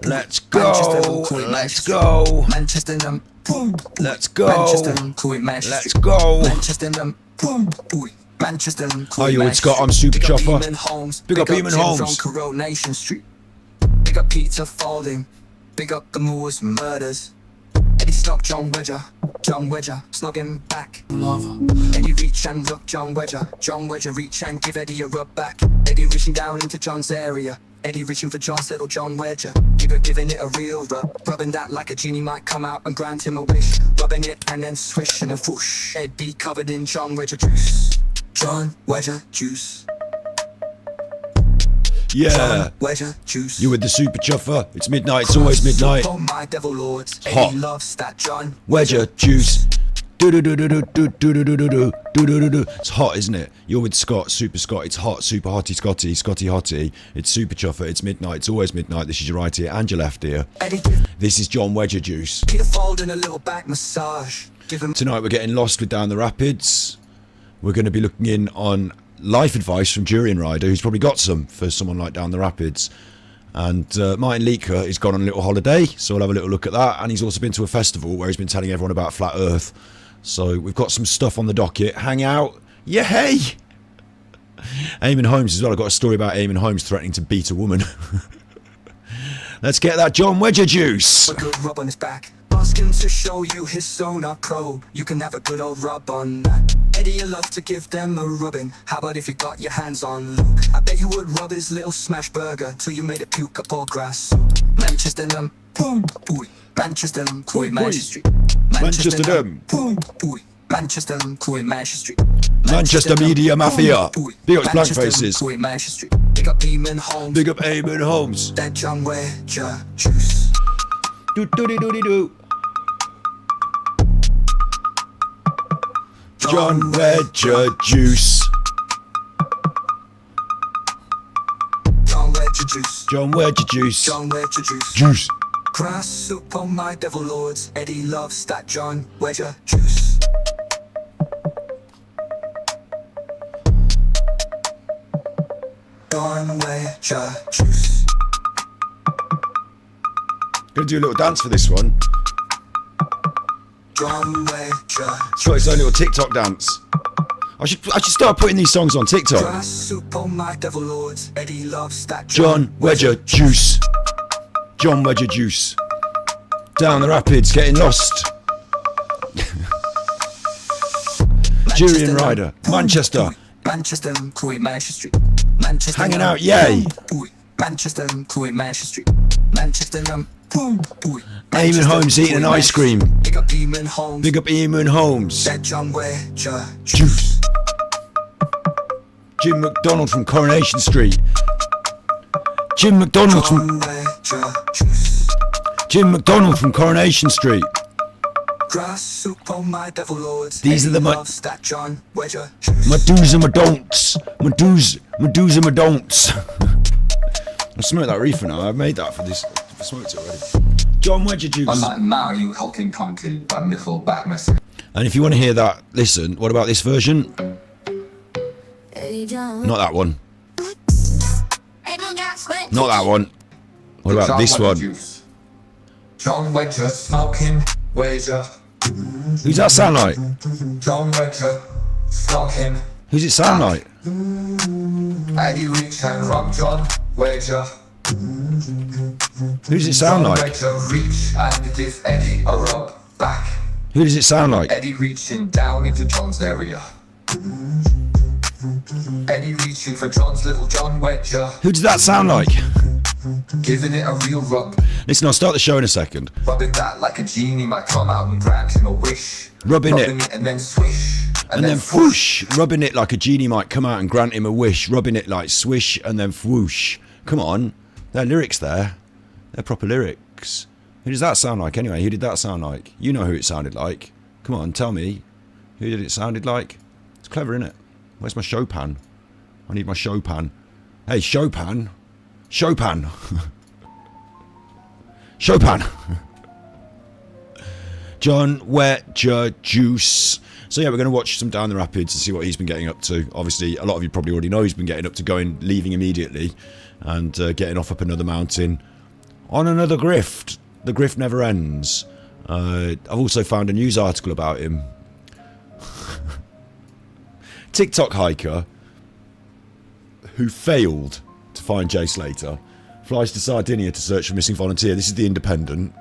Let's go. Let's go. Manchester, Let's go. Let's go. Manchester, Manchester, Hi, you Scott. I'm Super Chopper. Big up Eeamon Holmes. From Coronation Street. Big up Peter Falding. Big up the Moors murders. Eddie snog John Wedger, snog him back. Eddie reach and rub John Wedger reach and give Eddie a rub back. Eddie reaching down into John's area. Eddie reaching for John's little John Wedger. Giving it a real rub. Rubbing that like a genie might come out and grant him a wish. Rubbing it and then swish and a whoosh. Eddie covered in John Wedger juice. John Wedger juice. Yeah. John Wedger juice. You with the Super Chuffer. It's midnight. It's always midnight. Oh my devil lords. Hot. Eddie loves that John Wedger juice. Do do do do do do do do do do do do do do. It's hot, isn't it? You're with Scott, Super Scott. It's hot, Super Hottie Scotty, Scotty Hottie. It's Super Chuffer. It's midnight. It's always midnight. This is your right ear and your left ear. This is John Wedger juice. Peter Falding a little back massage. Give him. Tonight we're getting lost with Down the Rapids. We're going to be looking in on life advice from Durianrider, who's probably got some for someone like Down the Rapids. And Martin Liedtke has gone on a little holiday, so we'll have a little look at that. And he's also been to a festival where he's been telling everyone about Flat Earth. So we've got some stuff on the docket. Hang out. Yeah, hey! Eeamon Holmes as well. I've got a story about Eeamon Holmes threatening to beat a woman. Let's get that John Wedger juice. A good rub on his back. Ask him to show you his sonar probe. You can have a good old rub on that. Eddie, you love to give them a rubbing. How about if you got your hands on Luke? I bet you would rub his little smash burger till you made it puke up all grass. Manchester, Manchester, Manchester Street. Manchester, Manchester, Manchester Street. Manchester Media Mafia. Big up Blank Faces. Big up Eeamon Holmes. Big up Eeamon Holmes. That John Wedger juice. Do do do do do. John Wedger juice. John Wedger juice. John Wedger juice. John Wedger juice. Juice. Grass soup on my devil lords. Eddie loves that John Wedger juice. John Wedger juice. Gonna do a little dance for this one. John Wedger. It's got its own little TikTok dance. I should start putting these songs on TikTok. Grass soup on my devil lords. Eddie loves that John Wedger juice. John Wedger juice. Down the Rapids, getting lost. Durianrider, Manchester. Manchester, Manchester Street. Manchester, Hanging out, yay. Manchester, Manchester Street. Manchester, Eeamon Holmes eating an ice cream. Big up Eeamon Holmes. Big up Eeamon Holmes. That John Wedger Juice. Jim McDonald from Coronation Street. Jim McDonald from Jim McDonald from Coronation Street. Grass soup on my devil lords. These are the that John Wedger. Medusa Madonts. Medusa Madonts. I smoked that reefer now. I've made that for this. I smoked it already. John Wedger juice. I'm now you hulking country by Miffle Backmess. And if you want to hear that, listen. What about this version? Not that one. Not that one. What about this one? John Wedger smoking Wedger. Who's that sound like? John Wedger smoking. Who's it sound like? Eddie reach and rub John Wedger. Who does it sound John like? Wedger reach and give Eddie a rub back. Who does it sound like? Eddie reaching down into John's area. Eddie reaching for John's little John Wedger. Who does that sound like? Giving it a real rub. Listen, I'll start the show in a second. Rubbing that like a genie might come out and grant him a wish. Rubbing it and then swish. and then whoosh. Rubbing it like a genie might come out and grant him a wish. Rubbing it like swish and then whoosh. Come on. There are lyrics there. They're proper lyrics. Who does that sound like anyway? Who did that sound like? You know who it sounded like. Come on, tell me. Who did it sounded like? It's clever, isn't it? Where's my Chopin? I need my Chopin. Hey, Chopin. Chopin. Chopin. John Wedger Juice. So yeah, we're going to watch some Down the Rapids and see what he's been getting up to. Obviously, a lot of you probably already know he's been getting up to leaving immediately and getting off up another mountain On another grift. The grift never ends. I've also found a news article about him. TikTok hiker who failed to find Jay Slater flies to Sardinia to search for missing volunteer. This is the Independent.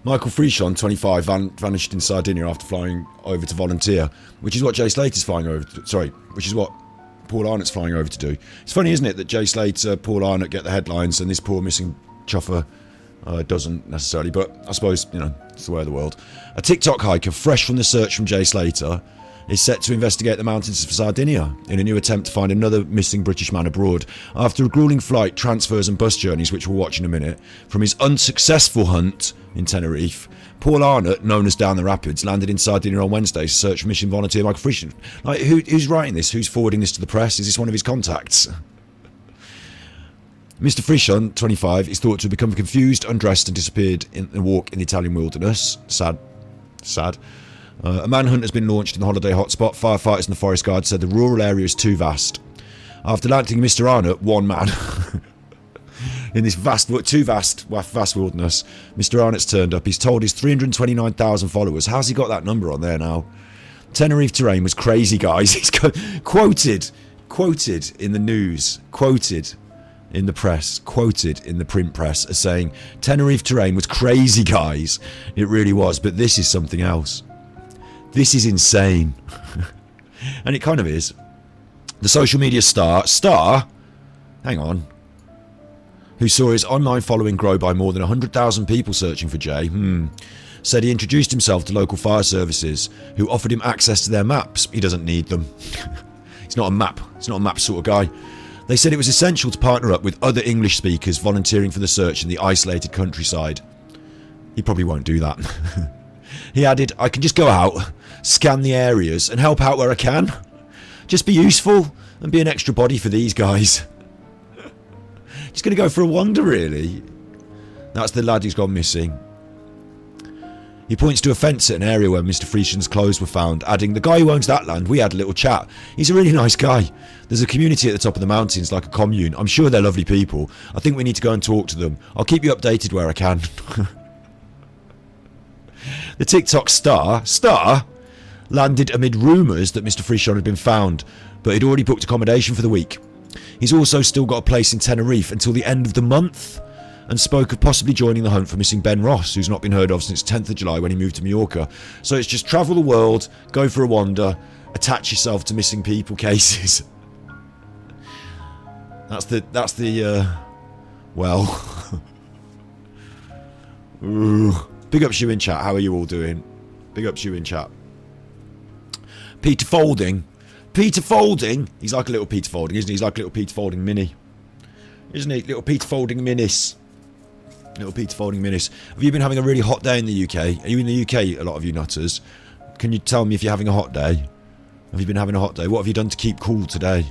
Michael Frechon, 25, vanished in Sardinia after flying over to volunteer, which is what Jay Slater's flying over to, sorry, which is what Paul Arnott's flying over to do. It's funny, isn't it, that Jay Slater, Paul Arnott get the headlines and this poor missing chuffer doesn't necessarily, but I suppose, you know, it's the way of the world. A TikTok hiker fresh from the search from Jay Slater is set to investigate the mountains of Sardinia in a new attempt to find another missing British man abroad. After a gruelling flight, transfers and bus journeys, which we'll watch in a minute, from his unsuccessful hunt in Tenerife, Paul Arnott, known as Down the Rapids, landed in Sardinia on Wednesday to search for mission volunteer Michael Frechon. Like, who's writing this? Who's forwarding this to the press? Is this one of his contacts? Mr. Frechon, 25, is thought to have become confused, undressed and disappeared in a walk in the Italian wilderness. Sad. A manhunt has been launched in the holiday hotspot. Firefighters and the Forest Guard said the rural area is too vast. After landing Mr. Arnott, one man, in this vast wilderness, Mr. Arnott's turned up. He's told his 329,000 followers. How's he got that number on there now? Tenerife terrain was crazy, guys. He's quoted in the news, quoted in the press, quoted in the print press as saying, Tenerife terrain was crazy, guys. It really was, but this is something else. This is insane. And it kind of is. The social media star, hang on, who saw his online following grow by more than 100,000 people searching for Jay, said he introduced himself to local fire services, who offered him access to their maps. He doesn't need them. He's not a map sort of guy. They said it was essential to partner up with other English speakers volunteering for the search in the isolated countryside. He probably won't do that. He added, I can just go out, scan the areas and help out where I can. Just be useful and be an extra body for these guys. Just going to go for a wander, really. That's the lad who's gone missing. He points to a fence at an area where Mr. Frechon's clothes were found, adding, the guy who owns that land, we had a little chat. He's a really nice guy. There's a community at the top of the mountains, like a commune. I'm sure they're lovely people. I think we need to go and talk to them. I'll keep you updated where I can. The TikTok star landed amid rumours that Mr. Frechon had been found, but he'd already booked accommodation for the week. He's also still got a place in Tenerife until the end of the month, and spoke of possibly joining the hunt for missing Ben Ross, who's not been heard of since 10th of July when he moved to Mallorca. So it's just travel the world, go for a wander, attach yourself to missing people cases. Well. Ooh. Big ups you in chat, how are you all doing? Big ups you in chat. Peter Folding, he's like a little Peter Folding, isn't he? He's like a little Peter Folding mini. Isn't he? Little Peter Folding minis. Little Peter Folding minis. Have you been having a really hot day in the UK? Are you in the UK, a lot of you nutters? Can you tell me if you're having a hot day? Have you been having a hot day? What have you done to keep cool today?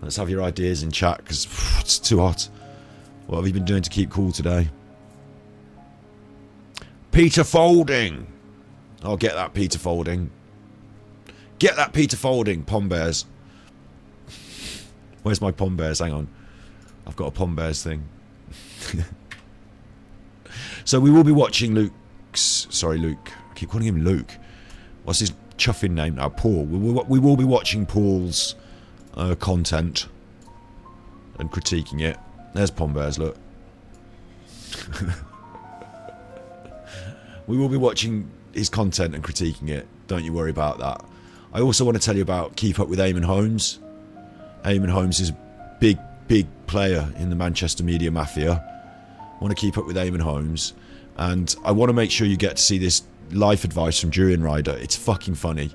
Let's have your ideas in chat, because it's too hot. What have you been doing to keep cool today? Peter Folding. I'll get that Peter Folding. Get that Peter Folding, Pom Bears. Where's my Pom Bears? Hang on. I've got a Pom Bears thing. So we will be watching Luke. I keep calling him Luke. What's his chuffing name now? Paul. We will be watching Paul's content and critiquing it. There's Pom Bears, look. We will be watching his content and critiquing it. Don't you worry about that. I also want to tell you about Keep Up with Eeamon Holmes. Eeamon Holmes is a big player in the Manchester media mafia. I want to keep up with Eeamon Holmes. And I want to make sure you get to see this life advice from Durianrider. It's fucking funny.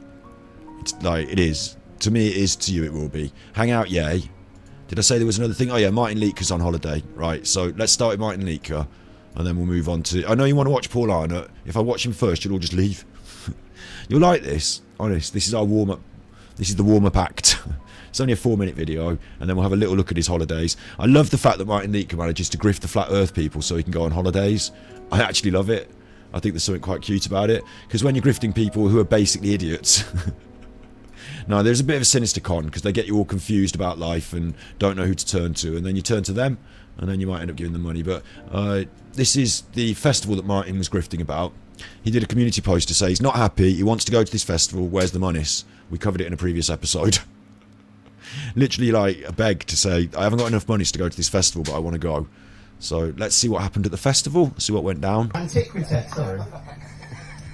It's like, it is. To me it is, to you it will be. Hang out, yay. Did I say there was another thing? Oh yeah, Martin Liedtke's on holiday. Right, so let's start with Martin Liedtke. And then we'll move on to... I know you want to watch Paul Arnott. If I watch him first, you'll all just leave. You'll like this. Honest, this is our warm-up. This is the warm-up act. It's only a 4-minute video, and then we'll have a little look at his holidays. I love the fact that Martin Liedtke manages to grift the flat earth people so he can go on holidays. I actually love it. I think there's something quite cute about it. Because when you're grifting people who are basically idiots... No, there's a bit of a sinister con, because they get you all confused about life and don't know who to turn to, and then you turn to them, and then you might end up giving them money. But this is the festival that Martin was grifting about. He did a community post to say he's not happy, he wants to go to this festival, where's the monies? We covered it in a previous episode. Literally like a beg to say, I haven't got enough monies to go to this festival, but I want to go. So let's see what happened at the festival, see what went down. Antiquity, sorry.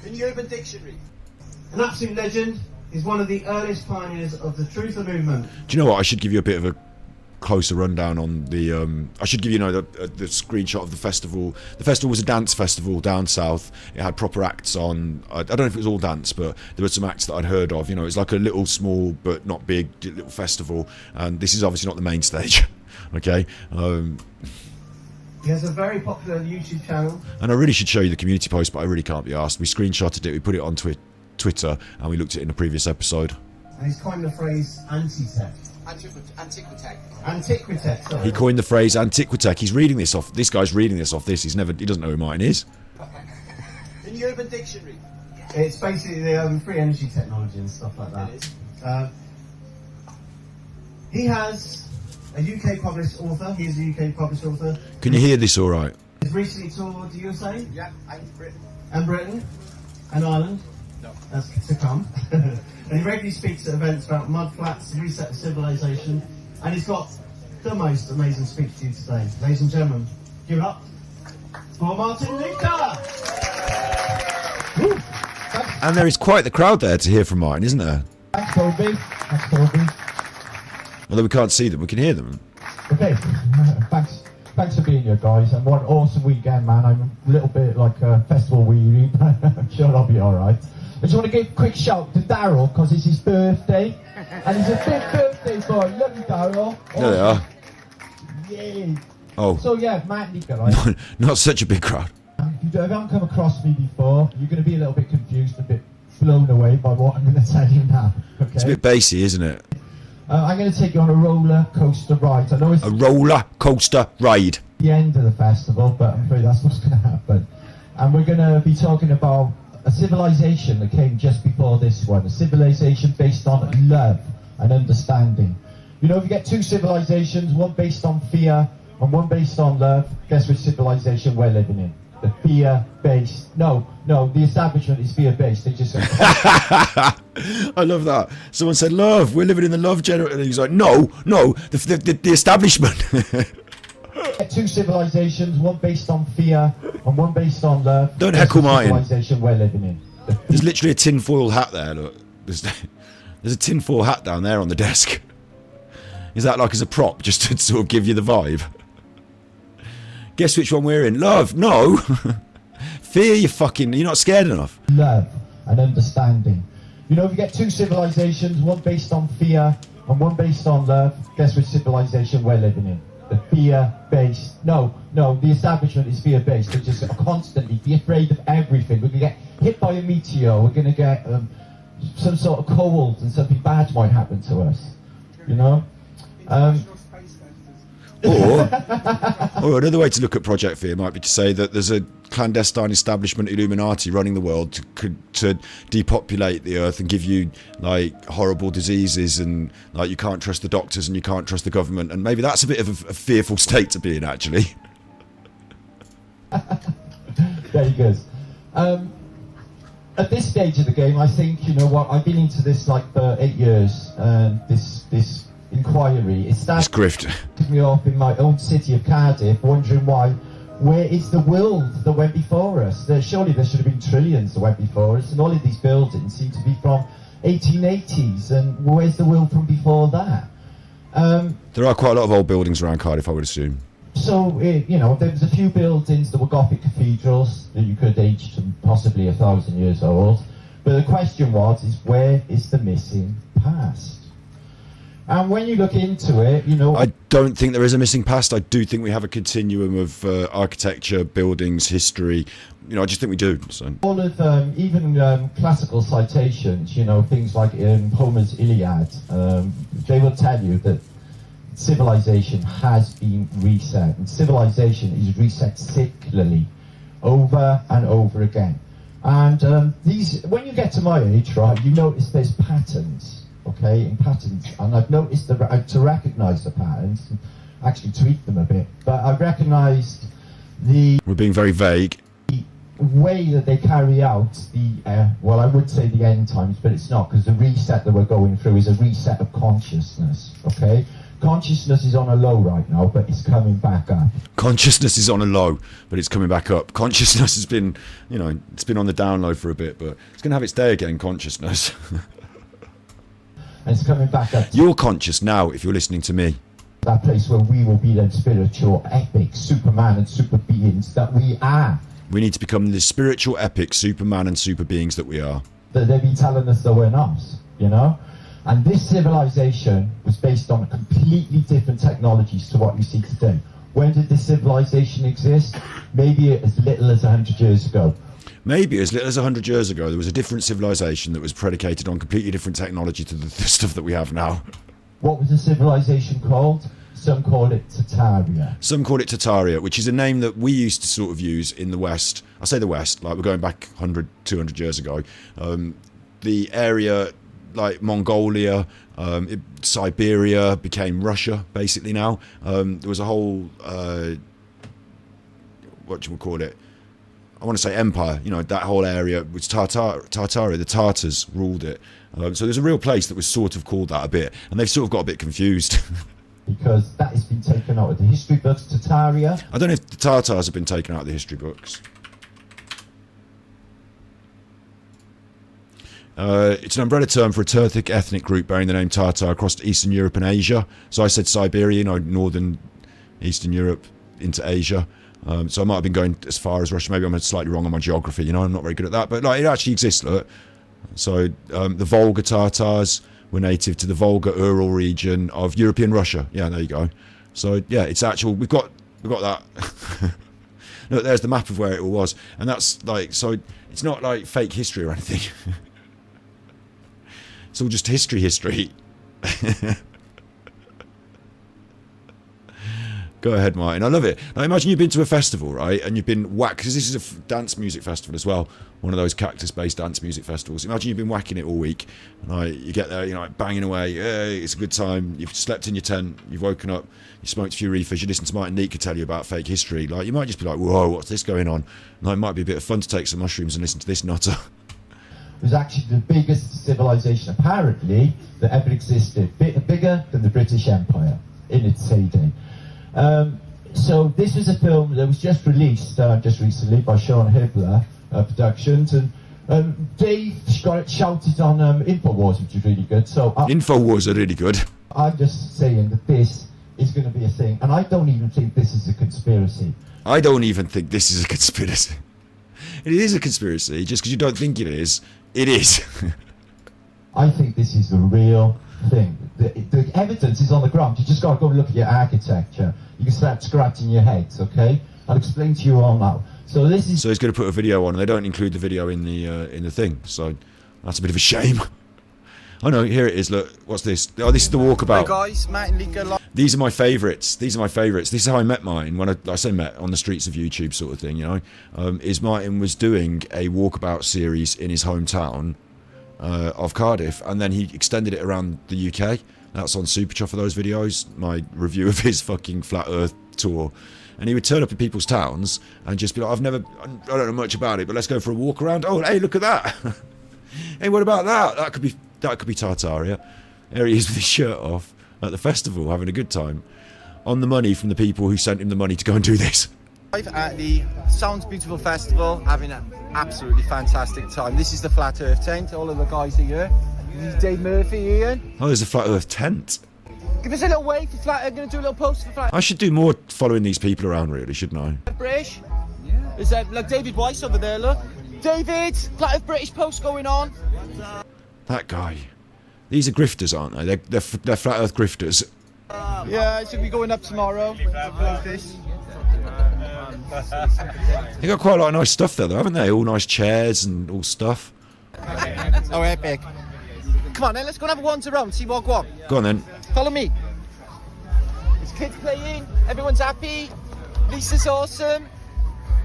The New Urban Dictionary. An absolute legend. He's one of the earliest pioneers of the truther movement. Do you know what? I should give you a bit of a closer rundown on the. I should give you, the screenshot of the festival. The festival was a dance festival down south. It had proper acts on. I don't know if it was all dance, but there were some acts that I'd heard of. You know, it's like a little, small but not big little festival. And this is obviously not the main stage. Okay. He has a very popular YouTube channel. And I really should show you the community post, but I really can't be asked. We screenshotted it. We put it on Twitter, and we looked at it in a previous episode. And he's coined the phrase anti-tech. Antiquitech. Antiquitech, sorry. He coined the phrase antiquitech. He's reading this off. This guy's reading this off this. He doesn't know who Martin is. The New Urban Dictionary. It's basically the free energy technology and stuff like that. It is. He has a UK published author. He's a UK published author. Can you hear this all right? He's recently toured the USA. Yeah, and Britain. And Britain. And Ireland. No. That's to come. And he regularly speaks at events about mudflats, reset of civilization, and he's got the most amazing speech to you today. Ladies and gentlemen, give it up for Martin Liedtke! And there is quite the crowd there to hear from Martin, isn't there? Thanks, Toby. Thanks, Toby. Although we can't see them, we can hear them. Okay, thanks for being here, guys, and what an awesome weekend, man. I'm a little bit like a festival weary, but I'm sure I'll be alright. I just want to give a quick shout to Daryl, because it's his birthday, and it's a big birthday boy. Love you, Daryl. There they are. Yeah. Oh. So yeah, Matt Liedtke, right? Not such a big crowd. If you haven't come across me before, you're going to be a little bit confused, a bit blown away by what I'm going to tell you now. Okay? It's a bit bassy, isn't it? I'm going to take you on a roller coaster ride. I know it's A roller coaster ride. the end of the festival, but I'm afraid that's what's going to happen. And we're going to be talking about a civilization that came just before this one, a civilization based on love and understanding. You know, if you get two civilizations, one based on fear and one based on love, guess which civilization we're living in? The fear-based. No, the establishment is fear-based. They just I love that. Someone said, love, we're living in the love generation. And he's like, no, the establishment. get two civilizations, one based on fear and one based on love. Don't heckle Martin. Civilization we're living in. There's literally a tinfoil hat there, look. There's a tinfoil hat down there on the desk. Is that like as a prop, just to sort of give you the vibe? Guess which one we're in? Love? No. Fear, you're not scared enough. Love and understanding. You know, if you get two civilizations, one based on fear and one based on love, guess which civilization we're living in? The fear-based. No, the establishment is fear-based. They just constantly be afraid of everything. We're going to get hit by a meteor. We're going to get some sort of cold and something bad might happen to us. You know? Or another way to look at Project Fear might be to say that there's a clandestine establishment Illuminati running the world to depopulate the earth and give you like horrible diseases, and like you can't trust the doctors and you can't trust the government, and maybe that's a bit of a fearful state to be in, actually. There he goes. At this stage of the game, I think, you know what, I've been into this like for 8 years, and this inquiry, it started grift me off in my own city of Cardiff, wondering where is the world that went before us? Surely there should have been trillions that went before us, and all of these buildings seem to be from 1880s, and where's the world from before that? There are quite a lot of old buildings around Cardiff, I would assume. So, you know, there was a few buildings that were Gothic cathedrals that you could age to possibly 1,000 years old, but the question is where is the missing past? And when you look into it, you know... I don't think there is a missing past. I do think we have a continuum of architecture, buildings, history. You know, I just think we do. So. All of, even classical citations, you know, things like Homer's Iliad, they will tell you that civilization has been reset. And civilization is reset cyclically, over and over again. And when you get to my age, right, you notice there's patterns. Okay, in patterns, and I've noticed to recognise the patterns. actually tweak them a bit. But I recognised the We're being very vague. way that they carry out the, well, I would say the end times, but it's not, because the reset that we're going through is a reset of consciousness, okay? Consciousness is on a low right now, but it's coming back up. Consciousness is on a low, but it's coming back up. Consciousness has been, you know, it's been on the down low for a bit, but it's going to have its day again, consciousness. And it's coming back up to You're conscious now if you're listening to me. that place where we will be them spiritual, epic Superman and super beings that we are. We need to become the spiritual epic Superman and super beings that we are. That they've been telling us that we're not, you know? And this civilization was based on completely different technologies to what you see today. When did this civilization exist? Maybe as little as 100 years ago. Maybe as little as 100 years ago, there was a different civilization that was predicated on completely different technology to the stuff that we have now. What was the civilization called? Some call it Tartaria. Some call it Tartaria, which is a name that we used to sort of use in the West. I say the West, like we're going back 100, 200 years ago. The area like Mongolia, Siberia became Russia, basically now. There was a whole, what do you call it? I want to say empire, you know, that whole area was Tartaria, the Tartars ruled it. So there's a real place that was sort of called that a bit, and they've sort of got a bit confused. Because that has been taken out of the history books, Tartaria. I don't know if the Tartars have been taken out of the history books. It's an umbrella term for a Turkic ethnic group bearing the name Tartar across Eastern Europe and Asia. So I said Siberia, you know, northern Eastern Europe into Asia. So I might have been going as far as Russia. Maybe I'm slightly wrong on my geography, you know, I'm not very good at that. But like, it actually exists, look. So the Volga Tatars were native to the Volga-Ural region of European Russia. Yeah, there you go. So yeah, it's actual, we've got that. Look, there's the map of where it all was. And that's like, so it's not like fake history or anything. It's all just history. Go ahead, Martin. I love it. Now, imagine you've been to a festival, right? And you've been whacked, because this is a dance music festival as well. One of those Cactus-based dance music festivals. Imagine you've been whacking it all week. And you get there, you know, like banging away. Hey, it's a good time. You've slept in your tent. You've woken up. You smoked a few reefers. You listen to Martin Liedtke tell you about fake history. Like, you might just be like, whoa, what's this going on? And it might be a bit of fun to take some mushrooms and listen to this nutter. It was actually the biggest civilization, apparently, that ever existed. Bigger than the British Empire in its heyday. So this was a film that was just released just recently by Sean Hibbler Productions, and Dave got it shouted on Infowars, which is really good. So Infowars are really good. I'm just saying that this is going to be a thing, and I don't even think this is a conspiracy. I don't even think this is a conspiracy. It is a conspiracy, just because you don't think it is. It is. I think this is the real thing. The evidence is on the ground. You just got to go look at your architecture. You can start scratching your heads, okay? I'll explain to you all now. So this is. So he's going to put a video on, and they don't include the video in the thing. So that's a bit of a shame. Oh no, here it is. Look, what's this? Oh, this is the walkabout. Hey guys, Martin Liedtke. These are my favourites. These are my favourites. This is how I met Martin. When I say met on the streets of YouTube, sort of thing. You know, is Martin was doing a walkabout series in his hometown of Cardiff, and then he extended it around the UK. That's on Superchuff for those videos. My review of his fucking flat Earth tour. And he would turn up in people's towns and just be like, I don't know much about it, but let's go for a walk around. Oh, hey, look at that. Hey, what about that? That could be Tartaria. There he is with his shirt off at the festival, having a good time. On the money from the people who sent him the money to go and do this. At the Sounds Beautiful Festival, having an absolutely fantastic time. This is the Flat Earth tent. All of the guys are here. This is Dave Murphy, Ian. Oh, there's a Flat Earth tent. Give us a little wave for Flat Earth. I'm going to do a little post for Flat Earth. I should do more following these people around, really, shouldn't I? British. Yeah. There's like David Weiss over there, look. David, Flat Earth British post going on. That guy. These are grifters, aren't they? They're Flat Earth grifters. Yeah, it should be going up tomorrow. This. They got quite a lot of nice stuff there, though, haven't they? All nice chairs and all stuff. Oh, epic. Come on, then, let's go and have a wander around, see what go on. Go on, then. Follow me. There's kids playing, everyone's happy. Lisa's awesome.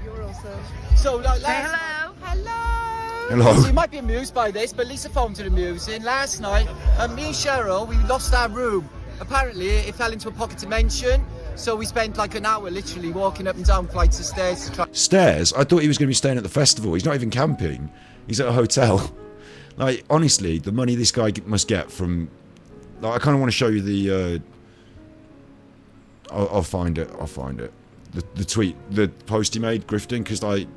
You're awesome. So, like, hello. Hello. Hello. So you might be amused by this, but Lisa found it amusing. Last night, me and Cheryl, we lost our room. Apparently, it fell into a pocket dimension. So we spent like an hour literally walking up and down flights of stairs to try. Stairs? I thought he was going to be staying at the festival. He's not even camping. He's at a hotel. Like, honestly, the money this guy must get from... Like, I kind of want to show you the... I'll find it. I'll find it. The tweet, the post he made, grifting, because like...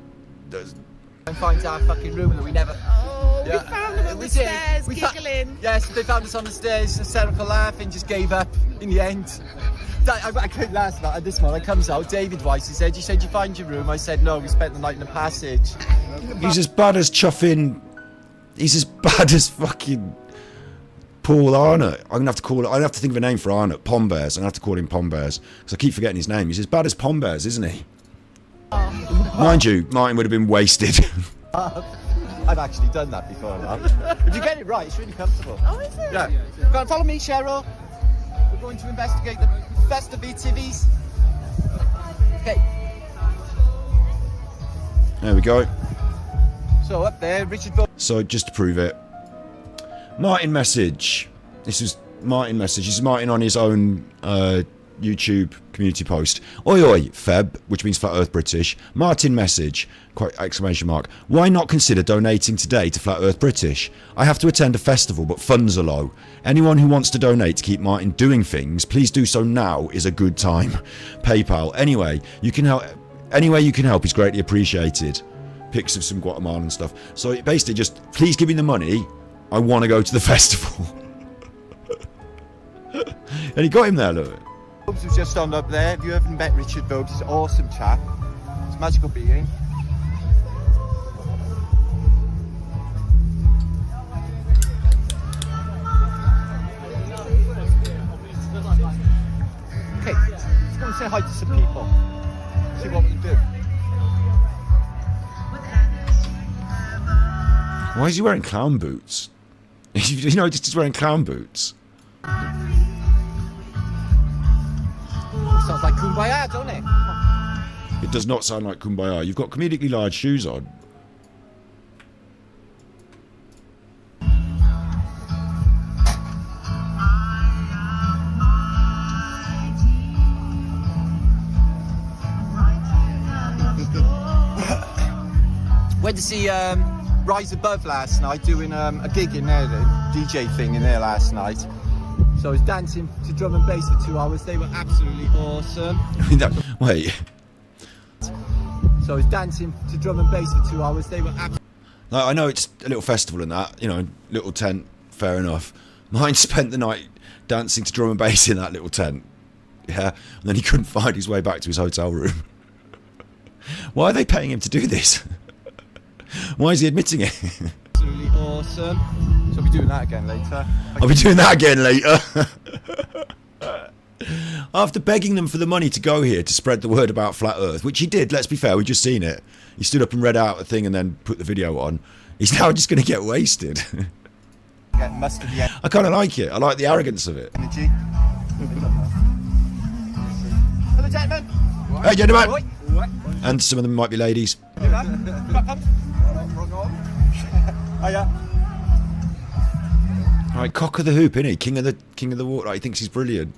And find our fucking room that we never... Oh, we found them on the stairs, giggling. Yes, they found us on the stairs, hysterical laughing, just gave up in the end. I couldn't last night, this morning comes out, David Weiss, he said, you find your room? I said, no, we spent the night in the passage. He's as bad as chuffing... He's as bad as fucking... Paul Arnott. I'm gonna have to call it. I have to think of a name for Arnott. Pombears. I'm gonna have to call him Pombears because I keep forgetting his name. He's as bad as Pombears, isn't he? Mind you, Martin would have been wasted. I've actually done that before now. If you get it right, it's really comfortable. Oh, is it? Yeah. Go on, follow me, Cheryl. We're going to investigate the best of ETVs. Okay. There we go. So up there, Richard. So just to prove it, Martin message. This is Martin message. This is Martin on his own YouTube community post. Oi oi, Feb, which means Flat Earth British. Martin message, exclamation mark. Why not consider donating today to Flat Earth British? I have to attend a festival, but funds are low. Anyone who wants to donate to keep Martin doing things, please do so now is a good time. PayPal. Anyway, you can help. Any way you can help is greatly appreciated. Pics of some Guatemalan stuff. So basically, just please give me the money. I want to go to the festival. And he got him there, look. Holmes was just on up there. If you haven't met Richard Vogt, he's an awesome chap. He's a magical being. Okay, let's go and say hi to some people. See what we can do. Why is he wearing clown boots? You know, just he's wearing clown boots. Sounds like Kumbaya, don't it? It does not sound like Kumbaya. You've got comedically large shoes on. Went to see Rise Above last night, doing a gig in there, the DJ thing in there last night. So I was dancing to drum and bass for 2 hours. They were absolutely awesome. Wait. So I was dancing to drum and bass for 2 hours. They were absolutely... I know it's a little festival and that, you know, little tent, fair enough. Mine spent the night dancing to drum and bass in that little tent. Yeah, and then he couldn't find his way back to his hotel room. Why are they paying him to do this? Why is he admitting it? Absolutely awesome. So I'll be doing that again later. I'll be doing that again later. After begging them for the money to go here to spread the word about Flat Earth, which he did, let's be fair, we've just seen it. He stood up and read out a thing and then put the video on. He's now just going to get wasted. Get mustard the I kind of like it. I like the arrogance of it. energy. Hello, gentlemen. Hey, gentlemen. Oi. And some of them might be ladies. Hiya. Right, cock of the hoop, isn't he? King of the water. He thinks he's brilliant.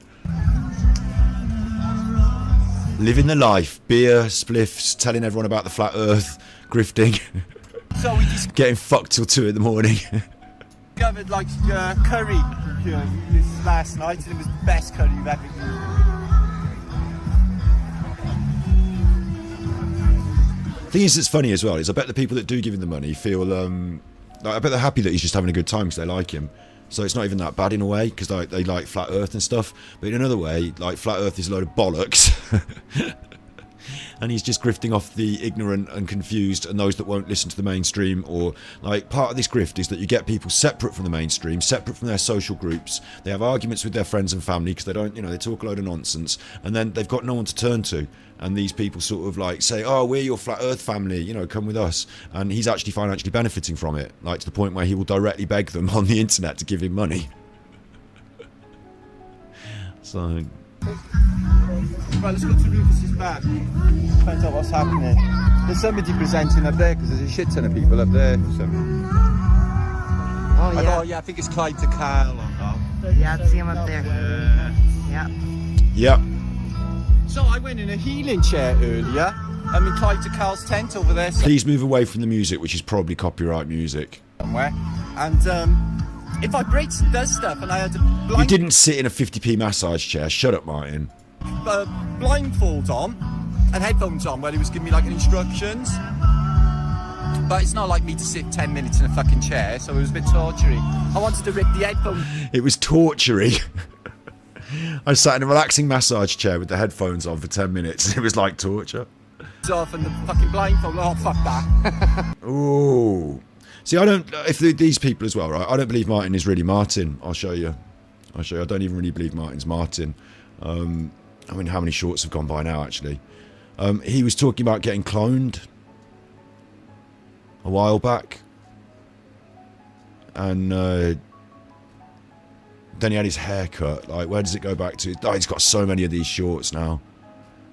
Living the life, beer, spliffs, telling everyone about the flat Earth, grifting, So we just getting fucked till 2 in the morning. discovered like curry this last night, and it was the best curry you've ever eaten. Thing is, that's funny as well is I bet the people that do give him the money feel like, I bet they're happy that he's just having a good time because they like him. So it's not even that bad in a way because they like Flat Earth and stuff. But in another way, like Flat Earth is a load of bollocks. And he's just grifting off the ignorant and confused and those that won't listen to the mainstream. Or like part of this grift is that you get people separate from the mainstream, separate from their social groups. They have arguments with their friends and family because they don't, you know, they talk a load of nonsense, and then they've got no one to turn to. And these people sort of like say, oh, we're your Flat Earth family, you know, come with us. And he's actually financially benefiting from it, like to the point where he will directly beg them on the internet to give him money. So... Right, let's go to Rufus's back. Find out what's happening. There's somebody presenting up there because there's a shit ton of people up there. So. Oh, yeah. Oh, yeah, I think it's Clyde to Kyle on that. Yeah, I see him up there. Yeah. Yep. So I went in a healing chair earlier. I'm in Clyde to Carl's tent over there Please move away from the music, which is probably copyright music. somewhere. And it vibrates and does stuff. And I had a You didn't sit in a 50p massage chair. Shut up, Martin. blindfold on and headphones on where he was giving me like instructions. But it's not like me to sit 10 minutes in a fucking chair, so it was a bit torturing. I wanted to rip the headphones It was torturing. I sat in a relaxing massage chair with the headphones on for 10 minutes. It was like torture. off and the fucking blindfold. Oh, fuck that. Ooh. See, I don't... If these people as well, right? I don't believe Martin is really Martin. I'll show you. I don't even really believe Martin's Martin. I mean, how many shorts have gone by now, actually? He was talking about getting cloned a while back. And then he had his hair cut. Like, where does it go back to? Oh, he's got so many of these shorts now.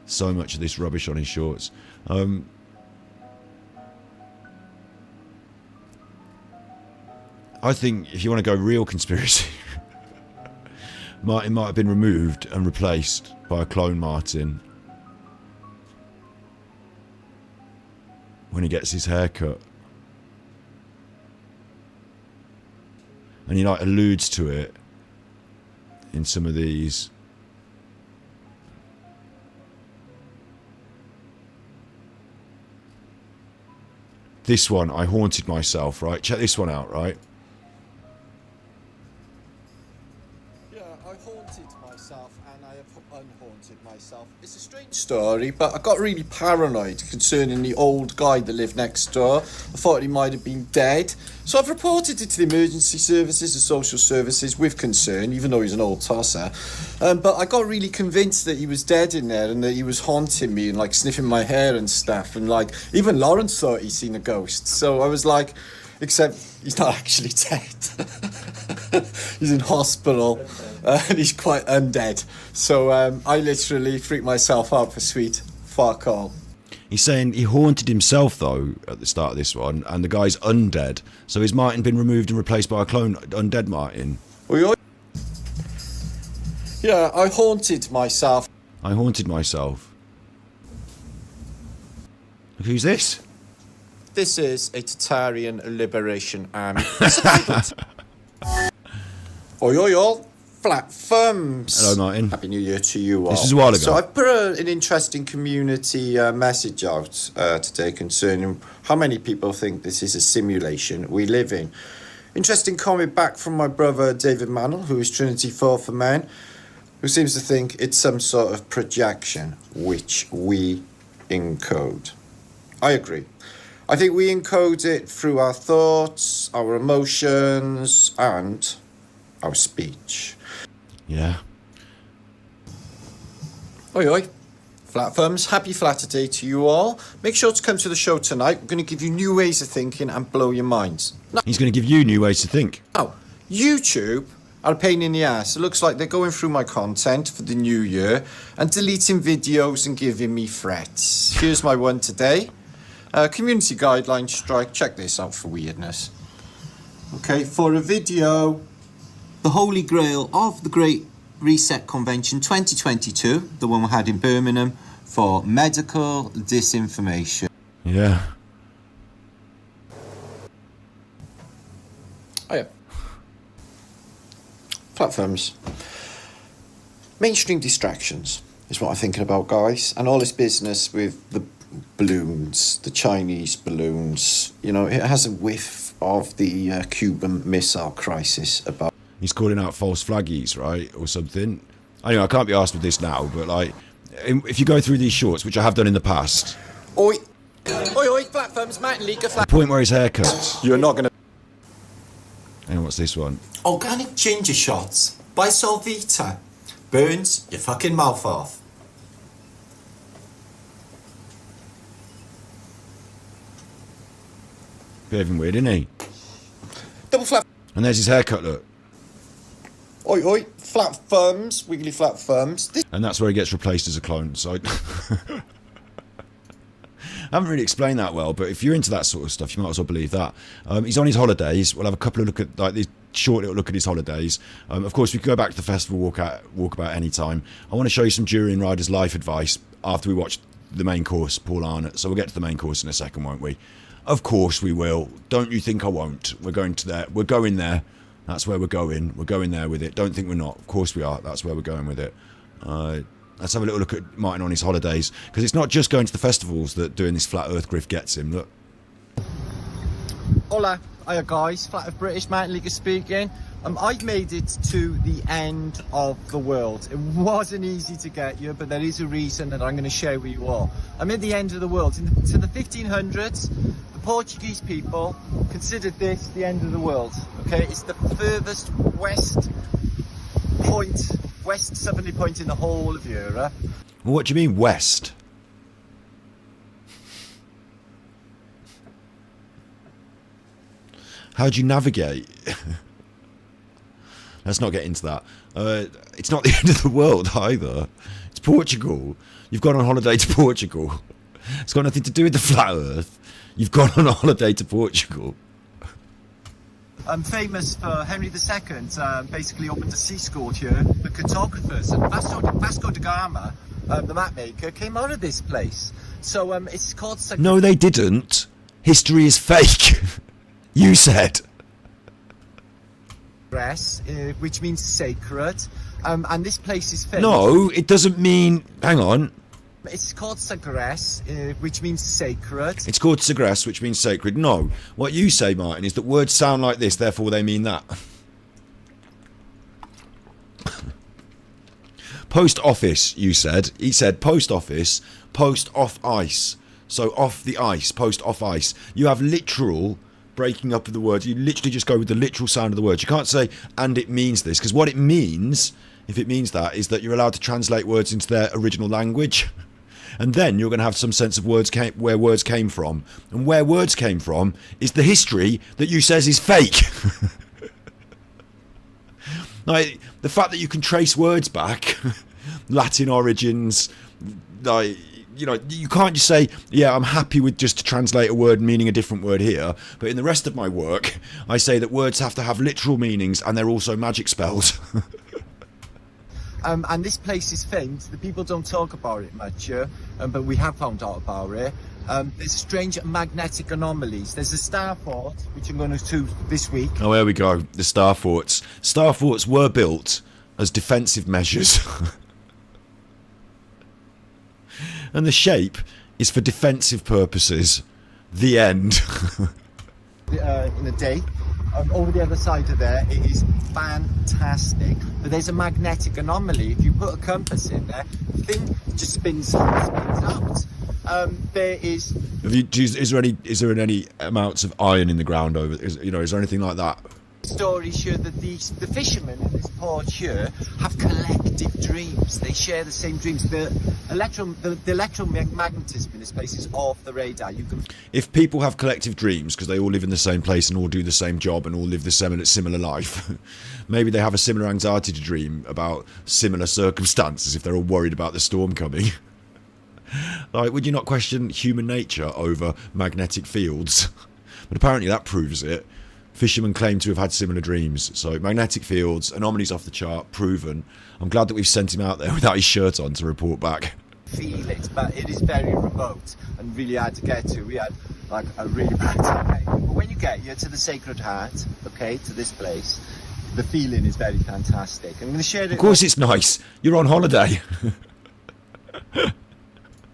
So much of this rubbish on his shorts. I think if you want to go real conspiracy, Martin might have been removed and replaced by a clone Martin when he gets his hair cut. And he like alludes to it in some of these. This one, I haunted myself, right? Check this one out, right? Yeah, I haunted myself and I have unhaunted myself. It's a strange story, but I got really paranoid concerning the old guy that lived next door. I thought he might have been dead. So I've reported it to the emergency services and social services with concern, even though he's an old tosser. But I got really convinced that he was dead in there and that he was haunting me and like sniffing my hair and stuff. And like, even Lawrence thought he'd seen a ghost. So I was like, except he's not actually dead. He's in hospital and he's quite undead. So I literally freaked myself out for sweet fuck all. He's saying he haunted himself, though, at the start of this one, and the guy's undead. So has Martin been removed and replaced by a clone undead Martin? Yeah, I haunted myself. I haunted myself. Look, who's this? This is a Tatarian Liberation Army. Oi, oi, all. Flat thumbs. Hello, Martin. Happy New Year to you all. This is a while ago. So I put an interesting community message out today concerning how many people think this is a simulation we live in. Interesting comment back from my brother David Mannell, who is Trinity 4 for Men, who seems to think it's some sort of projection which we encode. I agree. I think we encode it through our thoughts, our emotions, and our speech. Yeah. Oi, oi. Flat thumbs, happy Flatter Day to you all. Make sure to come to the show tonight. We're going to give you new ways of thinking and blow your minds. He's going to give you new ways to think. Now, YouTube are a pain in the ass. It looks like they're going through my content for the new year and deleting videos and giving me threats. Here's my one today. Community guideline strike. Check this out for weirdness. Okay, for a video, the Holy Grail of the Great Reset Convention 2022, the one we had in Birmingham, for medical disinformation. Yeah. Oh yeah. Platforms. Mainstream distractions is what I'm thinking about, guys. And all this business with the balloons, the Chinese balloons, you know, it has a whiff of the Cuban Missile Crisis about. He's calling out false flaggies, right? Or something. Anyway, I can't be asked with this now, but like, if you go through these shorts, which I have done in the past. Oi! Oi, oi, platforms, Martin Liedtke, The point where his hair cut. You're not gonna. And what's this one? Organic ginger shots by Solvita. Burns your fucking mouth off. Bit even weird, isn't he? Double flat. And there's his haircut, look. Oi, oi, flat thumbs, wiggly flat thumbs. And that's where he gets replaced as a clone. So I haven't really explained that well, but if you're into that sort of stuff, you might as well believe that. He's on his holidays. We'll have a couple of look at like these short little look at his holidays. Of course, we could go back to the festival walkabout any time. I want to show you some Durianrider's life advice after we watch the main course, Paul Arnott. So we'll get to the main course in a second, won't we? Of course we will. Don't you think I won't? We're going to there. We're going there. That's where we're going. We're going there with it. Don't think we're not. Of course we are. That's where we're going with it. Let's have a little look at Martin on his holidays, because it's not just going to the festivals that doing this flat earth grift gets him. Look. Hola, hiya guys, Flat Earth British, Martin Liedtke speaking. I've made it to the end of the world. It wasn't easy to get here, but there is a reason that I'm going to share with you all. I'm at the end of the world. To the 1500s, the Portuguese people considered this the end of the world. Okay, it's the furthest west southerly point in the whole of Europe. Well, what do you mean west? How do you navigate? Let's not get into that. It's not the end of the world either. It's Portugal. You've gone on holiday to Portugal. It's got nothing to do with the flat earth. You've gone on a holiday to Portugal. I'm famous for Henry II basically opened a sea school here. The cartographers and Vasco da Gama, the map maker, came out of this place. So it's called... No, they didn't. History is fake. You said. Which means sacred, and this place is famous. No, it doesn't mean... Hang on. It's called Sagres, which means sacred. It's called Sagres, which means sacred. No, what you say, Martin, is that words sound like this, therefore they mean that. Post office, you said. He said post office, post off ice. So off the ice, post off ice. You have literal breaking up of the words. You literally just go with the literal sound of the words. You can't say, and it means this, because what it means, if it means that, is that you're allowed to translate words into their original language. And then you're going to have some sense of where words came from. And where words came from is the history that you says is fake. Like, the fact that you can trace words back, Latin origins, like, you know, you can't just say, yeah, I'm happy with just to translate a word meaning a different word here. But in the rest of my work, I say that words have to have literal meanings and they're also magic spells. And this place is famous. The people don't talk about it much, but we have found out about it. There's strange magnetic anomalies. There's a star fort, which I'm going to do this week. Oh, there we go. The star forts. Star forts were built as defensive measures. And the shape is for defensive purposes. The end. In a day. Over the other side of there, it is fantastic. But there's a magnetic anomaly. If you put a compass in there, the thing just spins out. There is. Is there any amounts of iron in the ground over? Is there anything like that? Stories here that the fishermen in this port here have collective dreams. They share the same dreams. The electromagnetism in this place is off the radar. If people have collective dreams because they all live in the same place and all do the same job and all live the similar life, maybe they have a similar anxiety to dream about similar circumstances if they're all worried about the storm coming. Like, would you not question human nature over magnetic fields? But apparently that proves it. Fishermen claim to have had similar dreams. So magnetic fields, anomalies off the chart, proven. I'm glad that we've sent him out there without his shirt on to report back. Feel it, but it is very remote and really hard to get to. We had like a really bad time. But when you get here to the Sacred Heart, okay, to this place, the feeling is very fantastic. I'm going to share it. Of course it's nice. You're on holiday.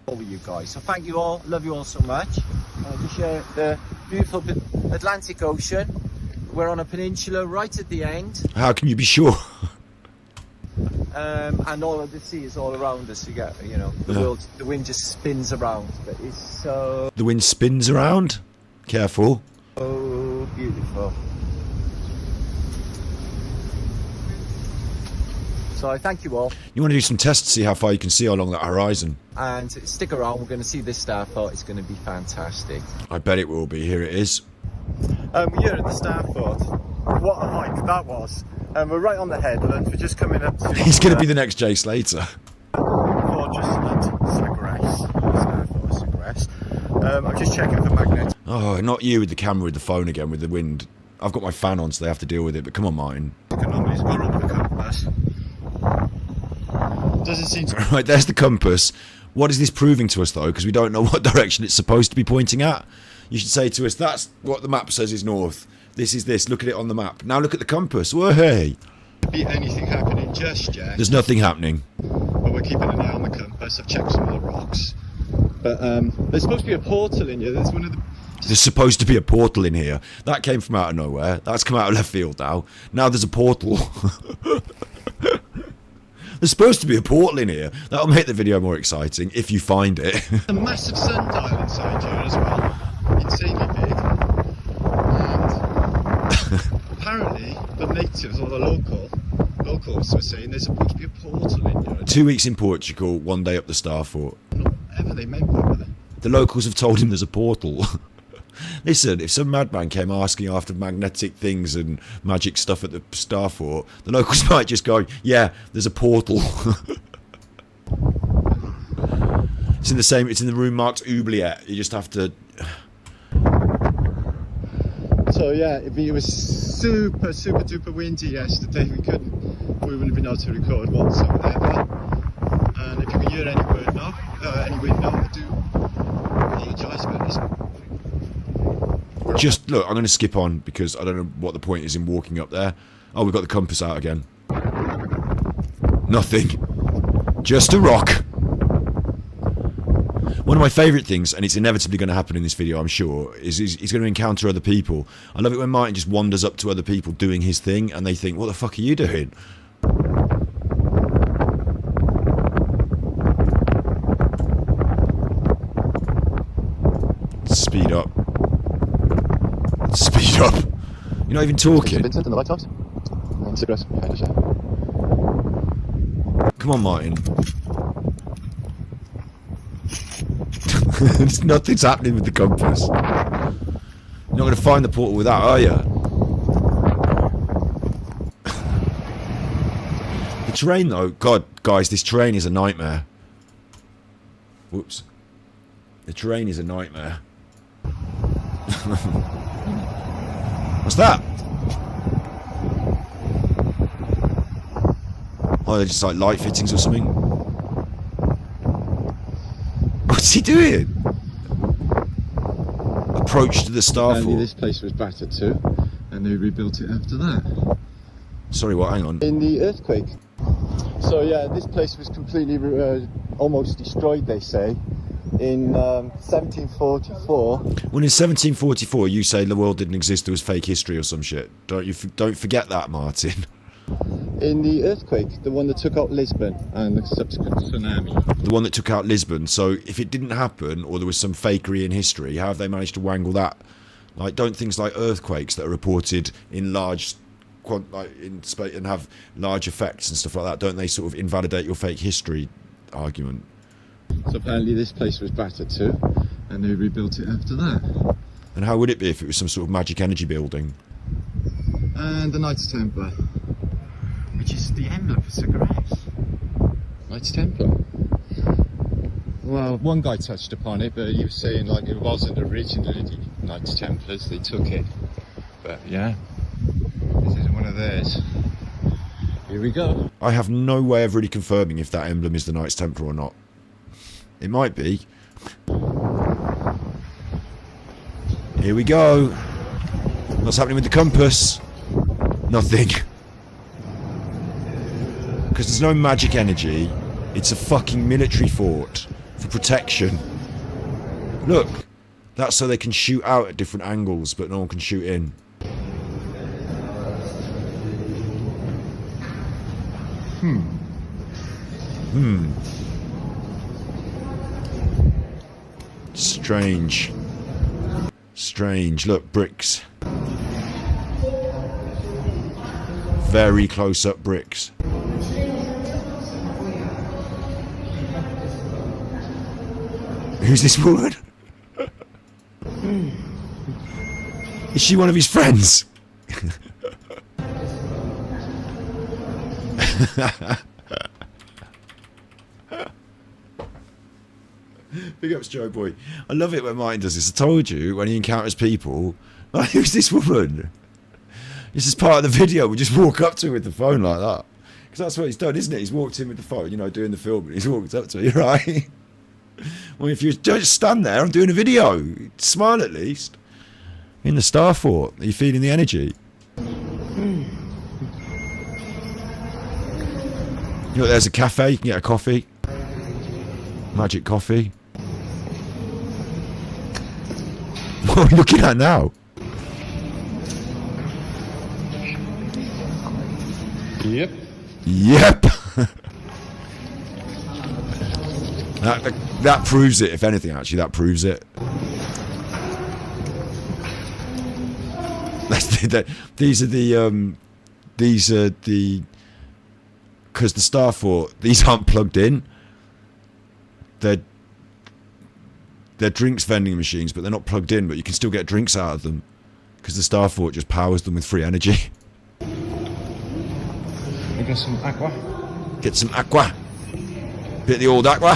With you guys. So thank you all. Love you all so much. To share the beautiful Atlantic Ocean. We're on a peninsula right at the end. How can you be sure? And all of the sea is all around us. You get, the world. The wind just spins around. But it's so. The wind spins around. Careful. Oh, beautiful. So I thank you all. You want to do some tests to see how far you can see along that horizon. And stick around. We're going to see this star fort. It's going to be fantastic. I bet it will be. Here it is. We're at the star fort. What a hike that was. We're right on the headland. We're just coming up to... He's going to be the next Jay Slater. Gorgeous Sagres. Star fort Sagres. I'm just checking for magnet. Oh, not you with the camera with the phone again with the wind I've got my fan on, so they have to deal with it. But come on, Martin. Economics got rid of the compass. Doesn't seem to. Right, there's the compass. What is this proving to us, though? Because we don't know what direction it's supposed to be pointing at. You should say to us, that's what the map says is north. This is this. Look at it on the map. Now look at the compass. Whoa, hey. Be anything happening just yet. There's nothing happening. But we're keeping an eye on the compass. I've checked some of the rocks. But there's supposed to be a portal in here. There's one of the. There's supposed to be a portal in here. That came from out of nowhere. That's come out of left field now. Now there's a portal. There's supposed to be a portal in here. That'll make the video more exciting if you find it. A massive sundial inside here as well. Insanely big. And apparently the natives or the locals were saying there's supposed to be a portal in here. 2 weeks in Portugal, 1 day up the Starfort. Whatever they meant by that. The locals have told him there's a portal. Listen, if some madman came asking after magnetic things and magic stuff at the Starfort, the locals might just go, yeah, there's a portal. It's in the room marked oubliette. You just have to... So yeah, it was super duper windy yesterday. We wouldn't have been able to record whatsoever. And if you can hear any wind now, I do apologise for this. Just look, I'm going to skip on because I don't know what the point is in walking up there. Oh, we've got the compass out again. Nothing. Just a rock. One of my favourite things, and it's inevitably going to happen in this video, I'm sure, is he's going to encounter other people. I love it when Martin just wanders up to other people doing his thing, and they think, what the fuck are you doing? Speed up. Speed up. You're not even talking. Vincent and the Lighthouse. And cigarettes behind the Come on, Martin. Nothing's happening with the compass. You're not going to find the portal with that, are you? The terrain, though, God, guys, this terrain is a nightmare. Whoops. The terrain is a nightmare. What's that? Oh, they're just like light fittings or something. What's he doing? Approach to the Apparently Starfort. this place was battered too, and they rebuilt it after that. Sorry, what? Hang on. In the earthquake. So yeah, this place was completely almost destroyed, they say, in 1744. Well, in 1744, you say the world didn't exist, there was fake history or some shit. Don't forget that, Martin. In the earthquake, the one that took out Lisbon and the subsequent tsunami. The one that took out Lisbon. So if it didn't happen, or there was some fakery in history, how have they managed to wangle that? Like, don't things like earthquakes that are reported in large, in space and have large effects and stuff like that, don't they sort of invalidate your fake history argument? So apparently this place was battered too, and they rebuilt it after that. And how would it be if it was some sort of magic energy building? And the Knights Templar, which is the emblem for cigarettes. Knights Templar. Well, one guy touched upon it, but he was saying like it wasn't originally the Knights Templars, they took it. But yeah, this is one of theirs. Here we go. I have no way of really confirming if that emblem is the Knights Templar or not. It might be. Here we go. What's happening with the compass? Nothing. Because there's no magic energy. It's a fucking military fort for protection. Look. That's so they can shoot out at different angles, but no one can shoot in. Strange. Strange. Look, bricks. Very close up bricks. Who's this woman? Is she one of his friends? Big ups, Joe Boy. I love it when Martin does this. I told you, when he encounters people, like, who's this woman? This is part of the video. We just walk up to him with the phone like that. Because that's what he's done, isn't it? He's walked in with the phone, you know, doing the film. He's walked up to me, right? Well, if you just stand there, I'm doing a video. Smile at least. In the Star Fort. Are you feeling the energy? Look, there's a cafe. You can get a coffee. Magic coffee. What are we looking at now? Yep. Yep. That proves it. If anything, actually, that proves it. These are the because the Star Fort, these aren't plugged in. They're drinks vending machines, but they're not plugged in. But you can still get drinks out of them because the Star Fort just powers them with free energy. Get some aqua. Get some aqua. Get the old aqua.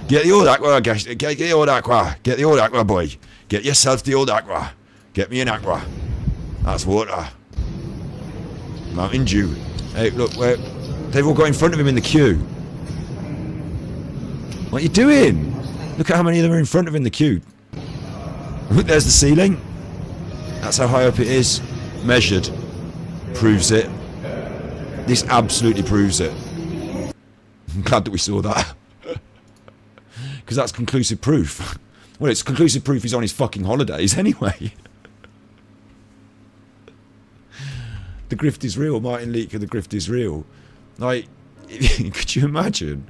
Get the old aqua. Get the old aqua. Get the old aqua, boy. Get yourself the old aqua. Get me an aqua. That's water. Mountain Dew. Hey, look, they've all got in front of him in the queue. What are you doing? Look at how many of them are in front of him in the queue. Look, there's the ceiling. That's how high up it is. Measured. Proves it. This absolutely proves it. I'm glad that we saw that. Because that's conclusive proof. Well, it's conclusive proof he's on his fucking holidays anyway. The grift is real. Martin Liedtke, the grift is real. Like, could you imagine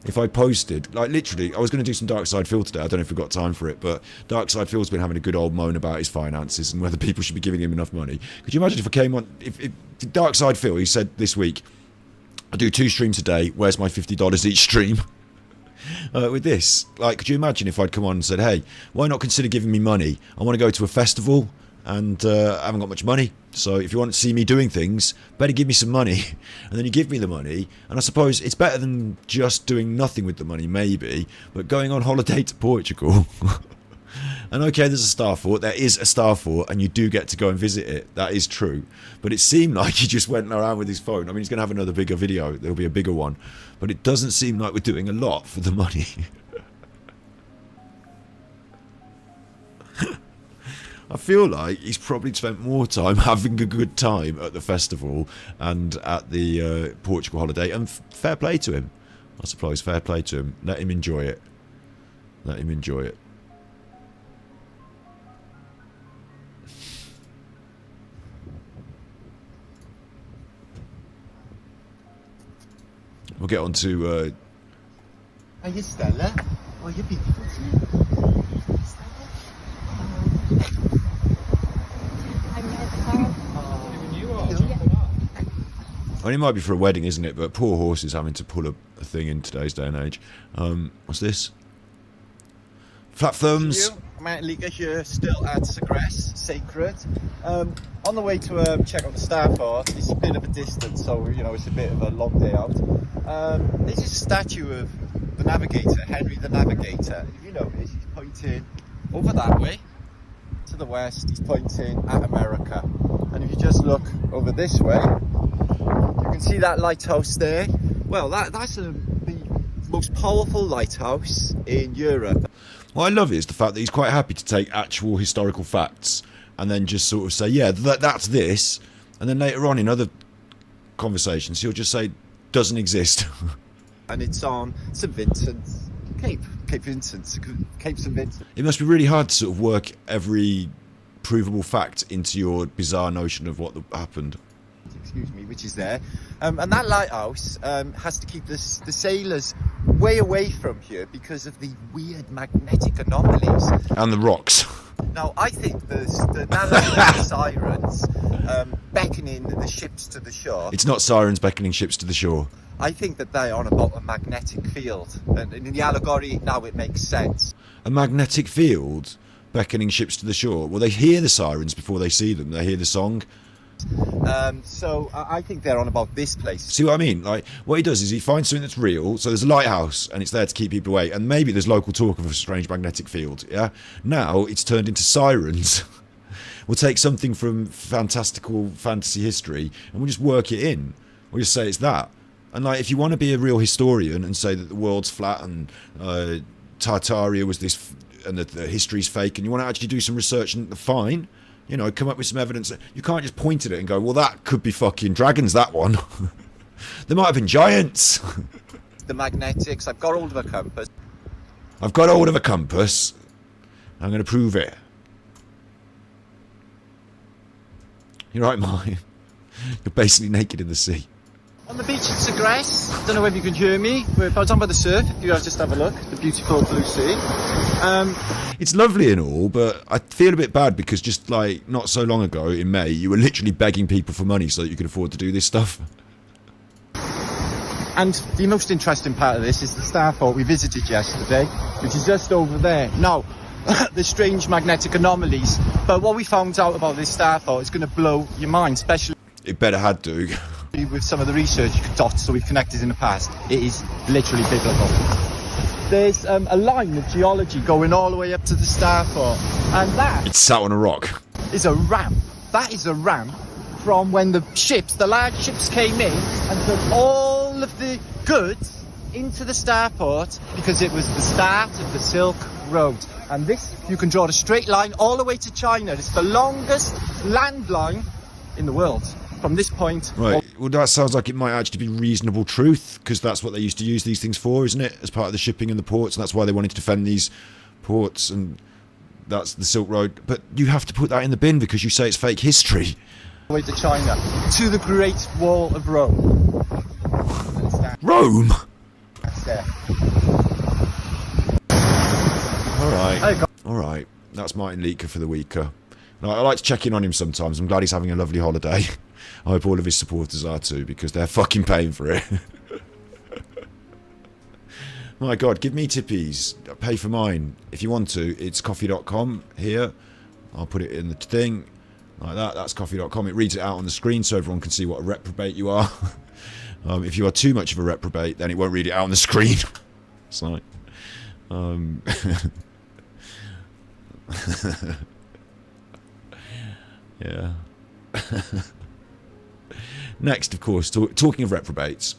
if I posted, like literally, I was going to do some Dark Side Phil today. I don't know if we've got time for it, but Dark Side Phil's been having a good old moan about his finances and whether people should be giving him enough money. Could you imagine if I came on, if Dark Side Phil, he said this week, I do 2 streams a day, where's my $50 each stream? With this, like, could you imagine if I'd come on and said, hey, why not consider giving me money? I want to go to a festival and I haven't got much money, so if you want to see me doing things, better give me some money. And then you give me the money, and I suppose it's better than just doing nothing with the money, maybe, but going on holiday to Portugal. And okay, there's a Star Fort, there is a Star Fort, and you do get to go and visit it, that is true. But it seemed like he just went around with his phone. I mean, he's going to have another bigger video, there'll be a bigger one, but it doesn't seem like we're doing a lot for the money. I feel like he's probably spent more time having a good time at the festival and at the Portugal holiday, and fair play to him. I suppose fair play to him. Let him enjoy it. Let him enjoy it. We'll get on to... Are you Stella? Oh, you're beautiful too. I mean, it might be for a wedding, isn't it? But poor horses having to pull a thing in today's day and age. What's this? Flat thumbs. Martin Liedtke here, still at Sagress, Sacred. On the way to check out the Star Fort. It's a bit of a distance, so you know it's a bit of a long day out. There's a statue of the navigator, Henry the Navigator. If you notice, he's pointing over that way to the west. He's pointing at America, and if you just look over this way, you can see that lighthouse there. Well, that's the most powerful lighthouse in Europe. What I love is the fact that he's quite happy to take actual historical facts and then just sort of say, yeah, that's this, and then later on in other conversations he'll just say, doesn't exist. And it's on St Vincent's Cape St Vincent. It must be really hard to sort of work every provable fact into your bizarre notion of what happened. Excuse me, which is there, and that lighthouse has to keep the sailors way away from here because of the weird magnetic anomalies And the rocks. Now, I think the sirens beckoning the ships to the shore. It's not sirens beckoning ships to the shore. I think that they're on about a magnetic field, and in the allegory now it makes sense. A magnetic field beckoning ships to the shore. Well, they hear the sirens before they see them. They hear the song. So I think they're on about this place. See what I mean? Like, what he does is he finds something that's real. So there's a lighthouse and it's there to keep people away, and maybe there's local talk of a strange magnetic field. Yeah, now it's turned into sirens. We'll take something from fantastical fantasy history and we'll just work it in. We'll just say it's that. And like, if you want to be a real historian and say that the world's flat and Tartaria was this, and that the history's fake, and you want to actually do some research, and fine, you know, come up with some evidence. You can't just point at it and go, well, that could be fucking dragons, that one. There might have been giants. The magnetics. I've got hold of a compass. I've got hold of a compass. I'm going to prove it. You're right, Martin. You're basically naked in the sea. On the beach at Segress, don't know whether you can hear me. We're down by the surf. If you guys just have a look, the beautiful blue sea. It's lovely and all, but I feel a bit bad because just like not so long ago in May, you were literally begging people for money so that you could afford to do this stuff. And the most interesting part of this is the starport we visited yesterday, which is just over there. Now, the strange magnetic anomalies, but what we found out about this starport is going to blow your mind, especially It better had to. with some of the research dots that we've connected in the past. It is literally biblical. There's a line of geology going all the way up to the starport, and that It's sat on a rock. is a ramp. That is a ramp from when the large ships came in and took all of the goods into the starport, because it was the start of the Silk Road. And this, you can draw a straight line all the way to China. It's the longest land line in the world. From this point... Right, well that sounds like it might actually be reasonable truth, because that's what they used to use these things for, isn't it? As part of the shipping in the ports, and that's why they wanted to defend these ports, and that's the Silk Road. But you have to put that in the bin because you say it's fake history. all the way to China, to the Great Wall of Rome. Rome? That's there. Alright, that's Martin Liedtke for the weeker. Now, I like to check in on him sometimes. I'm glad he's having a lovely holiday. I hope all of his supporters are too, because they're fucking paying for it. My God, give me tippies. Pay for mine. If you want to, it's coffee.com here. I'll put it in the thing. Like that. That's coffee.com. It reads it out on the screen so everyone can see what a reprobate you are. If you are too much of a reprobate, then it won't read it out on the screen. It's like... yeah. Next, of course, talking of reprobates,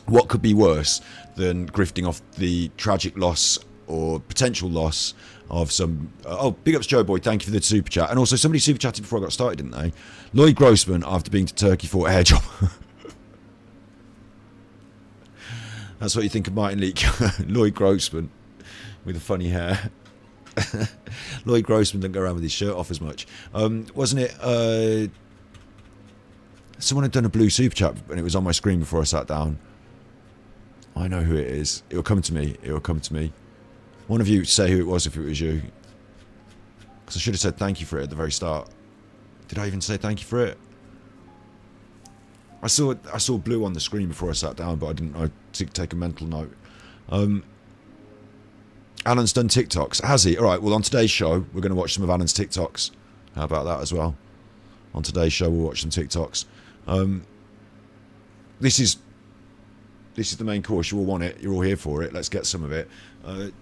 what could be worse than grifting off the tragic loss or potential loss of some... oh, big ups Joe Boy, thank you for the super chat. And also, somebody super chatted before I got started, didn't they? Lloyd Grossman, after being to Turkey for a hair job. That's what you think of Martin Liedtke. Lloyd Grossman with the funny hair. Lloyd Grossman doesn't go around with his shirt off as much. Wasn't it... someone had done a blue super chat and it was on my screen before I sat down. I know who it is. It will come to me. It will come to me. One of you say who it was if it was you. Because I should have said thank you for it at the very start. Did I even say thank you for it? I saw blue on the screen before I sat down, but I didn't know to take a mental note. Alan's done TikToks. Has he? Alright, well on today's show, we're going to watch some of Alan's TikToks. How about that as well? On today's show, we'll watch some TikToks. This is the main course. You all want it. You're all here for it. Let's get some of it. And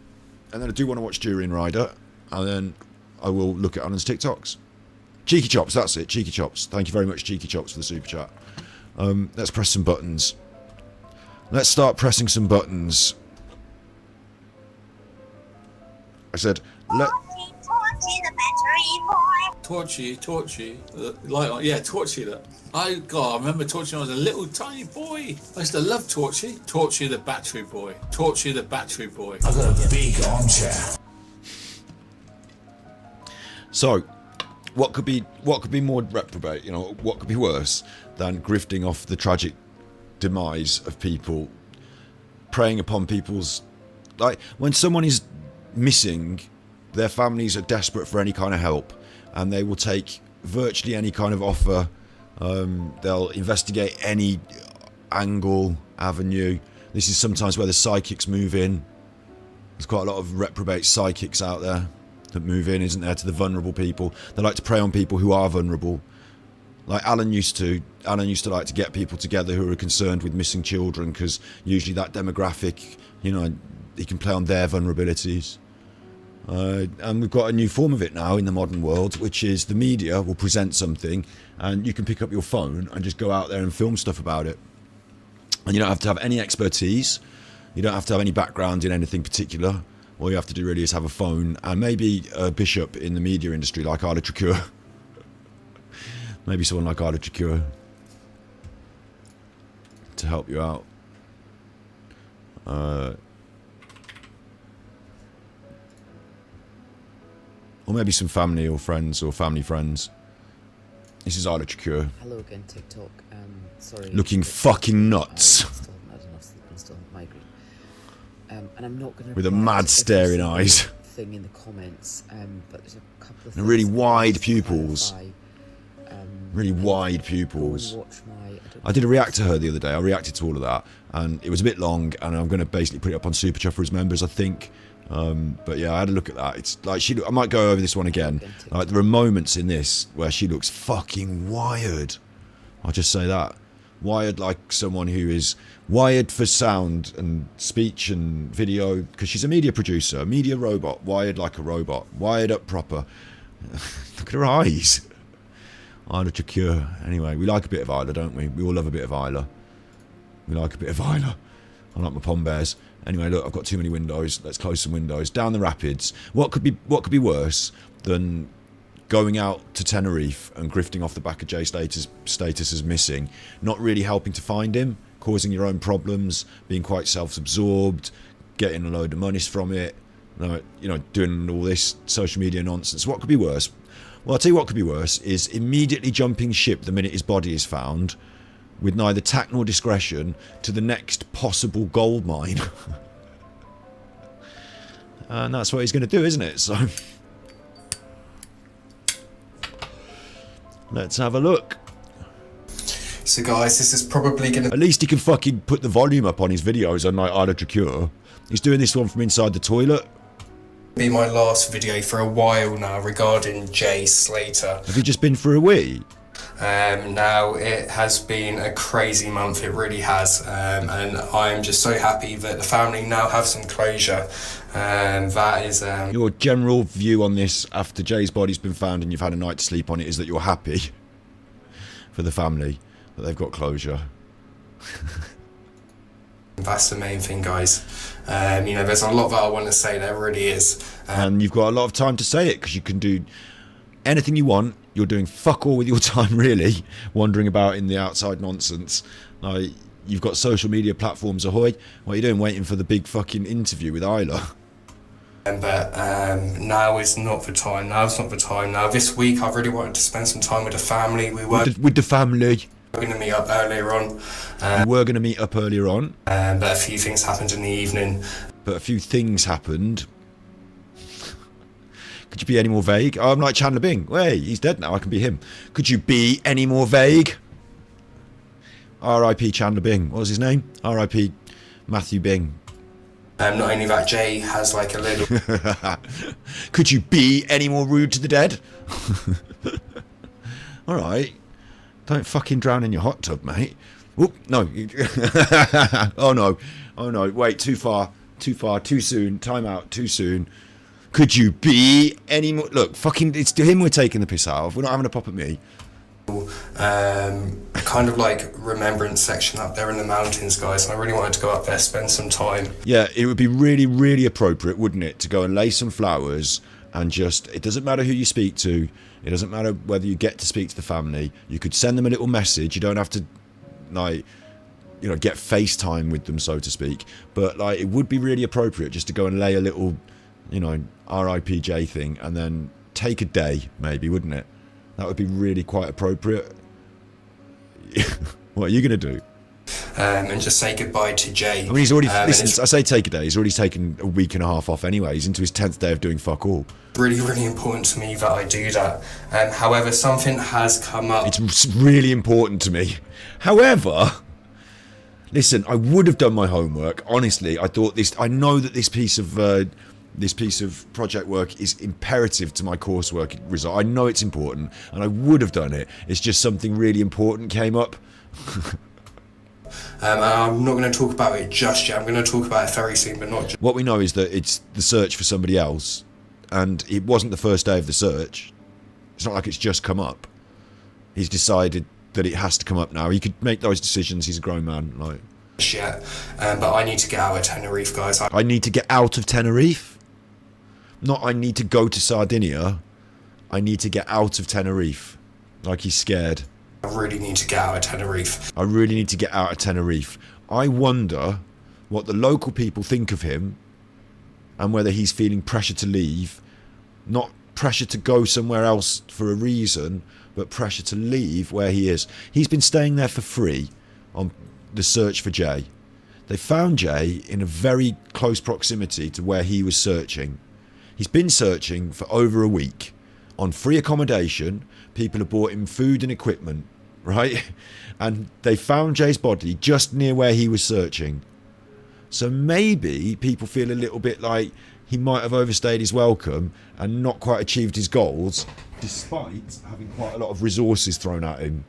then I do want to watch Durianrider. And then I will look at Alan's TikToks. Cheeky Chops, that's it. Cheeky Chops. Thank you very much, Cheeky Chops, for the super chat. Let's press some buttons. Let's start pressing some buttons. I said, Torchy, light on, yeah, Torchy. That I remember Torchy when I was a little tiny boy. I used to love Torchy. Torchy the battery boy. Torchy the battery boy. I've got a big armchair. so, what could be more reprobate? You know, what could be worse than grifting off the tragic demise of people, preying upon people's, like when someone is missing, their families are desperate for any kind of help, and they will take virtually any kind of offer. They'll investigate any angle, avenue. This is sometimes where the psychics move in. There's quite a lot of reprobate psychics out there that move in, isn't there, to the vulnerable people. They like to prey on people who are vulnerable. Like Alan used to like to get people together who are concerned with missing children, because usually that demographic, you know, he can play on their vulnerabilities. And we've got a new form of it now in the modern world, which is the media will present something and you can pick up your phone and just go out there and film stuff about it. And you don't have to have any expertise. You don't have to have any background in anything particular. All you have to do really is have a phone and maybe a bishop in the media industry like Liedtke. Maybe someone like Liedtke to help you out. Or maybe some family or friends or family friends. This is Liedtke. Hello again, TikTok. Sorry. Looking fucking nuts. I still haven't had enough sleep and still have migraine. And I'm not going to. With a mad staring eyes. Thing in the comments, but there's a couple of. And really wide pupils. Really wide pupils. I did a react to her the other day. I reacted to all of that, and it was a bit long. And I'm going to basically put it up on Super Chat for his members, I think. But yeah, I had a look at that. It's like I might go over this one again. Like there are moments in this where she looks fucking wired. I'll just say that. Wired like someone who is wired for sound and speech and video, because she's a media producer, a media robot, wired like a robot, wired up proper. Look at her eyes. Liedtke. Anyway, we like a bit of Isla, don't we? We all love a bit of Isla. We like a bit of Isla. I like my pom bears. Anyway, look, I've got too many windows. Let's close some windows. Down the rapids. What could be worse than going out to Tenerife and grifting off the back of Jay Slater's status as missing, not really helping to find him, causing your own problems, being quite self-absorbed, getting a load of money from it, you know, doing all this social media nonsense. What could be worse? Well, I'll tell you what could be worse is immediately jumping ship the minute his body is found, with neither tact nor discretion, to the next possible gold mine. And that's what he's going to do, isn't it? So let's have a look. So guys, this is probably going to... At least he can fucking put the volume up on his videos, unlike Liedtke. He's doing this one from inside the toilet. Be my last video for a while now regarding Jay Slater. Have you just been for a wee? Now it has been a crazy month, it really has, and I'm just so happy that the family now have some closure. That is your general view on this after Jay's body's been found and you've had a night to sleep on it is that you're happy for the family that they've got closure. That's the main thing, guys. You know, there's a lot that I want to say, there really is. And you've got a lot of time to say it, because you can do anything you want. You're doing fuck all with your time, really, wandering about in the outside nonsense. Like, you've got social media platforms ahoy. What are you doing, waiting for the big fucking interview with Isla? But now is not the time. Now's not the time. Now, this week, I really wanted to spend some time with the family. We were with the family. We were going to meet up earlier on. We were going to meet up earlier on. But a few things happened in the evening. But a few things happened. Could you be any more vague? Oh, I'm like Chandler Bing. Hey, he's dead now. I can be him. Could you be any more vague? R.I.P. Chandler Bing. What was his name? R.I.P. Matthew Bing. Not only that, Jay has like a little... Could you be any more rude to the dead? Alright. Don't fucking drown in your hot tub, mate. Oop, no. Oh no. Oh no. Wait, too far. Too far. Too soon. Time out. Too soon. Could you be any more... Look, fucking... It's to him we're taking the piss out of. We're not having a pop at me. Kind of like remembrance section up there in the mountains, guys, and I really wanted to go up there, spend some time. Yeah, it would be really, really appropriate, wouldn't it, to go and lay some flowers and just... It doesn't matter who you speak to. It doesn't matter whether you get to speak to the family. You could send them a little message. You don't have to, like... You know, get FaceTime with them, so to speak. But, like, it would be really appropriate just to go and lay a little... You know, RIPJ thing, and then take a day, maybe, wouldn't it? That would be really quite appropriate. What are you going to do? And just say goodbye to Jay. I mean, he's already... listen, I say take a day. He's already taken a week and a half off anyway. He's into his 10th day of doing fuck all. Really, really important to me that I do that. However, something has come up. It's really important to me. However... Listen, I would have done my homework. Honestly, I thought this... I know that this piece of project work is imperative to my coursework result. I know it's important, and I would have done it. It's just something really important came up. I'm not going to talk about it just yet. I'm going to talk about it very soon, but not just... What we know is that it's the search for somebody else, and it wasn't the first day of the search. It's not like it's just come up. He's decided that it has to come up now. He could make those decisions. He's a grown man. Like, yet, but I need to get out of Tenerife, guys. I need to get out of Tenerife. Not I need to go to Sardinia. I need to get out of Tenerife. Like he's scared. I really need to get out of Tenerife. I really need to get out of Tenerife. I wonder what the local people think of him and whether he's feeling pressure to leave. Not pressure to go somewhere else for a reason, but pressure to leave where he is. He's been staying there for free on the search for Jay. They found Jay in a very close proximity to where he was searching. He's been searching for over a week on free accommodation. People have bought him food and equipment, right? And they found Jay's body just near where he was searching. So maybe people feel a little bit like he might have overstayed his welcome and not quite achieved his goals, despite having quite a lot of resources thrown at him.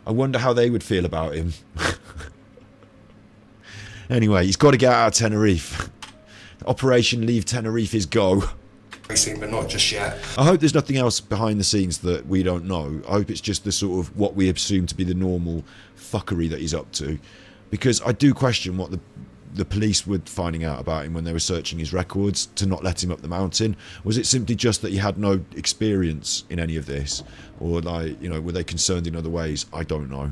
I wonder how they would feel about him. Anyway, he's got to get out of Tenerife. Operation Leave Tenerife is go. But not just yet. I hope there's nothing else behind the scenes that we don't know. I hope it's just the sort of what we assume to be the normal fuckery that he's up to. Because I do question what the police were finding out about him when they were searching his records to not let him up the mountain. Was it simply just that he had no experience in any of this? Or, like, you know, were they concerned in other ways? I don't know.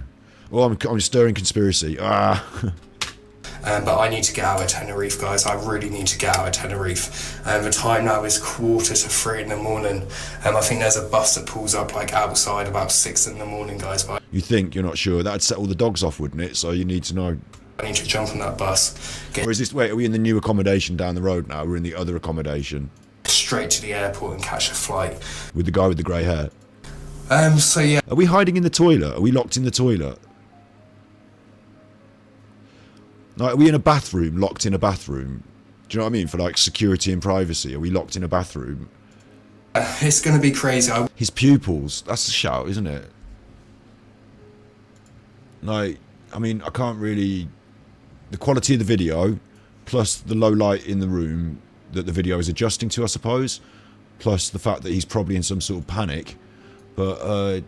Well, I'm stirring conspiracy. But I need to get out of Tenerife, guys. I really need to get out of Tenerife. The time now is 2:45 in the morning. I think there's a bus that pulls up like outside about 6 in the morning, guys. But You think, you're not sure. That'd set all the dogs off, wouldn't it? So you need to know. I need to jump on that bus. Or is this, wait, are we in the new accommodation down the road now? We're in the other accommodation. Straight to the airport and catch a flight. With the guy with the grey hair? So yeah. Are we hiding in the toilet? Are we locked in the toilet? Like, are we in a bathroom, locked in a bathroom? Do you know what I mean? For like security and privacy. Are we locked in a bathroom? It's going to be crazy. His pupils. That's the shout, isn't it? Like, I mean, I can't really... The quality of the video, plus the low light in the room that the video is adjusting to, I suppose, plus the fact that he's probably in some sort of panic, but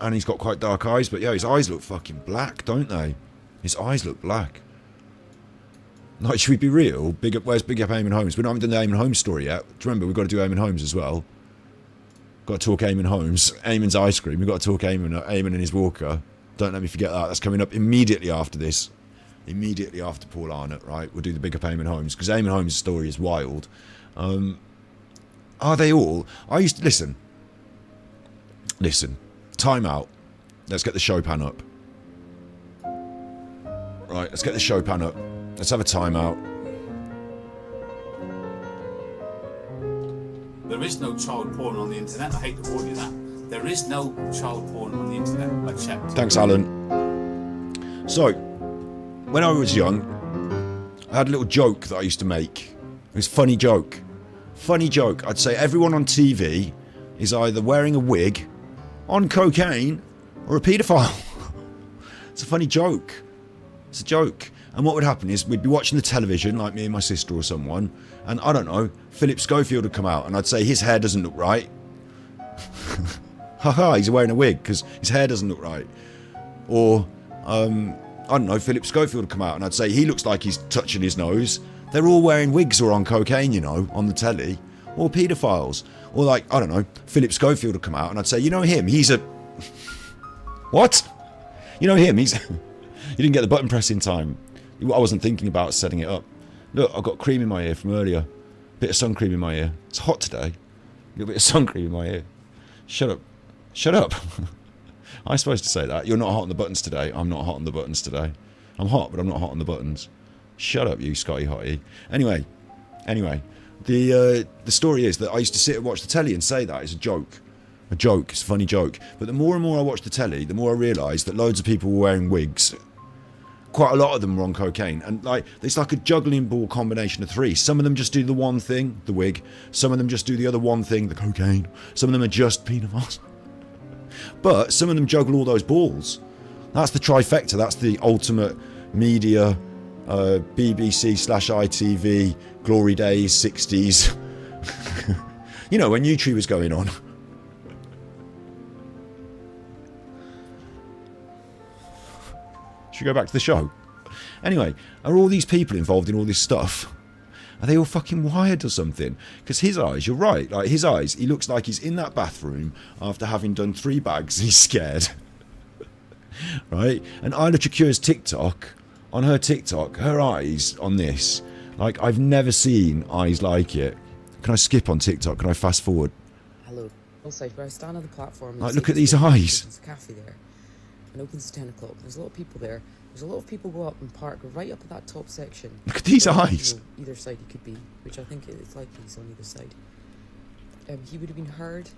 and he's got quite dark eyes, but yeah, his eyes look fucking black, don't they? His eyes look black. Like, should we be real? Where's Big Up Eeamon Holmes? We haven't done the Eeamon Holmes story yet. Do you remember, we've got to do Eeamon Holmes as well. Got to talk Eeamon Holmes. Eamon's ice cream. We've got to talk Eeamon and his walker. Don't let me forget that. That's coming up immediately after this. Immediately after Paul Arnott, right? We'll do the Big Up Eeamon Holmes, because Eeamon Holmes' story is wild. Are they all? I used to... Listen. Time out. Let's get the show pan up. Right, let's get the show pan up. Let's have a timeout. There is no child porn on the internet. I hate to warn you that. There is no child porn on the internet. I checked. Thanks, Alan. So, when I was young, I had a little joke that I used to make. It was a funny joke. Funny joke. I'd say everyone on TV is either wearing a wig, on cocaine, or a paedophile. It's a funny joke. It's a joke. And what would happen is we'd be watching the television, like me and my sister or someone, and I don't know, Philip Schofield would come out and I'd say his hair doesn't look right. Haha, he's wearing a wig because his hair doesn't look right. Or, I don't know, Philip Schofield would come out and I'd say he looks like he's touching his nose. They're all wearing wigs or on cocaine, you know, on the telly. Or paedophiles. Or like, I don't know, Philip Schofield would come out and I'd say, you know him, he's a... What? You know him, he's... You didn't get the button press in time. I wasn't thinking about setting it up. Look, I've got cream in my ear from earlier. Bit of sun cream in my ear. It's hot today. A little bit of sun cream in my ear. Shut up. Shut up. I'm supposed to say that. You're not hot on the buttons today. I'm not hot on the buttons today. I'm hot, but I'm not hot on the buttons. Shut up, you Scotty Hottie. Anyway, the story is that I used to sit and watch the telly and say that. It's a joke. A joke. It's a funny joke. But the more and more I watched the telly, the more I realised that loads of people were wearing wigs. Quite a lot of them were on cocaine, and like it's like a juggling ball combination of three. Some of them just do the one thing, the wig. Some of them just do the other one thing, the cocaine. Some of them are just paedophiles. But some of them juggle all those balls. That's the trifecta. That's the ultimate media, BBC/ITV glory days, 60s. You know, when YouTube was going on. Should we go back to the show? Anyway, are all these people involved in all this stuff? Are they all fucking wired or something? Because his eyes, you're right, like his eyes, he looks like he's in that bathroom after having done 3 bags and he's scared. Right? And Isla Chakura's TikTok, on her TikTok, her eyes on this, like I've never seen eyes like it. Can I skip on TikTok? Can I fast forward? Hello. Also, where I stand on the platform... Like, look at these eyes. There's a cafe there. And opens at 10 o'clock. There's a lot of people there. There's a lot of people go up and park right up at that top section. Look at these eyes. You know, either side he could be, which I think it's likely he's on either side. He would have been heard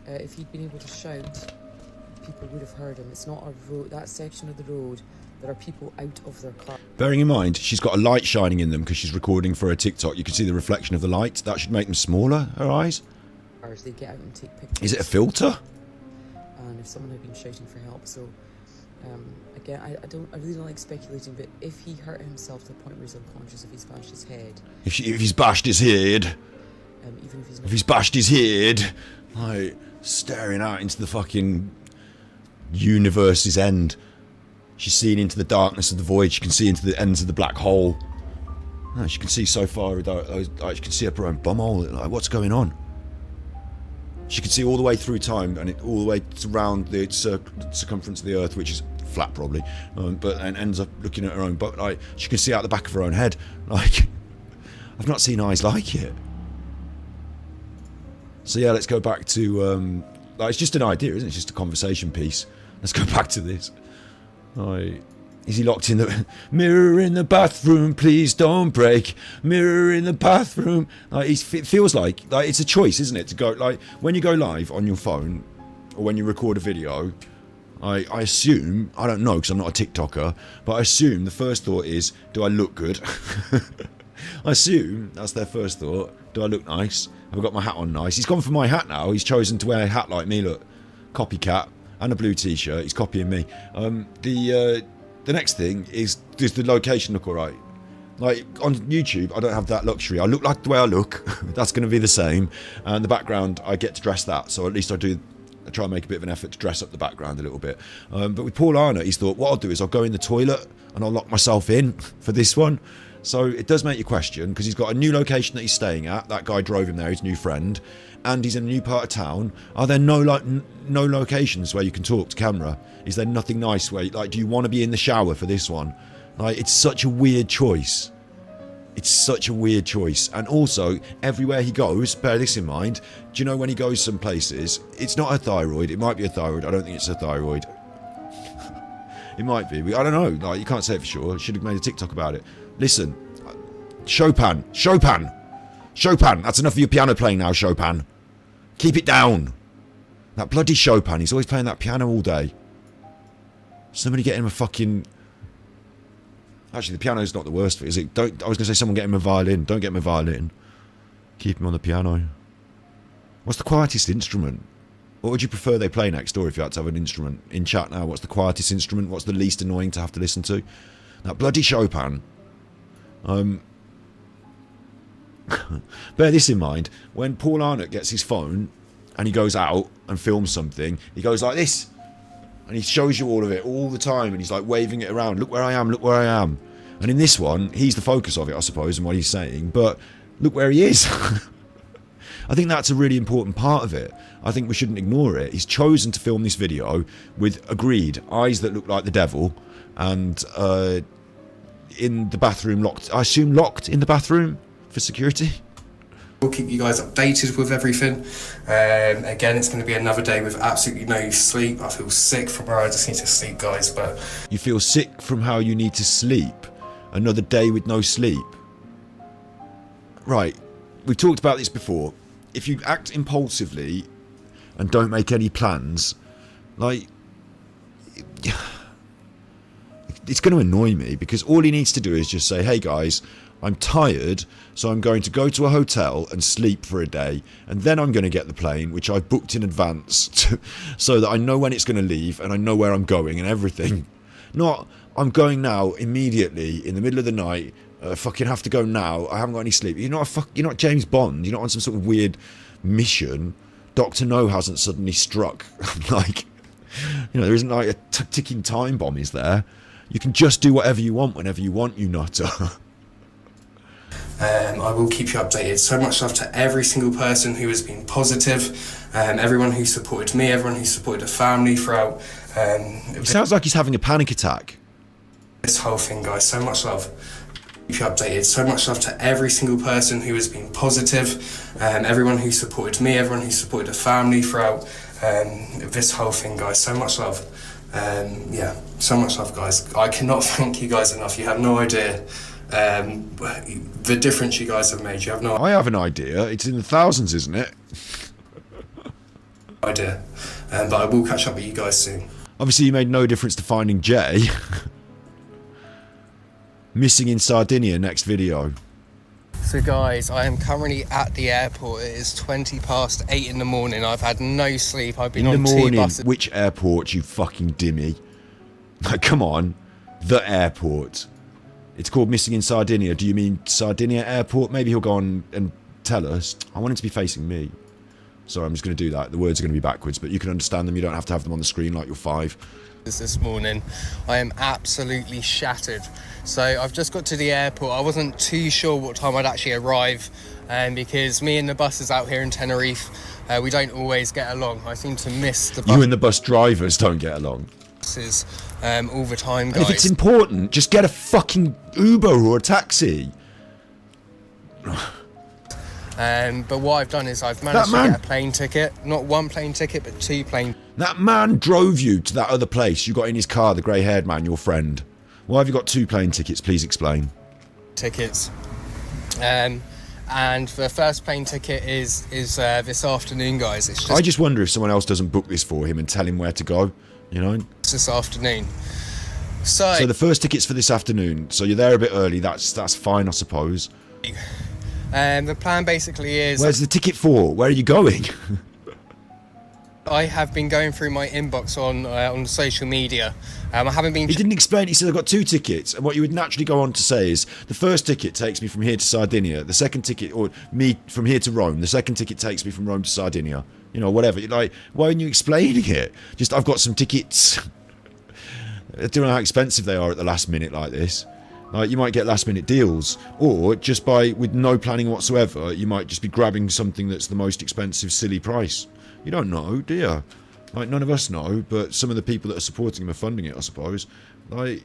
if he'd been able to shout. People would have heard him. It's not a road. That section of the road, there are people out of their car. Bearing in mind, she's got a light shining in them because she's recording for her TikTok. You can see the reflection of the light. That should make them smaller, her eyes. They get out and take pictures. Is it a filter? And if someone had been shouting for help, so again, I really don't like speculating, but if he hurt himself to the point where he's unconscious, if he's bashed his head, if he's bashed his head, even if he's bashed his head, like staring out into the fucking universe's end. She's seeing into the darkness of the void. She can see into the ends of the black hole. Oh, she can see so far. She can see up her own bumhole. Like, what's going on? She can see all the way through time and all the way around the circumference of the Earth, which is flat probably, but and ends up looking at her own. But like, she can see out the back of her own head. Like, I've not seen eyes like it. So yeah, let's go back to like, it's just an idea, isn't it? It's just a conversation piece. Let's go back to this. Like, is he locked in the mirror in the bathroom? Please don't break. Mirror in the bathroom. Like, it feels like it's a choice, isn't it? To go, like, when you go live on your phone or when you record a video. I assume, I don't know because I'm not a TikToker, but I assume the first thought is, do I look good? I assume that's their first thought. Do I look nice? Have I got my hat on nice? He's gone for my hat now. He's chosen to wear a hat like me. Look, copycat and a blue t-shirt. He's copying me. The next thing is, does the location look alright? Like, on YouTube, I don't have that luxury. I look like the way I look. That's going to be the same. And the background, I get to dress that. So at least I try and make a bit of an effort to dress up the background a little bit. But with Paul Arnott, he's thought, what I'll do is I'll go in the toilet and I'll lock myself in for this one. So it does make you question, because he's got a new location that he's staying at. That guy drove him there, his new friend. And he's in a new part of town. Are there no locations where you can talk to camera? Is there nothing nice where, like, do you want to be in the shower for this one? Like, it's such a weird choice. It's such a weird choice. And also, everywhere he goes, bear this in mind, do you know when he goes some places, it's not a thyroid, it might be a thyroid, I don't think it's a thyroid. It might be, I don't know, like, you can't say it for sure, I should have made a TikTok about it. Listen, Chopin, that's enough of your piano playing now, Chopin. Keep it down. That bloody Chopin, he's always playing that piano all day. Somebody get him a fucking... Actually, the piano's not the worst of it, is it? I was going to say someone get him a violin. Don't get him a violin. Keep him on the piano. What's the quietest instrument? What would you prefer they play next door if you had to have an instrument? In chat now, what's the quietest instrument? What's the least annoying to have to listen to? That bloody Chopin. Bear this in mind. When Paul Arnott gets his phone and he goes out and films something, he goes like this. And he shows you all of it all the time, and he's like waving it around. Look where I am, look where I am. And in this one, he's the focus of it, I suppose, and what he's saying. But look where he is. I think that's a really important part of it. I think we shouldn't ignore it. He's chosen to film this video with, agreed, eyes that look like the devil, and in the bathroom locked. I assume locked in the bathroom for security. We'll keep you guys updated with everything. Again, it's going to be another day with absolutely no sleep. I feel sick from where I just need to sleep, guys. But you feel sick from how you need to sleep? Another day with no sleep? Right, we've talked about this before. If you act impulsively and don't make any plans, like, it's going to annoy me, because all he needs to do is just say, hey guys, I'm tired, so I'm going to go to a hotel and sleep for a day, and then I'm going to get the plane, which I've booked in advance, so that I know when it's going to leave, and I know where I'm going and everything. Not, I'm going now, immediately, in the middle of the night, fucking have to go now, I haven't got any sleep. You're not James Bond, you're not on some sort of weird mission, Dr. No hasn't suddenly struck. Like, you know, there isn't like a ticking time bomb, is there? You can just do whatever you want whenever you want, you nutter. I will keep you updated. So much love to every single person who has been positive, everyone who supported me, everyone who supported the family throughout. It sounds like he's having a panic attack. This whole thing, guys. So much love. Keep you updated. So much love to every single person who has been positive, everyone who supported me, everyone who supported the family throughout this whole thing, guys. So much love. Yeah, so much love, guys. I cannot thank you guys enough. You have no idea the difference you guys have made. You have no I have an idea. It's in the thousands, isn't it? idea. But I will catch up with you guys soon. Obviously, you made no difference to finding Jay. Missing in Sardinia, next video. So guys, I am currently at the airport. It is 8:20 in the morning. I've had no sleep. I've been on 2 buses. Which airport, you fucking dimmy? Like, come on. The airport. It's called Missing in Sardinia. Do you mean Sardinia Airport? Maybe he'll go on and tell us. I want him to be facing me. Sorry, I'm just going to do that. The words are going to be backwards, but you can understand them. You don't have to have them on the screen like you're 5. This morning, I am absolutely shattered. So I've just got to the airport. I wasn't too sure what time I'd actually arrive, because me and the buses out here in Tenerife, we don't always get along. I seem to miss the buses. You and the bus drivers don't get along. All the time, guys. And if it's important, just get a fucking Uber or a taxi. But what I've done is I've managed to get a plane ticket. Not 1 plane ticket, but 2 plane. That man drove you to that other place. You got in his car, the grey-haired man, your friend. Why have you got 2 plane tickets? Please explain. Tickets. And the first plane ticket is this afternoon, guys. It's just I just wonder if someone else doesn't book this for him and tell him where to go. You know? This afternoon. So the first ticket's for this afternoon. So you're there a bit early. That's fine, I suppose. The plan basically is... Where's the ticket for? Where are you going? I have been going through my inbox on social media. I haven't been... He didn't explain. He said, I've got 2 tickets. And what you would naturally go on to say is, the first ticket takes me from here to Sardinia. The second ticket, or me from here to Rome. The second ticket takes me from Rome to Sardinia. You know, whatever. Like, why aren't you explaining it? Just, I've got some tickets. I don't know how expensive they are at the last minute like this. Like, you might get last minute deals, or just with no planning whatsoever, you might just be grabbing something that's the most expensive, silly price. You don't know, do you? Like, none of us know, but some of the people that are supporting him are funding it, I suppose. Like,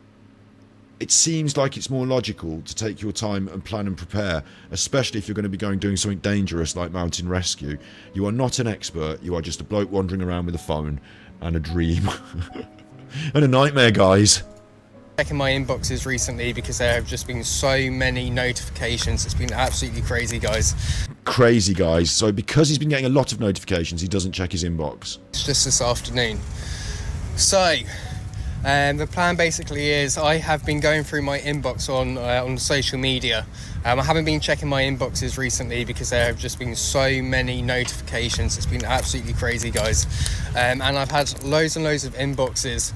it seems like it's more logical to take your time and plan and prepare, especially if you're going to be doing something dangerous like mountain rescue. You are not an expert, you are just a bloke wandering around with a phone and a dream. And a nightmare, guys. Checking my inboxes recently because there have just been so many notifications. It's been absolutely crazy, guys. Crazy, guys. So because he's been getting a lot of notifications, he doesn't check his inbox. It's just this afternoon. So the plan basically is I have been going through my inbox on social media. I haven't been checking my inboxes recently because there have just been so many notifications. It's been absolutely crazy, guys. And I've had loads and loads of inboxes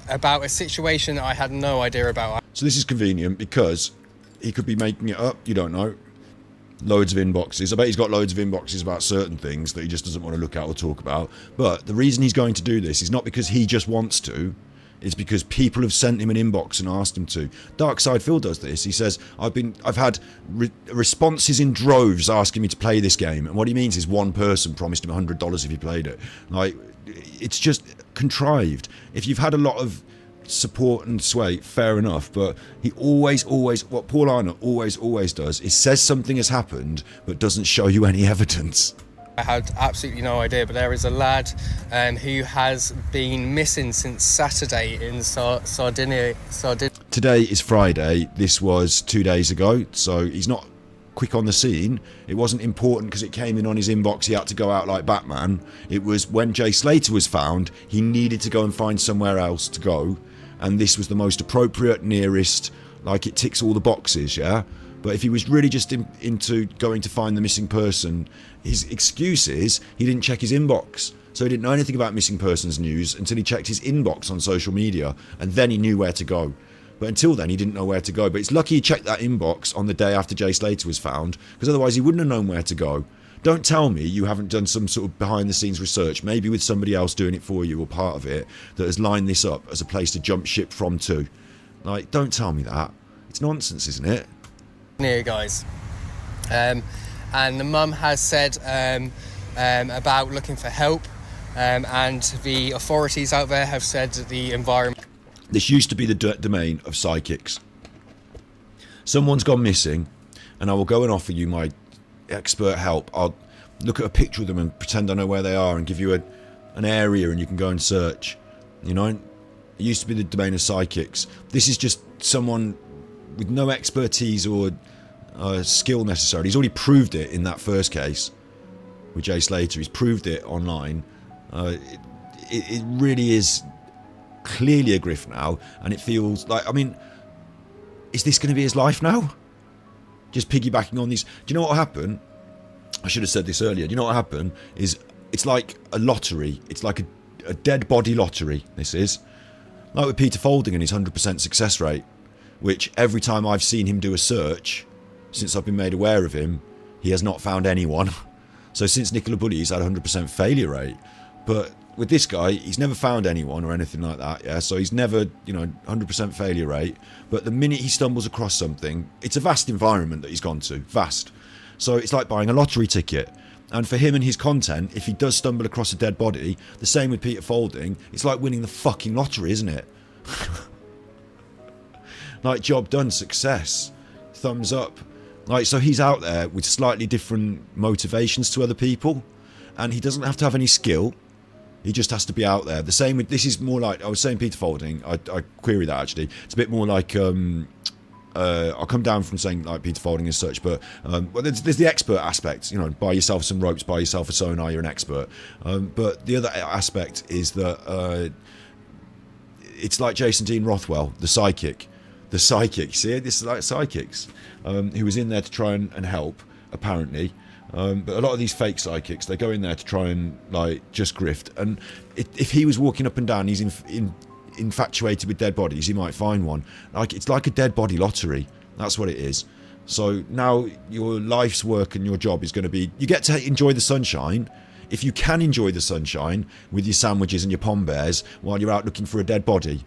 about a situation that I had no idea about. So this is convenient because he could be making it up. You don't know. Loads of inboxes. I bet he's got loads of inboxes about certain things that he just doesn't want to look at or talk about. But the reason he's going to do this is not because he just wants to. It's because people have sent him an inbox and asked him to. Darkside Phil does this. He says, I've had responses in droves asking me to play this game. And what he means is one person promised him $100 if he played it. Like, it's just contrived. If you've had a lot of support and sway, fair enough, but he always, what Paul Arnott always does is says something has happened, but doesn't show you any evidence. I had absolutely no idea, but there is a lad who has been missing since Saturday in Sardinia. Today is Friday. This was 2 days ago, so he's not quick on the scene. It wasn't important because it came in on his inbox. He had to go out like Batman. It was when Jay Slater was found, he needed to go and find somewhere else to go, and this was the most appropriate, nearest, like it ticks all the boxes, yeah? But if he was really just into going to find the missing person, his excuse is he didn't check his inbox. So he didn't know anything about missing persons news until he checked his inbox on social media, and then he knew where to go. But until then, he didn't know where to go. But it's lucky he checked that inbox on the day after Jay Slater was found, because otherwise he wouldn't have known where to go. Don't tell me you haven't done some sort of behind the scenes research, maybe with somebody else doing it for you or part of it, that has lined this up as a place to jump ship from to. Like, don't tell me that. It's nonsense, isn't it? Here, guys. And the mum has said about looking for help, and the authorities out there have said that the environment... This used to be the domain of psychics. Someone's gone missing, and I will go and offer you my expert help. I'll look at a picture of them and pretend I know where they are and give you an area and you can go and search. You know? It used to be the domain of psychics. This is just someone with no expertise or skill necessarily. He's already proved it in that first case with Jay Slater. He's proved it online. It really is clearly a grift now, and it feels like, I mean, is this going to be his life now? Just piggybacking on these. Do you know what will happen? I should have said this earlier. Do you know what will happen? Is it's like a lottery. It's like a dead body lottery, this is. Like with Peter Folding and his 100% success rate, which every time I've seen him do a search, since I've been made aware of him, he has not found anyone. So since Nicola Bulley, he's had a 100% failure rate. But with this guy, he's never found anyone or anything like that, yeah? So he's never, 100% failure rate. But the minute he stumbles across something, it's a vast environment that he's gone to, vast. So it's like buying a lottery ticket. And for him and his content, if he does stumble across a dead body, the same with Peter Folding, it's like winning the fucking lottery, isn't it? Like, job done, success, thumbs up. Like, so he's out there with slightly different motivations to other people, and he doesn't have to have any skill. He just has to be out there. The same with, this is more like, I was saying Peter Folding, I query that actually. It's a bit more like, I'll come down from saying like Peter Folding as such, but well, there's the expert aspect, buy yourself some ropes, buy yourself a sonar, you're an expert. But the other aspect is that it's like Jason Dean Rothwell, the psychic. The psychic, see, this is like psychics, who was in there to try and help, apparently. But a lot of these fake psychics, they go in there to try and like just grift. And if he was walking up and down, he's infatuated with dead bodies, he might find one. Like, it's like a dead body lottery. That's what it is. So now your life's work and your job is going to be, you get to enjoy the sunshine. If you can enjoy the sunshine with your sandwiches and your pom bears while you're out looking for a dead body.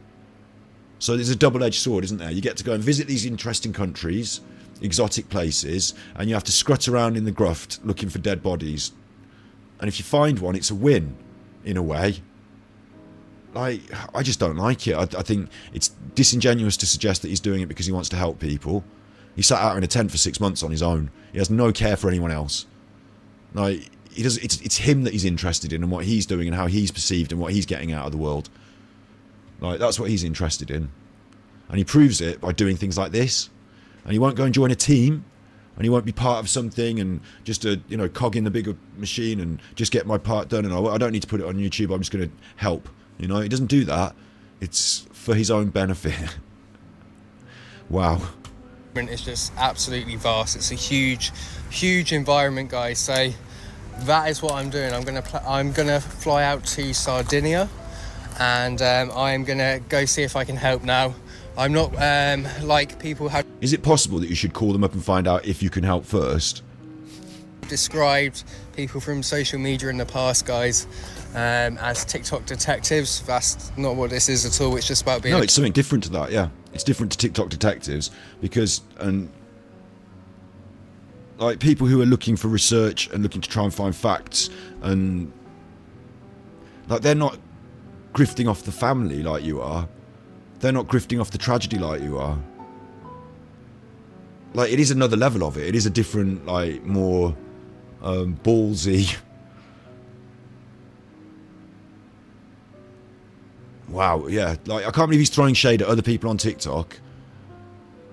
So there's a double-edged sword, isn't there? You get to go and visit these interesting countries, exotic places, and you have to scrut around in the gruft looking for dead bodies. And if you find one, it's a win, in a way. Like, I just don't like it. I think it's disingenuous to suggest that he's doing it because he wants to help people. He sat out in a tent for 6 months on his own. He has no care for anyone else. Like, he does. It's him that he's interested in and what he's doing and how he's perceived and what he's getting out of the world. Like, that's what he's interested in. And he proves it by doing things like this. And he won't go and join a team. And he won't be part of something and just a, cog in the bigger machine and just get my part done. And I don't need to put it on YouTube. I'm just going to help. He doesn't do that. It's for his own benefit. Wow. It's just absolutely vast. It's a huge environment, guys. So that is what I'm doing. I'm gonna fly out to Sardinia, and I'm gonna go see if I can help now. I'm not like people have. Is it possible that you should call them up and find out if you can help first? Described people from social media in the past, guys, as TikTok detectives. That's not what this is at all. It's just about being. No, it's something different to that. Yeah, it's different to TikTok detectives because like people who are looking for research and looking to try and find facts, and like they're not grifting off the family like you are. They're not grifting off the tragedy like you are. Like, it is another level of it. It is a different, like, more ballsy. Wow, yeah. Like, I can't believe he's throwing shade at other people on TikTok.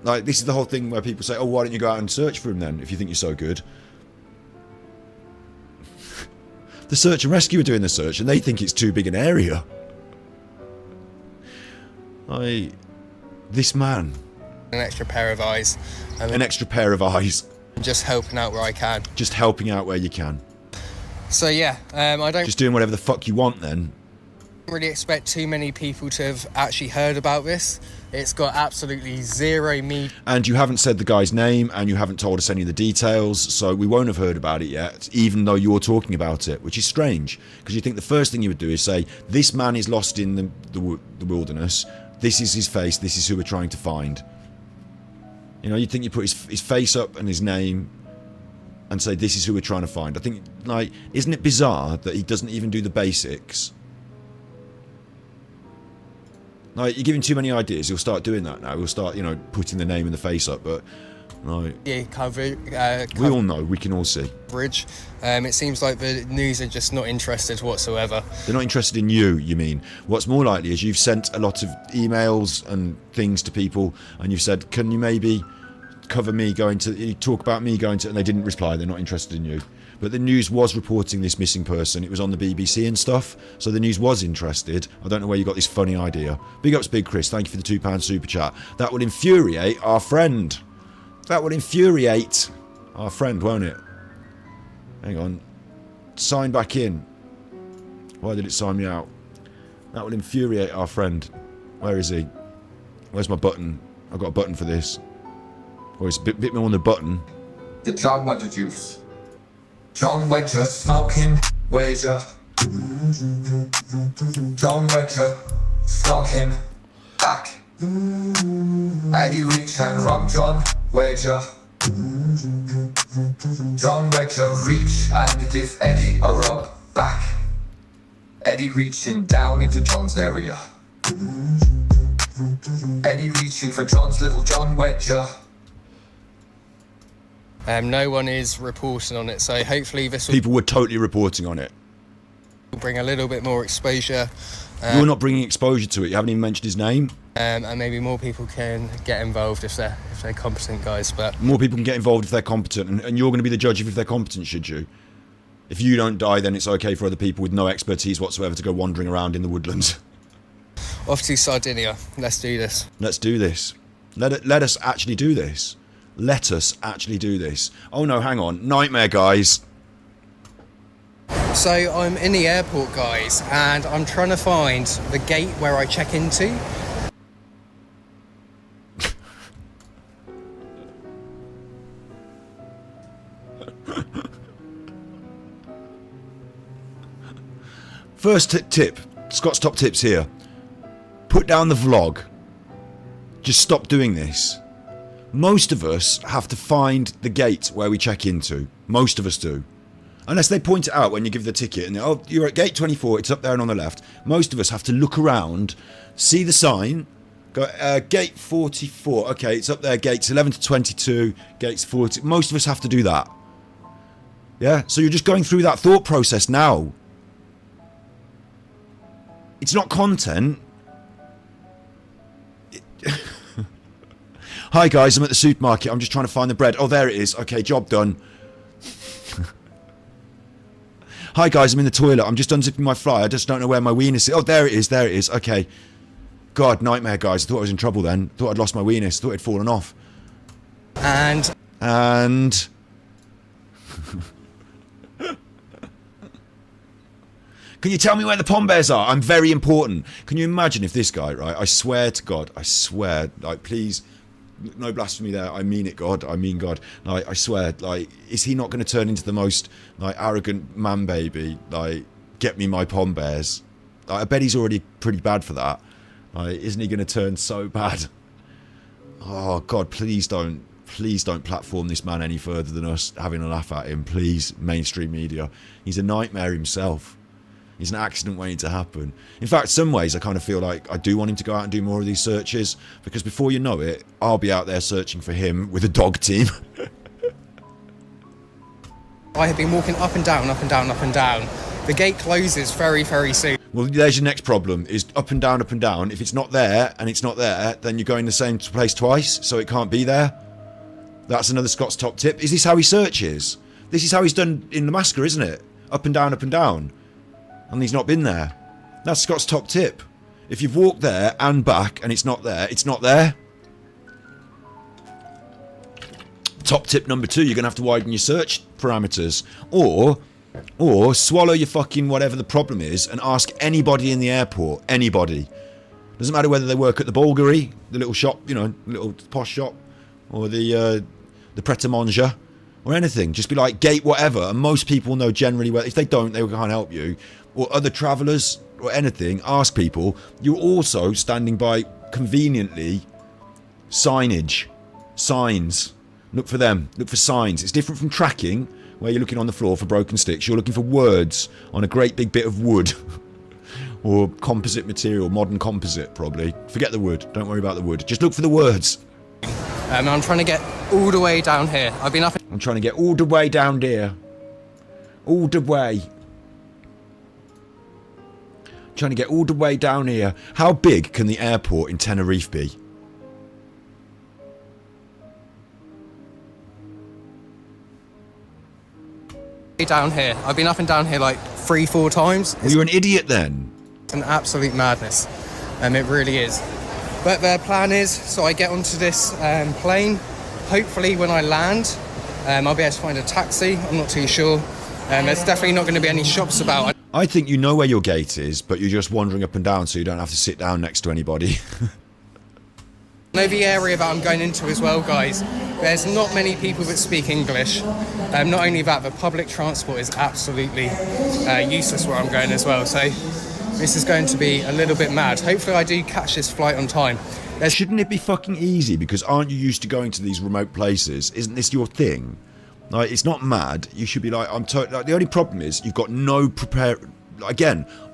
Like, this is the whole thing where people say, oh, why don't you go out and search for him then, if you think you're so good? The search and rescue are doing the search, and they think it's too big an area. This man. An extra pair of eyes. An extra pair of eyes. Just helping out where I can. Just helping out where you can. So yeah, I don't... Just doing whatever the fuck you want then. Really expect too many people to have actually heard about this. It's got absolutely zero media. And you haven't said the guy's name, and you haven't told us any of the details, so we won't have heard about it yet, even though you're talking about it, which is strange, because you think the first thing you would do is say, this man is lost in the wilderness, this is his face, this is who we're trying to find. You know, you'd think you put his face up and his name and say, this is who we're trying to find. I think, like, isn't it bizarre that he doesn't even do the basics? Like, you're giving too many ideas. He'll start doing that now. He'll start, you know, putting the name and the face up. But, like, Yeah, we all know. We can all see. coverage. It seems like the news are just not interested whatsoever. They're not interested in you, you mean. What's more likely is you've sent a lot of emails and things to people, and you've said, can you maybe cover me going to, talk about me going to, and they didn't reply. They're not interested in you. But the news was reporting this missing person. It was on the BBC and stuff, so the news was interested. I don't know where you got this funny idea. Big ups, Big Chris. Thank you for the £2 super chat. That will infuriate our friend. That will infuriate our friend, won't it? Hang on. Sign back in. Why did it sign me out? That will infuriate our friend. Where is he? Where's my button? I've got a button for this. Oh, it's a bit more on the button. The John Wedger juice. John Wedger smoking wager. John Wedger smoking back. Eddie reach and rock John Wedger. John Wedger reach and give Eddie a rub back. Eddie reaching down into John's area. Eddie reaching for John's little John Wedger. No one is reporting on it, so hopefully this will People were totally reporting on it. bring a little bit more exposure. You're not bringing exposure to it. You haven't even mentioned his name. And maybe more people can get involved if they're competent guys. But More people can get involved if they're competent, and you're going to be the judge if they're competent, should you? If you don't die, then it's okay for other people with no expertise whatsoever to go wandering around in the woodlands. off to Sardinia. Let's do this. Let's do this. Let us actually do this. Let us actually do this. Oh no, hang on. Nightmare, guys. So I'm in the airport, guys, and I'm trying to find the gate where I check into. First tip. Scott's top tips here. Put down the vlog. Just stop doing this. Most of us have to find the gate where we check into. Most of us do. Unless they point it out when you give the ticket and oh, you're at gate 24, it's up there and on the left. Most of us have to look around, see the sign, go gate 44, okay, it's up there, gates 11 to 22, gates 40. Most of us have to do that. Yeah, so you're just going through that thought process now. It's not content. Hi guys, I'm at the supermarket. I'm just trying to find the bread. Oh, there it is. Okay, job done. Hi guys, I'm in the toilet. I'm just unzipping my fly. I just don't know where my weenus is. Oh, there it is. There it is. Okay. God, nightmare, guys. I thought I was in trouble then. Thought I'd lost my weenus. Thought it'd fallen off. And can you tell me where the pom bears are? I'm very important. Can you imagine if this guy, right? I swear to God, I swear, like, please, no blasphemy there. I mean it, God. I mean God. Like, I swear, like, is he not going to turn into the most, like, arrogant man baby? Like, get me my pom bears. Like, I bet he's already pretty bad for that. Like, isn't he going to turn so bad? Oh God, please don't platform this man any further than us having a laugh at him. Please, mainstream media. He's a nightmare himself. He's an accident waiting to happen. In fact, some ways I kind of feel like I do want him to go out and do more of these searches, because before you know it, I'll be out there searching for him with a dog team. I have been walking up and down, up and down, up and down. The gate closes very, very soon. Well, there's your next problem, is up and down, up and down. If it's not there, and it's not there, then you're going the same place twice, so it can't be there. That's another Scott's top tip. Is this how he searches? This is how he's done in the massacre, isn't it? Up and down, up and down. And he's not been there. That's Scott's top tip. If you've walked there and back and it's not there, it's not there. Top tip number 2, you're going to have to widen your search parameters. Or swallow your fucking whatever the problem is and ask anybody in the airport. Anybody. Doesn't matter whether they work at the Bulgari, the little shop, you know, little posh shop, or the Pret-a-Manger, or anything. Just be like, gate whatever, and most people know generally where. If they don't, they can't help you. Or other travellers, or anything, ask people. You're also standing by, conveniently, signage. Signs. Look for them. Look for signs. It's different from tracking, where you're looking on the floor for broken sticks. You're looking for words on a great big bit of wood. Or composite material, modern composite, probably. Forget the wood. Don't worry about the wood. Just look for the words. I'm trying to get all the way down here. I've been up. I'm trying to get all the way down there. All the way. Trying to get all the way down here. How big can the airport in Tenerife be? Down here. I've been up and down here like 3-4 times. Well, you're an idiot then. It's an absolute madness. It really is. But their plan is, so I get onto this plane. Hopefully when I land, I'll be able to find a taxi. I'm not too sure. There's definitely not going to be any shops about. I think you know where your gate is, but you're just wandering up and down so you don't have to sit down next to anybody. I know the area that I'm going into as well, guys. There's not many people that speak English. Not only that, the public transport is absolutely useless where I'm going as well. So this is going to be a little bit mad. Hopefully I do catch this flight on time. Shouldn't it be fucking easy? Because aren't you used to going to these remote places? Isn't this your thing? Like, it's not mad. You should be like, like, the only problem is you've got no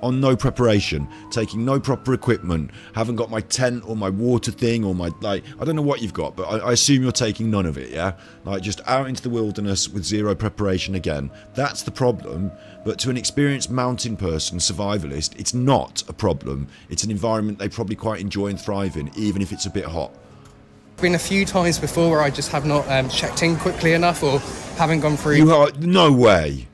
on no preparation, taking no proper equipment, haven't got my tent or my water thing or my, like, I don't know what you've got, but I assume you're taking none of it, yeah? Like, just out into the wilderness with zero preparation again. That's the problem. But to an experienced mountain person, survivalist, it's not a problem. It's an environment they probably quite enjoy and thrive in, even if it's a bit hot. Been a few times before where I just have not checked in quickly enough or haven't gone through. You are, no way.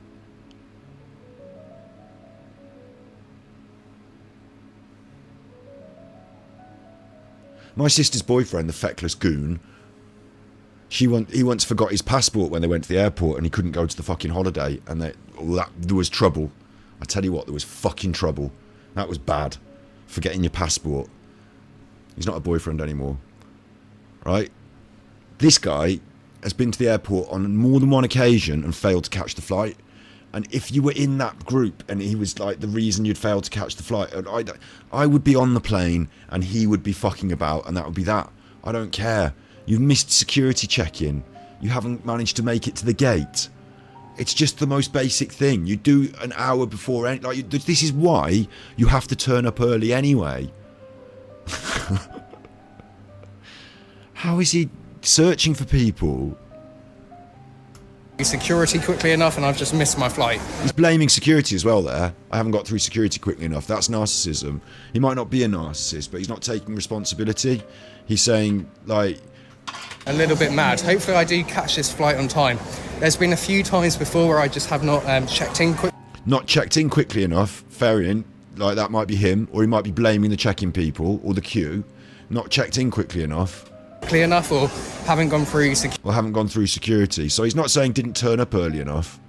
My sister's boyfriend, the feckless goon, he once forgot his passport when they went to the airport and he couldn't go to the fucking holiday, and there was trouble. I tell you what, there was fucking trouble. That was bad. Forgetting your passport. He's not a boyfriend anymore. Right? This guy has been to the airport on more than one occasion and failed to catch the flight. And if you were in that group and he was like the reason you'd failed to catch the flight, I would be on the plane and he would be fucking about, and that would be that. I don't care. You've missed security check-in. You haven't managed to make it to the gate. It's just the most basic thing. You do an hour before. Like, this is why you have to turn up early anyway. How is he searching for people? Security quickly enough and I've just missed my flight. He's blaming security as well there. I haven't got through security quickly enough. That's narcissism. He might not be a narcissist, but he's not taking responsibility. He's saying, like... A little bit mad. Hopefully I do catch this flight on time. There's been a few times before where I just have not checked in quick. Not checked in quickly enough. Fair in. Like, that might be him, or he might be blaming the check-in people or the queue. Not checked in quickly enough. Enough, or haven't gone through security. So he's not saying didn't turn up early enough,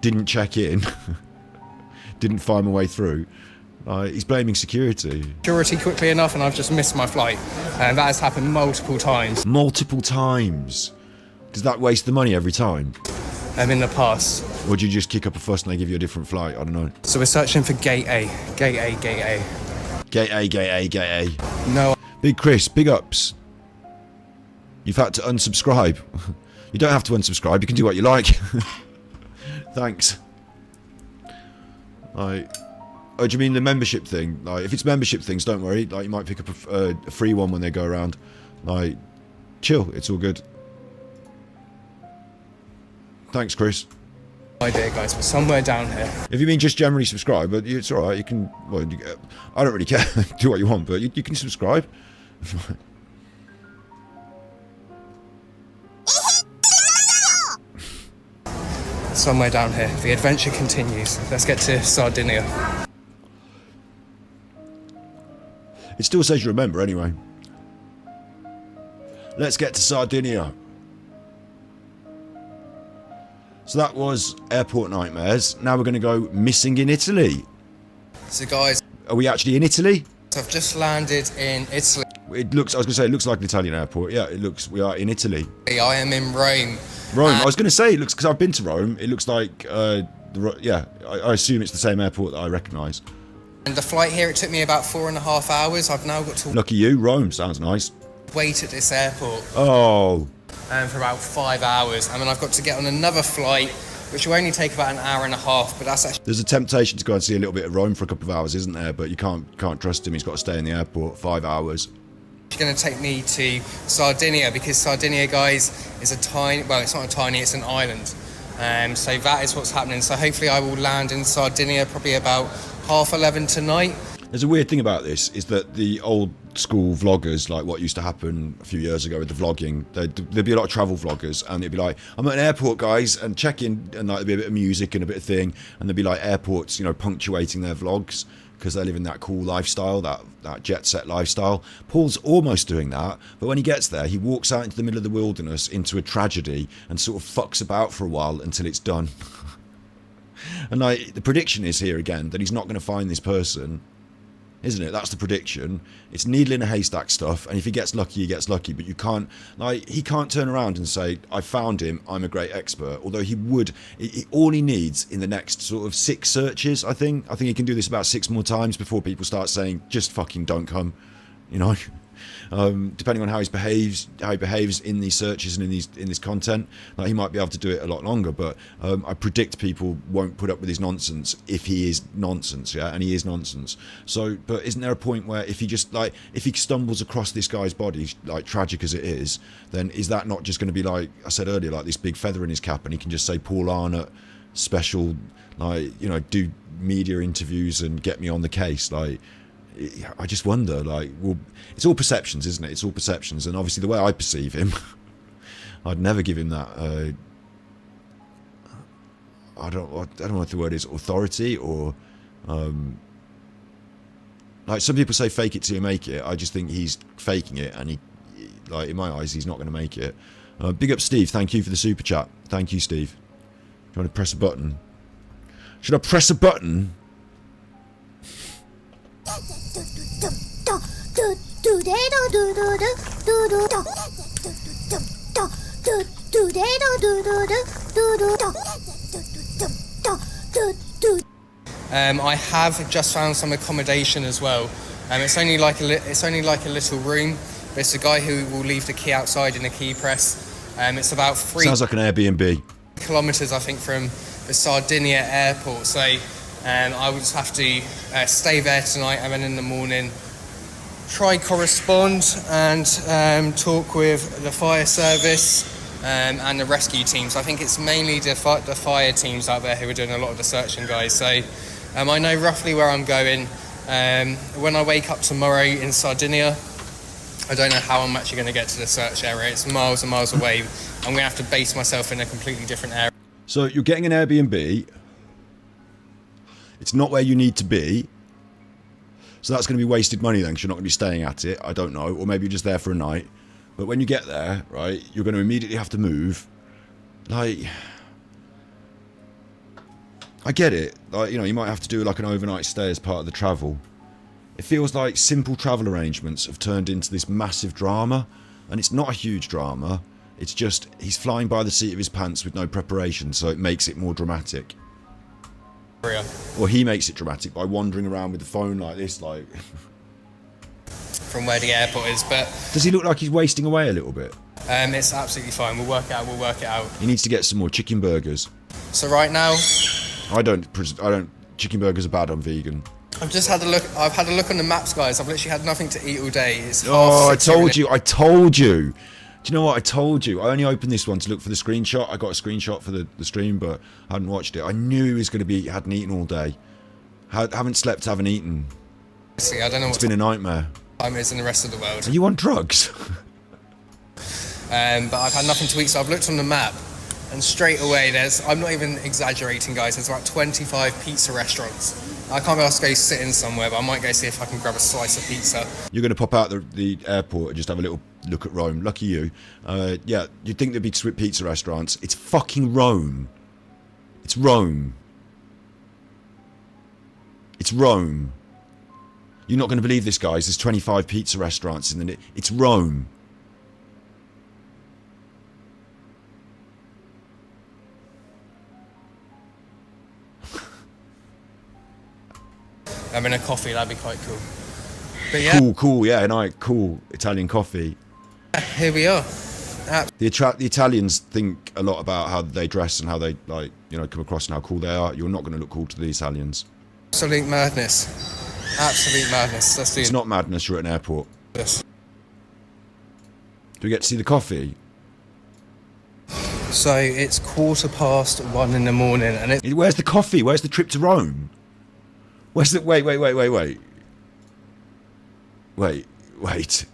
didn't check in, didn't find my way through. He's blaming security quickly enough and I've just missed my flight, and that has happened multiple times. Does that waste the money every time? In the past. Or do you just kick up a fuss and they give you a different flight? I don't know. So we're searching for gate A. Gate A, gate A. Gate A, gate A, gate A. No. Big Chris, big ups. You've had to unsubscribe. You don't have to unsubscribe, you can do what you like. Thanks. Like, oh, do you mean the membership thing? Like, if it's membership things, don't worry. Like, you might pick up a free one when they go around. Like, chill, it's all good. Thanks, Chris. Idea, guys, we're somewhere down here. If you mean just generally subscribe, but it's alright, you can, well, I don't really care. Do what you want, but you can subscribe. Somewhere down here. The adventure continues. Let's get to Sardinia. It still says you remember anyway. Let's get to Sardinia. So that was Airport Nightmares. Now we're going to go missing in Italy. So guys... Are we actually in Italy? I've just landed in Italy. It looks. I was going to say it looks like an Italian airport. Yeah, it looks. We are in Italy. I am in Rome. Rome. I was going to say it looks, because I've been to Rome. It looks like yeah. I assume it's the same airport that I recognise. And the flight here, it took me about 4.5 hours. I've now got to Lucky you. Rome sounds nice. wait at this airport Oh. for about 5 hours, and then I've got to get on another flight, which will only take about an hour and a half. But that's actually There's a temptation to go and see a little bit of Rome for a couple of hours, isn't there? But you can't trust him. He's got to stay in the airport 5 hours. going to take me to Sardinia, because Sardinia, guys, is a tiny, well, it's not a tiny, it's an island. So that is what's happening. So hopefully I will land in Sardinia probably about 11:30 tonight. There's a weird thing about this, is that the old school vloggers, like what used to happen a few years ago with the vlogging, there'd be a lot of travel vloggers, and it'd be like, I'm at an airport, guys, and check in, and like there'd be a bit of music and a bit of thing, and there'd be like airports, you know, punctuating their vlogs, because they live in that cool lifestyle, that jet set lifestyle. Paul's almost doing that, but when he gets there, he walks out into the middle of the wilderness into a tragedy and sort of fucks about for a while until it's done. And like, the prediction is here again that he's not going to find this person, isn't it? That's the prediction. It's needle in a haystack stuff, and if he gets lucky, he gets lucky. But you can't, like, he can't turn around and say, I found him, I'm a great expert. Although he would, all he needs in the next sort of 6 searches, I think he can do this about 6 more times before people start saying, just fucking don't come, you know. Depending on how he behaves in these searches and in this content, like, he might be able to do it a lot longer. But I predict people won't put up with his nonsense if he is nonsense, yeah, and he is nonsense. So, but isn't there a point where if he just, like, if he stumbles across this guy's body, like, tragic as it is, then is that not just going to be, like I said earlier, like this big feather in his cap, and he can just say Paul Arnott special, like, you know, do media interviews and get me on the case, like. I just wonder, like, well, it's all perceptions, isn't it? It's all perceptions, and obviously the way I perceive him, I'd never give him that. I don't know what the word is, authority, or like some people say, fake it till you make it. I just think he's faking it, and he, like, in my eyes, he's not going to make it. Big up, Steve. Thank you for the super chat. Thank you, Steve. Do you want to press a button? Should I press a button? I have just found some accommodation as well. It's only like a little room, but it's a guy who will leave the key outside in a key press. It's about 3 Sounds like an Airbnb. kilometres, I think, from the Sardinia airport. So I will just have to stay there tonight, and then in the morning try correspond and talk with the fire service and the rescue teams. I think it's mainly the fire teams out there who are doing a lot of the searching, guys. So I know roughly where I'm going. When I wake up tomorrow in Sardinia, I don't know how I'm actually going to get to the search area. It's miles and miles away. I'm going to have to base myself in a completely different area. So you're getting an Airbnb. It's not where you need to be. So that's going to be wasted money then, because you're not going to be staying at it. I don't know. Or maybe you're just there for a night. But when you get there, right, you're going to immediately have to move. Like, I get it. Like, you know, you might have to do like an overnight stay as part of the travel. It feels like simple travel arrangements have turned into this massive drama. And it's not a huge drama. It's just he's flying by the seat of his pants with no preparation, so it makes it more dramatic. Or he makes it dramatic by wandering around with the phone like this, like... From where the airport is, but... Does he look like he's wasting away a little bit? It's absolutely fine. We'll work it out. He needs to get some more chicken burgers. So right now... I don't... Chicken burgers are bad, I'm vegan. I've had a look on the maps, guys. I've literally had nothing to eat all day. It's I told you. Do you know what? I told you. I only opened this one to look for the screenshot. I got a screenshot for the stream, but I hadn't watched it. I knew he was going to be... hadn't eaten all day. Haven't slept, haven't eaten. See, I don't know it's been a nightmare. Time is in the rest of the world. Are you on drugs? But I've had nothing to eat, so I've looked on the map, and straight away I'm not even exaggerating, guys, there's about 25 pizza restaurants. I can't be asked to go sit in somewhere, but I might go see if I can grab a slice of pizza. You're going to pop out the airport and just have a little look at Rome. Lucky you. Yeah, you'd think there'd be pizza restaurants. It's fucking Rome. It's Rome. It's Rome. You're not going to believe this, guys. There's 25 pizza restaurants in the... It's Rome. Having a coffee, that'd be quite cool. But yeah. Cool, yeah, cool Italian coffee. Here we are. The Italians think a lot about how they dress and how they, like, you know, come across and how cool they are. You're not going to look cool to the Italians. Absolute madness. Absolute madness. Let's do it. It's not madness, you're at an airport. Yes. Do we get to see the coffee? So it's 1:15 in the morning, and it. Where's the coffee? Where's the trip to Rome? Where's the... Wait.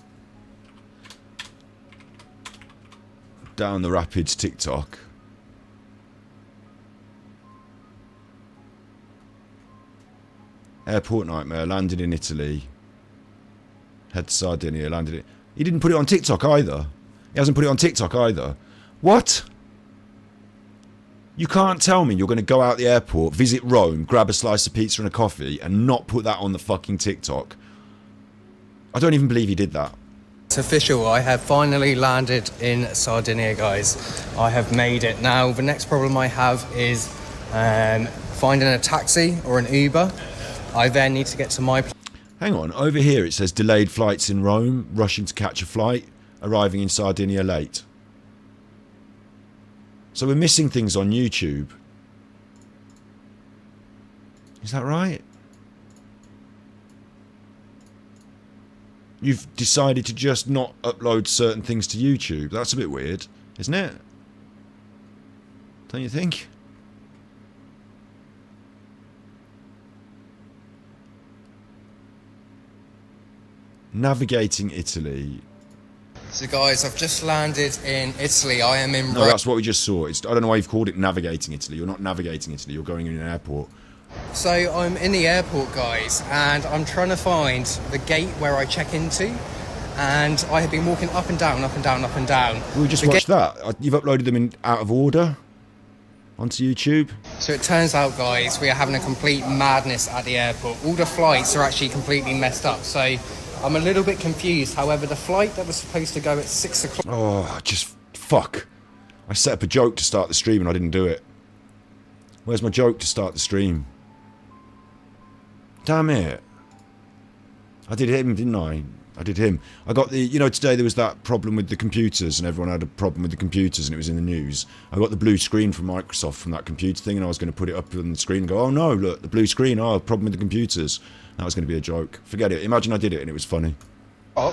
Down the Rapids TikTok. Airport nightmare, landed in Italy. Head to Sardinia, landed it. He didn't put it on TikTok either. He hasn't put it on TikTok either. What? You can't tell me you're going to go out the airport, visit Rome, grab a slice of pizza and a coffee, and not put that on the fucking TikTok. I don't even believe he did that. It's official. I have finally landed in Sardinia, guys. I have made it. Now, the next problem I have is finding a taxi or an Uber. I then need to get to my... Hang on, over here it says delayed flights in Rome, rushing to catch a flight, arriving in Sardinia late. So we're missing things on YouTube. Is that right? You've decided to just not upload certain things to YouTube. That's a bit weird, isn't it? Don't you think? Navigating Italy. So guys, I've just landed in Italy. I am in... No, that's what we just saw. I don't know why you've called it navigating Italy. You're not navigating Italy. You're going in an airport. So I'm in the airport, guys, and I'm trying to find the gate where I check into. And I have been walking up and down, up and down, up and down. We just watched that. You've uploaded them in out of order onto YouTube. So it turns out, guys, we are having a complete madness at the airport. All the flights are actually completely messed up. So I'm a little bit confused. However, the flight that was supposed to go at 6 o'clock... Oh, just fuck. I set up a joke to start the stream and I didn't do it. Where's my joke to start the stream? Damn it. I did him, didn't I? I did him. I got the... You know, today there was that problem with the computers and everyone had a problem with the computers and it was in the news. I got the blue screen from Microsoft from that computer thing and I was going to put it up on the screen and go, oh no, look, the blue screen, oh, problem with the computers. That was going to be a joke. Forget it. Imagine I did it and it was funny. To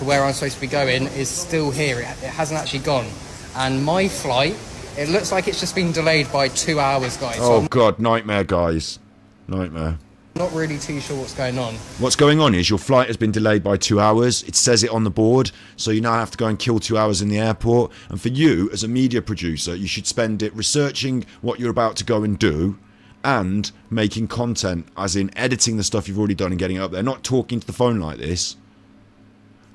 where I'm supposed to be going is still here. It hasn't actually gone. And my flight, it looks like it's just been delayed by 2 hours, guys. Oh, so God, nightmare, guys. Nightmare. Not really too sure what's going on. What's going on is your flight has been delayed by 2 hours. It says it on the board, so you now have to go and kill 2 hours in the airport. And for you, as a media producer, you should spend it researching what you're about to go and do and making content, as in editing the stuff you've already done and getting it up there, not talking to the phone like this.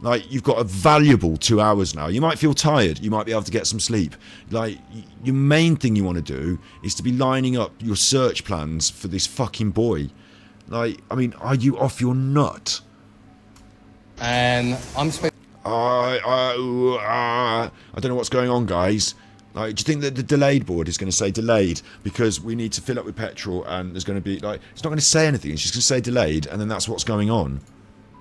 Like, you've got a valuable 2 hours now. You might feel tired. You might be able to get some sleep. Like, your main thing you want to do is to be lining up your search plans for this fucking boy. Like, I mean, are you off your nut? I'm supposed... I don't know what's going on, guys. Like, do you think that the delayed board is going to say delayed because we need to fill up with petrol and there's going to be, like, it's not going to say anything. It's just going to say delayed and then that's what's going on.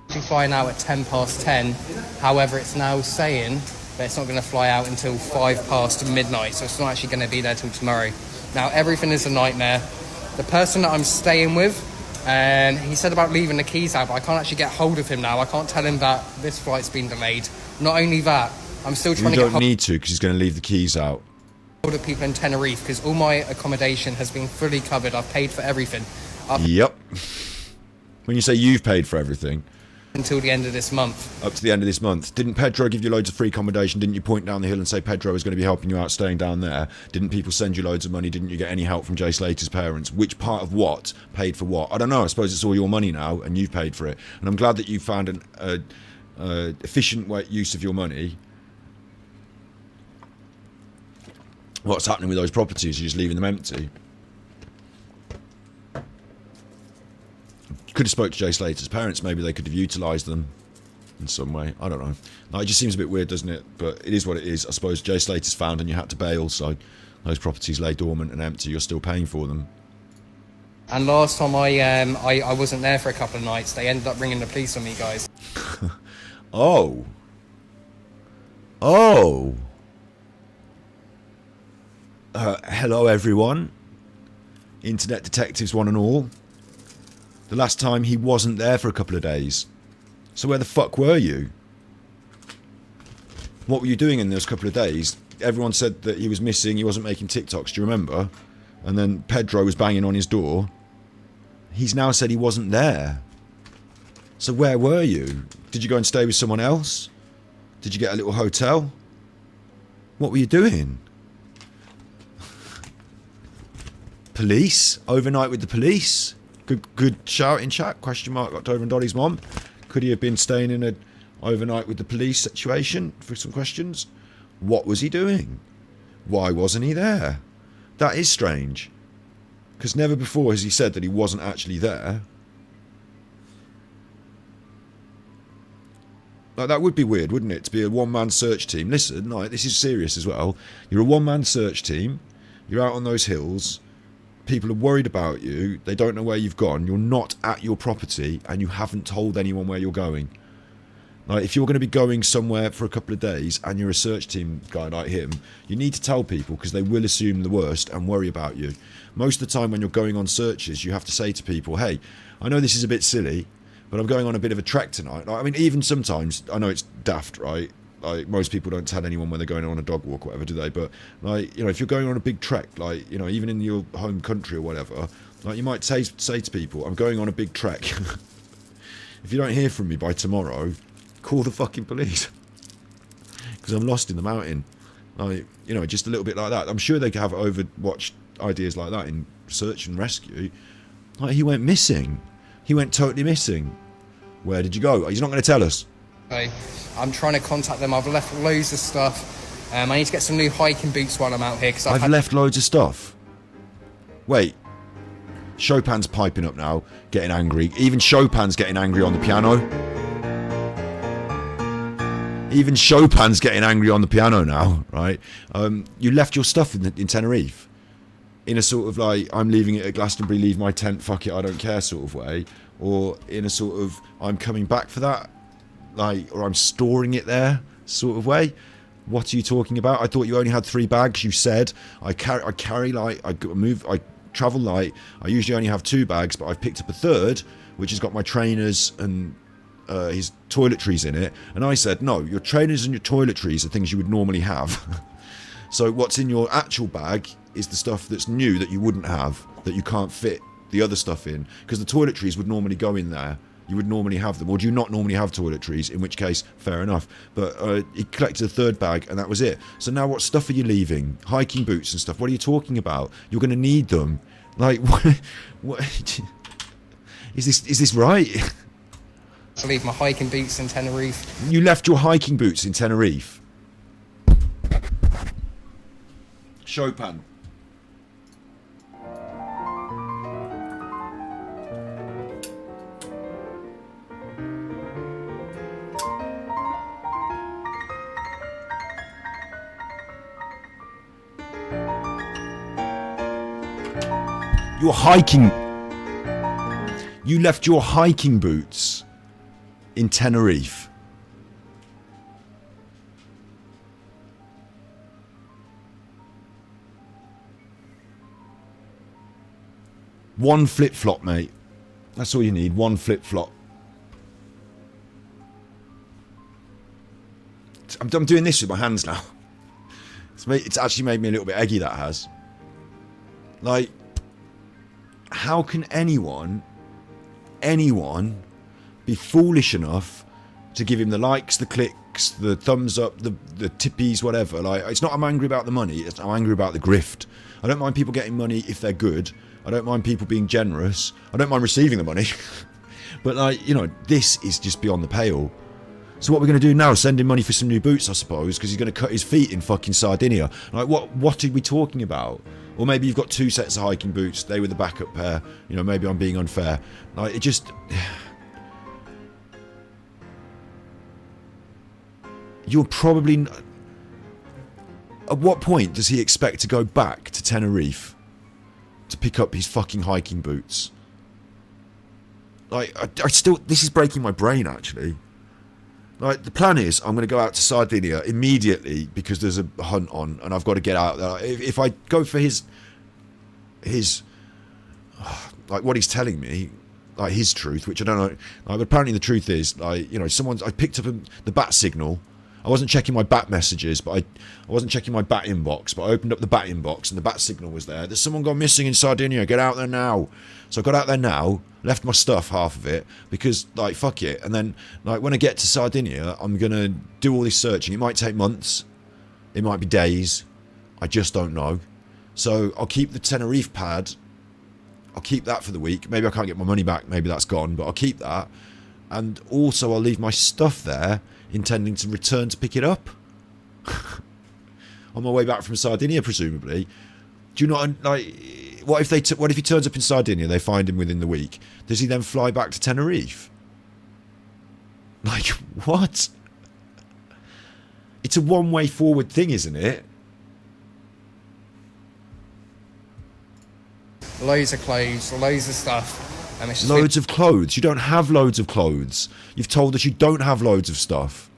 To fly now at 10:10. However, it's now saying that it's not going to fly out until 5 past midnight. So it's not actually going to be there till tomorrow. Now, everything is a nightmare. The person that I'm staying with, he said about leaving the keys out, but I can't actually get hold of him now. I can't tell him that this flight's been delayed. Not only that, I'm still trying to get hold... You don't need to because he's going to leave the keys out. ...of people in Tenerife because all my accommodation has been fully covered. I've paid for everything. Yep. When you say you've paid for everything... Until the end of this month. Up to the end of this month. Didn't Pedro give you loads of free accommodation? Didn't you point down the hill and say Pedro was going to be helping you out staying down there? Didn't people send you loads of money? Didn't you get any help from Jay Slater's parents? Which part of what paid for what? I don't know. I suppose it's all your money now and you've paid for it. And I'm glad that you found an efficient use of your money. What's happening with those properties? You're just leaving them empty. Could have spoke to Jay Slater's parents. Maybe they could have utilised them in some way. I don't know. Like, it just seems a bit weird, doesn't it? But it is what it is. I suppose Jay Slater's found and you had to bail, so those properties lay dormant and empty. You're still paying for them. And last time I wasn't there for a couple of nights. They ended up ringing the police on me, guys. Oh. Oh. Hello, everyone. Internet detectives, one and all. The last time he wasn't there for a couple of days. So where the fuck were you? What were you doing in those couple of days? Everyone said that he was missing, he wasn't making TikToks, do you remember? And then Pedro was banging on his door. He's now said he wasn't there. So where were you? Did you go and stay with someone else? Did you get a little hotel? What were you doing? Police? Overnight with the police? Good shout in chat, question mark, October and Dolly's mom. Could he have been staying in a overnight with the police situation for some questions? What was he doing? Why wasn't he there? That is strange. Because never before has he said that he wasn't actually there. Like, that would be weird, wouldn't it? To be a one-man search team. Listen, like, this is serious as well. You're a one-man search team. You're out on those hills. People are worried about you. They don't know where you've gone. You're not at your property and you haven't told anyone where you're going. Like, if you're going to be going somewhere for a couple of days and you're a search team guy like him, you need to tell people because they will assume the worst and worry about you. Most of the time when you're going on searches, you have to say to people, hey, I know this is a bit silly, but I'm going on a bit of a trek tonight. Like, I mean, even sometimes, I know it's daft, right? Like, most people don't tell anyone when they're going on a dog walk or whatever, do they? But, like, you know, if you're going on a big trek, like, you know, even in your home country or whatever, like, you might say to people, I'm going on a big trek. If you don't hear from me by tomorrow, call the fucking police. Because I'm lost in the mountain. Like, you know, just a little bit like that. I'm sure they could have Overwatch ideas like that in search and rescue. Like, he went missing. He went totally missing. Where did you go? He's not going to tell us. Okay. I'm trying to contact them. I've left loads of stuff. I need to get some new hiking boots while I'm out here. Cause I've left loads of stuff. Wait. Chopin's piping up now, getting angry. Even Chopin's getting angry on the piano. Even Chopin's getting angry on the piano now, right? You left your stuff in Tenerife. In a sort of like, I'm leaving it at Glastonbury, leave my tent, fuck it, I don't care sort of way. Or in a sort of, I'm coming back for that. Like, or I'm storing it there sort of way. What are you talking about? I thought you only had 3 bags. You said I carry light. I travel light. I usually only have 2 bags, but I've picked up a 3rd, which has got my trainers and his toiletries in it. And I said, no, your trainers and your toiletries are things you would normally have. So what's in your actual bag is the stuff that's new that you wouldn't have, that you can't fit the other stuff in, because the toiletries would normally go in there. You would normally have them, or do you not normally have toiletries? In which case, fair enough. But he collected a 3rd bag, and that was it. So now, what stuff are you leaving? Hiking boots and stuff. What are you talking about? You're going to need them. Like, what is this right? I leave my hiking boots in Tenerife. You left your hiking boots in Tenerife. Chopin. Your hiking... You left your hiking boots in Tenerife. One flip-flop, mate. That's all you need. One flip-flop. I'm doing this with my hands now. It's actually made me a little bit eggy, that has. Like... How can anyone be foolish enough to give him the likes, the clicks, the thumbs up, the tippies, whatever? Like, it's not I'm angry about the money, I'm angry about the grift. I don't mind people getting money if they're good. I don't mind people being generous. I don't mind receiving the money. But, like, you know, this is just beyond the pale. So what we're going to do now? Send him money for some new boots, I suppose, because he's going to cut his feet in fucking Sardinia. Like, what are we talking about? Or maybe you've got 2 sets of hiking boots. They were the backup pair. You know, maybe I'm being unfair. Like, it just... You're probably... At what point does he expect to go back to Tenerife to pick up his fucking hiking boots? Like, I still... This is breaking my brain, actually. Like, the plan is, I'm going to go out to Sardinia immediately because there's a hunt on and I've got to get out there. If I go for his... Like, what he's telling me, like, his truth, which I don't know... Like, but apparently the truth is, like, you know, I picked up the bat signal. I wasn't checking my bat messages, but I wasn't checking my bat inbox, but I opened up the bat inbox and the bat signal was there. There's someone gone missing in Sardinia. Get out there now. So I got out there now, left my stuff, half of it, because, like, fuck it. And then, like, when I get to Sardinia, I'm going to do all this searching. It might take months. It might be days. I just don't know. So I'll keep the Tenerife pad. I'll keep that for the week. Maybe I can't get my money back. Maybe that's gone, but I'll keep that. And also I'll leave my stuff there, intending to return to pick it up. On my way back from Sardinia, presumably. Do you not, like... What if he turns up in Sardinia, they find him within the week? Does he then fly back to Tenerife? Like, what? It's a one-way forward thing, isn't it? Loads of clothes, loads of stuff. And it's just Loads of clothes? You don't have loads of clothes. You've told us you don't have loads of stuff.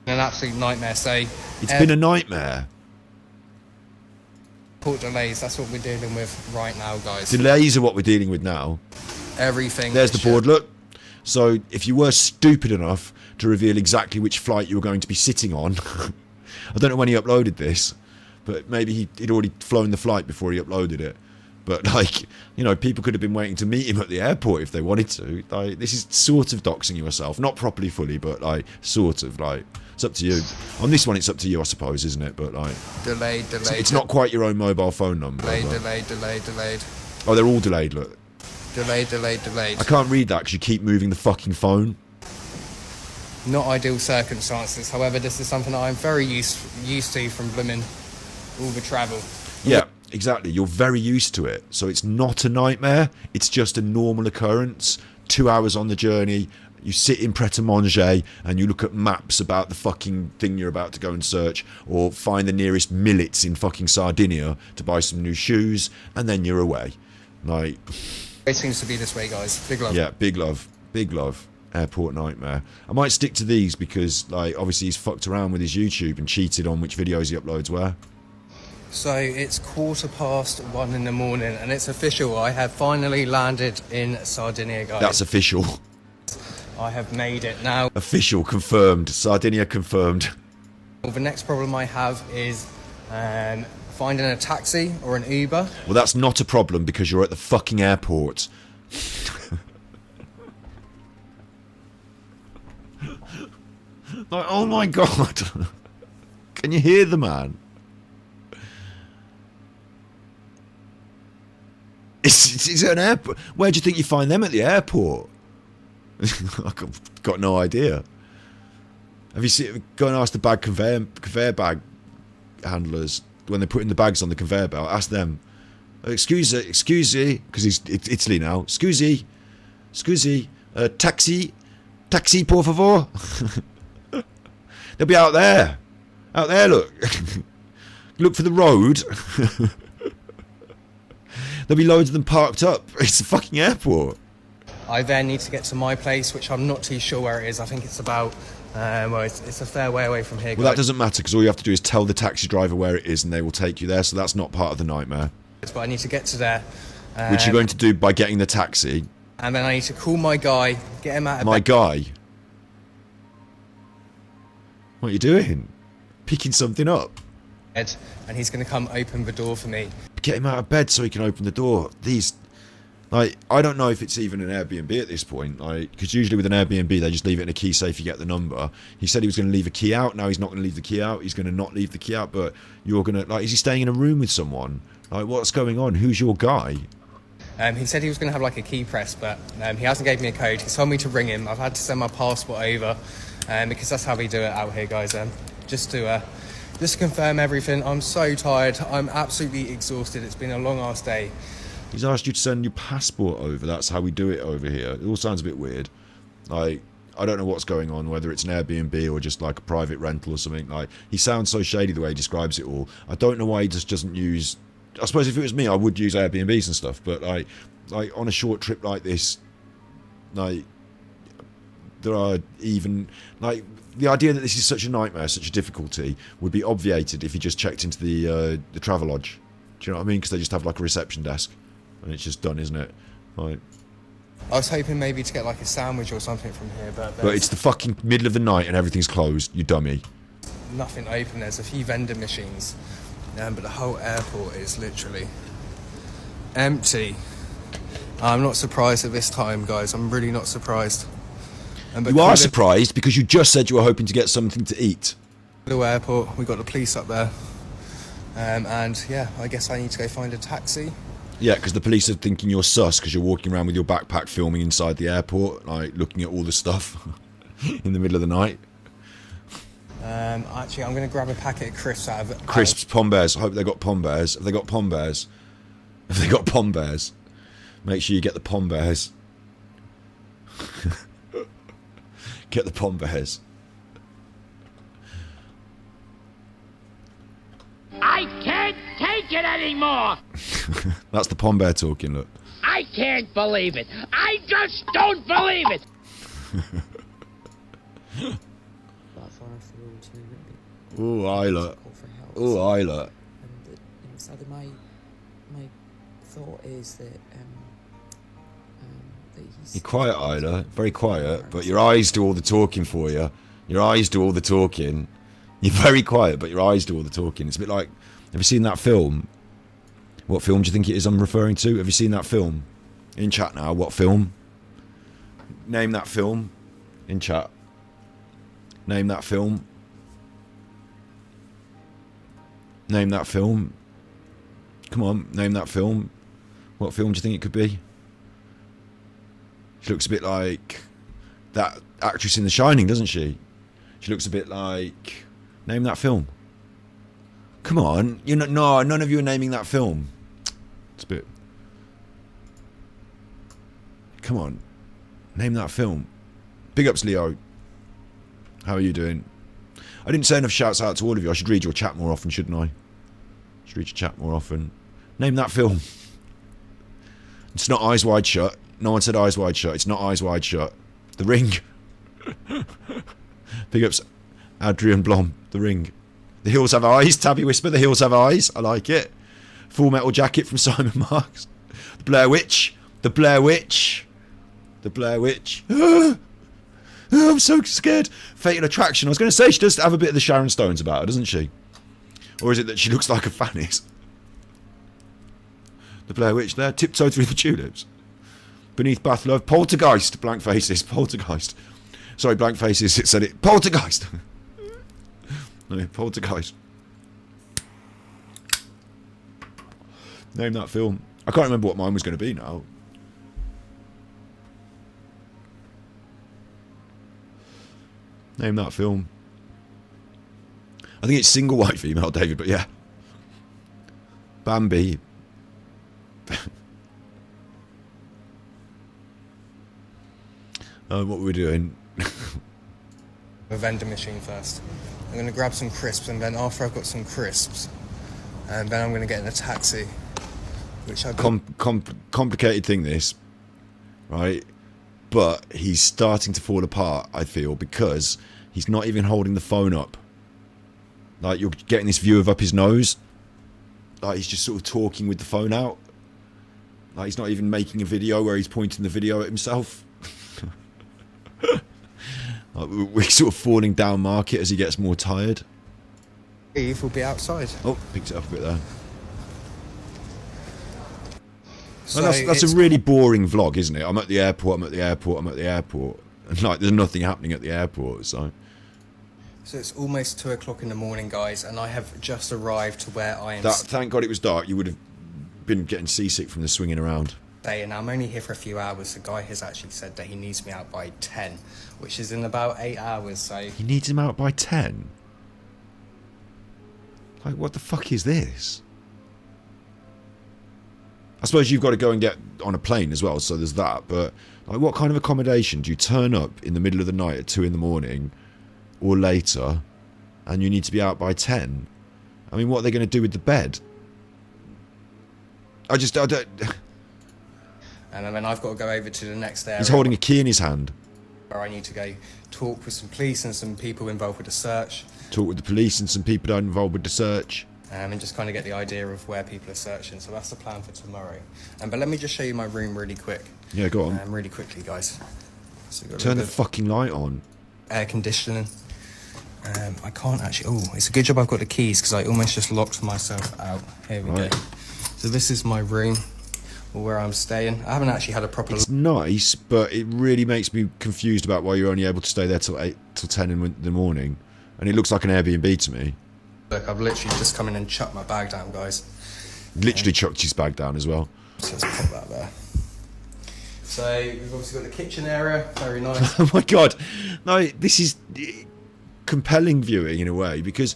an absolute nightmare. So it's been a nightmare. Port delays, that's what we're dealing with right now, guys. Delays are what we're dealing with now. Everything. There's the board, look. So if you were stupid enough to reveal exactly which flight you were going to be sitting on, I don't know when he uploaded this, but maybe he'd already flown the flight before he uploaded it. But, like, you know, people could have been waiting to meet him at the airport if they wanted to. Like, this is sort of doxing yourself. Not properly, fully, but, like, sort of. Like, it's up to you. On this one, it's up to you, I suppose, isn't it? But, like... Delayed. It's not quite your own mobile phone number. Delayed. Oh, they're all delayed, look. Delayed. I can't read that because you keep moving the fucking phone. Not ideal circumstances. However, this is something that I'm very used to from blooming all the travel. Yeah, exactly. You're very used to it. So it's not a nightmare. It's just a normal occurrence. 2 hours on the journey. You sit in Pret-a-Manger and you look at maps about the fucking thing you're about to go and search, or find the nearest millets in fucking Sardinia to buy some new shoes, and then you're away. Like... It seems to be this way, guys. Big love. Yeah, big love. Big love. Airport nightmare. I might stick to these because, like, obviously he's fucked around with his YouTube and cheated on which videos he uploads where. So it's 1:15 in the morning and it's official. I have finally landed in Sardinia, guys. That's official. I have made it now. Official, confirmed. Sardinia confirmed. Well, the next problem I have is finding a taxi or an Uber. Well, that's not a problem because you're at the fucking airport. Like, oh my god. Can you hear the man? It's an airport. Where do you think you find them at the airport? I've got no idea. Have you seen? Go and ask the conveyor bag handlers when they're putting the bags on the conveyor belt. Ask them. Excuse me, because it's Italy now. Scusi, taxi, por favor. They'll be out there. Look. Look for the road. There'll be loads of them parked up. It's a fucking airport. I then need to get to my place, which I'm not too sure where it is. I think it's about, well, it's a fair way away from here. Well, that doesn't matter, because all you have to do is tell the taxi driver where it is and they will take you there, so that's not part of the nightmare. But I need to get to there. Which you're going to do by getting the taxi. And then I need to call my guy, get him out of bed. My guy? What are you doing? Picking something up? And he's going to come open the door for me. Get him out of bed so he can open the door. These... Like, I don't know if it's even an Airbnb at this point, like, because usually with an Airbnb they just leave it in a key safe, you get the number. He said he was going to leave a key out, now he's not going to leave the key out, he's going to not leave the key out, but you're going to, like, is he staying in a room with someone? Like, what's going on? Who's your guy? He said he was going to have like a key press, but he hasn't gave me a code. He's told me to ring him. I've had to send my passport over because that's how we do it out here, guys. Just to confirm everything. I'm so tired. I'm absolutely exhausted. It's been a long ass day. He's asked you to send your passport over. That's how we do it over here. It all sounds a bit weird. Like, I don't know what's going on, whether it's an Airbnb or just like a private rental or something. Like, he sounds so shady the way he describes it all. I don't know why he just doesn't use... I suppose if it was me, I would use Airbnbs and stuff, but like on a short trip like this, like, there are even... Like, the idea that this is such a nightmare, such a difficulty, would be obviated if you just checked into the Travelodge. Do you know what I mean? Because they just have like a reception desk, and it's just done, isn't it? Like... I was hoping maybe to get like a sandwich or something from here, but it's the fucking middle of the night and everything's closed, you dummy. Nothing open. There's a few vending machines, but the whole airport is literally empty. I'm not surprised at this time, guys. I'm really not surprised. You are surprised because you just said you were hoping to get something to eat. Little airport, we got the police up there, and yeah, I guess I need to go find a taxi. Yeah, because the police are thinking you're sus because you're walking around with your backpack filming inside the airport, like looking at all the stuff in the middle of the night. Actually, I'm going to grab a packet of crisps out of it. Crisps, Pom Bears. I hope they got Pom Bears. Have they got Pom Bears? Have they got Pom Bears? Make sure you get the Pom Bears. Get the Pom Bears. I can't take it anymore! That's the Pom Bear talking, look. I can't believe it! I just don't believe it! Ooh, Isla. Ooh, Isla. Sadly, my thought is that You're quiet, Isla. Very quiet, but your eyes do all the talking for you. Your eyes do all the talking. You're very quiet, but your eyes do all the talking. It's a bit like... Have you seen that film? What film do you think it is I'm referring to? Have you seen that film? In chat now, what film? Name that film. In chat. Name that film. Name that film. Come on, name that film. What film do you think it could be? She looks a bit like that actress in The Shining, doesn't she? She looks a bit like... Name that film. Come on. You're not... No, none of you are naming that film. It's a bit... Come on. Name that film. Big ups, Leo. How are you doing? I didn't say enough shouts out to all of you. I should read your chat more often, shouldn't I? Should read your chat more often. Name that film. It's not Eyes Wide Shut. No one said Eyes Wide Shut. It's not Eyes Wide Shut. The Ring. Big ups, Adrian Blom. The Ring. The Hills Have Eyes. Tabby Whisper. The Hills Have Eyes. I like it. Full Metal Jacket from Simon Marks. The Blair Witch. The Blair Witch. The Blair Witch. Oh, I'm so scared. Fatal Attraction. I was going to say she does have a bit of the Sharon Stones about her, doesn't she? Or is it that she looks like a fanny? The Blair Witch there. Tiptoe Through the Tulips. Beneath Bath Love. Poltergeist. Blank Faces. Poltergeist. Sorry, Blank Faces. It said it. Poltergeist. No, Poltergeist. Name that film. I can't remember what mine was going to be now. Name that film. I think it's Single White Female, David, but yeah. Bambi. What were we doing? A vending machine first. I'm going to grab some crisps, and then after I've got some crisps, and then I'm going to get in a taxi. Which I've complicated thing, this. Right? But he's starting to fall apart, I feel, because he's not even holding the phone up. Like, you're getting this view of up his nose. Like, he's just sort of talking with the phone out. Like, he's not even making a video where he's pointing the video at himself. Like, we're sort of falling down market as he gets more tired. Eve will be outside. Oh, picked it up a bit there. So well, that's a really boring vlog, isn't it? I'm at the airport, I'm at the airport, I'm at the airport. And like, there's nothing happening at the airport, so... So it's almost 2 o'clock in the morning, guys, and I have just arrived to where I am... Thank God it was dark. You would have been getting seasick from the swinging around. And I'm only here for a few hours. The guy has actually said that he needs me out by 10, which is in about 8 hours. So He needs him out by 10? Like, what the fuck is this? I suppose you've got to go and get on a plane as well, so there's that. But like, what kind of accommodation do you turn up in the middle of the night at 2 in the morning or later, and you need to be out by 10? I mean, what are they going to do with the bed? I don't... And then I've got to go over to the next area. He's holding a key in his hand. Where I need to go talk with some police and some people involved with the search. Talk with the police and some people involved with the search. And just kind of get the idea of where people are searching. So that's the plan for tomorrow. But let me just show you my room really quick. Yeah, go on. Really quickly, guys. So Turn the fucking light on. Air conditioning. I can't actually... Oh, it's a good job I've got the keys because I almost just locked myself out. Here we go. So this is my room, or where I'm staying. I haven't actually had a proper... It's nice, but it really makes me confused about why you're only able to stay there till 10 in the morning. And it looks like an Airbnb to me. Look, I've literally just come in and chucked my bag down, guys. Literally chucked his bag down as well. So let's pop that there. So we've obviously got the kitchen area, very nice. Oh my god. No, this is compelling viewing in a way, because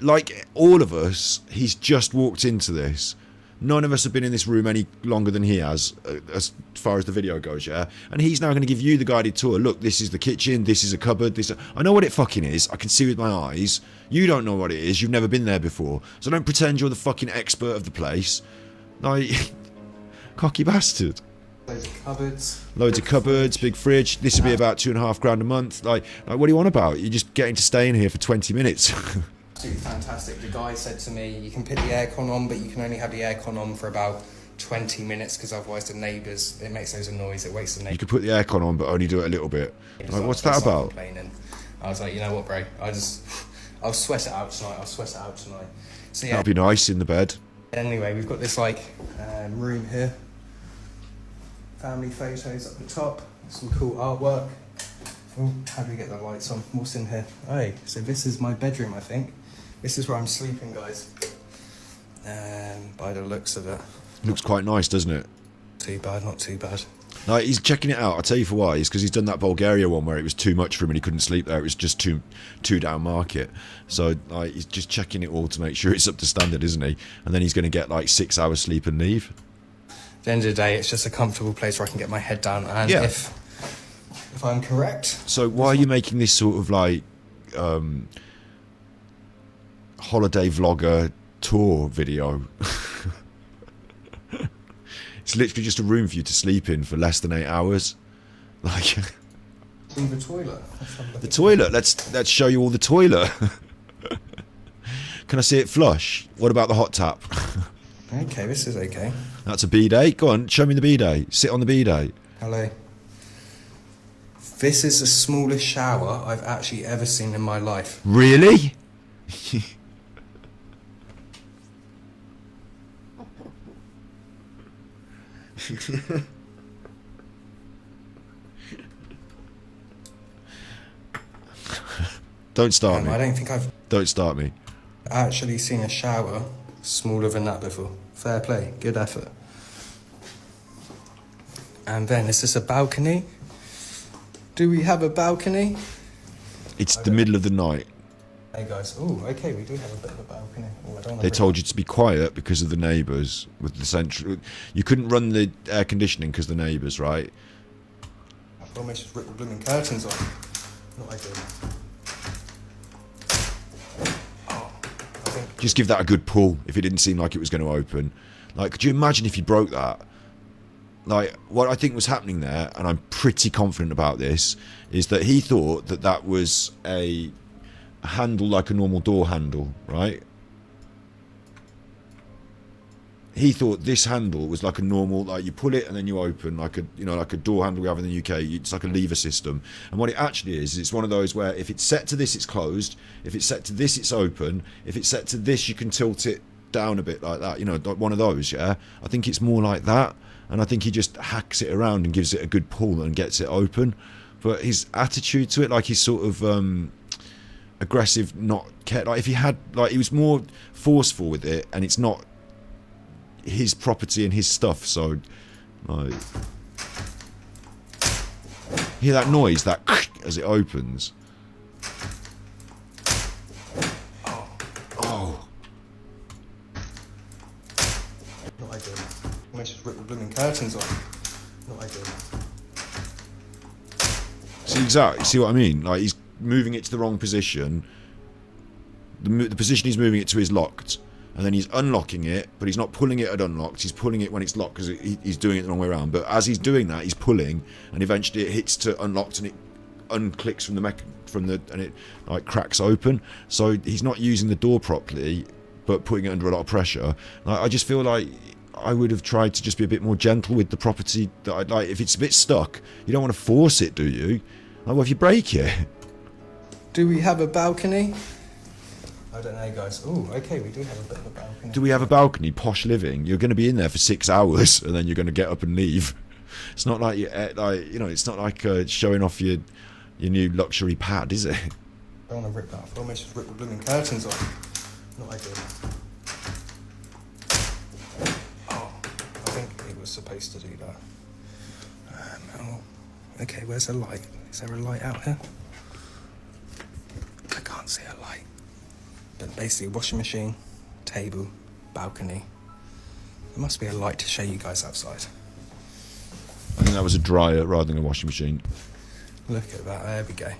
like all of us, he's just walked into this. None of us have been in this room any longer than he has, as far as the video goes, yeah? And he's now going to give you the guided tour. Look, this is the kitchen, this is a cupboard, I know what it fucking is, I can see with my eyes. You don't know what it is, you've never been there before. So don't pretend you're the fucking expert of the place. Like, cocky bastard. Loads of cupboards. Loads of cupboards, big fridge. This would be about $2.5 a month. Like, what do you want about? You're just getting to stay in here for 20 minutes. Absolutely fantastic. The guy said to me, you can put the aircon on, but you can only have the aircon on for about 20 minutes because otherwise the neighbours, it makes loads of noise, it wakes the neighbours. You could put the aircon on, but only do it a little bit. Like, what's that about? I was like, you know what, bro? I'll sweat it out tonight. So yeah. That'd be nice in the bed. Anyway, we've got this like room here. Family photos up the top. Some cool artwork. Oh, how do we get the lights on? What's in here? Oh, so this is my bedroom, I think. This is where I'm sleeping, guys. By the looks of it. Looks quite nice, doesn't it? Too bad, not too bad. No, he's checking it out. I'll tell you for why. It's because he's done that Bulgaria one where it was too much for him and he couldn't sleep there. It was just too down market. So he's just checking it all to make sure it's up to standard, isn't he? And then he's going to get like 6 hours sleep and leave. At the end of the day, it's just a comfortable place where I can get my head down. And yeah. If I'm correct. So why are you making this sort of like holiday vlogger tour video? It's literally just a room for you to sleep in for less than 8 hours. Like see the toilet. The toilet. Let's show you all the toilet. Can I see it flush? What about the hot tap? Okay, this is okay. That's a bidet. Go on, show me the bidet. Sit on the bidet. Hello. This is the smallest shower I've actually ever seen in my life. Really? Don't start me. I don't think I've Don't start me. actually seen a shower smaller than that before. Fair play, good effort. And then, is this a balcony? Do we have a balcony? It's the middle of the night. Hey guys, oh, okay, we do have a bit of a balcony. Oh, I don't They told you to be quiet because of the neighbours with the central. You couldn't run the air conditioning because of the neighbours, right? I've almost just ripped the blooming curtains on. Not ideal. Just give that a good pull if it didn't seem like it was going to open. Like, could you imagine if you broke that? Like, what I think was happening there, and I'm pretty confident about this, is that he thought that that was a handle like a normal door handle, right? He thought this handle was like a normal, like you pull it and then you open, like a, you know, like a door handle we have in the UK. It's like a lever system. And what it actually is, it's one of those where if it's set to this, it's closed. If it's set to this, it's open. If it's set to this, you can tilt it down a bit like that. You know, like one of those, yeah? I think it's more like that. And I think he just hacks it around and gives it a good pull and gets it open. But his attitude to it, like he's sort of aggressive, not care. Like if he had, like he was more forceful with it, and it's not his property and his stuff, so Like, hear that noise, that as it opens. Oh. Not ideal. Almost just ripped the blooming curtains off. Not ideal. See, exactly. See what I mean? Like, he's moving it to the wrong position. The position he's moving it to is locked, and then he's unlocking it, but he's not pulling it at unlocked. He's pulling it when it's locked because he's doing it the wrong way around. But as he's doing that, he's pulling, and eventually it hits to unlocked, and it unclicks from and it like cracks open. So he's not using the door properly, but putting it under a lot of pressure. Like, I just feel like I would have tried to just be a bit more gentle with the property that I'd like. If it's a bit stuck, you don't want to force it, do you? Like, what if you break it? Do we have a balcony? I don't know, guys. Oh, okay, we do have a bit of a balcony. Do we have a balcony? Posh living. You're going to be in there for 6 hours, and then you're going to get up and leave. It's not like it's not like showing off your new luxury pad, is it? I don't want to rip that off. I almost just ripped the blooming curtains off. Not ideal. Oh, I think it was supposed to do that. Oh, okay, where's the light? Is there a light out here? I can't see a light. But basically, washing machine, table, balcony. There must be a light to show you guys outside. I think that was a dryer rather than a washing machine. Look at that, there we go.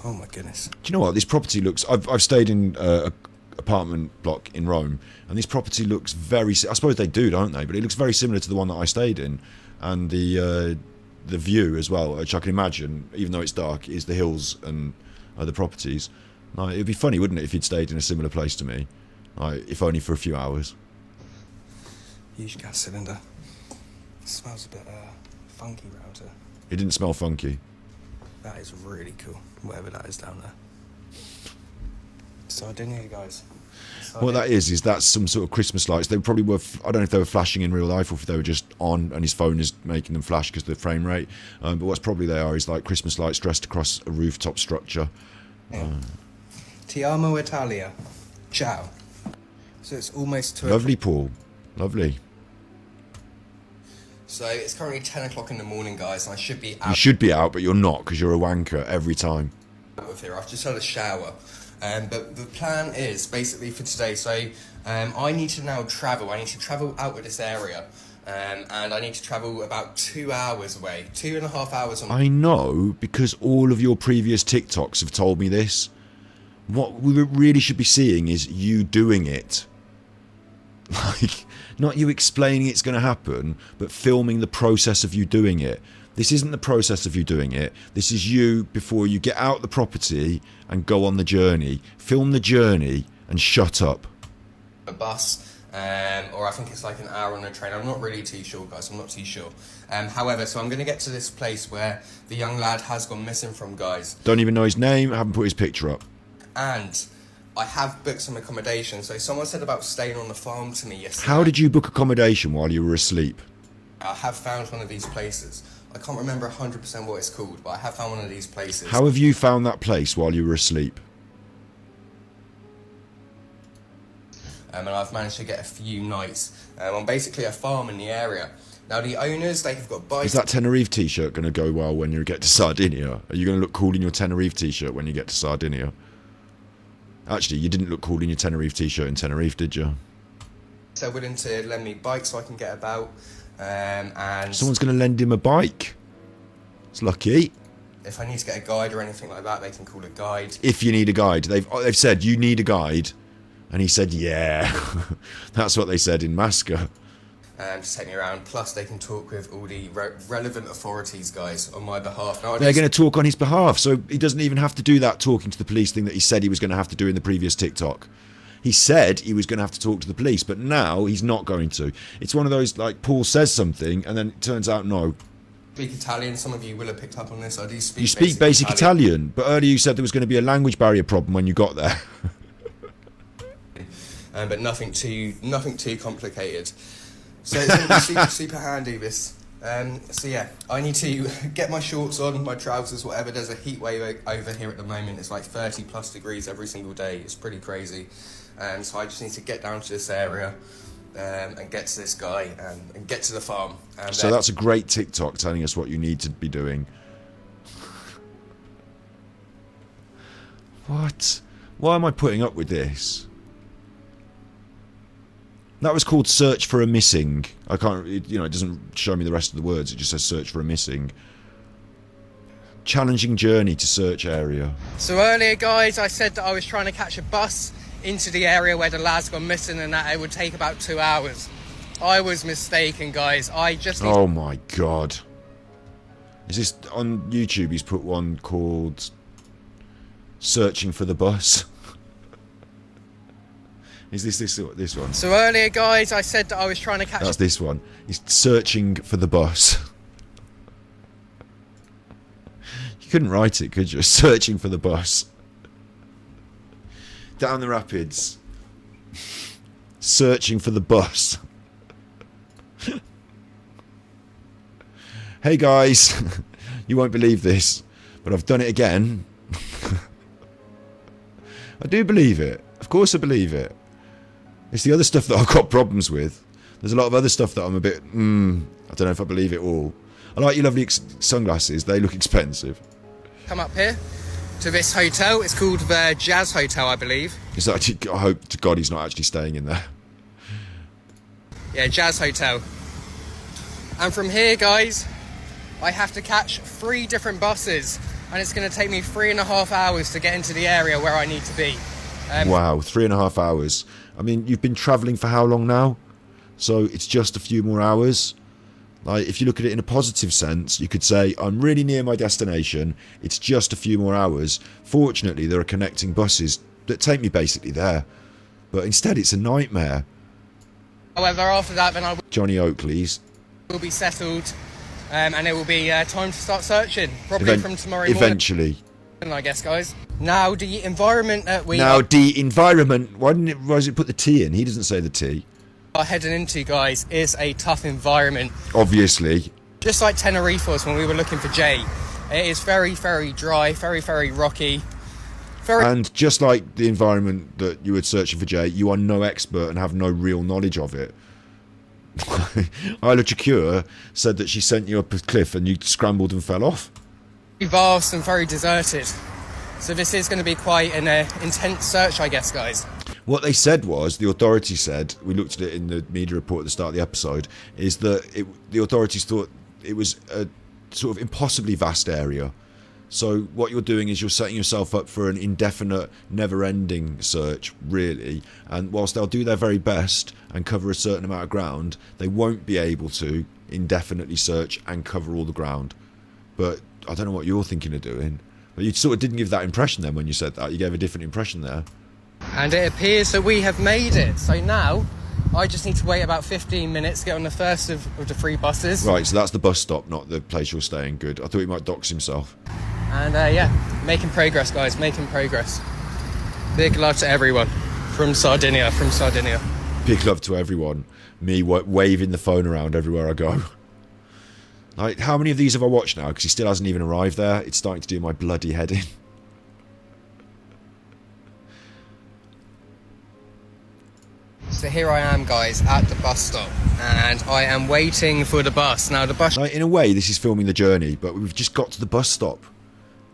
Oh my goodness. Do you know what? This property looks... I've stayed in an apartment block in Rome, and this property looks very... I suppose they do, don't they? But it looks very similar to the one that I stayed in. And the view as well, which I can imagine, even though it's dark, is the hills and the properties. Like, it'd be funny, wouldn't it, if you'd stayed in a similar place to me? Like, if only for a few hours. Huge gas cylinder. It smells a bit funky round here. It didn't smell funky. That is really cool, whatever that is down there. Sardinia, guys. What that is that's some sort of Christmas lights. They probably were, I don't know if they were flashing in real life or if they were just on and his phone is making them flash because of the frame rate. But what's probably they are is like Christmas lights dressed across a rooftop structure. Yeah. Ti amo Italia. Ciao. So it's almost 2 Lovely, Paul. Lovely. So it's currently 10 o'clock in the morning, guys, and I should be out. You should be out, but you're not because you're a wanker every time. Of here. I've just had a shower. But the plan is basically for today, so I need to now travel. I need to travel out of this area. And I need to travel about 2 hours away. 2.5 hours on... I know, because all of your previous TikToks have told me this. What we really should be seeing is you doing it. Like, not you explaining it's going to happen, but filming the process of you doing it. This isn't the process of you doing it. This is you before you get out the property and go on the journey. Film the journey and shut up. A bus, or I think it's like an hour on a train. I'm not really too sure, guys. I'm not too sure. However, so I'm going to get to this place where the young lad has gone missing from, guys. Don't even know his name. I haven't put his picture up. And I have booked some accommodation. So someone said about staying on the farm to me yesterday. How did you book accommodation while you were asleep? I have found one of these places. I can't remember 100% what it's called, but I have found one of these places. How have you found that place while you were asleep? And I've managed to get a few nights on basically a farm in the area. Now the owners, they have got bikes. Is that Tenerife t-shirt going to go well when you get to Sardinia? Are you going to look cool in your Tenerife t-shirt when you get to Sardinia? Actually, you didn't look cool in your Tenerife t-shirt in Tenerife, did you? They're willing to lend me bikes so I can get about. And someone's going to lend him a bike. It's lucky. If I need to get a guide or anything like that, they can call a guide. If you need a guide, they've said you need a guide, and he said yeah. That's what they said in Masca. To take me around. Plus, they can talk with all the relevant authorities, guys, on my behalf. Now, they're going to talk on his behalf, so he doesn't even have to do that talking to the police thing that he said he was going to have to do in the previous TikTok. He said he was going to have to talk to the police, but now he's not going to. It's one of those, like, Paul says something, and then it turns out no. Speak Italian. Some of you will have picked up on this. I do speak. You speak basic Italian, but earlier you said there was going to be a language barrier problem when you got there. But nothing too complicated. So it's going to be super, super handy, this. So yeah, I need to get my shorts on, my trousers, whatever. There's a heat wave over here at the moment. It's like 30+ degrees every single day. It's pretty crazy. So I just need to get down to this area and get to this guy and get to the farm. And, so that's a great TikTok telling us what you need to be doing. What? Why am I putting up with this? That was called Search for a Missing. I can't, it doesn't show me the rest of the words. It just says Search for a Missing. Challenging journey to search area. So earlier, guys, I said that I was trying to catch a bus into the area where the lad's gone missing and that it would take about 2 hours. I was mistaken, guys. I just... Oh my god. Is this on YouTube? He's put one called Searching for the Bus. Is this one? So earlier, guys, I said that I was trying to catch... That's this one. He's searching for the bus. You couldn't write it, could you? Searching for the bus. Down the rapids. Searching for the bus. Hey guys, you won't believe this, but I've done it again. I do believe it. Of course I believe it. It's the other stuff that I've got problems with. There's a lot of other stuff that I'm a bit, I don't know if I believe it all. I like your lovely sunglasses. They look expensive. Come up here to this hotel. It's called the Jazz Hotel, I believe. Is that, I hope to God he's not actually staying in there. Yeah, Jazz Hotel. And from here, guys, I have to catch 3 different buses. And it's going to take me 3.5 hours to get into the area where I need to be. Wow, 3.5 hours. I mean, you've been travelling for how long now? So it's just a few more hours. Like, if you look at it in a positive sense, you could say, I'm really near my destination. It's just a few more hours. Fortunately, there are connecting buses that take me basically there. But instead, it's a nightmare. However, after that, then I Johnny Oakley's will be settled. And it will be time to start searching. Probably from tomorrow morning. Eventually. I guess, guys. Now, the environment that we the environment. Why does it put the T in? He doesn't say the T. are heading into, guys, is a tough environment. Obviously. Just like Tenerife was when we were looking for Jay. It is very, very dry, very, very rocky. And just like the environment that you were searching for Jay, you are no expert and have no real knowledge of it. Isla Chakura said that she sent you up a cliff and you scrambled and fell off. Vast and very deserted. So this is going to be quite an intense search, I guess, guys. What they said was, the authorities said, we looked at it in the media report at the start of the episode, is that the authorities thought it was a sort of impossibly vast area. So what you're doing is you're setting yourself up for an indefinite, never-ending search, really. And whilst they'll do their very best and cover a certain amount of ground, they won't be able to indefinitely search and cover all the ground. But I don't know what you're thinking of doing. But you sort of didn't give that impression then when you said that. You gave a different impression there. And it appears that we have made it. So now, I just need to wait about 15 minutes to get on the first of the 3 buses. Right, so that's the bus stop, not the place you're staying. Good. I thought he might dox himself. And yeah, making progress, guys, making progress. Big love to everyone from Sardinia, Big love to everyone. Me waving the phone around everywhere I go. Like, how many of these have I watched now? Because he still hasn't even arrived there. It's starting to do my bloody head in. So here I am, guys, at the bus stop, and I am waiting for the bus. Now, the bus... Like, in a way, this is filming the journey, but we've just got to the bus stop.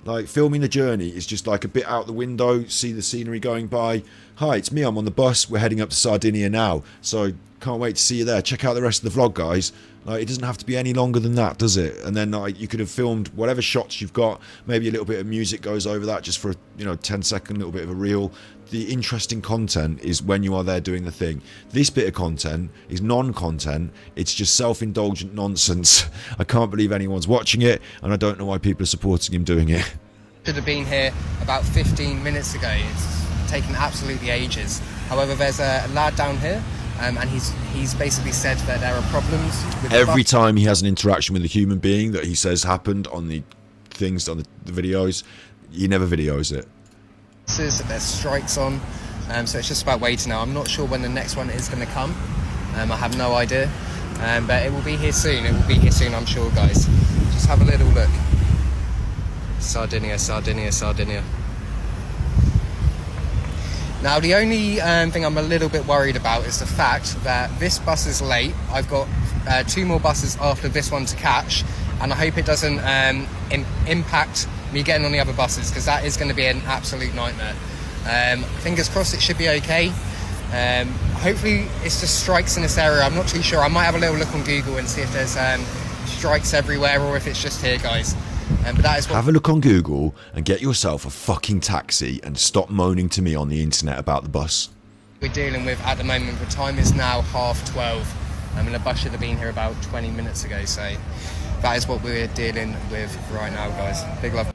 Like, filming the journey is just like a bit out the window, see the scenery going by. Hi, it's me, I'm on the bus, we're heading up to Sardinia now, so can't wait to see you there. Check out the rest of the vlog, guys. Like, it doesn't have to be any longer than that, does it? And then, like, you could have filmed whatever shots you've got, maybe a little bit of music goes over that, just for a, 10-second little bit of a reel. The interesting content is when you are there doing the thing. This bit of content is non-content. It's just self-indulgent nonsense. I can't believe anyone's watching it, and I don't know why people are supporting him doing it. Should have been here about 15 minutes ago. It's taken absolutely ages. However, there's a lad down here, and he's basically said that there are problems with every time he has an interaction with a human being that he says happened on the things, on the videos, he never videos it. There's strikes on, so it's just about waiting now. I'm not sure when the next one is going to come. I have no idea, but it will be here soon. It will be here soon, I'm sure, guys. Just have a little look. Sardinia. Now, the only thing I'm a little bit worried about is the fact that this bus is late. I've got 2 more buses after this one to catch, and I hope it doesn't impact me getting on the other buses, because that is going to be an absolute nightmare. Fingers crossed it should be okay. Hopefully it's just strikes in this area. I'm not too sure. I might have a little look on Google and see if there's strikes everywhere or if it's just here, guys. But that is what... Have a look on Google and get yourself a fucking taxi and stop moaning to me on the internet about the bus. We're dealing with at the moment. The time is now 12:30. And the bus should have been here about 20 minutes ago. So that is what we're dealing with right now, guys. Big love.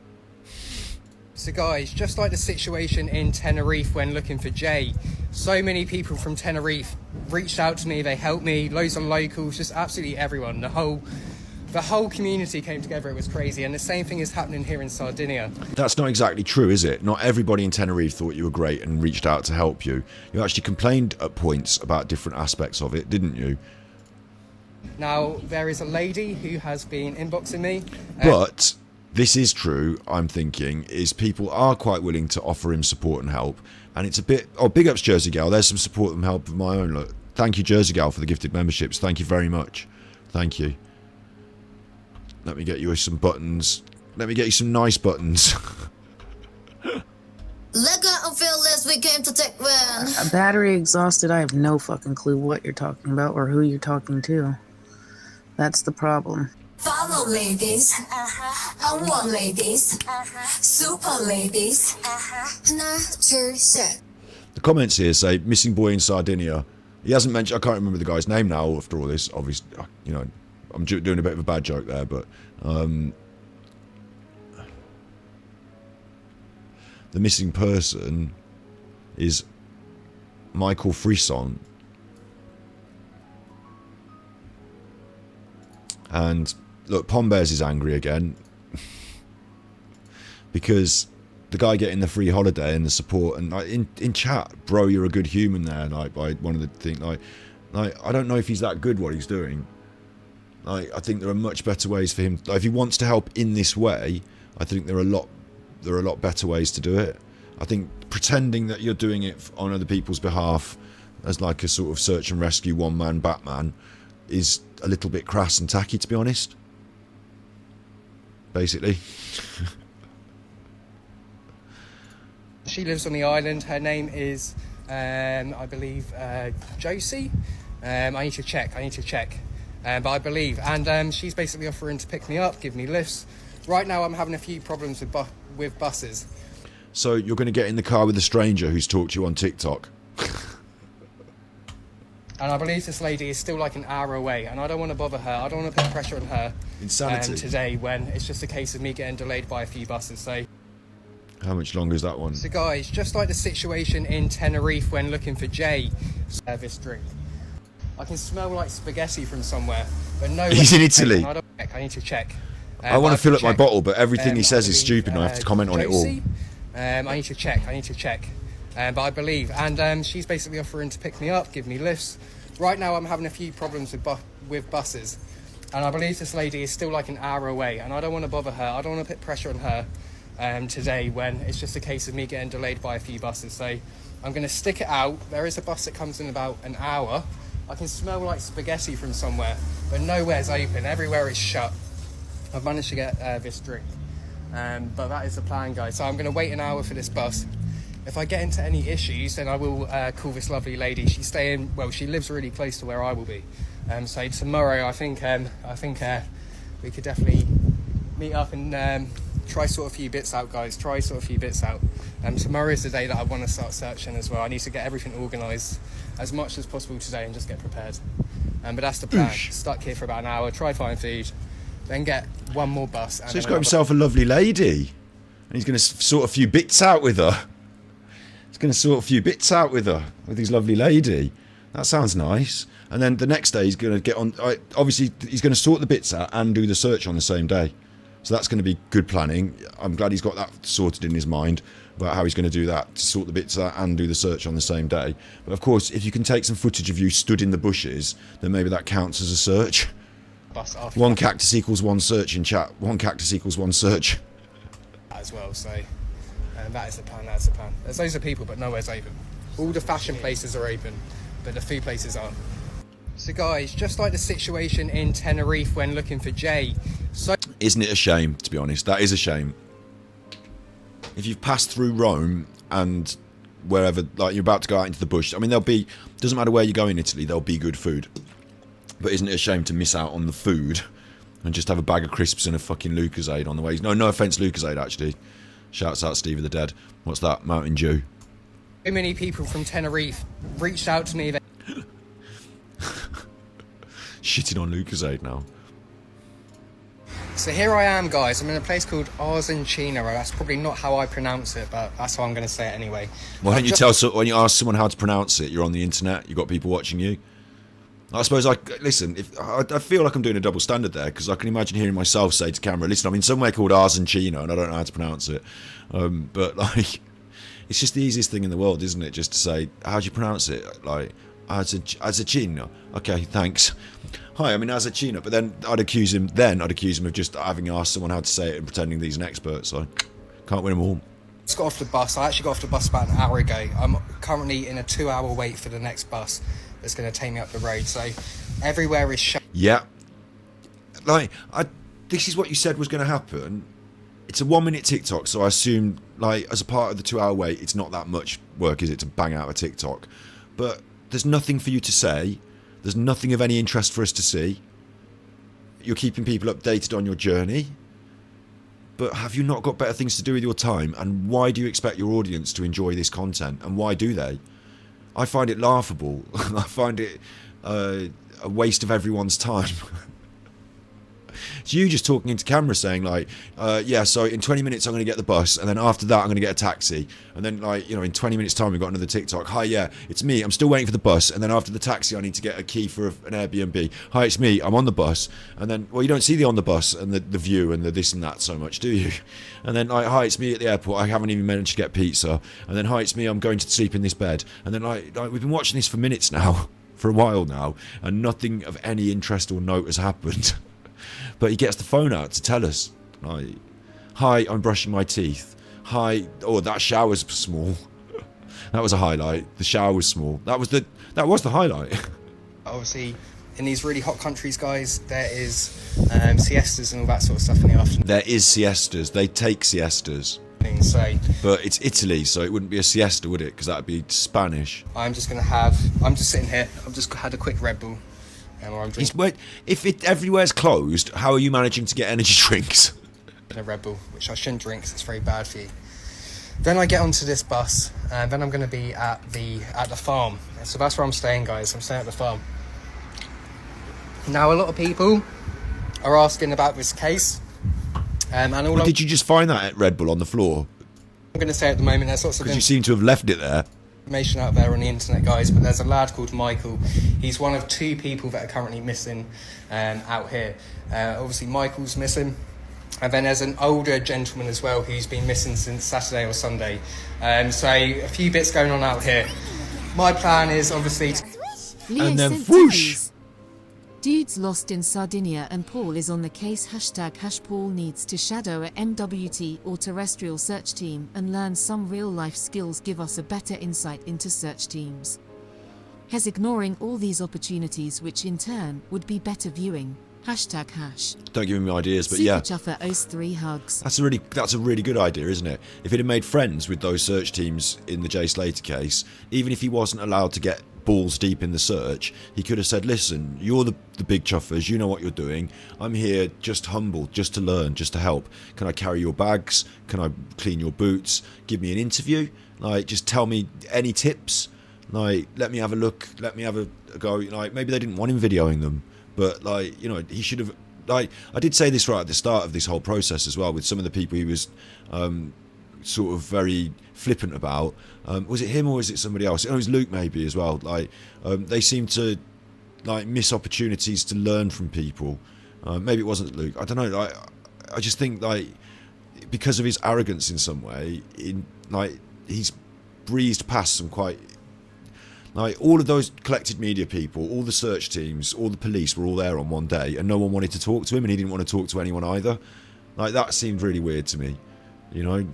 So guys, just like the situation in Tenerife when looking for Jay, so many people from Tenerife reached out to me, they helped me, loads of locals, just absolutely everyone. The whole community came together. It was crazy, and the same thing is happening here in Sardinia. That's not exactly true, is it? Not everybody in Tenerife thought you were great and reached out to help you. You actually complained at points about different aspects of it, didn't you? Now, there is a lady who has been inboxing me. But this is true, I'm thinking, is people are quite willing to offer him support and help. And it's a bit... Oh, big ups, Jersey Gal. There's some support and help of my own. Look, thank you, Jersey Gal, for the gifted memberships. Thank you very much. Thank you. Let me get you some buttons. Let me get you some nice buttons. Let go and feel less, we came to take one. Battery exhausted, I have no fucking clue what you're talking about or who you're talking to. That's the problem. Follow ladies, I want ladies, super ladies, Nutterwatch. The comments here say, missing boy in Sardinia. He hasn't mentioned... I can't remember the guy's name now after all this. Obviously, you know, I'm doing a bit of a bad joke there, but... the missing person is Michael Frisson. And look, Pombears is angry again because the guy getting the free holiday and the support, and like in chat, bro, you're a good human there. Like, by one of the things, like I don't know if he's that good what he's doing. Like, I think there are much better ways for him. Like, if he wants to help in this way, I think there are a lot better ways to do it. I think pretending that you're doing it on other people's behalf as like a sort of search and rescue one-man Batman is a little bit crass and tacky, to be honest. Basically. She lives on the island. Her name is, I believe, Josie. I need to check. But I believe. And she's basically offering to pick me up, give me lifts. Right now I'm having a few problems with buses. So you're going to get in the car with a stranger who's talked to you on TikTok? And I believe this lady is still like an hour away, and I don't want to bother her. I don't want to put pressure on her. Insanity. Today, when it's just a case of me getting delayed by a few buses. So, how much longer is that one? So guys, just like the situation in Tenerife when looking for Jay, service drink. I can smell like spaghetti from somewhere, but no. He's in Italy. I need to check. I want to fill up my bottle, but everything he says is stupid, and I have to comment on it all. I need to check. But I believe, and she's basically offering to pick me up, give me lifts. Right now I'm having a few problems with buses, and I believe this lady is still like an hour away, and I don't want to bother her. I don't want to put pressure on her today when it's just a case of me getting delayed by a few buses. So I'm going to stick it out. There is a bus that comes in about an hour. I can smell like spaghetti from somewhere, but nowhere's open. Everywhere is shut. I've managed to get this drink, but that is the plan, guys. So I'm going to wait an hour for this bus. If I get into any issues, then I will call this lovely lady. She's staying, well, she lives really close to where I will be. So tomorrow, I think we could definitely meet up and try sort a few bits out, guys. Tomorrow is the day that I want to start searching as well. I need to get everything organised as much as possible today and just get prepared. But that's the plan. Stuck here for about an hour, try find food, then get one more bus. So he's got himself a lovely lady, and he's going to sort a few bits out with her. With his lovely lady. That sounds nice. And then the next day he's going to get on... Obviously, he's going to sort the bits out and do the search on the same day. So that's going to be good planning. I'm glad he's got that sorted in his mind about how he's going to do that, to sort the bits out and do the search on the same day. But of course, if you can take some footage of you stood in the bushes, then maybe that counts as a search. One cactus equals one search in chat. One cactus equals one search. As well, so... That is the plan, that's the plan. There's loads of people, but nowhere's open. All the fashion places are open, but the food places aren't. So guys, just like the situation in Tenerife when looking for Jay. So isn't it a shame, to be honest? That is a shame. If you've passed through Rome and wherever, like you're about to go out into the bush, I mean, doesn't matter where you go in Italy, there'll be good food. But isn't it a shame to miss out on the food and just have a bag of crisps and a fucking Lucozade on the way? No offence, Lucozade, actually. Shouts out Steve of the Dead. What's that? Mountain Dew. So many people from Tenerife reached out to me. Shitting on Lucozade now. So here I am, guys. I'm in a place called Argentina. That's probably not how I pronounce it, but that's how I'm going to say it anyway. Why don't you when you ask someone how to pronounce it, you're on the internet, you've got people watching you. I suppose listen, I feel like I'm doing a double standard there, because I can imagine hearing myself say to camera, listen, I'm in somewhere called Argentina and I don't know how to pronounce it. But like, it's just the easiest thing in the world, isn't it? Just to say, how do you pronounce it? Like, Argentina. Okay, thanks. Hi, I'm in Argentina. But then I'd accuse him of just having asked someone how to say it and pretending that he's an expert. So can't win them all. Just got off the bus. I actually got off the bus about an hour ago. I'm currently in a 2-hour wait for the next bus that's going to take me up the road. So everywhere is shut. Yeah. Like, this is what you said was going to happen. It's a 1-minute TikTok, so I assume, like, as a part of the 2-hour wait, it's not that much work, is it, to bang out a TikTok? But there's nothing for you to say. There's nothing of any interest for us to see. You're keeping people updated on your journey. But have you not got better things to do with your time? And why do you expect your audience to enjoy this content? And why do they? I find it laughable. I find it a waste of everyone's time. It's you just talking into camera saying, like, yeah, so in 20 minutes I'm going to get the bus, and then after that I'm going to get a taxi, and then, like, you know, in 20 minutes time we've got another TikTok. Hi, yeah, it's me, I'm still waiting for the bus, and then after the taxi I need to get a key for an Airbnb. Hi, it's me, I'm on the bus. And then, well, you don't see the on the bus and the view and the this and that so much, do you? And then, like, hi, it's me at the airport, I haven't even managed to get pizza. And then, hi, it's me, I'm going to sleep in this bed. And then, like we've been watching this for minutes now, for a while now, and nothing of any interest or note has happened. But he gets the phone out to tell us, like, hi, I'm brushing my teeth. Hi, oh, that shower's small. That was a highlight. The shower was small. That was the highlight. Obviously, in these really hot countries, guys, there is siestas and all that sort of stuff in the afternoon. There is siestas. They take siestas. So, but it's Italy, so it wouldn't be a siesta, would it? Because that'd be Spanish. I'm just sitting here. I've just had a quick Red Bull. If everywhere's closed, how are you managing to get energy drinks? A Red Bull, which I shouldn't drink because it's very bad for you. Then I get onto this bus, and then I'm going to be at the farm. So that's where I'm staying, guys. I'm staying at the farm. Now, a lot of people are asking about this case, and all. Did you just find that at Red Bull on the floor? I'm going to say at the moment there's lots of. Because you seem to have left it there. Information out there on the internet, guys, but there's a lad called Michael. He's one of 2 people that are currently missing out here. Obviously Michael's missing, and then there's an older gentleman as well who's been missing since Saturday or Sunday. So a few bits going on out here. My plan is obviously and then whoosh. Dude's lost in Sardinia and Paul is on the case. #Paul needs to shadow a MWT or terrestrial search team and learn some real-life skills, give us a better insight into search teams. Has ignoring all these opportunities, which in turn would be better viewing. #. Don't give me ideas, but Super yeah. Chuffer owes 3 hugs. That's a really good idea, isn't it? If he'd have made friends with those search teams in the Jay Slater case, even if he wasn't allowed to get balls deep in the search, he could have said, listen, you're the big chuffers, you know what you're doing, I'm here just humble, just to learn, just to help. Can I carry your bags? Can I clean your boots? Give me an interview? Like, just tell me any tips? Like, let me have a look, let me have a go. Like, maybe they didn't want him videoing them, but, like, you know, he should have, like, I did say this right at the start of this whole process as well, with some of the people he was sort of very flippant about. Was it him or was it somebody else? It was Luke maybe as well. Like, they seem to, like, miss opportunities to learn from people. Maybe it wasn't Luke, I don't know. I just think, like, because of his arrogance in some way, he's breezed past some quite, like, all of those collected media people, all the search teams, all the police were all there on one day, and no one wanted to talk to him, and he didn't want to talk to anyone either. Like, that seemed really weird to me, you know.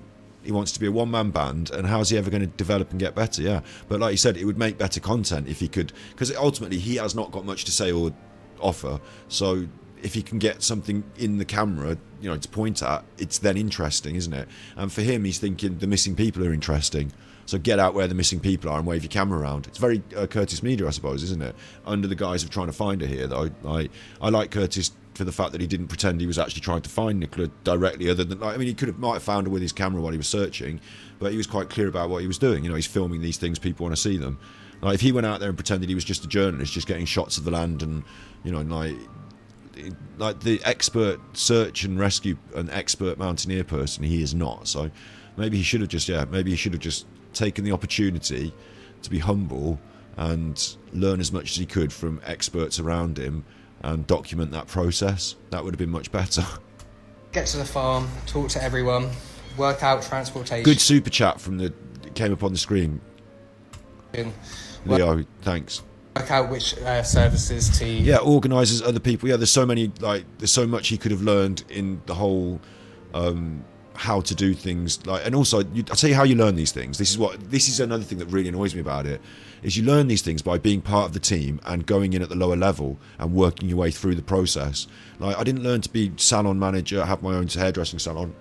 He wants to be a one-man band, and how's he ever going to develop and get better? Yeah, but like you said, it would make better content if he could, because ultimately he has not got much to say or offer. So if he can get something in the camera, you know, to point at, it's then interesting, isn't it? And for him, he's thinking the missing people are interesting. So get out where the missing people are and wave your camera around. It's very Curtis Media, I suppose, isn't it? Under the guise of trying to find her here, though. I like Curtis for the fact that he didn't pretend he was actually trying to find Nicola directly, other than, I mean, he might have found her with his camera while he was searching, but he was quite clear about what he was doing. You know, he's filming these things, people want to see them. Like, if he went out there and pretended he was just a journalist, just getting shots of the land and, you know, like the expert search and rescue, an expert mountaineer person, he is not. So maybe he should have just taken the opportunity to be humble and learn as much as he could from experts around him and document that process. That would have been much better. Get to the farm, talk to everyone, work out transportation. Good super chat from the came up on the screen. Leo, thanks. Work out which services to... Yeah, organisers, other people. Yeah, there's so many, like, there's so much he could have learned in the whole how to do things. Like, and also, I'll tell you how you learn these things. This is another thing that really annoys me about it, is you learn these things by being part of the team and going in at the lower level and working your way through the process. Like, I didn't learn to be salon manager, have my own hairdressing salon.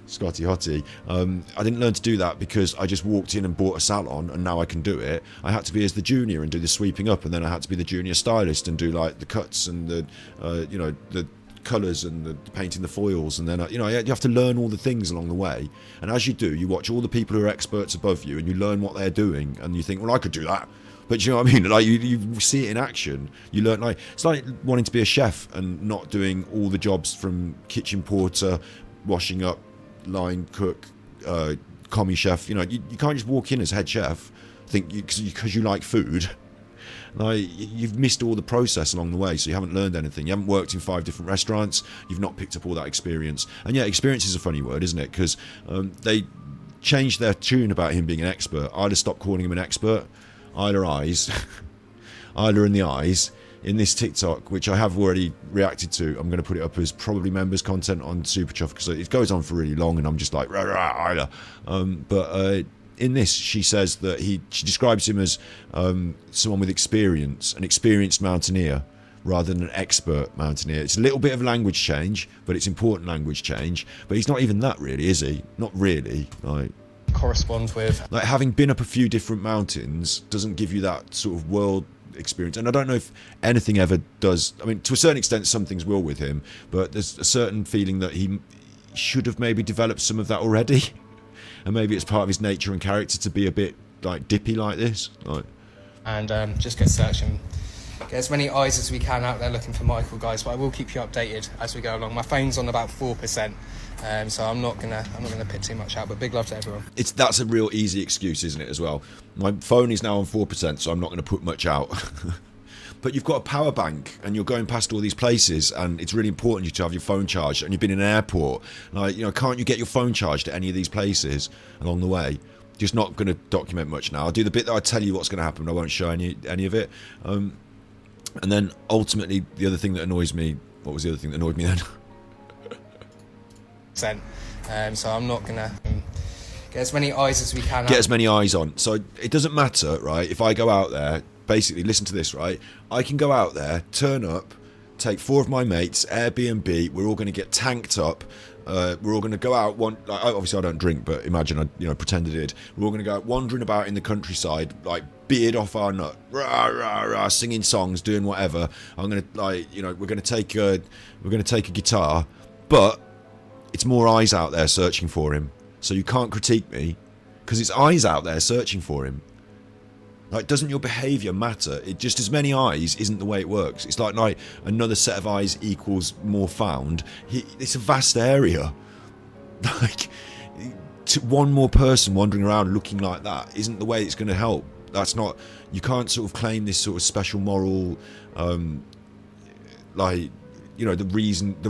Scotty Hottie. I didn't learn to do that because I just walked in and bought a salon and now I can do it. I had to be as the junior and do the sweeping up, and then I had to be the junior stylist and do like the cuts and the you know, the colours and the painting the foils, and then you know, you have to learn all the things along the way. And as you do, you watch all the people who are experts above you and you learn what they're doing, and you think, well, I could do that. But you know what I mean? Like, you see it in action. You learn, like, it's like wanting to be a chef and not doing all the jobs from kitchen porter, washing up, line cook, commie chef. You know, you can't just walk in as head chef, think because you like food. Like, you've missed all the process along the way, so you haven't learned anything. You haven't worked in 5 different restaurants. You've not picked up all that experience. And yeah, experience is a funny word, isn't it? Because they changed their tune about him being an expert. Isla stopped calling him an expert. Isla Eyes, Isla in the Eyes. In this TikTok, which I have already reacted to, I'm going to put it up as probably members content on Super Chuff, because it goes on for really long and I'm just like, rah, rah, Isla. But in this, she says that she describes him as someone with experience, an experienced mountaineer, rather than an expert mountaineer. It's a little bit of language change, but it's important language change. But he's not even that, really, is he? Not really. Like, correspond with. Like, having been up a few different mountains doesn't give you that sort of world experience. And I don't know if anything ever does. I mean, to a certain extent, some things will with him, but there's a certain feeling that he should have maybe developed some of that already. And maybe it's part of his nature and character to be a bit like dippy like this. Like. And just get searching. Get as many eyes as we can out there looking for Michael, guys. But I will keep you updated as we go along. My phone's on about 4%, so I'm not gonna put too much out. But big love to everyone. That's a real easy excuse, isn't it? As well, my phone is now on 4%, so I'm not going to put much out. But you've got a power bank and you're going past all these places, and it's really important you to have your phone charged, and you've been in an airport. Like, you know, can't you get your phone charged at any of these places along the way? Just not going to document much now. I'll do the bit that I tell you what's going to happen, but I won't show any of it. And then ultimately, the other thing that annoys me, what was the other thing that annoyed me then? So I'm not going to get as many eyes as we can. Get as many eyes on. So it doesn't matter, right? If I go out there, basically, listen to this, right? I can go out there, turn up, take 4 of my mates, Airbnb, we're all going to get tanked up. We're all going to go out, obviously I don't drink, but imagine I pretend I did. We're all going to go out wandering about in the countryside, like, beard off our nut, rah, rah, rah, singing songs, doing whatever. I'm going to, like, you know, we're going to take a guitar, but it's more eyes out there searching for him. So you can't critique me, because it's eyes out there searching for him. Like, doesn't your behaviour matter? It just, as many eyes isn't the way it works. It's like another set of eyes equals more found. It's a vast area. Like, one more person wandering around looking like that isn't the way it's going to help. That's not. You can't sort of claim this sort of special moral, like, you know, the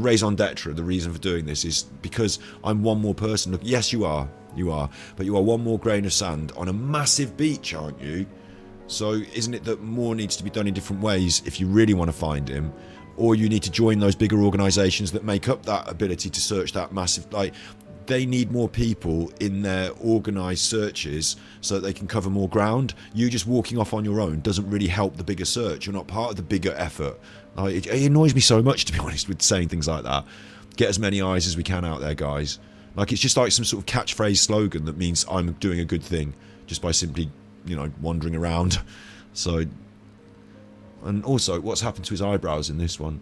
raison d'etre, the reason for doing this is because I'm one more person. Look, yes, you are, but you are one more grain of sand on a massive beach, aren't you? So isn't it that more needs to be done in different ways if you really want to find him? Or you need to join those bigger organisations that make up that ability to search that massive, like, they need more people in their organised searches so that they can cover more ground. You just walking off on your own doesn't really help the bigger search. You're not part of the bigger effort. Like, it annoys me so much, to be honest, with saying things like that. Get as many eyes as we can out there, guys. Like, it's just like some sort of catchphrase slogan that means I'm doing a good thing just by simply, you know, wandering around. So, and also, what's happened to his eyebrows in this one?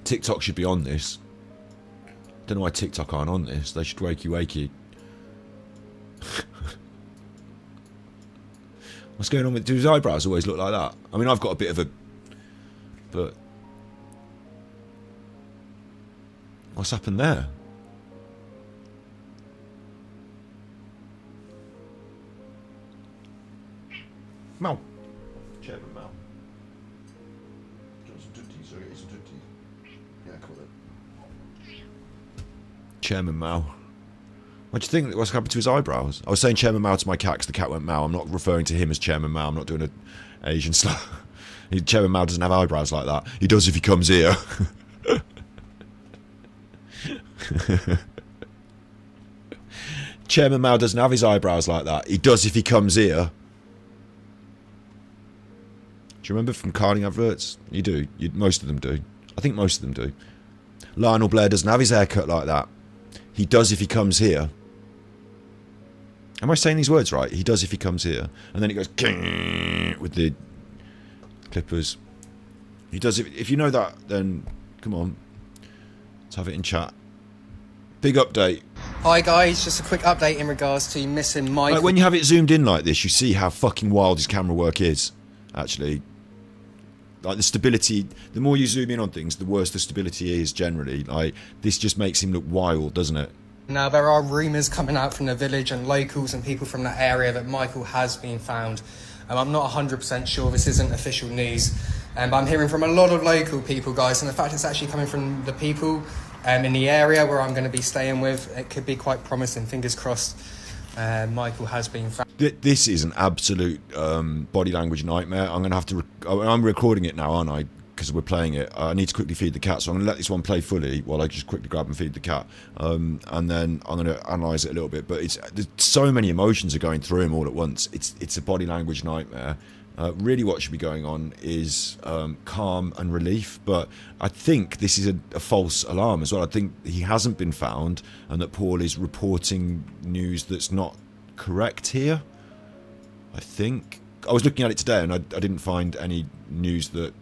TikTok should be on this. Don't know why TikTok aren't on this. They should wakey. What's going on with... Do his eyebrows always look like that? I mean, I've got a bit of a... But... What's happened there? Mal. Chairman Mal. Yeah, call it. Chairman Mal. What do you think? What's happened to his eyebrows? I was saying Chairman Mao to my cat because the cat went Mao. I'm not referring to him as Chairman Mao. I'm not doing an Asian slur. Chairman Mao doesn't have eyebrows like that. He does if he comes here. Chairman Mao doesn't have his eyebrows like that. He does if he comes here. Do you remember from carding adverts? You do. Most of them do. I think most of them do. Lionel Blair doesn't have his hair cut like that. He does if he comes here. Am I saying these words right? He does if he comes here. And then it goes with the clippers. He does if you know that, then come on. Let's have it in chat. Big update. Hi guys, just a quick update in regards to missing Michael. Like when you have it zoomed in like this, you see how fucking wild his camera work is. Actually. Like the stability, the more you zoom in on things, the worse the stability is generally. Like this just makes him look wild, doesn't it? Now there are rumours coming out from the village and locals and people from that area that Michael has been found. I'm not 100% sure, this isn't official news, but I'm hearing from a lot of local people, guys, and the fact it's actually coming from the people in the area where I'm going to be staying with, it could be quite promising. Fingers crossed. Michael has been found. This is an absolute body language nightmare. I'm going to have to... I'm recording it now, aren't I? Because we're playing it. I need to quickly feed the cat, so I'm going to let this one play fully while I just quickly grab and feed the cat. And then I'm going to analyse it a little bit. But there's so many emotions are going through him all at once. It's a body language nightmare. Really what should be going on is calm and relief, but I think this is a false alarm as well. I think he hasn't been found and that Paul is reporting news that's not correct here. I think. I was looking at it today and I didn't find any news that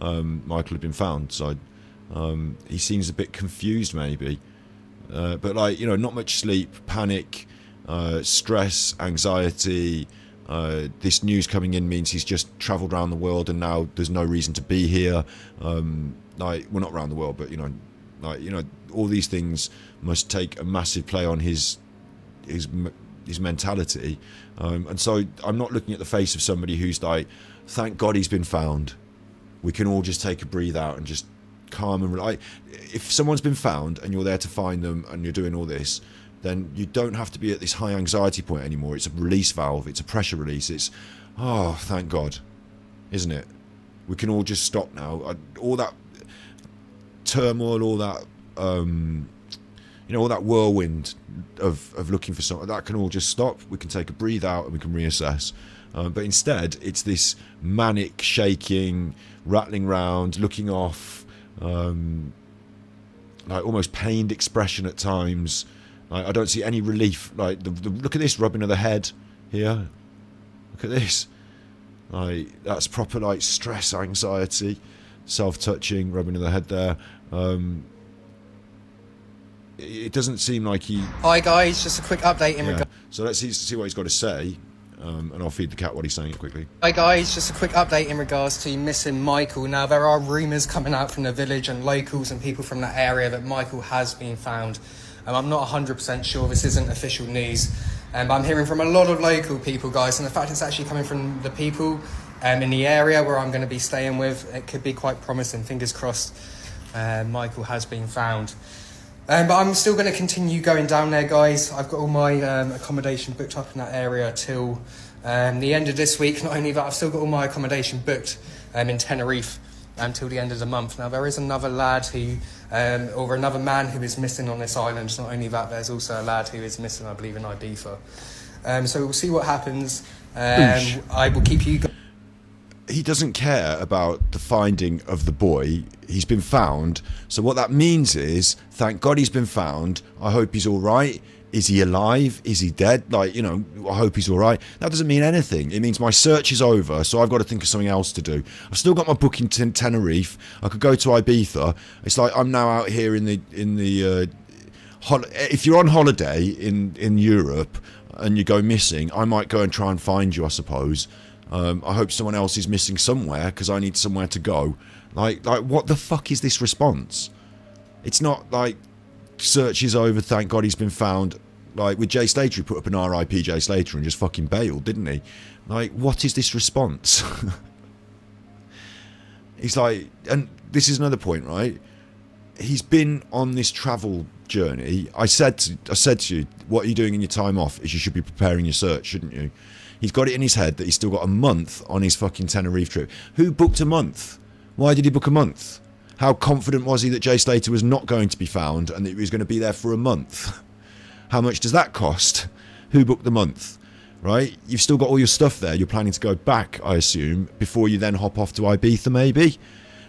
Michael had been found, so he seems a bit confused maybe. But like, you know, not much sleep, panic, stress, anxiety. This news coming in means he's just travelled around the world and now there's no reason to be here. Like, well, not around the world, but you know, all these things must take a massive play on his mentality. And so I'm not looking at the face of somebody who's like, thank God he's been found. We can all just take a breathe out and just calm and relax. If someone's been found and you're there to find them and you're doing all this, then you don't have to be at this high anxiety point anymore. It's a release valve. It's a pressure release. It's, oh, thank God, isn't it? We can all just stop now. All that turmoil, all that, you know, all that whirlwind of looking for something, that can all just stop. We can take a breathe out and we can reassess. But instead, it's this manic, shaking, rattling round, looking off, like almost pained expression at times. I don't see any relief. Like look at this rubbing of the head here. Look at this. Like that's proper like stress, anxiety, self-touching, rubbing of the head there. It doesn't seem like he. Hi guys, just a quick update in regard. So let's see what he's got to say, and I'll feed the cat while he's saying it quickly. Hi guys, just a quick update in regards to missing Michael. Now there are rumours coming out from the village and locals and people from that area that Michael has been found. I'm not 100% sure, this isn't official news, but I'm hearing from a lot of local people, guys, and the fact it's actually coming from the people in the area where I'm going to be staying with, it could be quite promising. Fingers crossed. Michael has been found. But I'm still going to continue going down there, guys. I've got all my accommodation booked up in that area till the end of this week. Not only that, I've still got all my accommodation booked in Tenerife until the end of the month. Now, there is another lad who, or another man who is missing on this island. It's not only that, there's also a lad who is missing, I believe, in Ibiza. So we'll see what happens. I will keep you... He doesn't care about the finding of the boy. He's been found. So what that means is, thank God he's been found. I hope he's all right. Is he alive? Is he dead? Like, you know, I hope he's all right. That doesn't mean anything. It means my search is over, so I've got to think of something else to do. I've still got my booking to Tenerife. I could go to Ibiza. It's like I'm now out here in the if you're on holiday in Europe and you go missing, I might go and try and find you, I suppose. I hope someone else is missing somewhere because I need somewhere to go. Like, what the fuck is this response? It's not like search is over, thank God he's been found. Like with Jay Slater, he put up an RIP Jay Slater and just fucking bailed, didn't he? Like, what is this response? He's like, and this is another point, right? He's been on this travel journey. I said to you, what are you doing in your time off? Is you should be preparing your search, shouldn't you? He's got it in his head that he's still got a month on his fucking Tenerife trip. Who booked a month? Why did he book a month? How confident was he that Jay Slater was not going to be found and that he was going to be there for a month? How much does that cost? Who booked the month? Right? You've still got all your stuff there. You're planning to go back, I assume, before you then hop off to Ibiza, maybe?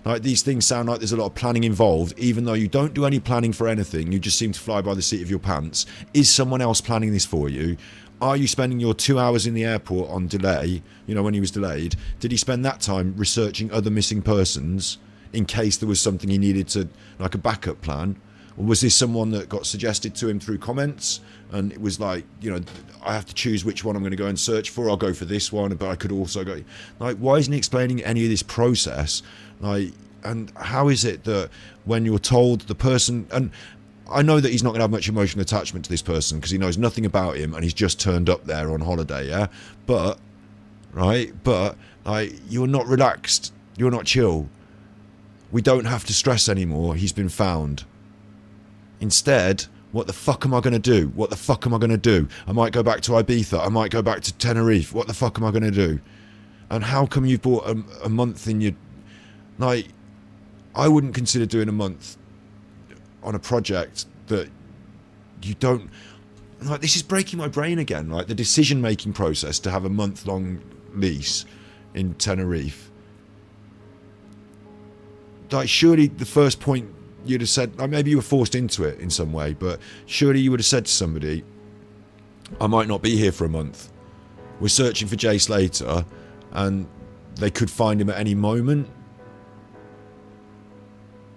Like, these things sound like there's a lot of planning involved, even though you don't do any planning for anything. You just seem to fly by the seat of your pants. Is someone else planning this for you? Are you spending your 2 hours in the airport on delay, you know, when he was delayed? Did he spend that time researching other missing persons in case there was something he needed to, like a backup plan? Or was this someone that got suggested to him through comments and it was like, you know, I have to choose which one I'm going to go and search for. I'll go for this one, but I could also go... Like, why isn't he explaining any of this process? Like, and how is it that when you're told the person... And I know that he's not going to have much emotional attachment to this person because he knows nothing about him and he's just turned up there on holiday, yeah? But, right? But, like, you're not relaxed. You're not chill. We don't have to stress anymore. He's been found. Instead, what the fuck am I going to do? What the fuck am I going to do? I might go back to Ibiza. I might go back to Tenerife. What the fuck am I going to do? And how come you bought a month in your... Like, I wouldn't consider doing a month on a project that you don't... Like, this is breaking my brain again. Like, the decision-making process to have a month-long lease in Tenerife. Like, surely the first point you'd have said... Like, maybe you were forced into it in some way, but surely you would have said to somebody, I might not be here for a month. We're searching for Jay Slater, and they could find him at any moment.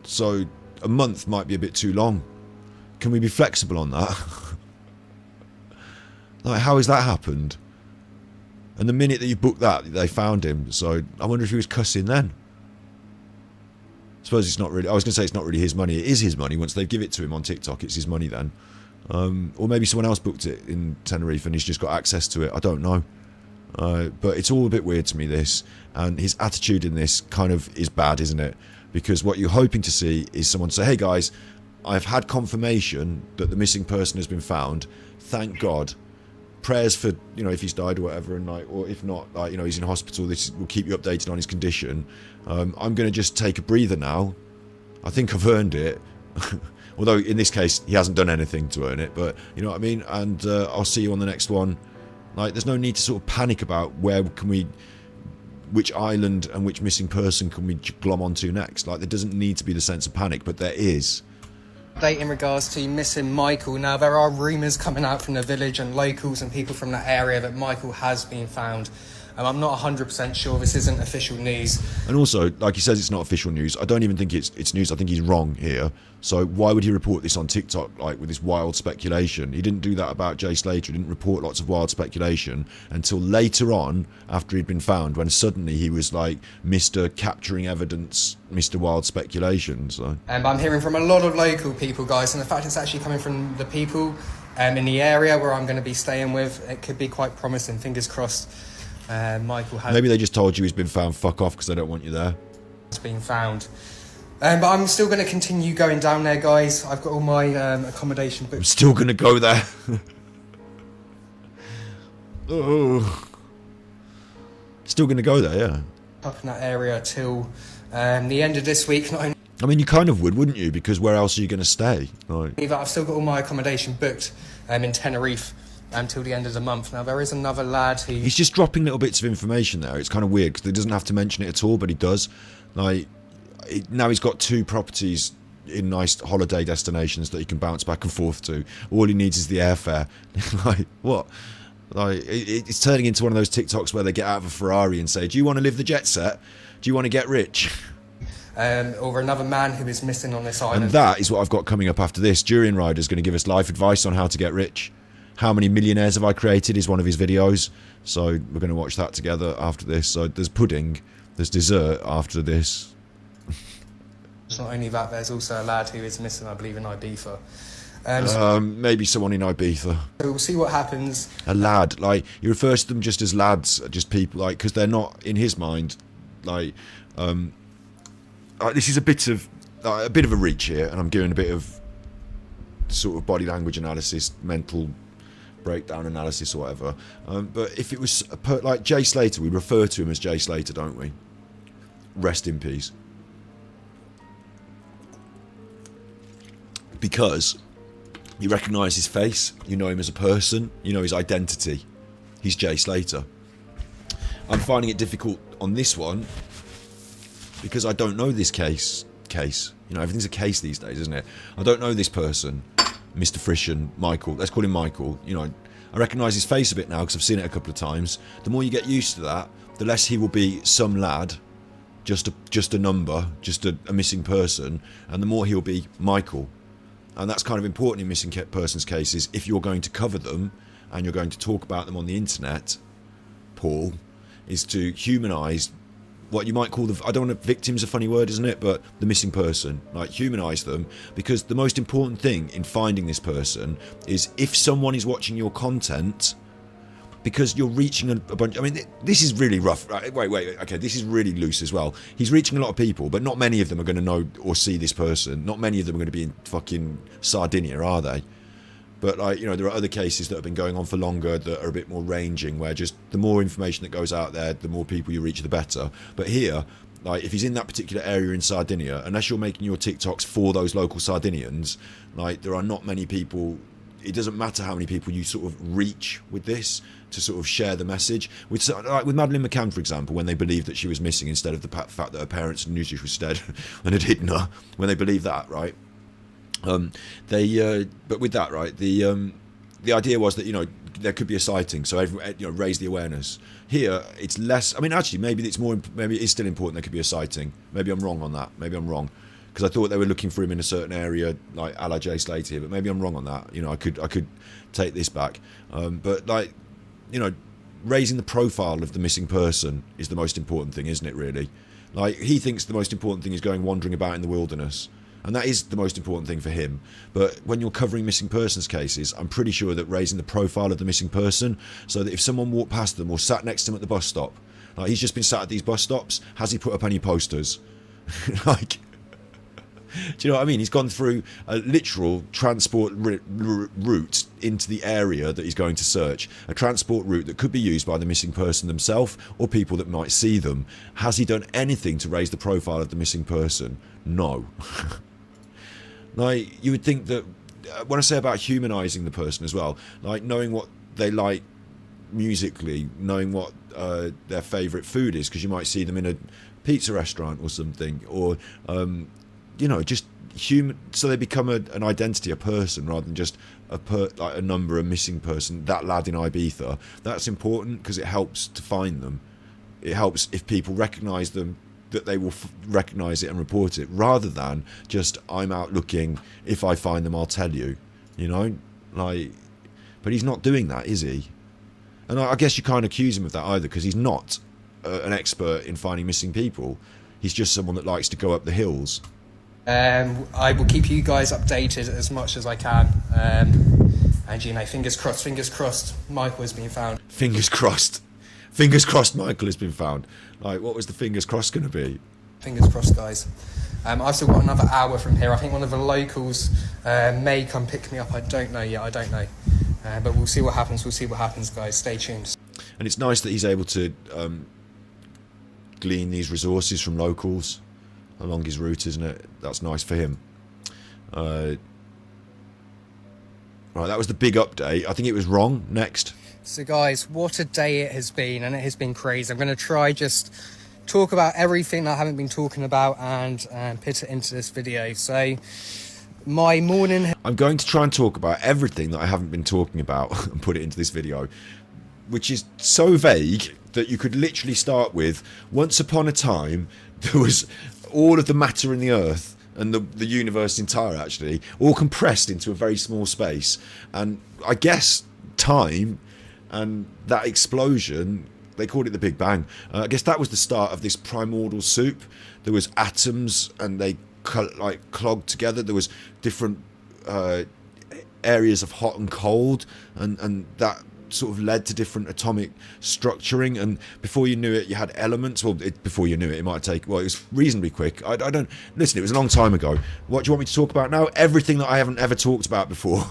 So a month might be a bit too long. Can we be flexible on that? Like, how has that happened? And the minute that you booked that, they found him. So I wonder if he was cussing then. I suppose it's not really... I was going to say it's not really his money. It is his money. Once they give it to him on TikTok, it's his money then. Or maybe someone else booked it in Tenerife and he's just got access to it. I don't know. But it's all a bit weird to me, this. And his attitude in this kind of is bad, isn't it? Because what you're hoping to see is someone say, hey guys, I've had confirmation that the missing person has been found. Thank God. Prayers for, you know, if he's died or whatever, and like, or if not, like, you know, he's in hospital, this will keep you updated on his condition. I'm going to just take a breather now. I think I've earned it. Although in this case, he hasn't done anything to earn it, but you know what I mean? And I'll see you on the next one. Like, there's no need to sort of panic about which island and which missing person can we glom onto next. Like, there doesn't need to be the sense of panic, but there is. Update in regards to missing Michael. Now, there are rumours coming out from the village and locals and people from that area that Michael has been found. I'm not 100% sure. This isn't official news. And also, like he says, it's not official news. I don't even think it's news. I think he's wrong here. So why would he report this on TikTok, like, with this wild speculation? He didn't do that about Jay Slater. He didn't report lots of wild speculation until later on, after he'd been found, when suddenly he was like Mr. Capturing Evidence, Mr. Wild Speculation. So. Maybe they just told you he's been found. Fuck off, because they don't want you there. It's been found. But I'm still going to continue going down there, guys. I've got all my accommodation booked. I'm still going to go there. Oh. Still going to go there, yeah. Up in that area till The end of this week, not only I mean, you kind of would, wouldn't you? Because where else are you going to stay? Like, that I've still got all my accommodation booked in Tenerife until the end of the month. Now, there is another lad who... he's just dropping little bits of information there. It's kind of weird because he doesn't have to mention it at all, but he does. Like, now he's got 2 properties in nice holiday destinations that he can bounce back and forth to. All he needs is the airfare. Like, what? Like, it's turning into one of those TikToks where they get out of a Ferrari and say, do you want to live the jet set? Do you want to get rich? Or another man who is missing on this island. And that is what I've got coming up after this. Durianrider is going to give us life advice on how to get rich. How many millionaires have I created is one of his videos. So we're going to watch that together after this. So there's pudding, there's dessert after this. It's not only that, there's also a lad who is missing, I believe, in Ibiza. Maybe someone in Ibiza. So we'll see what happens. A lad, like, he refers to them just as lads, just people, like, because they're not, in his mind, like, this is a bit of a reach here, and I'm doing a bit of sort of body language analysis, mental breakdown analysis or whatever. But if it was like Jay Slater, we refer to him as Jay Slater, don't we? Rest in peace. Because you recognise his face, you know him as a person, you know his identity. He's Jay Slater. I'm finding it difficult on this one because I don't know this case. You know, everything's a case these days, isn't it? I don't know this person, Mr. Frishan, Michael. Let's call him Michael. You know, I recognise his face a bit now because I've seen it a couple of times. The more you get used to that, the less he will be some lad, just a number, just a missing person, and the more he'll be Michael. And that's kind of important in missing persons cases. If you're going to cover them and you're going to talk about them on the internet, Paul, is to humanise what you might call I don't want to, victim's a funny word, isn't it? But the missing person, like, humanise them, because the most important thing in finding this person is if someone is watching your content, because you're reaching a bunch. I mean, this is really rough. Wait. Okay, this is really loose as well. He's reaching a lot of people, but not many of them are going to know or see this person. Not many of them are going to be in fucking Sardinia, are they? But, like, you know, there are other cases that have been going on for longer that are a bit more ranging, where just the more information that goes out there, the more people you reach, the better. But here, like, if he's in that particular area in Sardinia, unless you're making your TikToks for those local Sardinians, like, there are not many people. It doesn't matter how many people you sort of reach with this to sort of share the message. With Madeleine McCann, for example, when they believed that she was missing instead of the fact that her parents knew she was dead and had hidden her, when they believed that, right? But with that, right, the idea was that, you know, there could be a sighting, so everyone, you know, raise the awareness. Here, it's less. I mean, actually, maybe it is still important. There could be a sighting. Maybe I'm wrong on that. Maybe I'm wrong, because I thought they were looking for him in a certain area, like a la Jay Slater here. But maybe I'm wrong on that. You know, I could take this back. But, like, you know, raising the profile of the missing person is the most important thing, isn't it? Really, like, he thinks the most important thing is going wandering about in the wilderness. And that is the most important thing for him. But when you're covering missing persons cases, I'm pretty sure that raising the profile of the missing person, so that if someone walked past them or sat next to them at the bus stop, like, he's just been sat at these bus stops, has he put up any posters? Like, do you know what I mean? He's gone through a literal transport route into the area that he's going to search. A transport route that could be used by the missing person themselves or people that might see them. Has he done anything to raise the profile of the missing person? No. Like, you would think that, when I say about humanising the person as well, like, knowing what they like musically, knowing what their favourite food is, because you might see them in a pizza restaurant or something, or, you know, just human, so they become an identity, a person, rather than just like a number, a missing person, that lad in Ibiza. That's important because it helps to find them. It helps if people recognise them, that they will recognise it and report it, rather than just, I'm out looking, if I find them I'll tell you, you know, like. But he's not doing that, is he? And I guess you can't accuse him of that either, because he's not an expert in finding missing people. He's just someone that likes to go up the hills. I will keep you guys updated as much as I can, and, you know, fingers crossed Michael has been found. Fingers crossed Michael has been found. Like, what was the fingers crossed going to be? Fingers crossed, guys. I've still got another hour from here. I think one of the locals may come pick me up. I don't know yet. But we'll see what happens, guys. Stay tuned. And it's nice that he's able to glean these resources from locals. along his route, isn't it? That's nice for him. Right, that was the big update. I think it was wrong. Next. So guys, what a day it has been, and it has been crazy. I'm going to try just talk about everything that I haven't been talking about and put it into this video. So my morning... I'm going to try and talk about everything that I haven't been talking about and put it into this video, which is so vague that you could literally start with, once upon a time, there was all of the matter in the earth and the universe entire, actually, all compressed into a very small space. And I guess time and that explosion, they called it the Big Bang. I guess that was the start of this primordial soup. There was atoms and they like clogged together. There was different areas of hot and cold, and that sort of led to different atomic structuring, and before you knew it, you had elements. Well, before you knew it, it might take, well, it was reasonably quick. I don't, listen, it was a long time ago. What do you want me to talk about now? Everything that I haven't ever talked about before.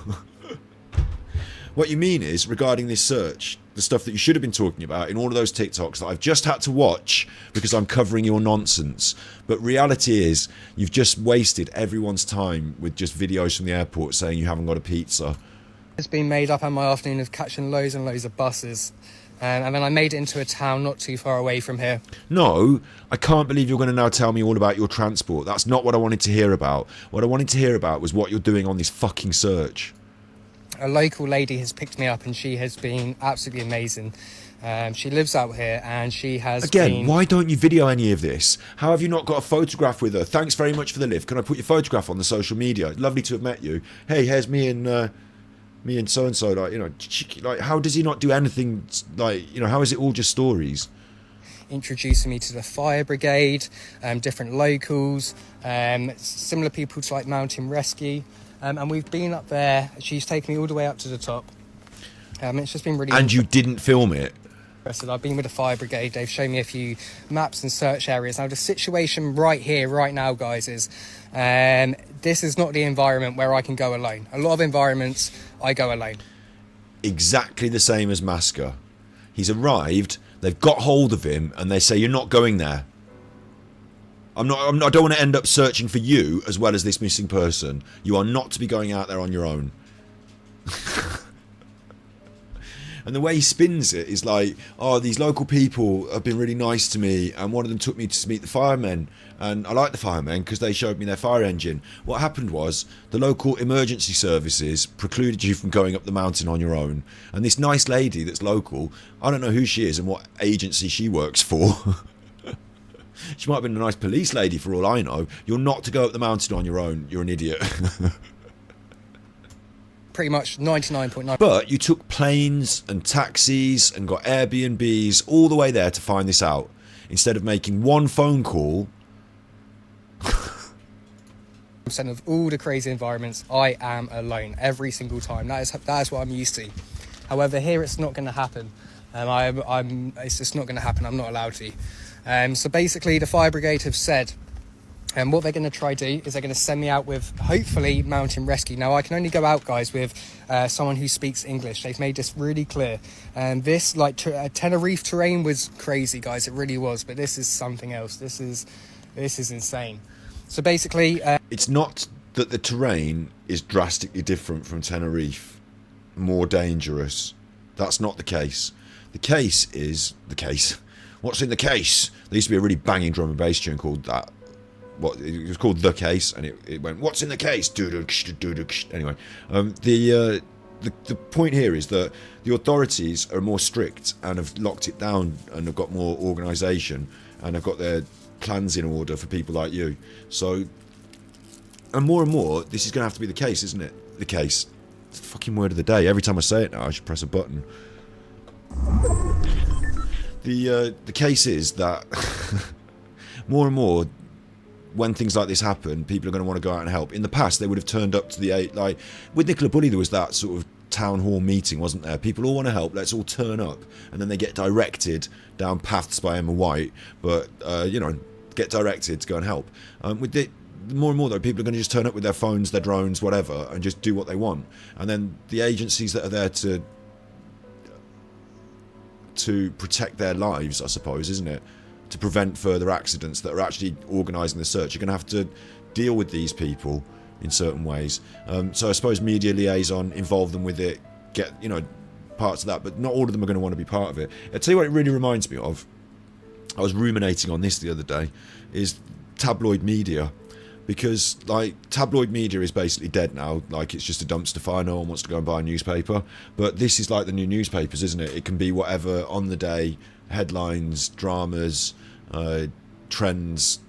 What you mean is, regarding this search, the stuff that you should have been talking about in all of those TikToks that I've just had to watch because I'm covering your nonsense. But reality is, you've just wasted everyone's time with just videos from the airport saying you haven't got a pizza. It's been made up on my afternoon of catching loads and loads of buses. And then I made it into a town not too far away from here. No, I can't believe you're going to now tell me all about your transport. That's not what I wanted to hear about. What I wanted to hear about was what you're doing on this fucking search. A local lady has picked me up and she has been absolutely amazing. She lives out here and she has Again, why don't you video any of this? How have you not got a photograph with her? Thanks very much for the lift. Can I put your photograph on the social media? Lovely to have met you. Hey, here's me and so-and-so. Like, you know, like, how does he not do anything? Like, you know, how is it all just stories? Introducing me to the fire brigade, different locals, similar people to like Mountain Rescue. And we've been up there. She's taken me all the way up to the top. It's just been really... And you didn't film it? I've been with the fire brigade. They've shown me a few maps and search areas. Now, the situation right here, right now, guys, is this is not the environment where I can go alone. A lot of environments, I go alone. Exactly the same as Masker. He's arrived, they've got hold of him, and they say, you're not going there. I don't want to end up searching for you as well as this missing person. You are not to be going out there on your own. And the way he spins it is like, oh, these local people have been really nice to me, and one of them took me to meet the firemen, and I like the firemen because they showed me their fire engine. What happened was the local emergency services precluded you from going up the mountain on your own, and this nice lady that's local, I don't know who she is and what agency she works for. She might have been a nice police lady for all I know. You're not to go up the mountain on your own. You're an idiot. Pretty much 99.9%. But you took planes and taxis and got Airbnbs all the way there to find this out, instead of making one phone call. Of all the crazy environments, I am alone every single time. That is what I'm used to. However, here it's not going to happen. It's just not going to happen. I'm not allowed to. So basically, the fire brigade have said, and what they're going to try to do is they're going to send me out with, hopefully, Mountain Rescue. Now, I can only go out, guys, with someone who speaks English. They've made this really clear. And this, like, Tenerife terrain was crazy, guys. It really was. But this is something else. This is insane. So basically... it's not that the terrain is drastically different from Tenerife, more dangerous. That's not the case. The case is... the case... What's in the case? There used to be a really banging drum and bass tune called that. What it was called The Case, and it went, what's in the case? Anyway, the point here is that the authorities are more strict and have locked it down and have got more organisation and have got their plans in order for people like you. So, and more, this is going to have to be the case, isn't it? The case. It's the fucking word of the day. Every time I say it now, I should press a button. The case is that more and more, when things like this happen, people are going to want to go out and help. In the past, they would have turned up to the like with Nicola Bulley. There was that sort of town hall meeting, wasn't there? People all want to help. Let's all turn up, and then they get directed down paths by Emma White. But you know, get directed to go and help. With the more and more though, people are going to just turn up with their phones, their drones, whatever, and just do what they want. And then the agencies that are there to protect their lives, I suppose, isn't it? to prevent further accidents that are actually organising the search. You're going to have to deal with these people in certain ways. So I suppose media liaison, involve them with it, get, you know, parts of that, but not all of them are going to want to be part of it. I'll tell you what it really reminds me of. I was ruminating on this the other day, is tabloid media. Because, like, tabloid media is basically dead now. Like, it's just a dumpster fire. No one wants to go and buy a newspaper. But this is like the new newspapers, isn't it? It can be whatever on the day, headlines, dramas, trends.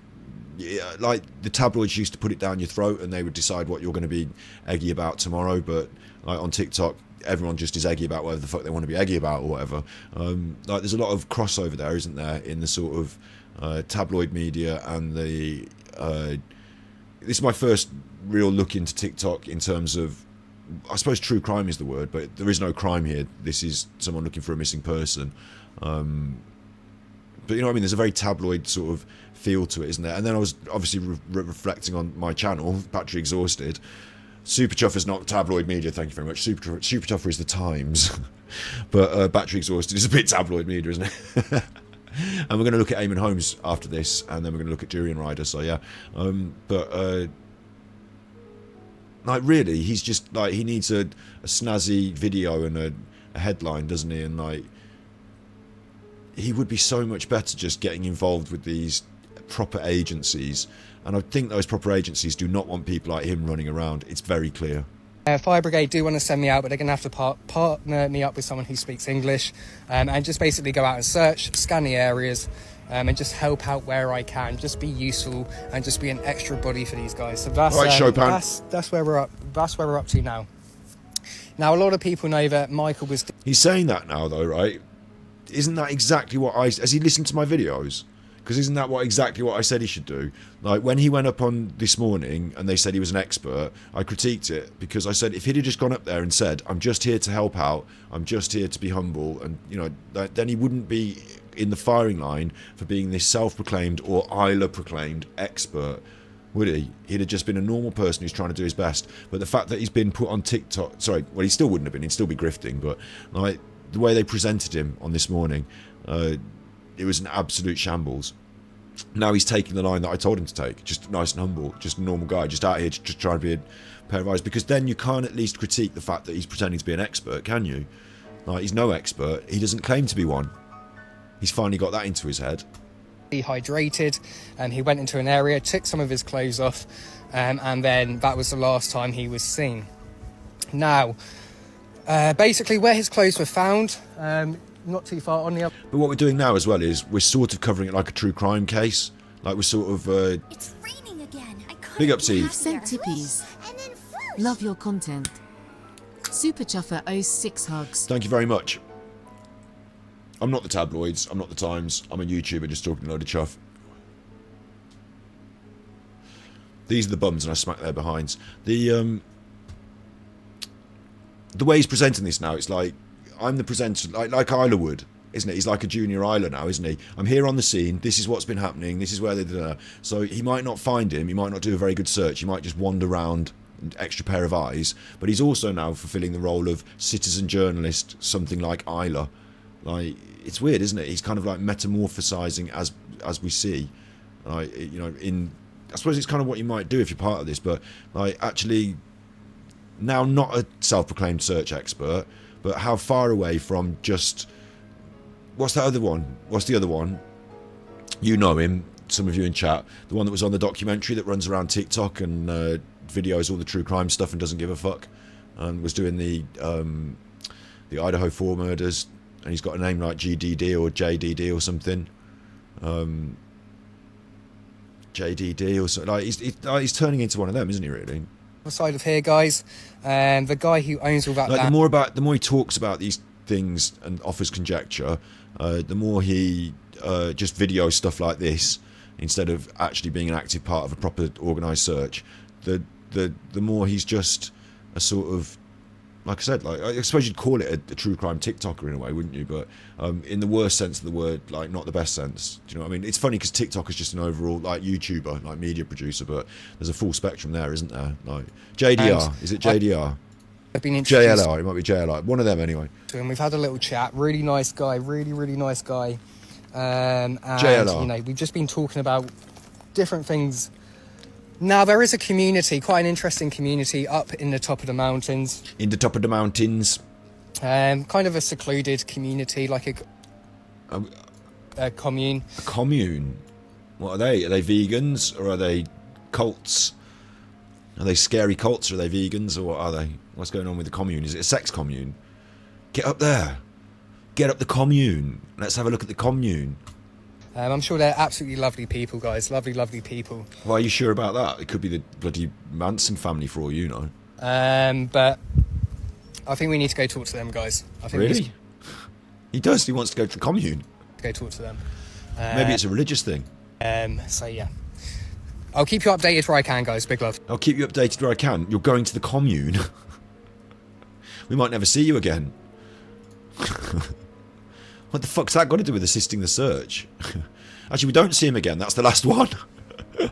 Yeah, like, the tabloids used to put it down your throat and they would decide what you're going to be eggy about tomorrow. But, like, on TikTok, everyone just is eggy about whatever the fuck they want to be eggy about or whatever. Like, there's a lot of crossover there, isn't there, in the sort of tabloid media and the... This is my first real look into TikTok in terms of, I suppose true crime is the word, but there is no crime here. This is someone looking for a missing person. But you know what I mean? There's a very tabloid sort of feel to it, isn't there? And then I was obviously reflecting on my channel, Battery Exhausted. Super Chuffer's not tabloid media, thank you very much. Super Chuffer is the Times. But Battery Exhausted is a bit tabloid media, isn't it? And we're going to look at Eeamon Holmes after this, and then we're going to look at Durianrider. So yeah, like really, he's just like, he needs a snazzy video and a headline, doesn't he? And like, he would be so much better just getting involved with these proper agencies. And I think those proper agencies do not want people like him running around. It's very clear. Fire Brigade do want to send me out, but they're going to have to partner me up with someone who speaks English, and just basically go out and search, scan the areas, and just help out where I can, just be useful and just be an extra body for these guys. So that's that's where we're up. That's where we're up to now. Now, a lot of people know that Michael was... He's saying that now, though, right? Isn't that exactly what I... Has he listened to my videos? Because isn't that exactly what I said he should do? Like, when he went up on this morning and they said he was an expert, I critiqued it because I said if he'd have just gone up there and said, I'm just here to help out, I'm just here to be humble, and, you know, then he wouldn't be in the firing line for being this self-proclaimed or Isla-proclaimed expert, would he? He'd have just been a normal person who's trying to do his best. But the fact that he's been put on TikTok... Sorry, well, he still wouldn't have been. He'd still be grifting. But, like, the way they presented him on this morning... it was an absolute shambles. Now he's taking the line that I told him to take, just nice and humble, just a normal guy, just out here just trying to be a pair of eyes. Because then you can't at least critique the fact that he's pretending to be an expert, can you? Like, he's no expert. He doesn't claim to be one. He's finally got that into his head. Dehydrated, and he went into an area, took some of his clothes off, and then that was the last time he was seen. Now, basically where his clothes were found, not too far on the other... But what we're doing now as well is we're sort of covering it like a true crime case. Like, we're sort of... It's raining again. Big up, Steve. Sent tippies. Love your content. Super Chuffer owes 6 hugs. Thank you very much. I'm not the tabloids. I'm not the Times. I'm a YouTuber just talking a load of chuff. These are the bums and I smack their behinds. The way he's presenting this now, it's like... I'm the presenter, like Isla would, isn't it? He's like a junior Isla now, isn't he? I'm here on the scene, this is what's been happening, this is where they're... So he might not find him, he might not do a very good search, he might just wander around, an extra pair of eyes, but he's also now fulfilling the role of citizen journalist, something like Isla. Like, it's weird, isn't it? He's kind of like metamorphosizing as we see. Like, you know, I suppose it's kind of what you might do if you're part of this, but like, actually, now not a self-proclaimed search expert, but how far away from just... What's that other one? What's the other one? You know him, some of you in chat. The one that was on the documentary that runs around TikTok and videos all the true crime stuff and doesn't give a fuck. And was doing the Idaho 4 murders. And he's got a name like GDD or JDD or something. JDD or something. Like, he's turning into one of them, isn't he, really? Side of here, guys, and the guy who owns all that land. The more he talks about these things and offers conjecture, the more he just videos stuff like this instead of actually being an active part of a proper organised search. The more he's just a sort of, like I said, like I suppose you'd call it a true crime TikToker in a way, wouldn't you? But in the worst sense of the word, like not the best sense. Do you know what I mean? It's funny because TikTok is just an overall like YouTuber, like media producer, but there's a full spectrum there, isn't there? Like JDR, is it JDR? I've been introduced. JLR, it might be JLR. One of them anyway. And we've had a little chat. Really nice guy. Really nice guy. And JLR. you know, we've just been talking about different things. Now there is a community, quite an interesting community up in the top of the mountains. In the top of the mountains. Kind of a secluded community, like a commune. A commune? What are they? Are they vegans or are they cults? Are they scary cults or are they vegans or what are they? What's going on with the commune? Is it a sex commune? Get up there. Get up the commune. Let's have a look at the commune. I'm sure they're absolutely lovely people, guys. Lovely, lovely people. Why are you sure about that? It could be the bloody Manson family for all you know. But I think we need to go talk to them, guys. I think Really? He does. He wants to go to the commune. Go talk to them. Maybe it's a religious thing. So yeah. I'll keep you updated where I can, guys. Big love. I'll keep you updated where I can. You're going to the commune. We might never see you again. What the fuck's that got to do with assisting the search? Actually, we don't see him again. That's the last one. Can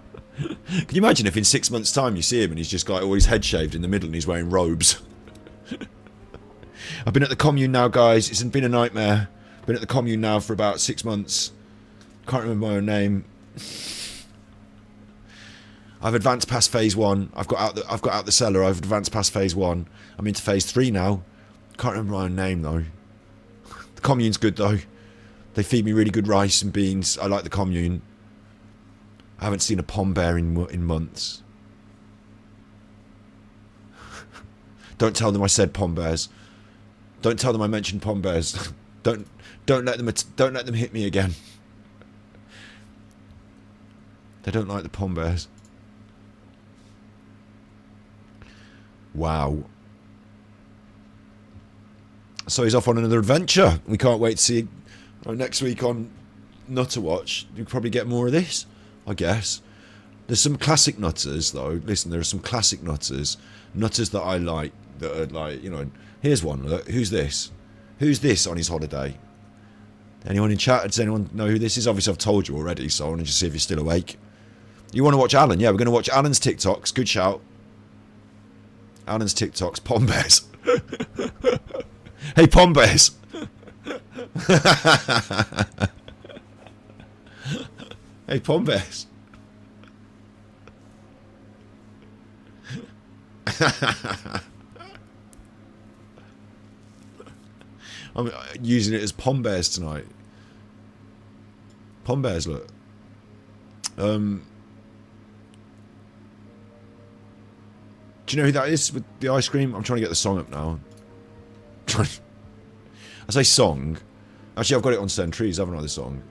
you imagine if in 6 months' time you see him and he's just got all his head shaved in the middle and he's wearing robes? I've been at the commune now, guys. It's been a nightmare. Been at the commune now for about 6 months. Can't remember my own name. I've advanced past phase 1. I've got out the cellar. I've advanced past phase 1. I'm into phase 3 now. Can't remember my own name though. The commune's good though. They feed me really good rice and beans. I like the commune. I haven't seen a pom bear in months. Don't tell them I said pom bears. Don't tell them I mentioned pom bears. Don't let them hit me again. They don't like the pom bears. Wow. So he's off on another adventure. We can't wait to see next week on Nutterwatch. You'll probably get more of this, I guess. There's some classic nutters, though. Listen, there are some classic nutters. Nutters that I like, that are like, you know... Here's one. Look, who's this? Who's this on his holiday? Anyone in chat? Does anyone know who this is? Obviously, I've told you already, so I want to just see if you're still awake. You want to watch Alan? Yeah, we're going to watch Alan's TikToks. Good shout. Alan's TikToks. Pom bears. Hey, pom bears. Hey, pom bears. I'm using it as pom bears tonight. Pom bears, look. Do you know who that is with the ice cream? I'm trying to get the song up now. I say song. Actually, I've got it on Send Trees, haven't I, the song?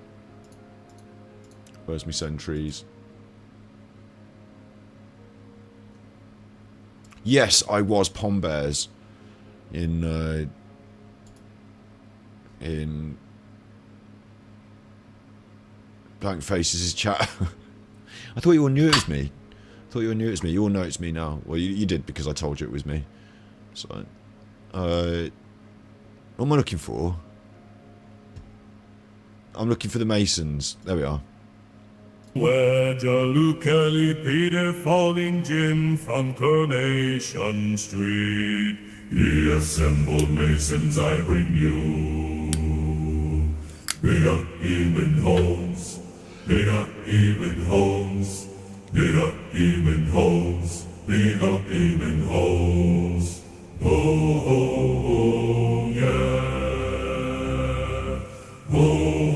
Where's me Send Trees? Yes, I was pom bears in Blank Faces' chat. I thought you all knew it was me. You all know it's me now. Well, you did because I told you it was me. So, what am I looking for? I'm looking for the Masons. There we are. Where the Luke Kelly Peter Falling Jim from Coronation Street. Ye assembled Masons, I bring you. Big up Eeamon Holmes. Big up Eeamon Holmes. Big up Eeamon Holmes. Big up Eeamon Holmes. Oh, oh, oh, yeah. Oh,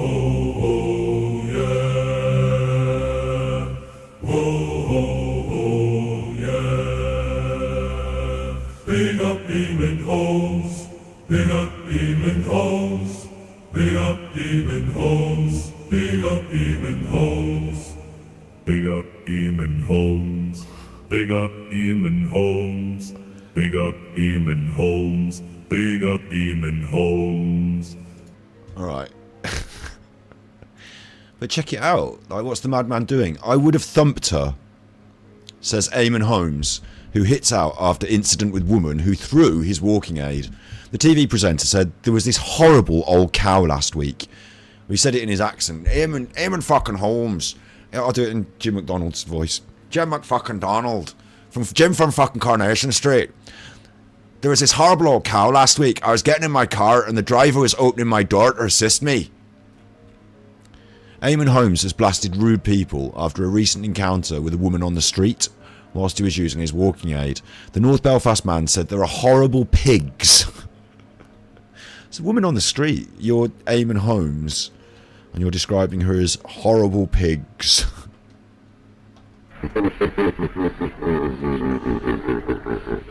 oh, oh, yeah. Oh, oh, oh, yeah. Big up Eeamon Holmes. Big up Eeamon Holmes. Big up Eeamon Holmes. Big up Eeamon Holmes. Big up Eeamon Holmes. Big up Eeamon Holmes. Big up Eeamon Holmes. Big up Eeamon Holmes. Alright. But check it out. Like, what's the madman doing? I would have thumped her, says Eeamon Holmes, who hits out after incident with woman who threw his walking aid. The TV presenter said there was this horrible old cow last week. He said it in his accent. Eeamon fucking Holmes. I'll do it in Jim McDonald's voice. Jim McFucking Donald. Jim from fucking Coronation Street. There was this horrible old cow last week. I was getting in my car and the driver was opening my door to assist me. Eeamon Holmes has blasted rude people after a recent encounter with a woman on the street whilst he was using his walking aid. The North Belfast man said there are horrible pigs. It's a woman on the street. You're Eeamon Holmes and you're describing her as horrible pigs.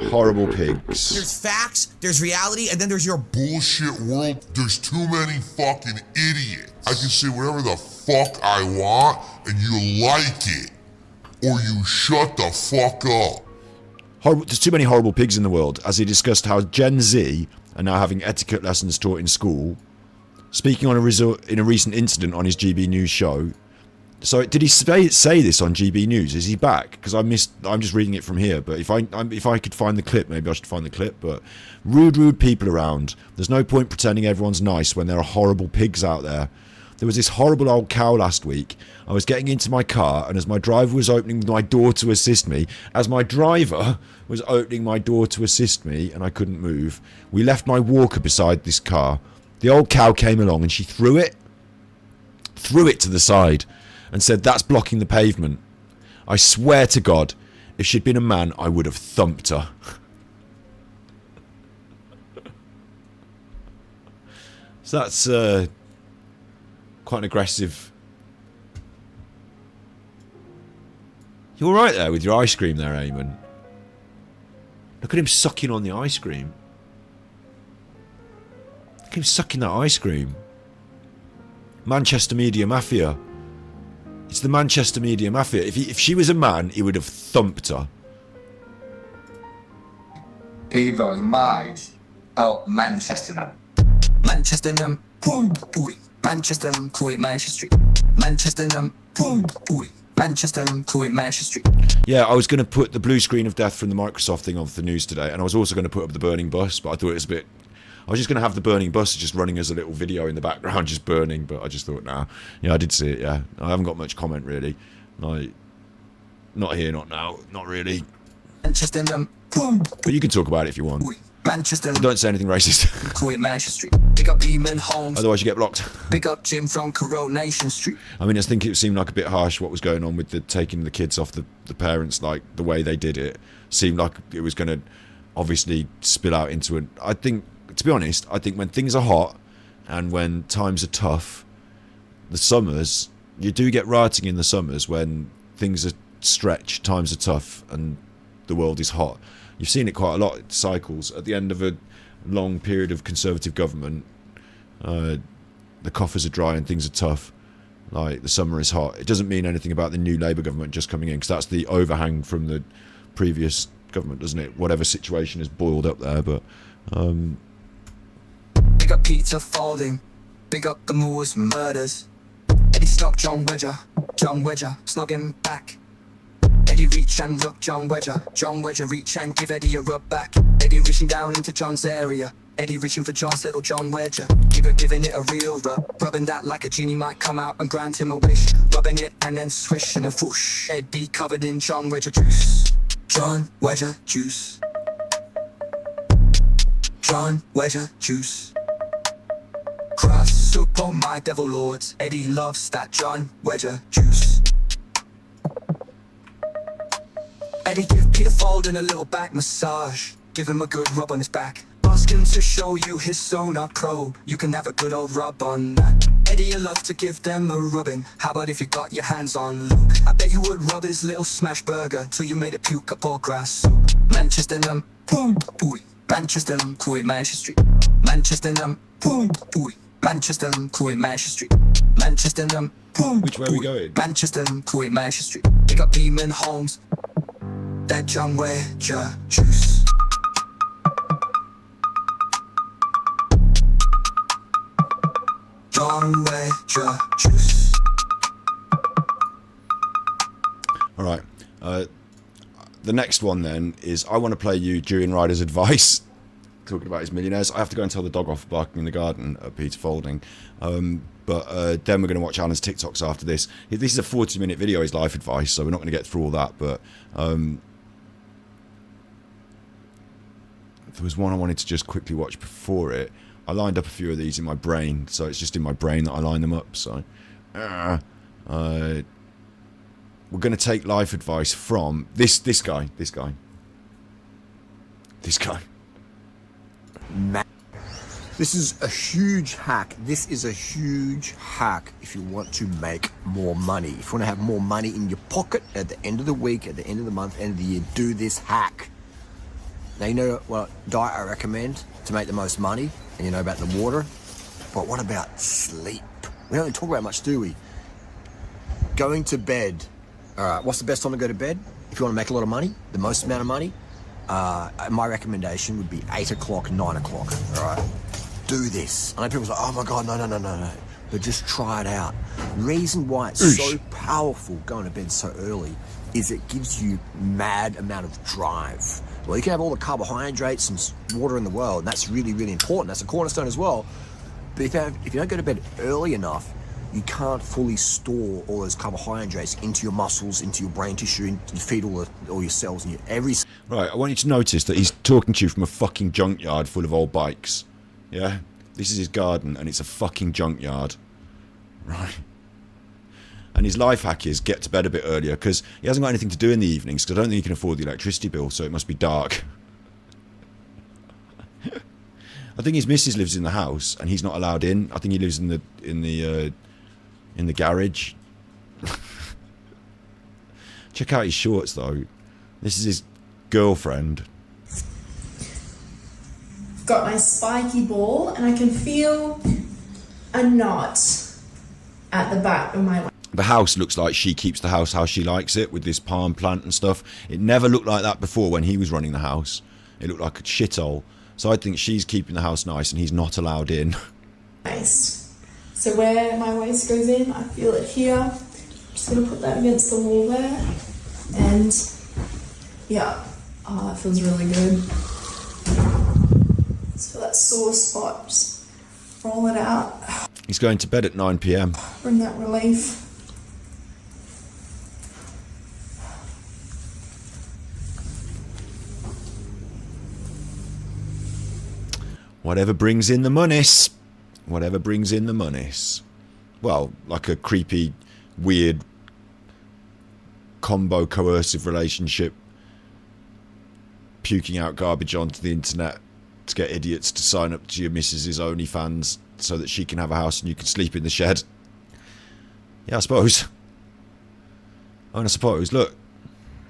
Horrible pigs. There's facts, there's reality, and then there's your bullshit world. There's too many fucking idiots. I can say whatever the fuck I want, and you like it. Or you shut the fuck up. There's too many horrible pigs in the world, as he discussed how Gen Z are now having etiquette lessons taught in school. Speaking on in a recent incident on his GB News show. So did he say this on GB News? Is he back? Because I'm just reading it from here. But if I could find the clip, maybe I should find the clip. But rude people around. There's no point pretending everyone's nice when there are horrible pigs out there. There was this horrible old cow last week. I was getting into my car, and as my driver was opening my door to assist me, and I couldn't move, we left my walker beside this car. The old cow came along and she threw it to the side and said, "That's blocking the pavement." I swear to God, if she'd been a man, I would have thumped her. So that's quite an aggressive. You alright there with your ice cream there, Eeamon? Look at him sucking on the ice cream. Look at him sucking that ice cream. Manchester Media Mafia. It's the Manchester Media Mafia. If she was a man, he would have thumped her. Evo's mind out Manchester. Manchester, boom, boy. Manchester, Kuwait, Manchester Street. Manchester, boom, boy. Manchester, Kuwait, Manchester Street. Yeah, I was going to put the blue screen of death from the Microsoft thing on the news today, and I was also going to put up the burning bus, but I thought it was a bit. I was just going to have the burning bus just running as a little video in the background, just burning, but I just thought, nah. Yeah, I did see it, yeah. I haven't got much comment, really. Like, not here, not now, not really. Manchester, boom. But you can talk about it if you want. Manchester. Don't say anything racist. Kuwait, Manchester Street. Big up Eeamon Holmes. Otherwise you get blocked. Big up Jim from Coronation Street. I mean, I think it seemed like a bit harsh what was going on with the taking the kids off the parents, like the way they did it. Seemed like it was going to obviously spill out into an... I think, to be honest, I think when things are hot and when times are tough, the summers, you do get rioting in the summers when things are stretched, times are tough and the world is hot. You've seen it quite a lot, cycles. At the end of a long period of Conservative government, the coffers are dry and things are tough. Like, the summer is hot. It doesn't mean anything about the new Labour government just coming in, because that's the overhang from the previous government, doesn't it? Whatever situation has boiled up there, but... Big up Peter Falding. Big up the Moors murders. Eddie Stock, John Wedger, slugging back. Eddie reach and look John Wedger reach and give Eddie a rub back. Eddie reaching down into John's area. Eddie reaching for John's little John Wedger. Giving it a real rub. Rubbing that like a genie might come out and grant him a wish. Rubbing it and then swish and a whoosh. Eddie covered in John Wedger juice. John Wedger juice. John Wedger juice. Cross soup on my devil lords. Eddie loves that John Wedger juice. Eddie give Peter Falding a little back massage. Give him a good rub on his back. Ask him to show you his sonar probe. You can have a good old rub on that. Eddie, you love to give them a rubbing. How about if you got your hands on Luke? I bet you would rub his little smash burger till you made it puke up all grass soup. Manchester, boom, boy. Manchester, Kuwait, Manchester Street. Manchester, boom, boy. Manchester, Kuwait, Manchester Street. Manchester, boom. Which way are we going? Manchester, Kuwait, Manchester Street. Big up Eeamon Holmes. That John Wedger juice. John Wedger juice. Alright. The next one then is I want to play you Durianrider's advice. Talking about his millionaires. I have to go and tell the dog off barking in the garden at Peter Falding. But then we're going to watch Alan's TikToks after this. This is a 40-minute video, his life advice, so we're not going to get through all that. But there was one I wanted to just quickly watch before it. I lined up a few of these in my brain, so it's just in my brain that I line them up. So we're going to take life advice from this guy. This is a huge hack. This is a huge hack if you want to make more money. If you want to have more money in your pocket at the end of the week, at the end of the month, end of the year, do this hack. Now, you know what diet I recommend to make the most money, and you know about the water, but what about sleep? We don't talk about much, do we? Going to bed. All right, what's the best time to go to bed? If you want to make a lot of money, the most amount of money, my recommendation would be 8 o'clock, 9 o'clock, all right? Do this. I know people say, oh my God, no. But just try it out. The reason why it's so powerful going to bed so early is it gives you mad amount of drive. Well, you can have all the carbohydrates and water in the world, and that's really, really important. That's a cornerstone as well. But if you don't go to bed early enough, you can't fully store all those carbohydrates into your muscles, into your brain tissue, and you feed all your cells and every... Right, I want you to notice that he's talking to you from a fucking junkyard full of old bikes. Yeah? This is his garden, and it's a fucking junkyard. Right? And his life hack is get to bed a bit earlier, because he hasn't got anything to do in the evenings, because I don't think he can afford the electricity bill, so it must be dark. I think his missus lives in the house, and he's not allowed in. I think he lives in the garage. Check out his shorts, though. This is his girlfriend. Got my spiky ball, and I can feel a knot at the back of my... The house looks like she keeps the house how she likes it, with this palm plant and stuff. It never looked like that before when he was running the house. It looked like a shithole. So I think she's keeping the house nice and he's not allowed in. Nice. So where my waist goes in, I feel it here. I'm just going to put that against the wall there. And yeah, oh, that feels really good. So that sore spot, just roll it out. He's going to bed at 9 PM. Bring that relief. Whatever brings in the monies. Whatever brings in the monies. Well, like a creepy, weird, combo coercive relationship. Puking out garbage onto the internet to get idiots to sign up to your missus's OnlyFans so that she can have a house and you can sleep in the shed. Yeah, I suppose. I mean, I suppose, look.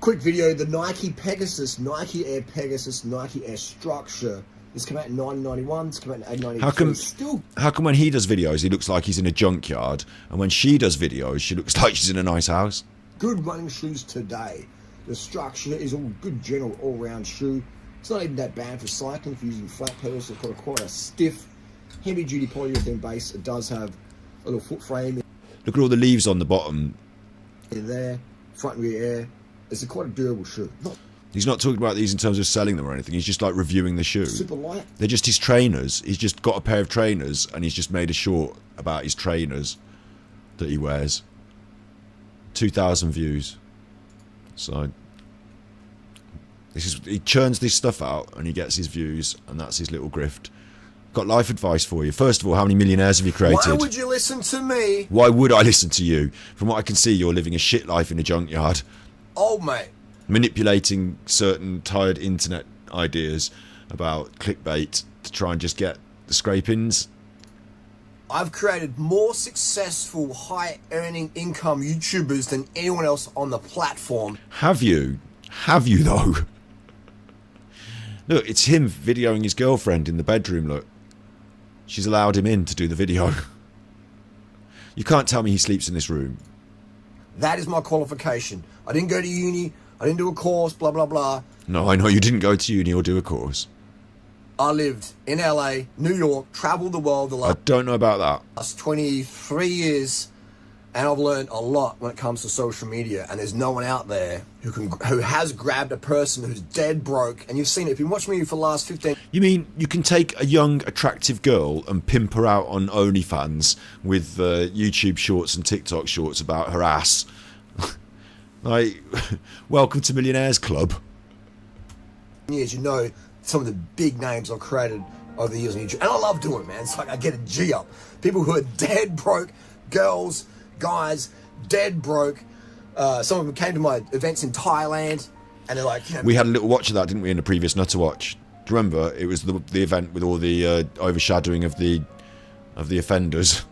Quick video, the Nike Pegasus, Nike Air Pegasus, Nike Air Structure. This came out in 1991, this came out in 1893. How come when he does videos, he looks like he's in a junkyard, and when she does videos, she looks like she's in a nice house? Good running shoes today. The Structure is a good general all-round shoe. It's not even that bad for cycling if you're using flat pedals. It's got quite a stiff, heavy-duty polyurethane base. It does have a little foot frame. Look at all the leaves on the bottom. In there, front and rear air. It's quite a durable shoe. He's not talking about these in terms of selling them or anything. He's just like reviewing the shoe. Super light. They're just his trainers. He's just got a pair of trainers and he's just made a short about his trainers that he wears. 2,000 views. So he churns this stuff out and he gets his views, and that's his little grift. Got life advice for you. First of all, how many millionaires have you created? Why would you listen to me? Why would I listen to you? From what I can see, you're living a shit life in a junkyard. Old mate. Manipulating certain tired internet ideas about clickbait to try and just get the scrapings. I've created more successful, high-earning income YouTubers than anyone else on the platform. Have you? Have you, though? Look, it's him videoing his girlfriend in the bedroom, look. She's allowed him in to do the video. You can't tell me he sleeps in this room. That is my qualification. I didn't go to uni. I didn't do a course, blah, blah, blah. No, I know you didn't go to uni or do a course. I lived in LA, New York, travelled the world the I don't know about that. last 23 years, and I've learned a lot when it comes to social media, and there's no one out there who has grabbed a person who's dead broke, and you've seen it. If you've been watching me for the last 15... You mean you can take a young, attractive girl and pimp her out on OnlyFans with YouTube shorts and TikTok shorts about her ass? Like, welcome to Millionaires Club. Years, you know some of the big names I've created over the years on YouTube, and I love doing it, man. It's like I get a G up. People who are dead broke, girls guys, dead broke. Some of them came to my events in Thailand, and they're like, you know, We had a little watch of that, didn't we, in the previous Nutterwatch? Do you remember? It was the event with all the overshadowing of the offenders.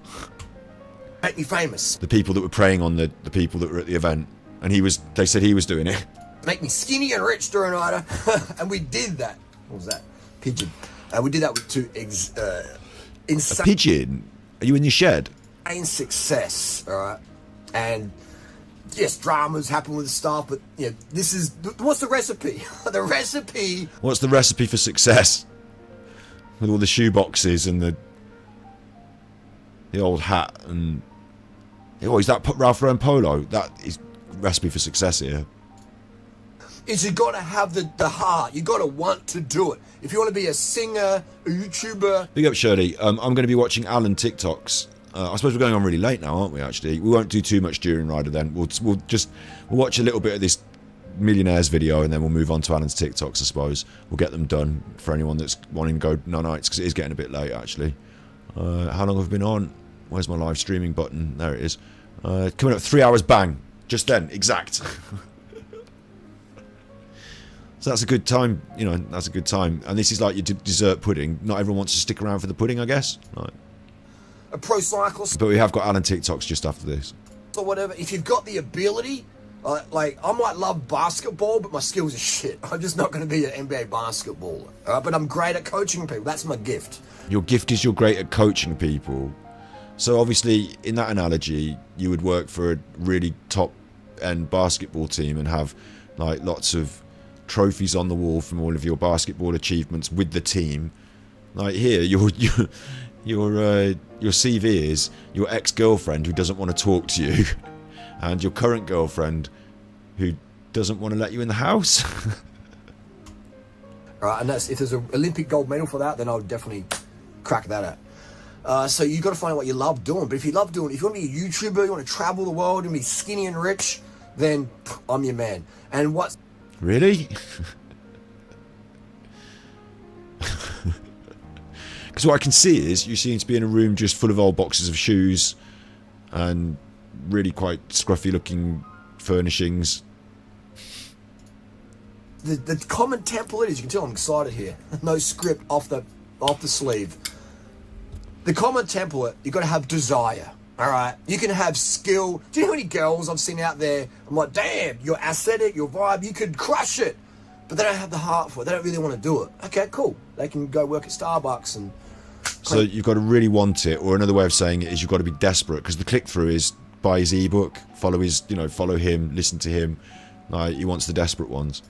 make me famous. The people that were preying on the people that were at the event. And they said he was doing it. Make me skinny and rich, Durianrider. And we did that. What was that? Pigeon. We did that with two A pigeon? Are you in your shed? Success, all right? And yes, dramas happen with stuff, but you know, this is what's the recipe? The recipe. What's the recipe for success? With all the shoe boxes and the old hat and is that Ralph Lauren polo? That is recipe for success here. Is you got to have the heart. You got to want to do it. If you want to be a singer, a YouTuber. Big up, Shirley. I'm going to be watching Alan TikToks. I suppose we're going on really late now, aren't we? Actually, we won't do too much Durianrider then. We'll watch a little bit of this Millionaires video and then we'll move on to Alan's TikToks. I suppose we'll get them done for anyone that's wanting to go no nights because it is getting a bit late actually. How long have we been on? Where's my live streaming button? There it is. Coming up 3 hours bang. Just then, exact. So that's a good time, you know, that's a good time. And this is like your dessert pudding. Not everyone wants to stick around for the pudding, I guess. Right. A pro cyclist. But we have got Alan TikToks just after this. Or whatever. If you've got the ability, like, I might love basketball, but my skills are shit. I'm just not going to be an NBA basketballer. But I'm great at coaching people. That's my gift. Your gift is you're great at coaching people. So obviously, in that analogy, you would work for a really top-end basketball team and have, like, lots of trophies on the wall from all of your basketball achievements with the team. Like here, your CV is your ex-girlfriend who doesn't want to talk to you, and your current girlfriend who doesn't want to let you in the house. Alright, and that's, if there's an Olympic gold medal for that, then I'll definitely crack that out. So you've got to find what you love doing. But if you want to be a YouTuber, you want to travel the world and be skinny and rich, then I'm your man. And what's Really? Because what I can see is you seem to be in a room just full of old boxes of shoes and really quite scruffy looking furnishings. The common template is, you can tell I'm excited here. No script off the sleeve. The common template, you've got to have desire. Alright, you can have skill. Do you know how many girls I've seen out there? I'm like, damn, your aesthetic, your vibe, you could crush it. But they don't have the heart for it. They don't really want to do it. Okay, cool. They can go work at Starbucks and... So you've got to really want it, or another way of saying it is you've got to be desperate, because the click-through is buy his ebook, follow him, listen to him. Like, he wants the desperate ones.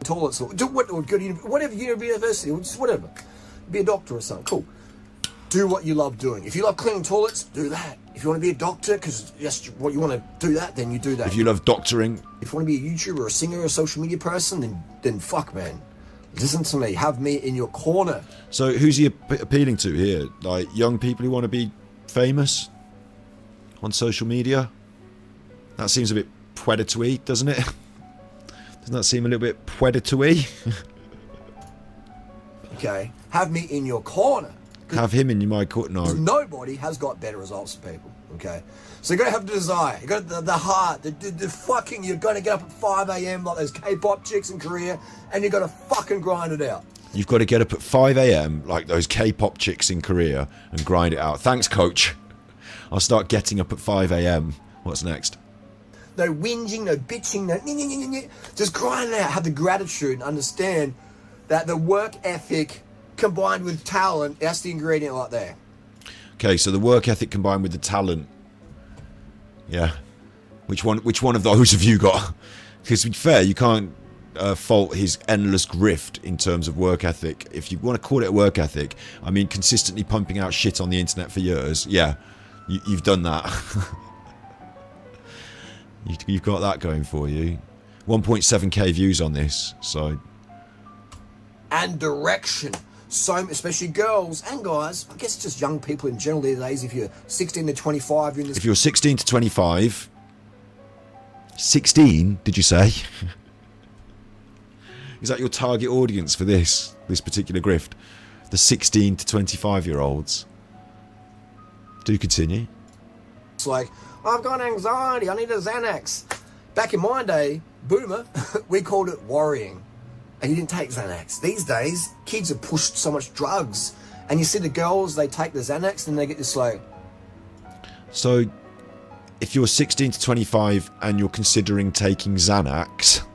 Toilets, or whatever, university, or just whatever. Be a doctor or something, cool. Do what you love doing. If you love cleaning toilets, do that. If you want to be a doctor, because that's what you want to do that, then you do that. If you love doctoring. If you want to be a YouTuber, or a singer, or a social media person, then fuck, man. Listen to me. Have me in your corner. So who's he appealing to here? Like young people who want to be famous on social media? That seems a bit predatory, doesn't it? Doesn't that seem a little bit predatory? Okay. Have me in your corner. Have him in my court. No. Nobody has got better results for people. Okay. So you got to have the desire. You got the heart. The fucking. You're going to get up at 5 a.m. like those K-pop chicks in Korea, and you got to fucking grind it out. You've got to get up at 5 a.m. like those K-pop chicks in Korea and grind it out. Thanks, coach. I'll start getting up at 5 a.m. What's next? No whinging, no bitching, no. Just grind it out. Have the gratitude and understand that the work ethic combined with talent, that's the ingredient right there. Okay, so the work ethic combined with the talent. Yeah. Which one of those have you got? Because to be fair, you can't fault his endless grift in terms of work ethic. If you want to call it a work ethic, I mean consistently pumping out shit on the internet for years. Yeah, you've done that. You've got that going for you. 1.7k views on this, so... And direction. So, especially girls and guys, I guess just young people in general these days, if you're 16 to 25, you're in this... If you're 16 to 25... 16, did you say? Is that your target audience for this particular grift? The 16 to 25-year-olds? Do continue. It's like, I've got anxiety, I need a Xanax. Back in my day, boomer, we called it worrying. And you didn't take Xanax. These days, kids have pushed so much drugs. And you see the girls, they take the Xanax and they get this like... So, if you're 16 to 25 and you're considering taking Xanax...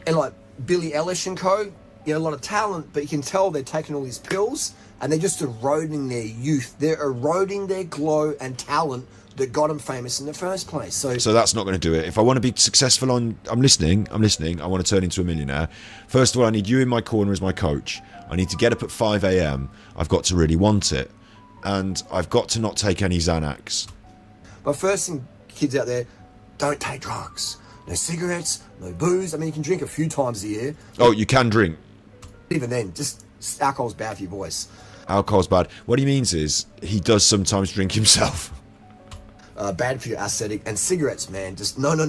And like Billie Eilish and co, you know, a lot of talent, but you can tell they're taking all these pills and they're just eroding their youth. They're eroding their glow and talent that got them famous in the first place. So that's not going to do it. If I want to be successful I'm listening, I want to turn into a millionaire. First of all, I need you in my corner as my coach. I need to get up at 5 a.m. I've got to really want it. And I've got to not take any Xanax. But first thing, kids out there, don't take drugs. No cigarettes, no booze. I mean, you can drink a few times a year. Oh, you can drink. Even then, just alcohol's bad for your voice. Alcohol's bad. What he means is he does sometimes drink himself. Bad for your aesthetic. And cigarettes, man, just no. No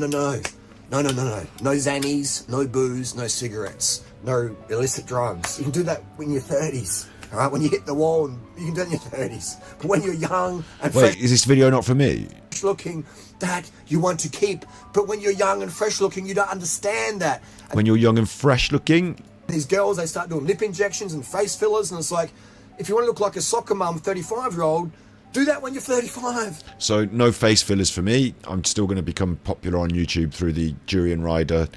Xannies, no booze, no cigarettes, no illicit drugs. You can do that when you're 30s, all right? When you hit the wall, you can do it in your 30s. But when you're young and Wait, is this video not for me? looking, that you want to keep. But when you're young and fresh looking, you don't understand that. When you're young and fresh looking? These girls, they start doing lip injections and face fillers, and it's like, if you want to look like a soccer mum 35-year-old, do that when you're 35. So no face fillers for me. I'm still going to become popular on YouTube through the Durianrider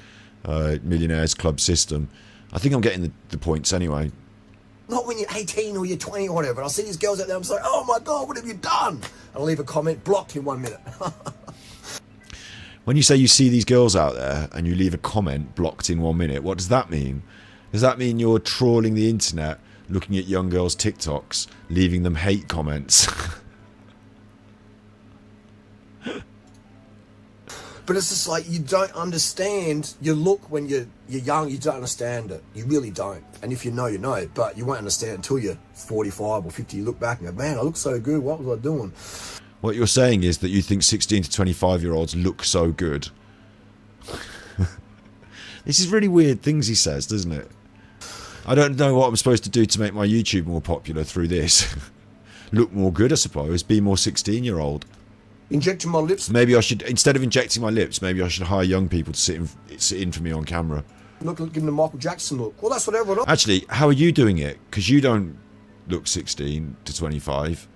Millionaires Club system. I think I'm getting the points anyway. Not when you're 18 or you're 20 or whatever. I'll see these girls out there, I'm just like, oh my God, what have you done? And I'll leave a comment, blocked in 1 minute. When you say you see these girls out there and you leave a comment blocked in 1 minute, what does that mean? Does that mean you're trawling the internet, looking at young girls' TikToks, leaving them hate comments? But it's just like, you don't understand your look when you're young. You don't understand it. You really don't. And if you know, you know. But you won't understand until you're 45 or 50. You look back and go, man, I look so good. What was I doing? What you're saying is that you think 16 to 25-year-olds look so good. This is really weird things he says, doesn't it? I don't know what I'm supposed to do to make my YouTube more popular through this. Look more good, I suppose. Be more 16-year-old. Injecting my lips. Maybe I should, instead of injecting my lips, maybe I should hire young people to sit in for me on camera. Look, give them the Michael Jackson look. Well, that's what everyone else. Actually, how are you doing it? Because you don't look 16 to 25.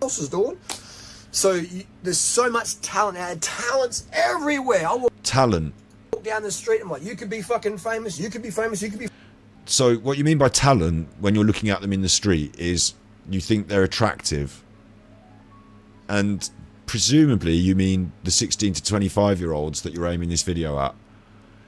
Else is doing. So there's so much talent out there. Talent's everywhere. I walk Talent. down the street. I'm like, you could be fucking famous. You could be famous. You could be. So what you mean by talent when you're looking at them in the street is you think they're attractive, and presumably you mean the 16 to 25-year-olds that you're aiming this video at.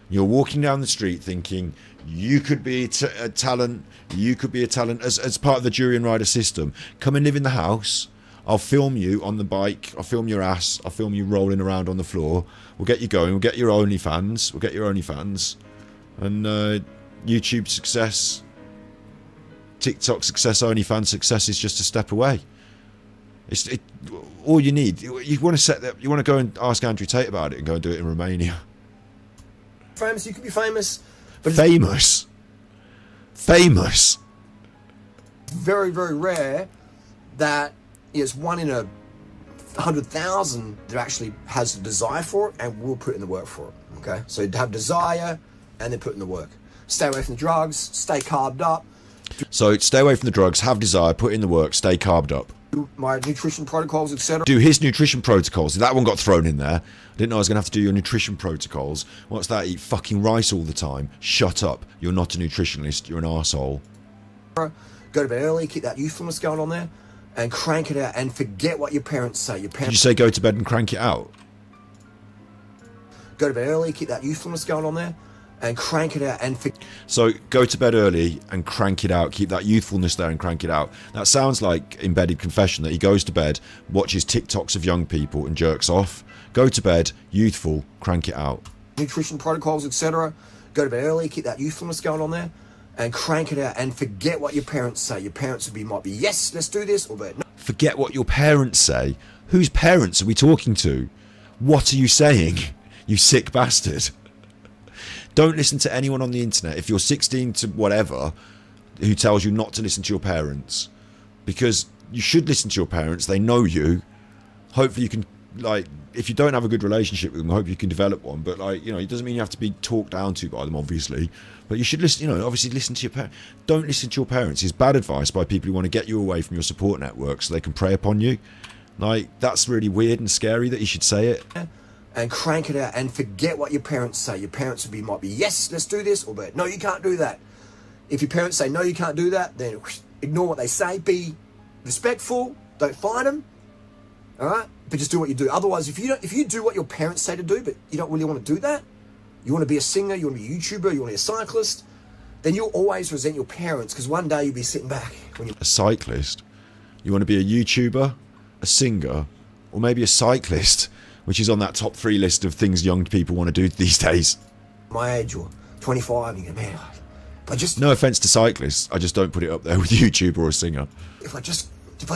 You're walking down the street thinking you could be a talent, you could be a talent as part of the Durianrider system. Come and live in the house. I'll film you on the bike. I'll film your ass. I'll film you rolling around on the floor. We'll get you going. We'll get your OnlyFans. We'll get your OnlyFans. And YouTube success, TikTok success, OnlyFans success is just a step away. All you need. You want to set that. You want to go and ask Andrew Tate about it and go and do it in Romania. Famous. You could be famous. But famous. Famous. Very, very rare that it's one in 100,000 that actually has the desire for it and will put in the work for it. Okay, so you have desire and then put in the work. Stay away from the drugs. Stay carved up. So stay away from the drugs. Have desire. Put in the work. Stay carved up. Do my nutrition protocols, etc. Do his nutrition protocols. That one got thrown in there. I didn't know I was going to have to do your nutrition protocols. What's that? Eat fucking rice all the time. Shut up. You're not a nutritionist. You're an arsehole. Go to bed early. Keep that youthfulness going on there. And crank it out and forget what your parents say. Your parents. Did you say go to bed and crank it out? Go to bed early, keep that youthfulness going on there, and crank it out and So go to bed early and crank it out. Keep that youthfulness there and crank it out. That sounds like embedded confession that he goes to bed, watches TikToks of young people and jerks off. Go to bed, youthful, crank it out. Nutrition protocols, etc. Go to bed early, keep that youthfulness going on there. And crank it out and forget what your parents say. Your parents might be, yes, let's do this, or but no. Forget what your parents say. Whose parents are we talking to? What are you saying, you sick bastard? Don't listen to anyone on the internet if you're 16 to whatever who tells you not to listen to your parents, because you should listen to your parents. They know you. Hopefully you can, like, if you don't have a good relationship with them, I hope you can develop one. But, like, you know, it doesn't mean you have to be talked down to by them, obviously. But you should listen, you know, obviously listen to your parents. Don't listen to your parents. It's bad advice by people who want to get you away from your support network so they can prey upon you. Like, that's really weird and scary that you should say it. And crank it out and forget what your parents say. Your parents might be, yes, let's do this, or no, you can't do that. If your parents say, no, you can't do that, then ignore what they say. Be respectful. Don't fight them. All right? But just do what you do. Otherwise, if you do what your parents say to do, but you don't really want to do that, you want to be a singer, you want to be a YouTuber, you want to be a cyclist, then you'll always resent your parents because one day you'll be sitting back. A cyclist? You want to be a YouTuber, a singer, or maybe a cyclist, which is on that top 3 list of things young people want to do these days. My age, or 25, and you go, man, no offence to cyclists, I just don't put it up there with YouTuber or a singer. If I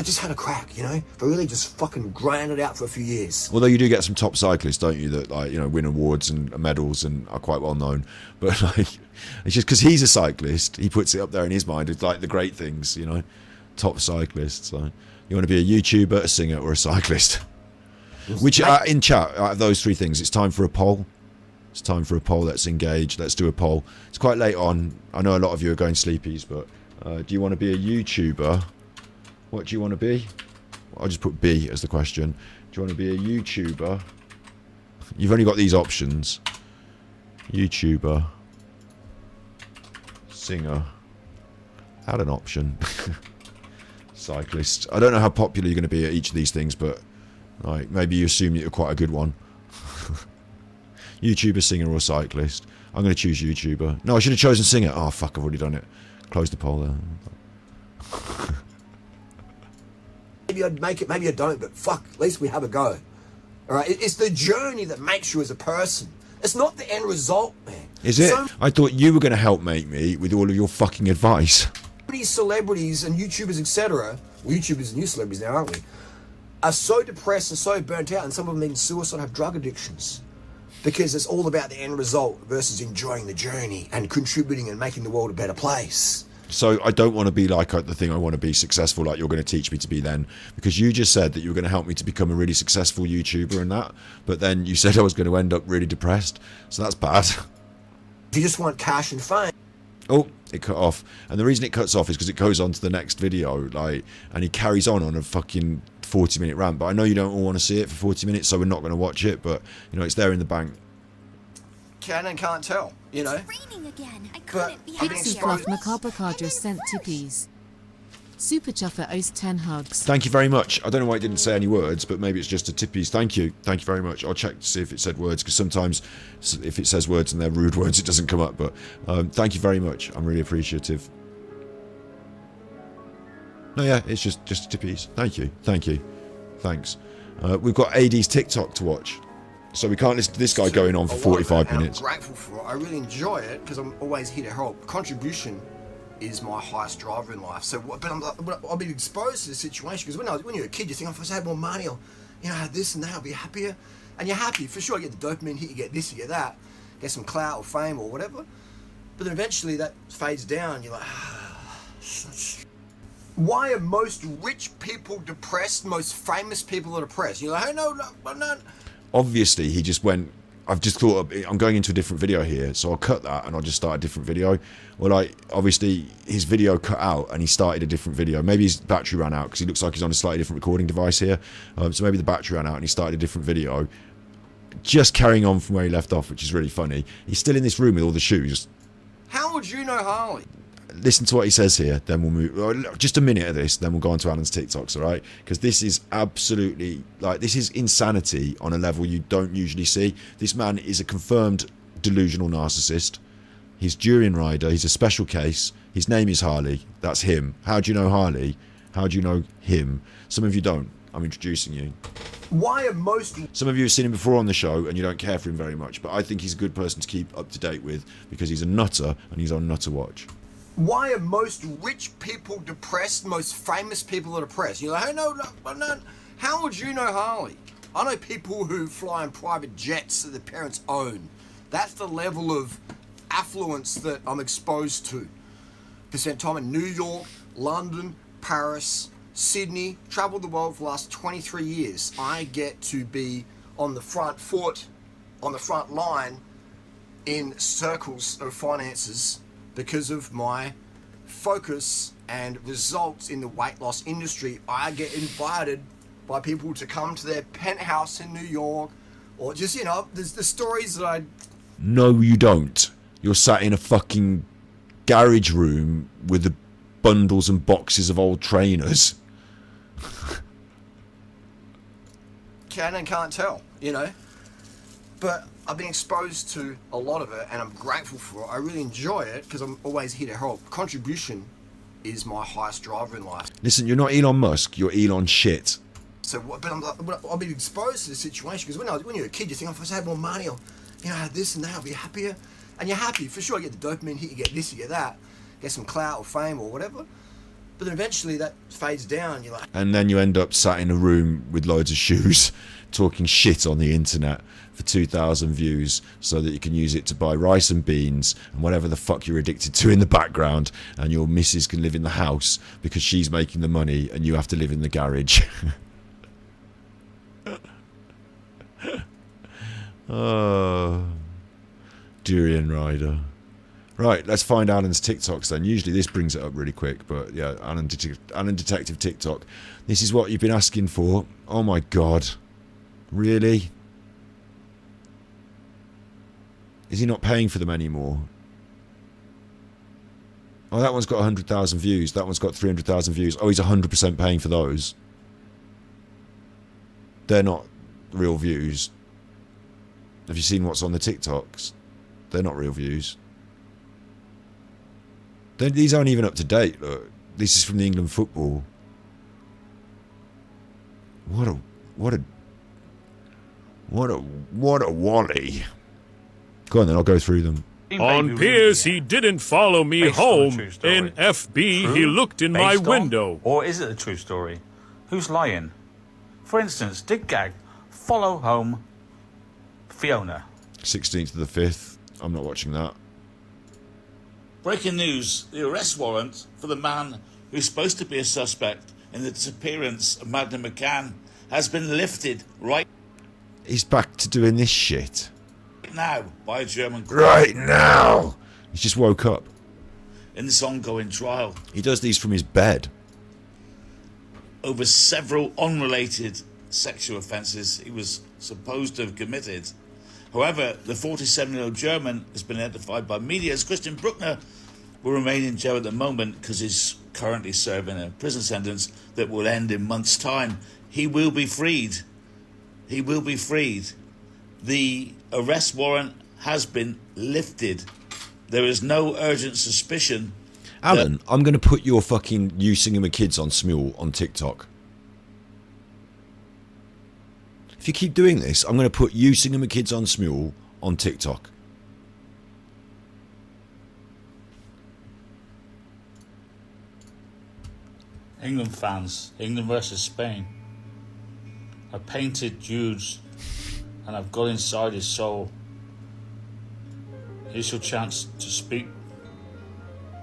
just had a crack, you know, if I really just fucking grind it out for a few years. Although you do get some top cyclists, don't you, that, like, you know, win awards and medals and are quite well known. But, like, it's just because he's a cyclist, he puts it up there in his mind. It's like the great things, you know, top cyclists. So you want to be a YouTuber, a singer, or a cyclist. Which, in chat, out of those 3 things, it's time for a poll. It's time for a poll. Let's engage. Let's do a poll. It's quite late on. I know a lot of you are going sleepies, but do you want to be a YouTuber? What do you want to be? I'll just put B as the question. Do you want to be a YouTuber? You've only got these options. YouTuber. Singer. Add an option. Cyclist. I don't know how popular you're going to be at each of these things, but like, maybe you assume that you're quite a good one. YouTuber, singer, or cyclist. I'm going to choose YouTuber. No, I should have chosen singer. Oh, fuck, I've already done it. Close the poll there. Maybe I'd make it, maybe I don't, but fuck, at least we have a go. All right? It's the journey that makes you as a person. It's not the end result, man. Is it? So I thought you were going to help make me with all of your fucking advice. many celebrities and YouTubers, etc., well, YouTubers and new celebrities now, aren't we, are so depressed and so burnt out, and some of them even suicide, have drug addictions. Because it's all about the end result versus enjoying the journey and contributing and making the world a better place. So I don't want to be like the thing I want to be successful like you're going to teach me to be then. Because you just said that you were going to help me to become a really successful YouTuber and that. But then you said I was going to end up really depressed. So that's bad. If you just want cash and fame. Oh, it cut off. And the reason it cuts off is because it goes on to the next video. And he carries on a fucking 40-minute rant. But I know you don't all want to see it for 40 minutes, so we're not going to watch it. But, you know, it's there in the bank. Can and can't tell, you know. It's raining again. I couldn't be Pixie Fluff Macabre Cadre sent tippies. Super Chuffer owes 10 hugs. Thank you very much. I don't know why it didn't say any words, but maybe it's just a tippies. Thank you. Thank you very much. I'll check to see if it said words, because sometimes if it says words and they're rude words, it doesn't come up. But thank you very much. I'm really appreciative. No, yeah, it's just tippies. Thank you. Thank you. Thanks. We've got AD's TikTok to watch. So we can't listen to this guy going on for 45 minutes. I'm grateful for it. I really enjoy it because I'm always here to help. Contribution is my highest driver in life. So, but I've been exposed to the situation because when you're a kid, you think, oh, if I had more money, I'll, you know, have this and that, I'll be happier. And you're happy for sure. You get the dopamine hit, you get this, you get that, get some clout or fame or whatever. But then eventually that fades down. You're like, why are most rich people depressed? Most famous people are depressed. You're like, hey, no. Obviously, he just went, I've just thought, I'm going into a different video here, so I'll cut that and I'll just start a different video. Well, like, obviously, his video cut out and he started a different video. Maybe his battery ran out because he looks like he's on a slightly different recording device here. So maybe the battery ran out and he started a different video. Just carrying on from where he left off, which is really funny. He's still in this room with all the shoes. How would you know Harley? Listen to what he says here, then we'll move. Just a minute of this, then we'll go on to Alan's TikToks, all right? Because this is absolutely, like, this is insanity on a level you don't usually see. This man is a confirmed delusional narcissist. He's Durianrider. He's a special case. His name is Harley. That's him. How do you know Harley? How do you know him? Some of you don't. I'm introducing you. Why are most... Some of you have seen him before on the show and you don't care for him very much, but I think he's a good person to keep up to date with because he's a nutter and he's on Nutterwatch. Why are most rich people depressed? Most famous people are depressed. You're like, hey, no. How would you know Harley? I know people who fly in private jets that their parents own. That's the level of affluence that I'm exposed to. I spent time in New York, London, Paris, Sydney, travelled the world for the last 23 years. I get to be on the front foot, on the front line in circles of finances because of my focus and results in the weight loss industry. I get invited by people to come to their penthouse in New York, or just, you know, there's the stories that I... No, you don't. You're sat in a fucking garage room with the bundles and boxes of old trainers. can and can't tell, you know. But I've been exposed to a lot of it, and I'm grateful for it. I really enjoy it because I'm always here to help. Contribution is my highest driver in life. Listen, you're not Elon Musk, you're Elon shit. So, but I've been exposed to the situation because when you're a kid, you think, oh, if I had more money, or you know, I had this and that, I'll be happier. And you're happy for sure. You get the dopamine hit, you get this, you get that, get some clout or fame or whatever. But then eventually that fades down. You're like, and then you end up sat in a room with loads of shoes, talking shit on the internet for 2,000 views, so that you can use it to buy rice and beans and whatever the fuck you're addicted to in the background, and your missus can live in the house because she's making the money and you have to live in the garage. Oh, Durianrider. Right, let's find Alan's TikToks then. Usually this brings it up really quick, but yeah, Alan Detective TikTok. This is what you've been asking for. Oh my god. Really? Is he not paying for them anymore? Oh, that one's got 100,000 views. That one's got 300,000 views. Oh, he's 100% paying for those. They're not real views. Have you seen what's on the TikToks? They're not real views. These aren't even up to date. Look, this is from the England football. What a wally. Go on then, I'll go through them. On Piers, he didn't follow me home. In FB, he looked in my window. Or is it a true story? Who's lying? For instance, did Gag follow home Fiona? 16th of the 5th. I'm not watching that. Breaking news, the arrest warrant for the man who's supposed to be a suspect in the disappearance of Madeleine McCann has been lifted right... He's back to doing this shit. ...now by a German court. Right now! He's just woke up. In this ongoing trial. He does these from his bed. Over several unrelated sexual offences he was supposed to have committed. However, the 47-year-old German has been identified by media as Christian Bruckner, will remain in jail at the moment because he's currently serving a prison sentence that will end in months' time. He will be freed. He will be freed. The arrest warrant has been lifted. There is no urgent suspicion. Alan, I'm going to put your fucking You Singing with Kids on Smule on TikTok. If you keep doing this, I'm going to put You Singing with Kids on Smule on TikTok. England fans, England versus Spain. I painted Jude's and I've got inside his soul. Here's your chance to speak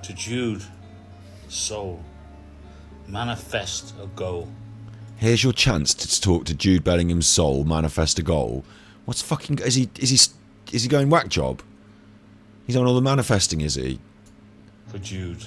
to Jude, soul. Manifest a goal. Here's your chance to talk to Jude Bellingham's soul, manifest a goal. What's fucking... Is he going whack job? He's on all the manifesting, is he? For Jude.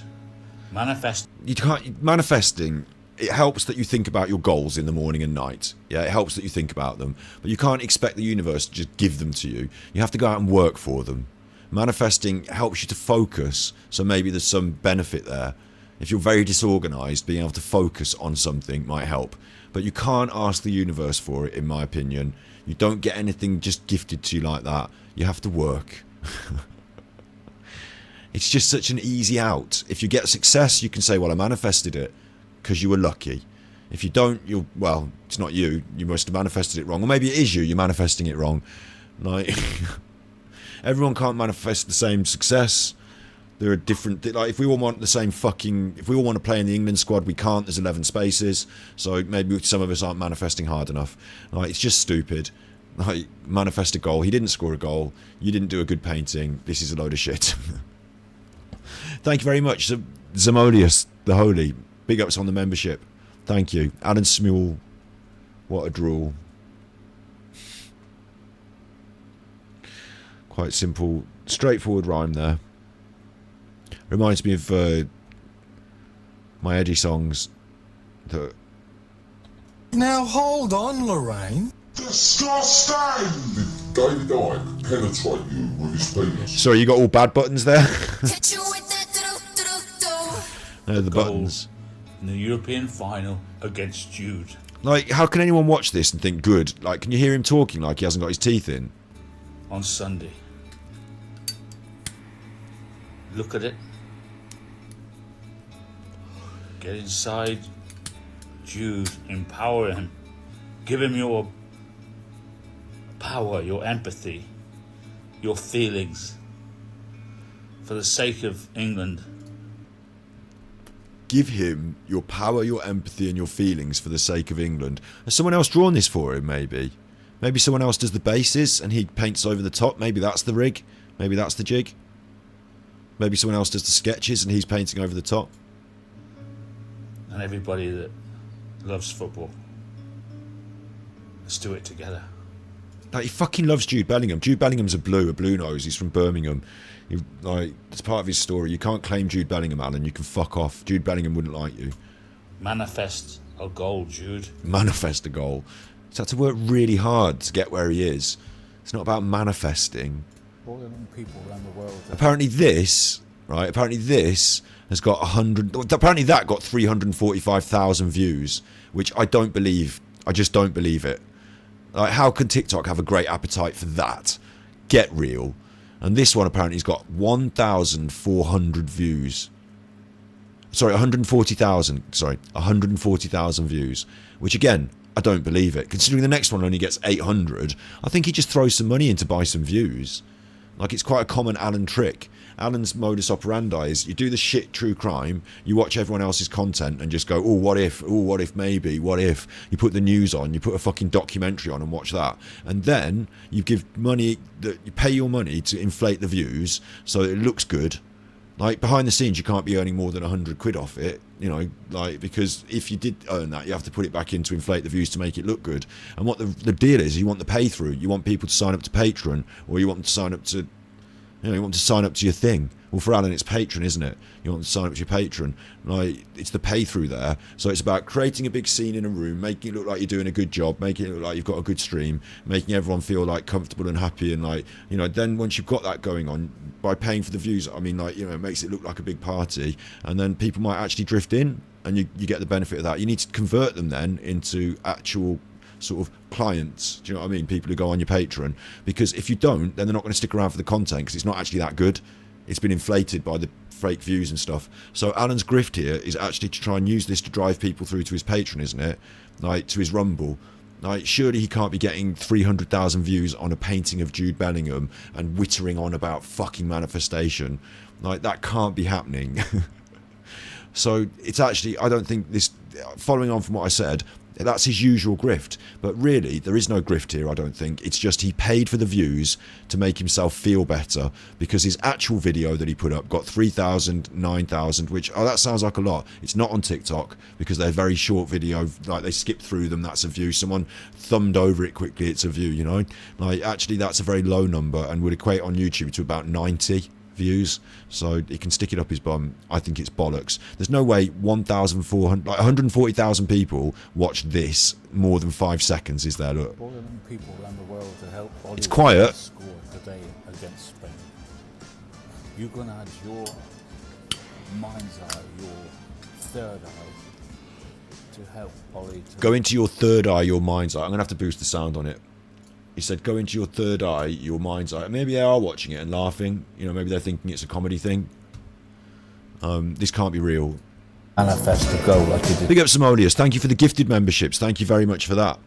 Manifest... You can't... Manifesting, it helps that you think about your goals in the morning and night. Yeah, it helps that you think about them. But you can't expect the universe to just give them to you. You have to go out and work for them. Manifesting helps you to focus, so maybe there's some benefit there. If you're very disorganised, being able to focus on something might help. But you can't ask the universe for it, in my opinion. You don't get anything just gifted to you like that. You have to work. It's just such an easy out. If you get success, you can say, well, I manifested it because you were lucky. If you don't, well, it's not you. You must have manifested it wrong. Or maybe it is you. You're manifesting it wrong. Like, everyone can't manifest the same success. There are different... Like, if we all want the same fucking... If we all want to play in the England squad, we can't. There's 11 spaces. So maybe some of us aren't manifesting hard enough. Like, it's just stupid. Like, manifest a goal. He didn't score a goal. You didn't do a good painting. This is a load of shit. Thank you very much, Zamolius, the Holy. Big ups on the membership. Thank you. Alan Smule. What a drool. Quite simple, straightforward rhyme there. Reminds me of my Eddie songs. That Now hold on, Lorraine. Disgusting! Did David Icke penetrate you with his penis? Sorry, you got all bad buttons there? No, the buttons. In the European final against Jude. Like, how can anyone watch this and think good? Like, can you hear him talking like he hasn't got his teeth in? On Sunday. Look at it. Get inside Jude. Empower him. Give him your power, your empathy, your feelings. For the sake of England. Give him your power, your empathy and your feelings for the sake of England. Has someone else drawn this for him, maybe? Maybe someone else does the bases and he paints over the top. Maybe that's the rig. Maybe that's the jig. Maybe someone else does the sketches and he's painting over the top. And everybody that loves football. Let's do it together. Like, he fucking loves Jude Bellingham. Jude Bellingham's a blue nose. He's from Birmingham. Like, it's part of his story. You can't claim Jude Bellingham, Alan. You can fuck off. Jude Bellingham wouldn't like you. Manifest a goal, Jude. Manifest a goal. He's had to work really hard to get where he is. It's not about manifesting. People around the world. Apparently this, right? Apparently this has got 100. Apparently that got 345,000 views, which I don't believe. I just don't believe it. Like, how can TikTok have a great appetite for that? Get real. And this one apparently has got 1,400 views. Sorry, 140,000. Sorry, 140,000 views. Which again, I don't believe it. Considering the next one only gets 800, I think he just throws some money in to buy some views. Like, it's quite a common Alan trick. Alan's modus operandi is you do the shit true crime, you watch everyone else's content and just go, oh, what if, maybe, what if. You put the news on, you put a fucking documentary on and watch that. And then you give money, you pay your money to inflate the views so it looks good. Like, behind the scenes, you can't be earning more than 100 quid off it, you know, like, because if you did earn that, you have to put it back in to inflate the views to make it look good. And what the deal is, you want the pay through. You want people to sign up to Patreon, or you want them to sign up to, you know, you want to sign up to your thing. Well, for Alan, it's Patreon, isn't it? You want to sign up to your Patreon. Like, it's the pay through there. So it's about creating a big scene in a room, making it look like you're doing a good job, making it look like you've got a good stream, making everyone feel like comfortable and happy, and like, you know, then once you've got that going on, by paying for the views, I mean, like, you know, it makes it look like a big party, and then people might actually drift in, and you get the benefit of that. You need to convert them then into actual sort of clients, do you know what I mean? People who go on your Patreon, because if you don't, then they're not going to stick around for the content because it's not actually that good. It's been inflated by the fake views and stuff. So Alan's grift here is actually to try and use this to drive people through to his Patreon, isn't it? Like, to his Rumble. Like, surely he can't be getting 300,000 views on a painting of Jude Bellingham and whittering on about fucking manifestation. Like, that can't be happening. So it's actually, I don't think this, following on from what I said, that's his usual grift. But really, there is no grift here, I don't think. It's just he paid for the views to make himself feel better, because his actual video that he put up got 3,000, 9,000, which, oh, that sounds like a lot. It's not on TikTok because they're very short video, like they skip through them, that's a view. Someone thumbed over it quickly, it's a view, you know? Like, actually, that's a very low number and would equate on YouTube to about 90 views, so he can stick it up his bum. I think it's bollocks. There's no way 1,400, like 140,000 people watched this more than 5 seconds, is there? Look, People around the world to help it's quiet. Score today against Spain. You're gonna add your mind's eye, your third eye, to help Ollie. Go into your third eye, your mind's eye. I'm gonna have to boost the sound on it. He said, go into your third eye, your mind's eye. Maybe they are watching it and laughing. You know, maybe they're thinking it's a comedy thing. This can't be real. Manifest the goal like you did. Big up Simonius. Thank you for the gifted memberships. Thank you very much for that.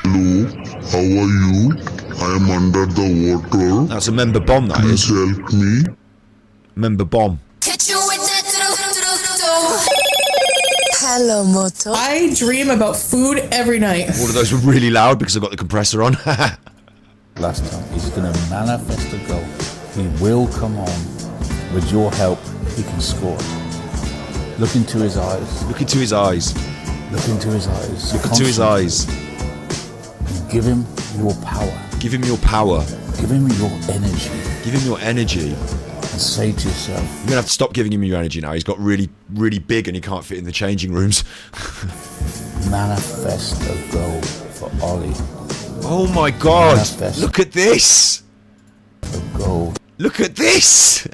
Hello, how are you? I am under the water. That's a member bomb, that is. Please help me. Member bomb. Hello, Moto. I dream about food every night. All of those were really loud because I've got the compressor on. last time. He's going to manifest a goal. He will come on. With your help, he can score. Look into his eyes. Look into his eyes. Look into his eyes. Look into his eyes. And give him your power. Give him your power. Give him your energy. Give him your energy. And say to yourself, you're going to have to stop giving him your energy now. He's got really, really big and he can't fit in the changing rooms. Manifest a goal for Ollie. Oh my God. Manifest look at this. A goal. Look at this.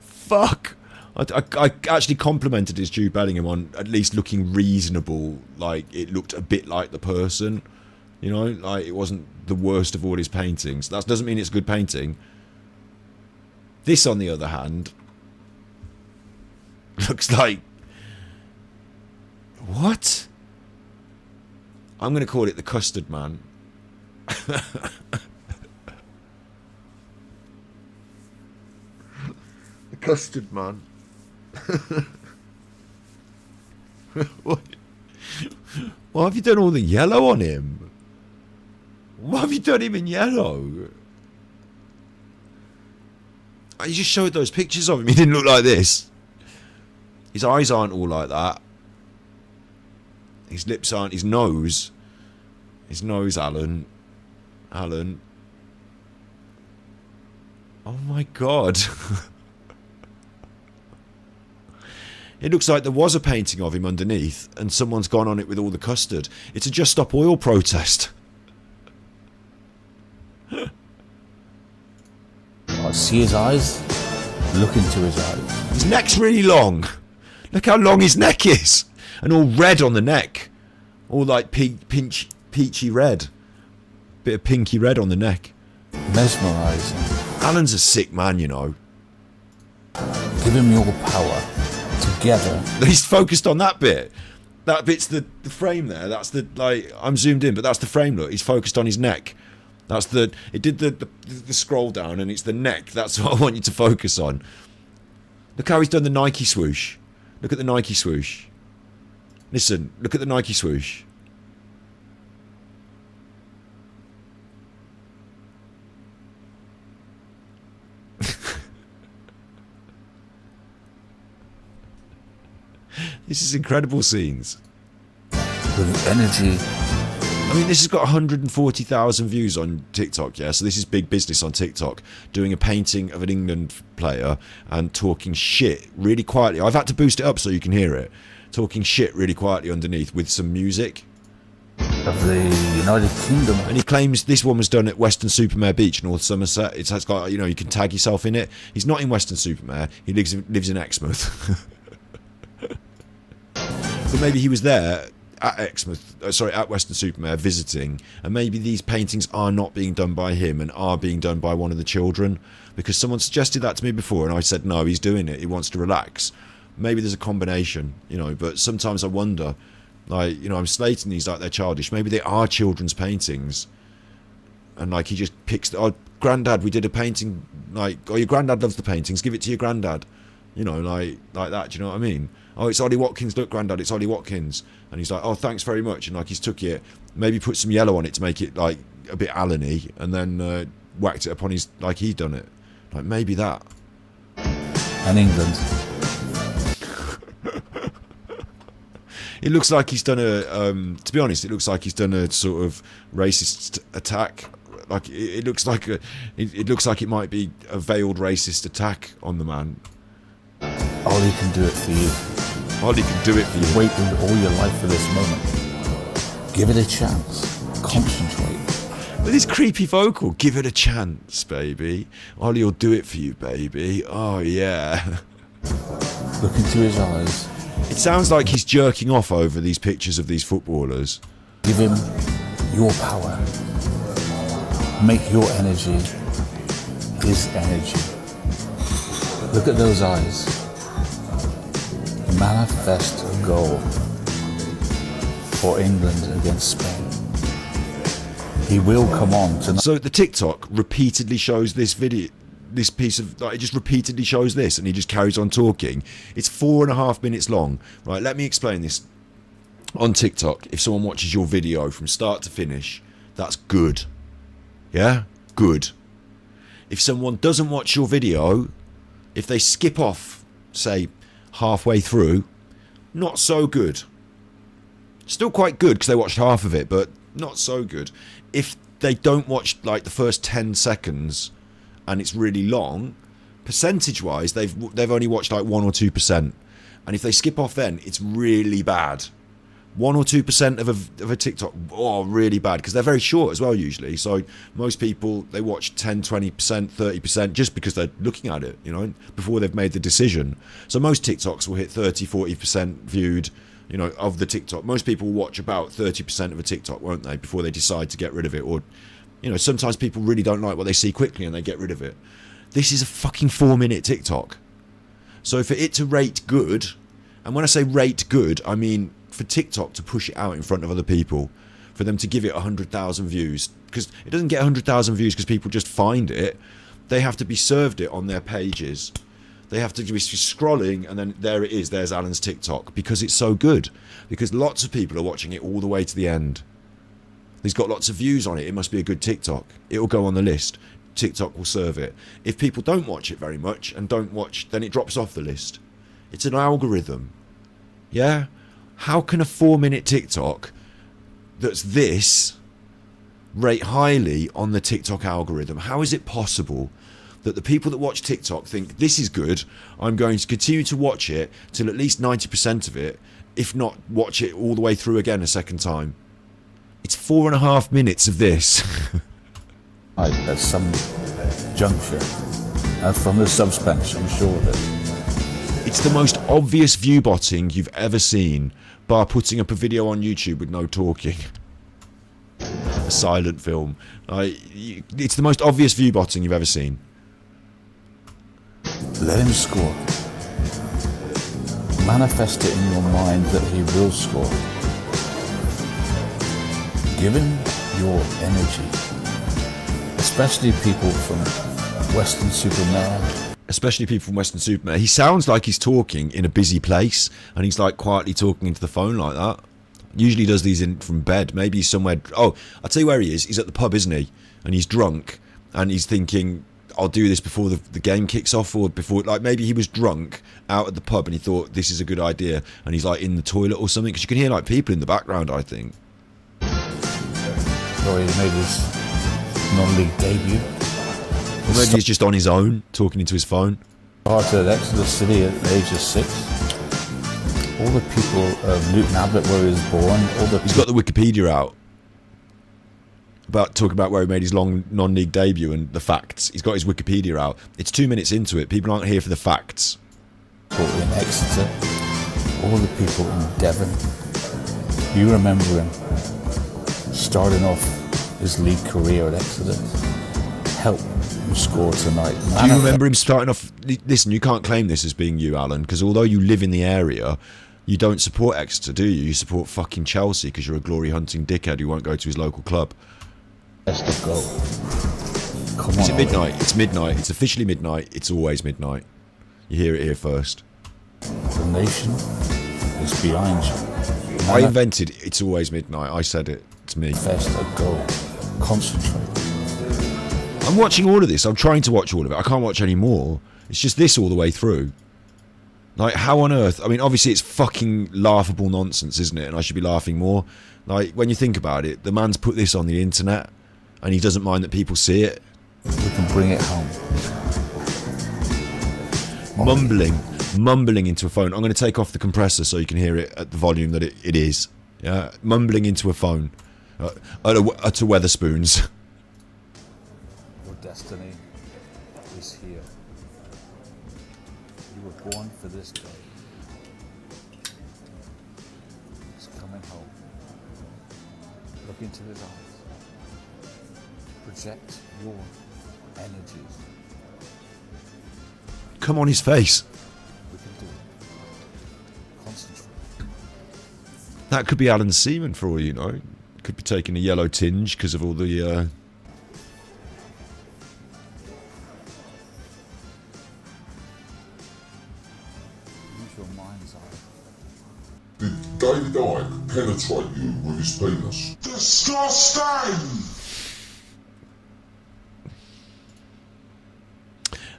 Fuck. I actually complimented his Jude Bellingham on at least looking reasonable. Like, it looked a bit like the person. You know, like, it wasn't the worst of all his paintings. That doesn't mean it's a good painting. This, on the other hand, looks like... What? I'm going to call it the Custard Man. The Custard Man. Why have you done all the yellow on him? Why have you done him in yellow? You just showed those pictures of him. He didn't look like this. His eyes aren't all like that. His lips aren't. His nose. His nose, Alan. Alan. Oh my God. It looks like there was a painting of him underneath and someone's gone on it with all the custard. It's a Just Stop Oil protest. I see his eyes. Look into his eyes. His neck's really long. Look how long his neck is. And all red on the neck. All like peachy red. Bit of pinky red on the neck. Mesmerising. Alan's a sick man, you know. Give him your power. Together. He's focused on that bit. That bit's the frame there. That's the, like, I'm zoomed in, but that's the frame look. He's focused on his neck. That's the, it did the scroll down and it's the neck. That's what I want you to focus on. Look how he's done the Nike swoosh. Look at the Nike swoosh. Listen, look at the Nike swoosh. This is incredible scenes. With energy. I mean, this has got 140,000 views on TikTok, yeah? So this is big business on TikTok. Doing a painting of an England player and talking shit really quietly. I've had to boost it up so you can hear it. Talking shit really quietly underneath with some music. Of the United Kingdom. And he claims this one was done at Weston-super-Mare Beach, North Somerset. It's got, you know, you can tag yourself in it. He's not in Weston-super-Mare. He lives in Exmouth. But maybe he was there at Exmouth, at Weston-super-Mare visiting, and maybe these paintings are not being done by him and are being done by one of the children, because someone suggested that to me before and I said no, he's doing it, he wants to relax. Maybe there's a combination, you know, but sometimes I wonder, like, you know, I'm slating these like they're childish. Maybe they are children's paintings and like he just picks, oh, granddad, we did a painting, like, oh, your granddad loves the paintings, give it to your granddad, you know, like that, do you know what I mean? Oh, it's Ollie Watkins, look granddad, it's Ollie Watkins. And he's like, oh, thanks very much. And like he's took it, maybe put some yellow on it to make it like a bit Alan-y, and then whacked it upon his, like he'd done it. Like maybe that. And England. It looks like he's done a, to be honest, it looks like he's done a sort of racist attack. Like it looks like it looks like it might be a veiled racist attack on the man. Ollie can do it for you. Ollie can do it for you. Waited all your life for this moment. Give it a chance. Concentrate. With his creepy vocal, give it a chance, baby. Ollie will do it for you, baby. Oh, yeah. Look into his eyes. It sounds like he's jerking off over these pictures of these footballers. Give him your power. Make your energy his energy. Look at those eyes. Manifest a goal for England against Spain. He will come on tonight. So the TikTok repeatedly shows this video, this piece of, like, it just repeatedly shows this, and he just carries on talking. It's 4.5 minutes long. Right, let me explain this. On TikTok, if someone watches your video from start to finish, that's good. Yeah? Good. If someone doesn't watch your video, if they skip off, say, halfway through, not so good. Still quite good because they watched half of it, but not so good. If they don't watch like the first 10 seconds and it's really long, percentage-wise, they've only watched like 1 or 2%. And if they skip off then, it's really bad. 1 or 2% of a TikTok, oh, really bad, because they're very short as well usually. So most people, they watch 10, 20%, 30% just because they're looking at it, you know, before they've made the decision. So most TikToks will hit 30, 40% viewed, you know, of the TikTok. Most people will watch about 30% of a TikTok, won't they, before they decide to get rid of it. Or, you know, sometimes people really don't like what they see quickly and they get rid of it. This is a fucking 4-minute TikTok. So for it to rate good, and when I say rate good, I mean for TikTok to push it out in front of other people, for them to give it 100,000 views, because it doesn't get 100,000 views because people just find it. They have to be served it on their pages. They have to be scrolling, and then there it is, there's Alan's TikTok, because it's so good, because lots of people are watching it all the way to the end. He's got lots of views on it, it must be a good TikTok. It will go on the list. TikTok will serve it. If people don't watch it very much and don't watch, then it drops off the list. It's an algorithm. Yeah? How can a 4-minute TikTok that's this rate highly on the TikTok algorithm? How is it possible that the people that watch TikTok think this is good, I'm going to continue to watch it till at least 90% of it, if not watch it all the way through again a second time? It's 4.5 minutes of this. At some juncture, and from the suspense, I'm sure that it's the most obvious view botting you've ever seen, bar putting up a video on YouTube with no talking. A silent film. It's the most obvious view botting you've ever seen. let him score. Manifest it in your mind that he will score. Give him your energy. Especially people from Western Supermare. Especially people from Western Supermare. He sounds like he's talking in a busy place, and he's like quietly talking into the phone like that. Usually does these in from bed. Maybe he's somewhere. Oh, I'll tell you where he is. He's at the pub, isn't he? And he's drunk, and he's thinking, I'll do this before the game kicks off, or before, like, maybe he was drunk out at the pub and he thought this is a good idea, and he's like in the toilet or something, because you can hear like people in the background, I think. Or he made his non-league debut. Or maybe he's just on his own, talking into his phone. Started at Exeter City at the age of 6. All the people of Newton Abbot where he was born. He's got the Wikipedia out. Talking about where he made his long non-league debut and the facts. He's got his Wikipedia out. It's 2 minutes into it. People aren't here for the facts. People in Exeter, all the people in Devon. You remember him starting off his league career at Exeter. Help him score tonight. Do you remember him starting off? Listen, you can't claim this as being you, Alan, because although you live in the area, you don't support Exeter, do you? You support fucking Chelsea because you're a glory-hunting dickhead who won't go to his local club. Best of goal. Come on. Is it midnight? It's midnight. It's officially midnight. It's always midnight. You hear it here first. The nation is behind you. I invented It's Always Midnight. I said it. It's me. Best of goal. Concentrate. I'm watching all of this. I'm trying to watch all of it. I can't watch any more. It's just this all the way through. Like, how on earth? I mean, obviously it's fucking laughable nonsense, isn't it? And I should be laughing more. Like, when you think about it, the man's put this on the internet, and he doesn't mind that people see it. We can bring it home. Mumbling into a phone. I'm going to take off the compressor so you can hear it at the volume that it is. Yeah, mumbling into a phone at a Weatherspoons. Your destiny is here. You were born for this day. It's coming home. Look into his eyes. Project your energies. Come on his face. We can do it. Concentrate. That could be Alan Seaman for all you know. Could be taking a yellow tinge because of all the your mind's eye. Did David Icke penetrate you with his penis? Disgusting!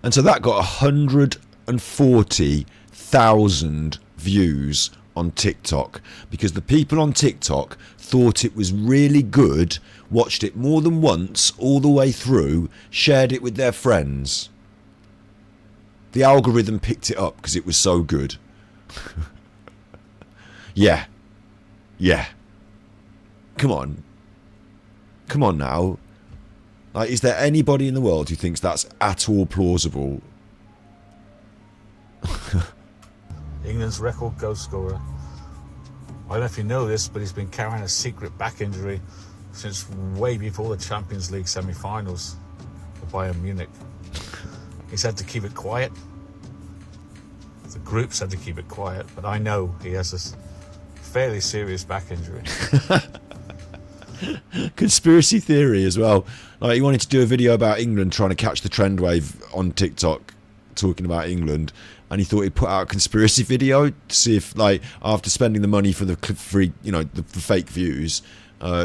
And so that got 140,000 views on TikTok because the people on TikTok thought it was really good, watched it more than once all the way through, shared it with their friends. The algorithm picked it up because it was so good. Yeah. Come on now. Like, is there anybody in the world who thinks that's at all plausible? England's record goal scorer. I don't know if you know this, but he's been carrying a secret back injury since way before the Champions League semi-finals for Bayern Munich. He's had to keep it quiet. The group's had to keep it quiet, but I know he has a fairly serious back injury. Conspiracy theory as well. Like, he wanted to do a video about England trying to catch the trend wave on TikTok talking about England, and he thought he'd put out a conspiracy video to see if, like, after spending the money for the free, you know, the fake views,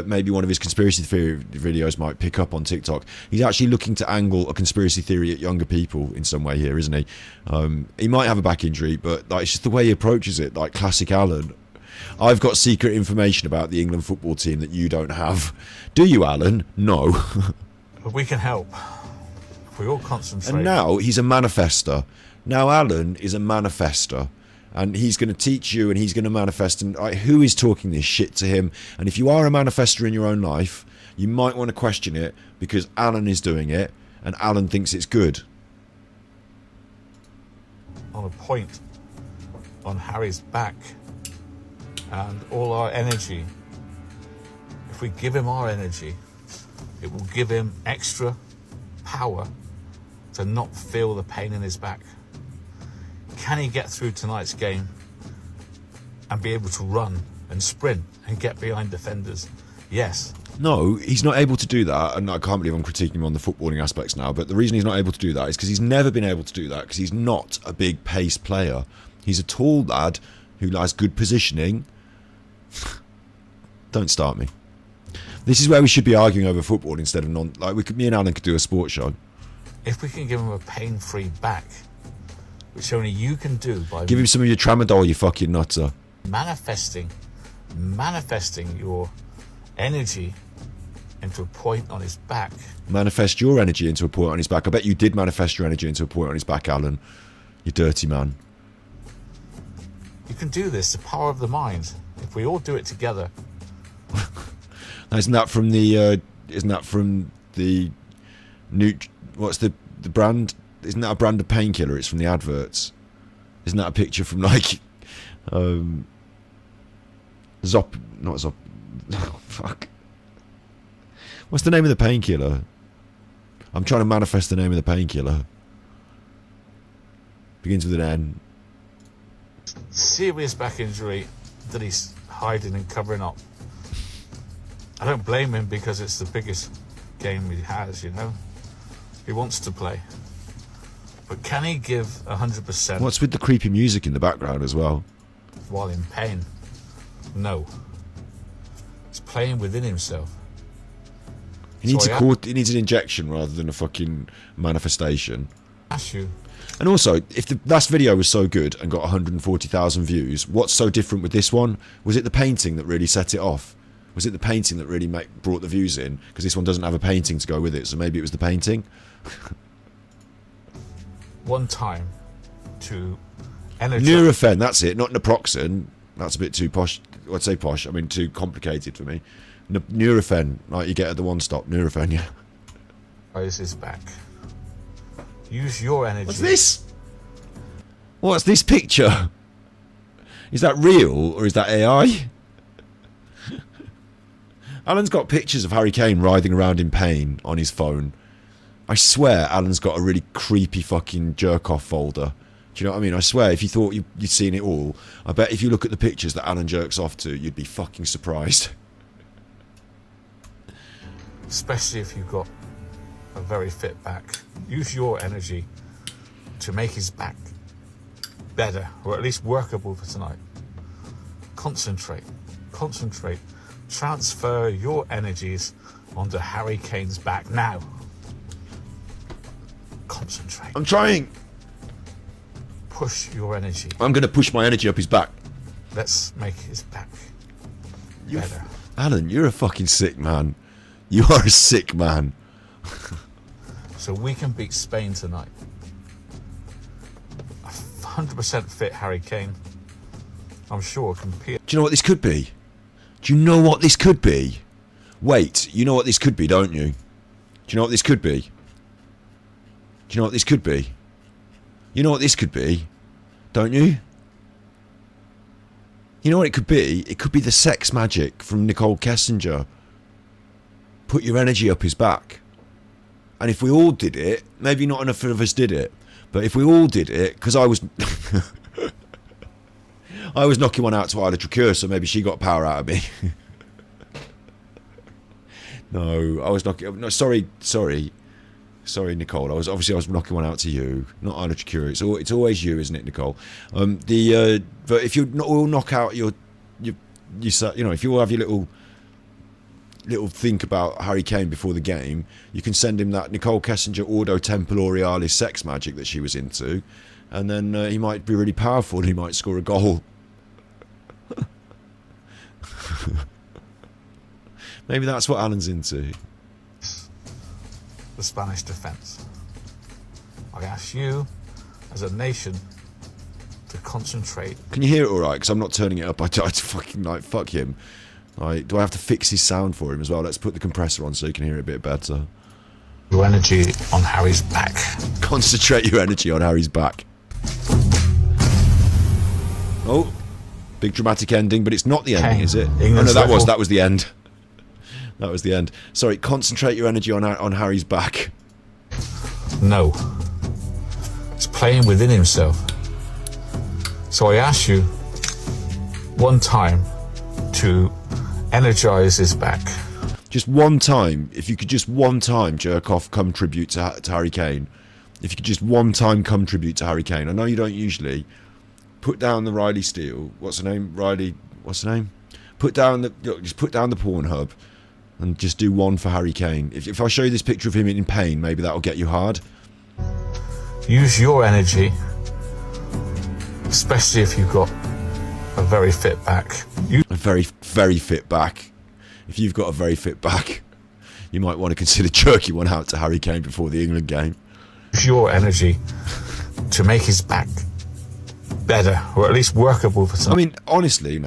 maybe one of his conspiracy theory videos might pick up on TikTok. He's actually looking to angle a conspiracy theory at younger people in some way here, isn't he? He might have a back injury, but like, it's just the way he approaches it, like classic Alan. I've got secret information about the England football team that you don't have. Do you, Alan? No. But we can help if we all concentrate. And now he's a manifester. Now Alan is a manifester. And he's going to teach you, and he's going to manifest. And who is talking this shit to him? And if you are a manifester in your own life, you might want to question it, because Alan is doing it, and Alan thinks it's good. On a point on Harry's back, and all our energy, if we give him our energy, it will give him extra power to not feel the pain in his back. Can he get through tonight's game and be able to run and sprint and get behind defenders? Yes. No, he's not able to do that, and I can't believe I'm critiquing him on the footballing aspects now, but the reason he's not able to do that is because he's never been able to do that, because he's not a big pace player. He's a tall lad who has good positioning. Don't start me. This is where we should be arguing over football instead of me and Alan could do a sports show. If we can give him a pain-free back, which only you can do by Give him some of your tramadol, you fucking nutter. manifesting your energy into a point on his back. Manifest your energy into a point on his back. I bet you did manifest your energy into a point on his back, Alan. You dirty man. You can do this, the power of the mind. If we all do it together. Isn't that from the what's the brand? Isn't that a brand of painkiller? It's from the adverts. Isn't that a picture from like fuck. What's the name of the painkiller? I'm trying to manifest the name of the painkiller. Begins with an N. Serious back injury that he's hiding and covering up. I don't blame him, because it's the biggest game he has, you know. He wants to play. But can he give 100%? What's with the creepy music in the background as well? While in pain? No. He's playing within himself. He needs he needs an injection rather than a fucking manifestation. Ask you. And also, if the last video was so good and got 140,000 views, what's so different with this one? Was it the painting that really set it off? Was it the painting that really brought the views in? Because this one doesn't have a painting to go with it, so maybe it was the painting. One time to energize. Nurofen, that's it, not naproxen. That's a bit too posh. I'd say posh, I mean too complicated for me. Nurofen, like you get at the one stop, Nurofen, yeah. Raise his back. Use your energy. What's this? What's this picture? Is that real or is that AI? Alan's got pictures of Harry Kane writhing around in pain on his phone. I swear Alan's got a really creepy fucking jerk-off folder. Do you know what I mean? I swear, if you thought you'd seen it all, I bet if you look at the pictures that Alan jerks off to, you'd be fucking surprised. Especially if you've got a very fit back. Use your energy to make his back better, or at least workable for tonight. Concentrate. Transfer your energies onto Harry Kane's back now. Concentrate. I'm trying. Push your energy. I'm going to push my energy up his back. Let's make his back better. Alan, you're a fucking sick man. You are a sick man. So we can beat Spain tonight. 100% fit Harry Kane, I'm sure, can appear. Do you know what this could be? Do you know what this could be? Wait, you know what this could be, don't you? Do you know what this could be? Do you know what this could be? You know what this could be, don't you? You know what it could be? It could be the sex magic from Nicole Kessinger. Put your energy up his back. And if we all did it, maybe not enough of us did it, but if we all did it, because I was I was knocking one out to Isla Tracure, so maybe she got power out of me. No, I was knocking. No, sorry, Nicole. I was knocking one out to you, not Isla Tracure. It's always you, isn't it, Nicole? But if you all knock out your if you all have your little think about Harry Kane before the game, you can send him that Nicole Kessinger Ordo Temple Aurealis sex magic that she was into, and then he might be really powerful and he might score a goal. Maybe that's what Alan's into. The Spanish defence. I ask you, as a nation, to concentrate. Can you hear it all right? Because I'm not turning it up. I fucking fuck him. Do I have to fix his sound for him as well? Let's put the compressor on so you can hear it a bit better. Your energy on Harry's back. Concentrate your energy on Harry's back. Oh, big dramatic ending, but it's not the ending, is it? Oh, no, that was the end. That was the end. Sorry, concentrate your energy on Harry's back. No. He's playing within himself. So I ask you one time to energize his back. Just one time. If you could just one time jerk off, come tribute to Harry Kane. If you could just one time come tribute to Harry Kane. I know you don't usually. Put down the Riley Steele. What's her name? Riley. What's her name? Just put down the Pornhub. And just do one for Harry Kane. If I show you this picture of him in pain, maybe that'll get you hard. Use your energy, especially if you've got a very fit back. A very, very fit back. If you've got a very fit back, you might want to consider jerking one out to Harry Kane before the England game. Use your energy to make his back better, or at least workable for some. I mean, honestly,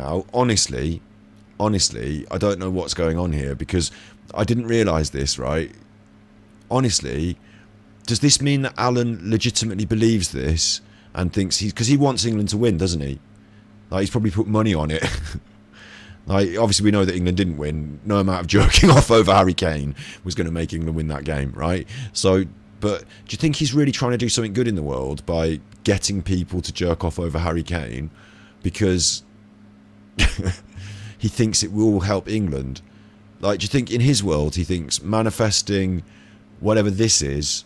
I don't know what's going on here, because I didn't realise this, right? Honestly, does this mean that Alan legitimately believes this and thinks because he wants England to win, doesn't he? Like, he's probably put money on it. Like, obviously we know that England didn't win. No amount of jerking off over Harry Kane was going to make England win that game, right? So, but do you think he's really trying to do something good in the world by getting people to jerk off over Harry Kane because he thinks it will help England? Like, do you think in his world he thinks manifesting whatever this is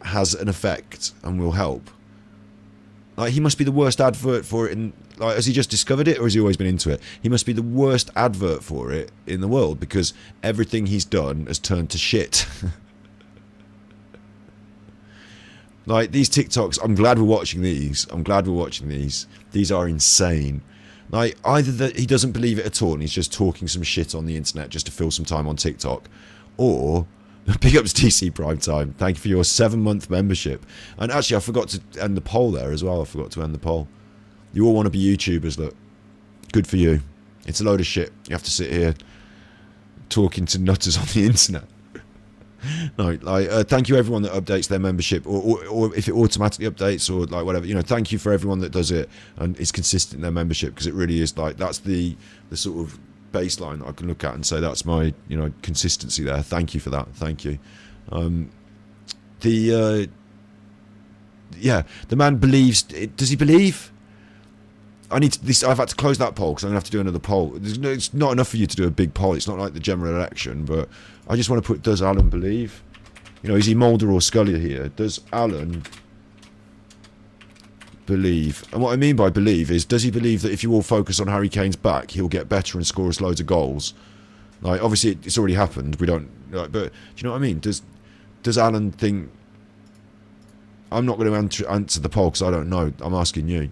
has an effect and will help? Like, he must be the worst advert for it in, like, has he just discovered it or has he always been into it? He must be the worst advert for it in the world, because everything he's done has turned to shit. Like, these TikToks, I'm glad we're watching these. These are insane. Like, either that he doesn't believe it at all and he's just talking some shit on the internet just to fill some time on TikTok, or big ups TC Prime Time. Thank you for your 7-month membership. And actually, I forgot to end the poll there as well. I forgot to end the poll. You all want to be YouTubers, look. Good for you. It's a load of shit. You have to sit here talking to nutters on the internet. No, like, thank you everyone that updates their membership, or if it automatically updates, or like whatever, you know, thank you for everyone that does it and is consistent in their membership, because it really is, like, that's the sort of baseline that I can look at and say that's my, you know, consistency there. Thank you for that. Thank you. Yeah, the man believes. Does he believe? I've had to close that poll because I'm gonna have to do another poll. It's not enough for you to do a big poll. It's not like the general election, but I just want to put: does Alan believe? You know, is he Mulder or Scully here? Does Alan believe, and what I mean by believe is, does he believe that if you all focus on Harry Kane's back, he'll get better and score us loads of goals? Like, obviously it's already happened. We don't, like, but do you know what I mean? Does Alan think? I'm not going to answer the poll because I don't know. I'm asking you.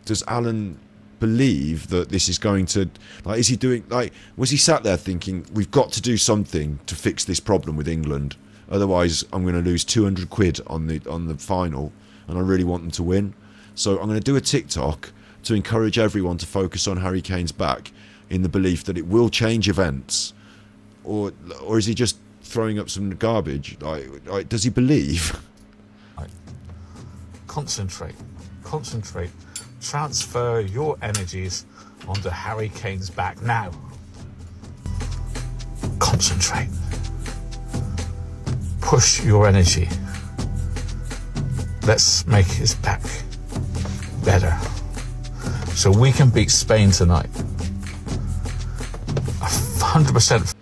Does Alan believe that this is going to, like, is he doing, like, was he sat there thinking, we've got to do something to fix this problem with England, otherwise I'm going to lose 200 quid on the final, and I really want them to win, so I'm going to do a TikTok to encourage everyone to focus on Harry Kane's back, in the belief that it will change events, or is he just throwing up some garbage? Like does he believe? Concentrate. Transfer your energies onto Harry Kane's back now. Concentrate. Push your energy. Let's make his back better, so we can beat Spain tonight. 100%.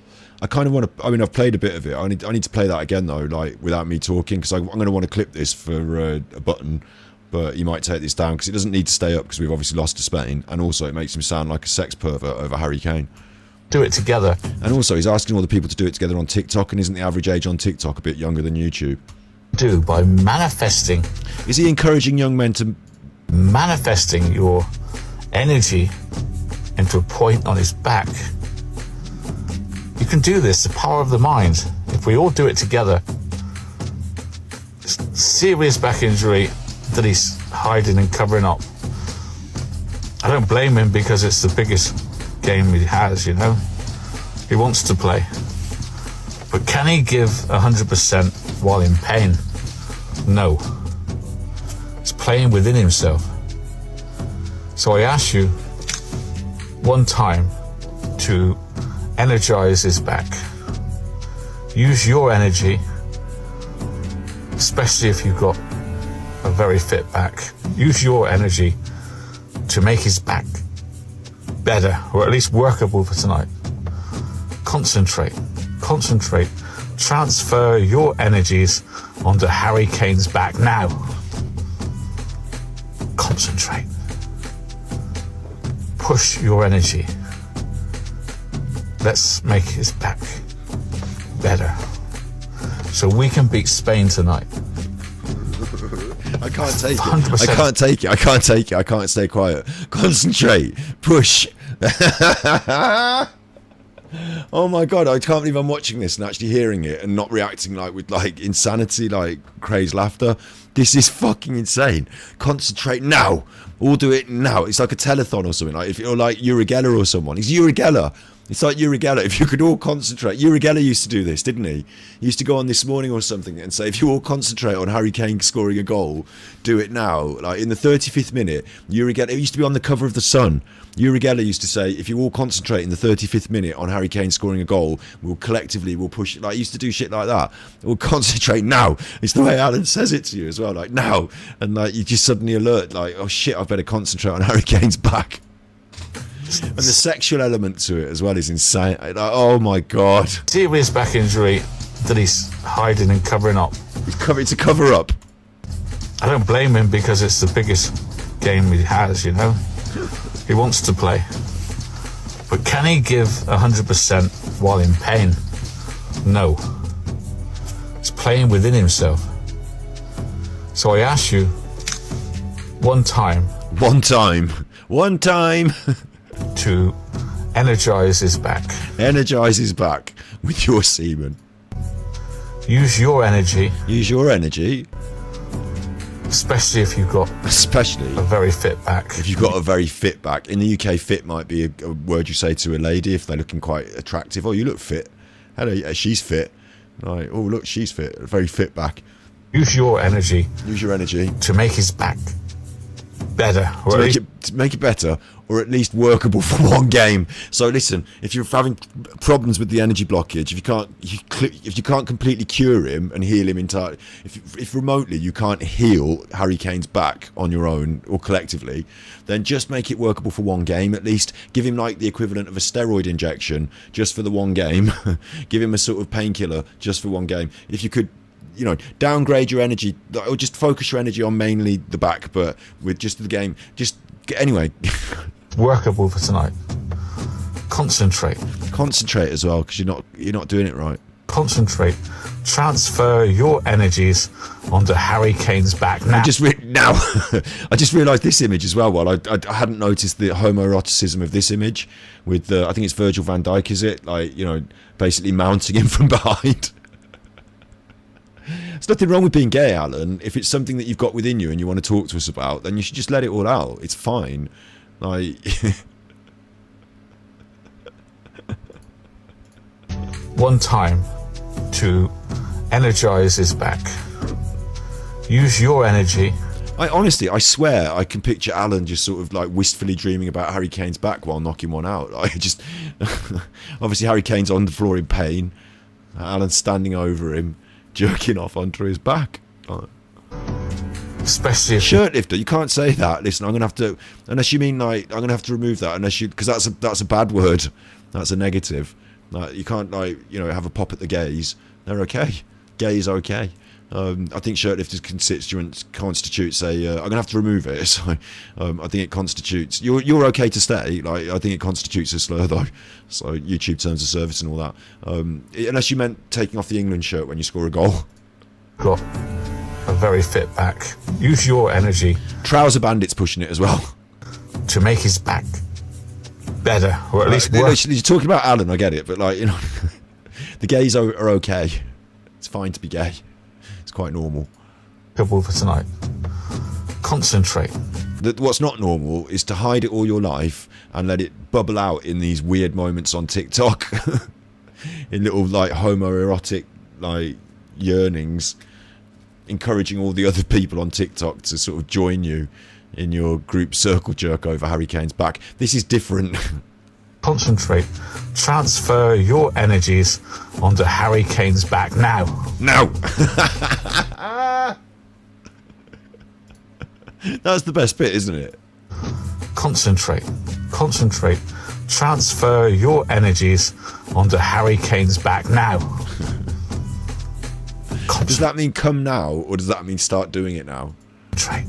I kind of want to, I mean, I've played a bit of it. I need to play that again though, like, without me talking, because I'm going to want to clip this for a button, but you might take this down because it doesn't need to stay up because we've obviously lost to Spain, and also it makes him sound like a sex pervert over Harry Kane. Do it together. And also he's asking all the people to do it together on TikTok, and isn't the average age on TikTok a bit younger than YouTube? Do by manifesting. Is he encouraging young men to manifesting your energy into a point on his back? You can do this, the power of the mind. If we all do it together, serious back injury that he's hiding and covering up. I don't blame him because it's the biggest game he has, you know. He wants to play. But can he give 100% while in pain? No. He's playing within himself. So I ask you one time to energize his back. Use your energy, especially if you've got a very fit back. Use your energy to make his back better, or at least workable for tonight. Concentrate. Transfer your energies onto Harry Kane's back now. Concentrate. Push your energy. Let's make his back better, so we can beat Spain tonight. I can't take it. I can't stay quiet. Concentrate. Push. Oh my god, I can't believe I'm watching this and actually hearing it and not reacting like with like insanity, like crazed laughter. This is fucking insane. Concentrate now. All do it now. It's like a telethon or something. Like if you're like Uri Geller or someone. He's Uri Geller. It's like Uri Geller. If you could all concentrate. Uri Geller used to do this, didn't he? He used to go on This Morning or something and say, if you all concentrate on Harry Kane scoring a goal, do it now. Like in the 35th minute, Uri Geller, it used to be on the cover of The Sun. Uri Geller used to say, if you all concentrate in the 35th minute on Harry Kane scoring a goal, we'll push. Like, he used to do shit like that. We'll concentrate now. It's the way Alan says it to you as well, like now. And like you just suddenly alert, like, oh shit, I better concentrate on Harry Kane's back. And the sexual element to it as well is insane. Like, oh my god. Serious back injury that he's hiding and covering up. It's a cover up. I don't blame him because it's the biggest game he has, you know. He wants to play. But can he give 100% while in pain? No. He's playing within himself. So I ask you one time to energize his back. Energize his back with your semen. Use your energy. Especially if you've got a very fit back. If you've got a very fit back. In the UK, fit might be a word you say to a lady if they're looking quite attractive. Oh, you look fit. Hello, yeah, she's fit. Right. Oh, look, she's fit. A very fit back. Use your energy. To make his back better. To make it better, or at least workable for one game. So listen, if you're having problems with the energy blockage, if you can't completely cure him and heal him entirely, if remotely you can't heal Harry Kane's back on your own or collectively, then just make it workable for one game. At least give him like the equivalent of a steroid injection just for the one game. Give him a sort of painkiller just for one game. If you could you know, downgrade your energy, or just focus your energy on mainly the back, but with just the game. Just anyway. Workable for tonight. Concentrate as well, because you're not doing it right. Concentrate. Transfer your energies onto Harry Kane's back now. I just realised this image as well. Well, I hadn't noticed the homoeroticism of this image with I think it's Virgil van Dijk, is it? Like, you know, basically mounting him from behind. There's nothing wrong with being gay, Alan. If it's something that you've got within you and you want to talk to us about, then you should just let it all out. It's fine. Like. One time to energize his back. Use your energy. I swear I can picture Alan just sort of like wistfully dreaming about Harry Kane's back while knocking one out. Like, just obviously Harry Kane's on the floor in pain. Alan's standing over him, jerking off onto his back. Especially if shirt lifter, you can't say that. Listen, I'm gonna have to, unless you mean like I'm gonna have to remove that, unless you, because that's a bad word. That's a negative. Like, you can't, like, you know, have a pop at the gays. They're okay. Gay is okay. I think shirtlifter's constitutes a. I'm gonna have to remove it. So I think it constitutes. You're okay to stay. Like, I think it constitutes a slur though. So YouTube terms of service and all that. Unless you meant taking off the England shirt when you score a goal. Got a very fit back. Use your energy. Trouser Bandit's pushing it as well. To make his back better, or at least worse. You're talking about Alan, I get it, but like, you know, the gays are okay. It's fine to be gay. It's quite normal. Couple for tonight. Concentrate. What's not normal is to hide it all your life and let it bubble out in these weird moments on TikTok, in little like homoerotic like yearnings, encouraging all the other people on TikTok to sort of join you in your group circle jerk over Harry Kane's back. This is different. Concentrate. Transfer your energies onto Harry Kane's back now. Now. That's the best bit, isn't it? Concentrate. Transfer your energies onto Harry Kane's back now. Does that mean come now, or does that mean start doing it now? Concentrate.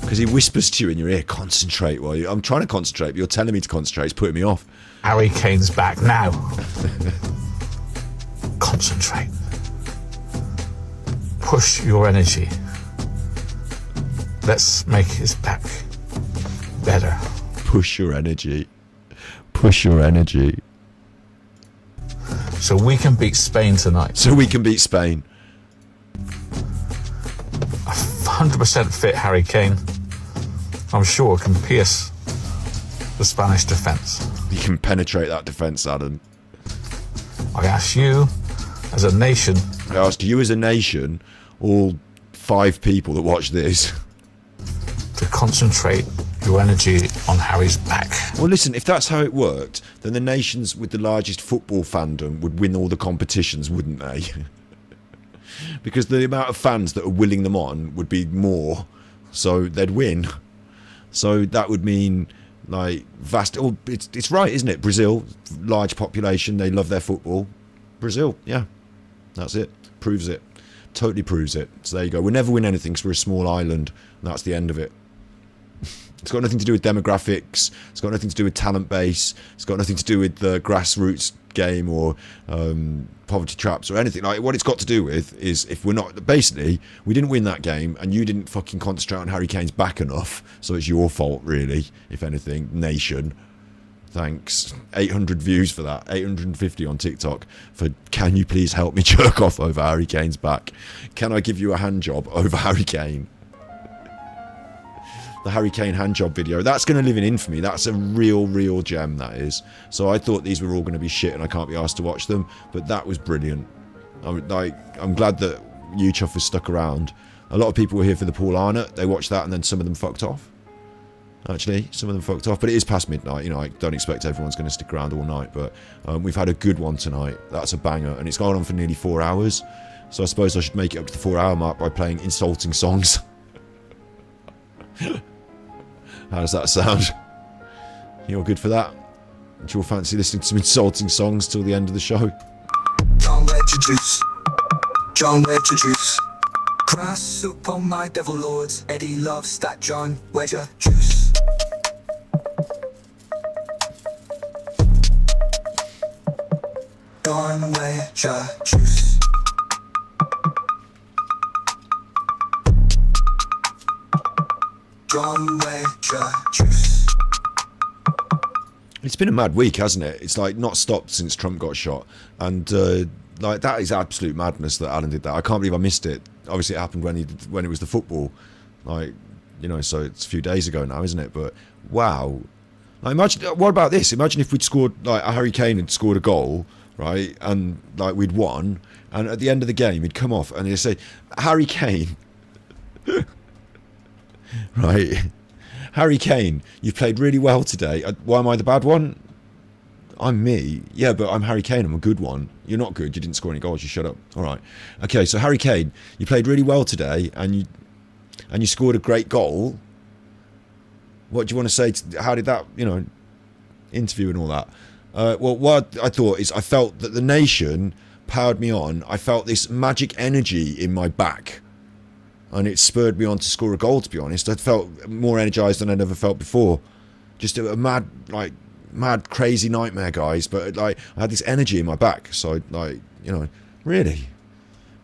Because he whispers to you in your ear, concentrate. While I'm trying to concentrate, but you're telling me to concentrate. It's putting me off. Harry Kane's back now. Concentrate. Push your energy. Let's make his back better. Push your energy. Push your energy. So we can beat Spain tonight. 100% fit Harry Kane, I'm sure, can pierce the Spanish defence. You can penetrate that defence, Adam. I ask you as a nation. I asked you as a nation, all 5 people that watch this, to concentrate your energy on Harry's back. Well, listen, if that's how it worked, then the nations with the largest football fandom would win all the competitions, wouldn't they? Because the amount of fans that are willing them on would be more, so they'd win. So that would mean like vast. Oh, it's right, isn't it? Brazil, large population, they love their football. Brazil, yeah, that's it. Proves it. Totally proves it. So there you go. We'll never win anything because we're a small island, and that's the end of it. It's got nothing to do with demographics. It's got nothing to do with talent base. It's got nothing to do with the grassroots game or poverty traps or anything. Like, what it's got to do with is if we're not, basically, we didn't win that game and you didn't fucking concentrate on Harry Kane's back enough, so it's your fault, really, if anything, nation. Thanks. 800 views for that. 850 on TikTok for can you please help me jerk off over Harry Kane's back? Can I give you a hand job over Harry Kane? The Harry Kane handjob video, that's going to live in infamy. That's a real gem, that is. So I thought these were all going to be shit and I can't be asked to watch them, but that was brilliant. I'm glad that UChuff has stuck around. A lot of people were here for the Paul Arnott. They watched that and then some of them fucked off. Actually, some of them fucked off, but it is past midnight. You know, I don't expect everyone's going to stick around all night, but we've had a good one tonight. That's a banger, and it's gone on for nearly 4 hours. So I suppose I should make it up to the 4-hour mark by playing insulting songs. How does that sound? You're good for that? Do you all fancy listening to some insulting songs till the end of the show? Don't let you juice. John Wedger juice. Crass soup on my devil lords. Eddie loves that John Wedger juice. John Wedger juice. John Wedger juice. It's been a mad week, hasn't it? It's like not stopped since Trump got shot, and like that is absolute madness that Alan did that. I can't believe I missed it. Obviously, it happened when it was the football, like, you know. So it's a few days ago now, isn't it? But wow, like, imagine, what about this? Imagine if we'd scored, like, Harry Kane had scored a goal, right, and like we'd won, and at the end of the game he'd come off and he'd say, Harry Kane, right. Harry Kane, you've played really well today. Why am I the bad one? I'm me. Yeah, but I'm Harry Kane. I'm a good one. You're not good. You didn't score any goals. You shut up. All right. Okay, so Harry Kane, you played really well today, and you scored a great goal. What do you want to say? How did that, you know, interview and all that? Well, what I thought is I felt that the nation powered me on. I felt this magic energy in my back. And it spurred me on to score a goal, to be honest. I felt more energised than I'd ever felt before. Just a mad, crazy nightmare, guys. But, like, I had this energy in my back. So, like, you know, really.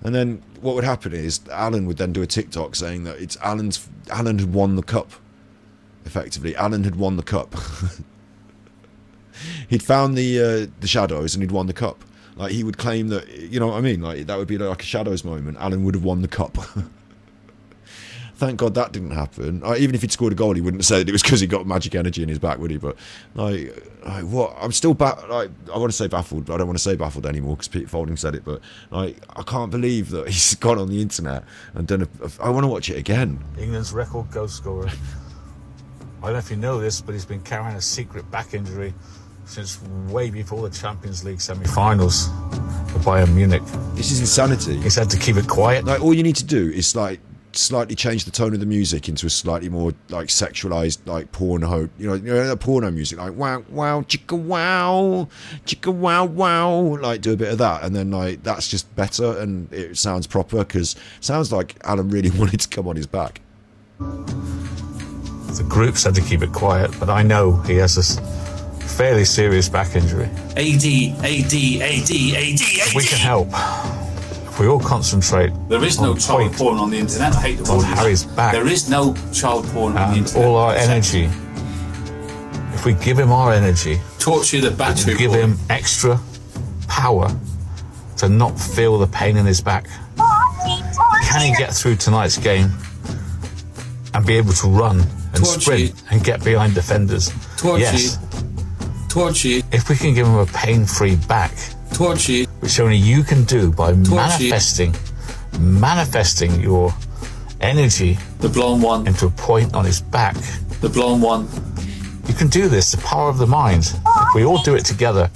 And then what would happen is Alan would then do a TikTok saying that it's Alan had won the cup, effectively. Alan had won the cup. He'd found the shadows and he'd won the cup. Like, he would claim that, you know what I mean? Like, that would be like a shadows moment. Alan would have won the cup. Thank God that didn't happen. Even if he'd scored a goal, he wouldn't say that it was because he got magic energy in his back, would he? But like what? I'm still I want to say baffled, but I don't want to say baffled anymore because Pete Folding said it. But like, I can't believe that he's gone on the internet and done I want to watch it again. England's record goal scorer. I don't know if you know this, but he's been carrying a secret back injury since way before the Champions League semi-finals for Bayern Munich. This is insanity. He's had to keep it quiet. Like, all you need to do is like slightly change the tone of the music into a slightly more like sexualized, like porno, you know, porno music, like wow wow chicka wow wow, like do a bit of that, and then like that's just better and it sounds proper because it sounds like Alan really wanted to come on his back. The group's had to keep it quiet, but I know he has a fairly serious back injury. AD. We can help. We all concentrate. There is no child porn on the internet. I hate the on word. Harry's back. There is no child porn on the internet. And all our energy. If we give him our energy, torture the battery, give him extra power to not feel the pain in his back. Can he get through tonight's game and be able to run and sprint and get behind defenders? Yes. Torture. If we can give him a pain-free back, torture, which only you can do by manifesting your energy, the blonde one, into a point on his back. The blonde one. You can do this. The power of the mind. If we all do it together.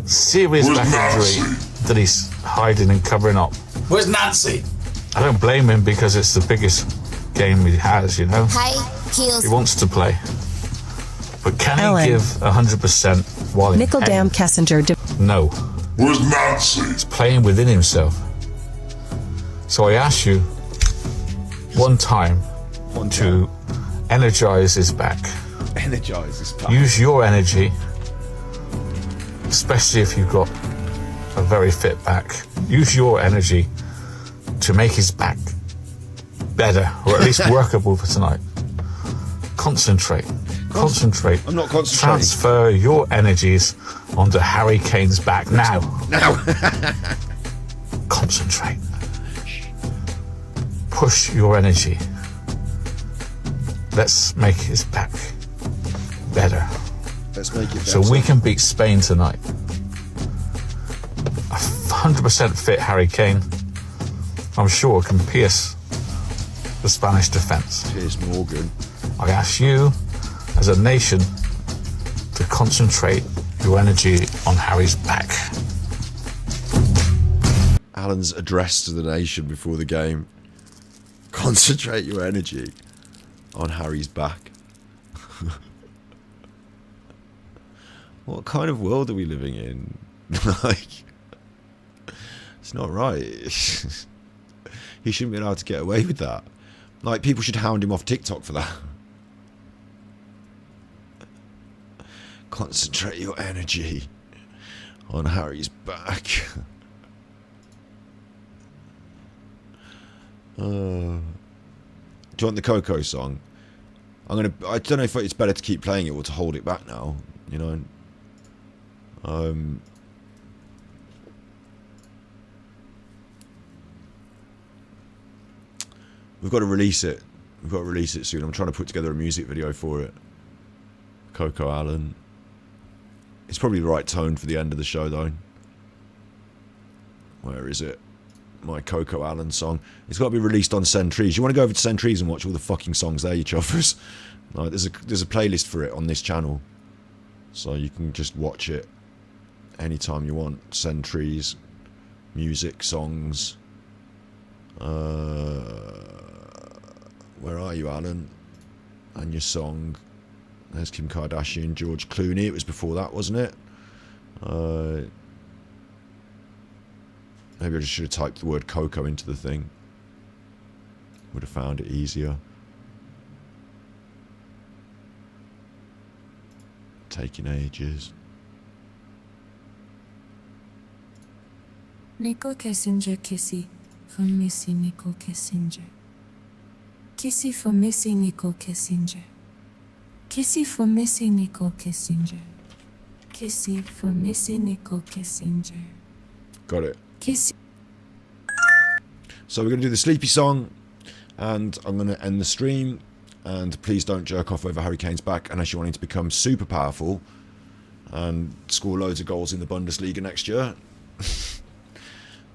Serious back injury that he's hiding and covering up. Where's Nancy? I don't blame him because it's the biggest game he has. You know. He wants to play. But can he give 100% while in Nickel pain? Dam Kessinger. No. Where's Nancy? He's playing within himself. So I ask you one time to energize his back. Energize his back. Use your energy, especially if you've got a very fit back. Use your energy to make his back better, or at least workable for tonight. Concentrate. I'm not concentrating. Transfer your energies onto Harry Kane's back now. Concentrate. Push your energy. Let's make his back better. Let's make it better. So we can beat Spain tonight. 100% fit Harry Kane, I'm sure, can pierce the Spanish defence. Piers Morgan. I ask you, as a nation, to concentrate your energy on Harry's back. Alan's address to the nation before the game. Concentrate your energy on Harry's back. What kind of world are we living in? Like, It's not right. He shouldn't be allowed to get away with that. Like, people should hound him off TikTok for that. Concentrate your energy on Harry's back. Do you want the Coco song? I don't know if it's better to keep playing it or to hold it back now, you know. We've got to release it. We've got to release it soon. I'm trying to put together a music video for it. Coco Allen. It's probably the right tone for the end of the show, though. Where is it? My Coco Allen song. It's got to be released on Send Trees. You want to go over to Send Trees and watch all the fucking songs there, you chuffers. Like, there's a playlist for it on this channel. So you can just watch it anytime you want. Send Trees. Music, songs. Where are you, Alan? And your song. There's Kim Kardashian, George Clooney. It was before that, wasn't it? Maybe I just should have typed the word Coco into the thing. Would have found it easier. Taking ages. Nicole Kessinger, Kissy from Missy Nicole Kessinger. Kissy for Missy Nicole Kessinger. Kissy for Missy Nicole Kessinger. Kissy for Missy Nicole Kessinger. Got it. Kissy. So we're going to do the sleepy song, and I'm going to end the stream. And please don't jerk off over Harry Kane's back unless you're wanting to become super powerful and score loads of goals in the Bundesliga next year.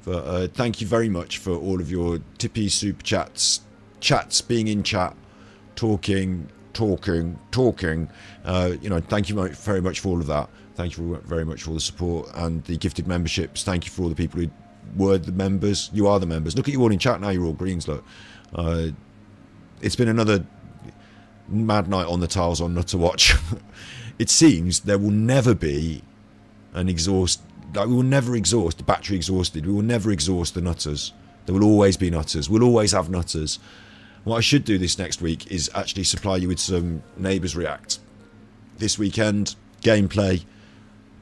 But thank you very much for all of your tippy super chats, being in chat, talking. You know, thank you very much for all of that. Thank you very much for all the support and the gifted memberships. Thank you for all the people who were the members. You are the members. Look at you all in chat now. You're all greens. Look, it's been another mad night on the tiles on Nutterwatch. It seems there will never be an exhaust. Like, we will never exhaust the battery exhausted. We will never exhaust the nutters. There will always be nutters. We'll always have nutters. What I should do this next week is actually supply you with some Neighbours React. This weekend, gameplay,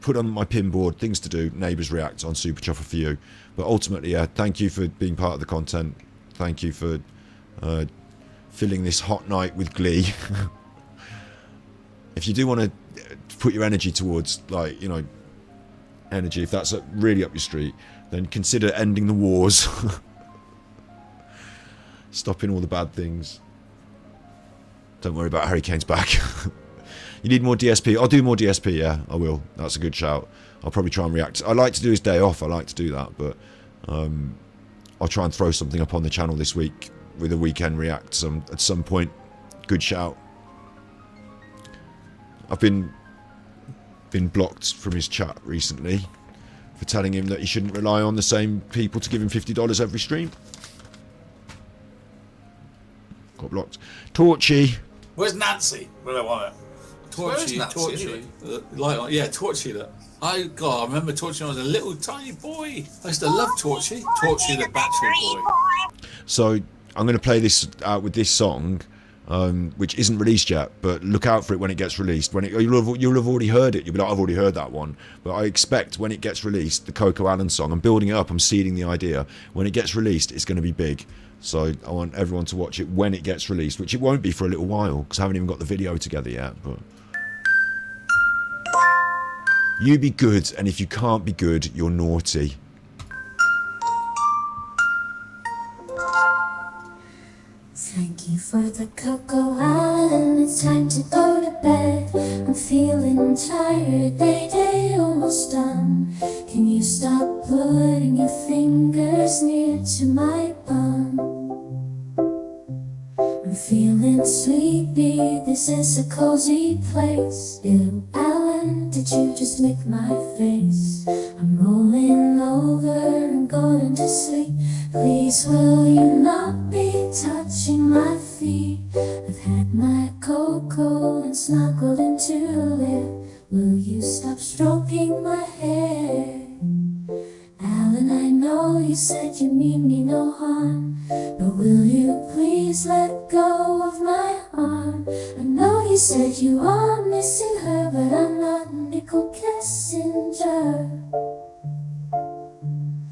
put on my pin board, things to do, Neighbours React on Super Chuffer for you. But ultimately, thank you for being part of the content. Thank you for filling this hot night with glee. If you do want to put your energy towards, like, you know, energy, if that's really up your street, then consider ending the wars. Stopping all the bad things. Don't worry about Harry Kane's back. You need more DSP? I'll do more DSP, yeah, I will. That's a good shout. I'll probably try and react. I like to do his day off. I like to do that, but I'll try and throw something up on the channel this week with a weekend react at some point. Good shout. I've been blocked from his chat recently for telling him that he shouldn't rely on the same people to give him $50 every stream. Got blocked. Torchy. Where's Nancy? Where do I want it? Torchy. Light on. Yeah, Torchy. That. I remember Torchy when I was a little tiny boy. I used to love Torchy. Torchy the battery boy. So I'm going to play this out with this song, which isn't released yet, but look out for it when it gets released. You'll have already heard it. You'll be like, I've already heard that one. But I expect when it gets released, the Coco Allen song, I'm building it up, I'm seeding the idea. When it gets released, it's going to be big. So I want everyone to watch it when it gets released, which it won't be for a little while, because I haven't even got the video together yet. But you be good, and if you can't be good, you're naughty. Thank you for the Coco Allen. It's time to go to bed. I'm feeling tired. Day almost done. Can you stop putting your fingers near to my bum? I'm feeling sleepy. This is a cozy place. Ew, Alan, did you just lick my face? I'm rolling over and going to sleep. Please, will you not be touching my feet? I've had my cocoa and snuggled into it. Will you stop stroking my hair? Alan, I know on. But will you please let go of my arm? I know you said you are missing her, but I'm not Nicole Kessinger.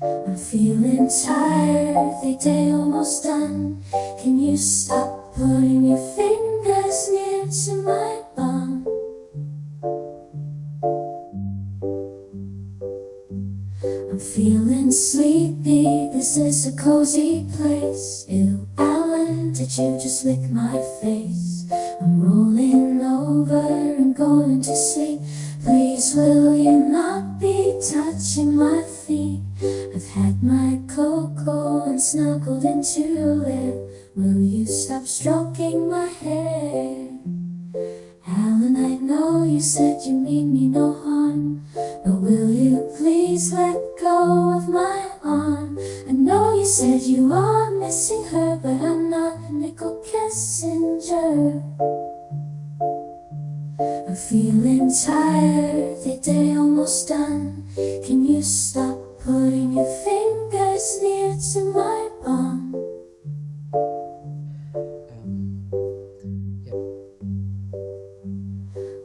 I'm feeling tired, the day almost done. Can you stop putting your fingers near to my bum? I'm feeling sleepy, this is a cozy place. Ew, Alan, did you just lick my face? I'm rolling over and going to sleep. Please will you not be touching my feet? I've had my cocoa and snuggled into your lip. Will you stop stroking my hair? Alan, I know you said you mean me no harm, but will you please let go of my arm? I know you said you are missing her, but I'm not Nicole Kessinger. I'm feeling tired, the day almost done. Can you stop putting your fingers near to my bum?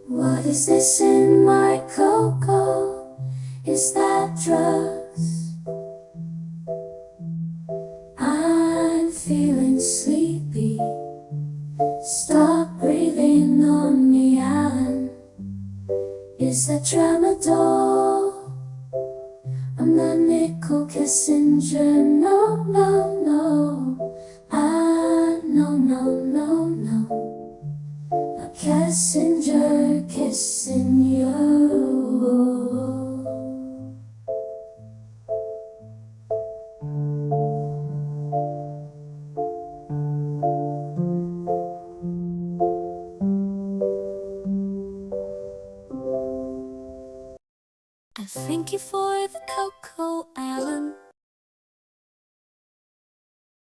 What is this in my cocoa? Is that drugs? I'm feeling sleepy.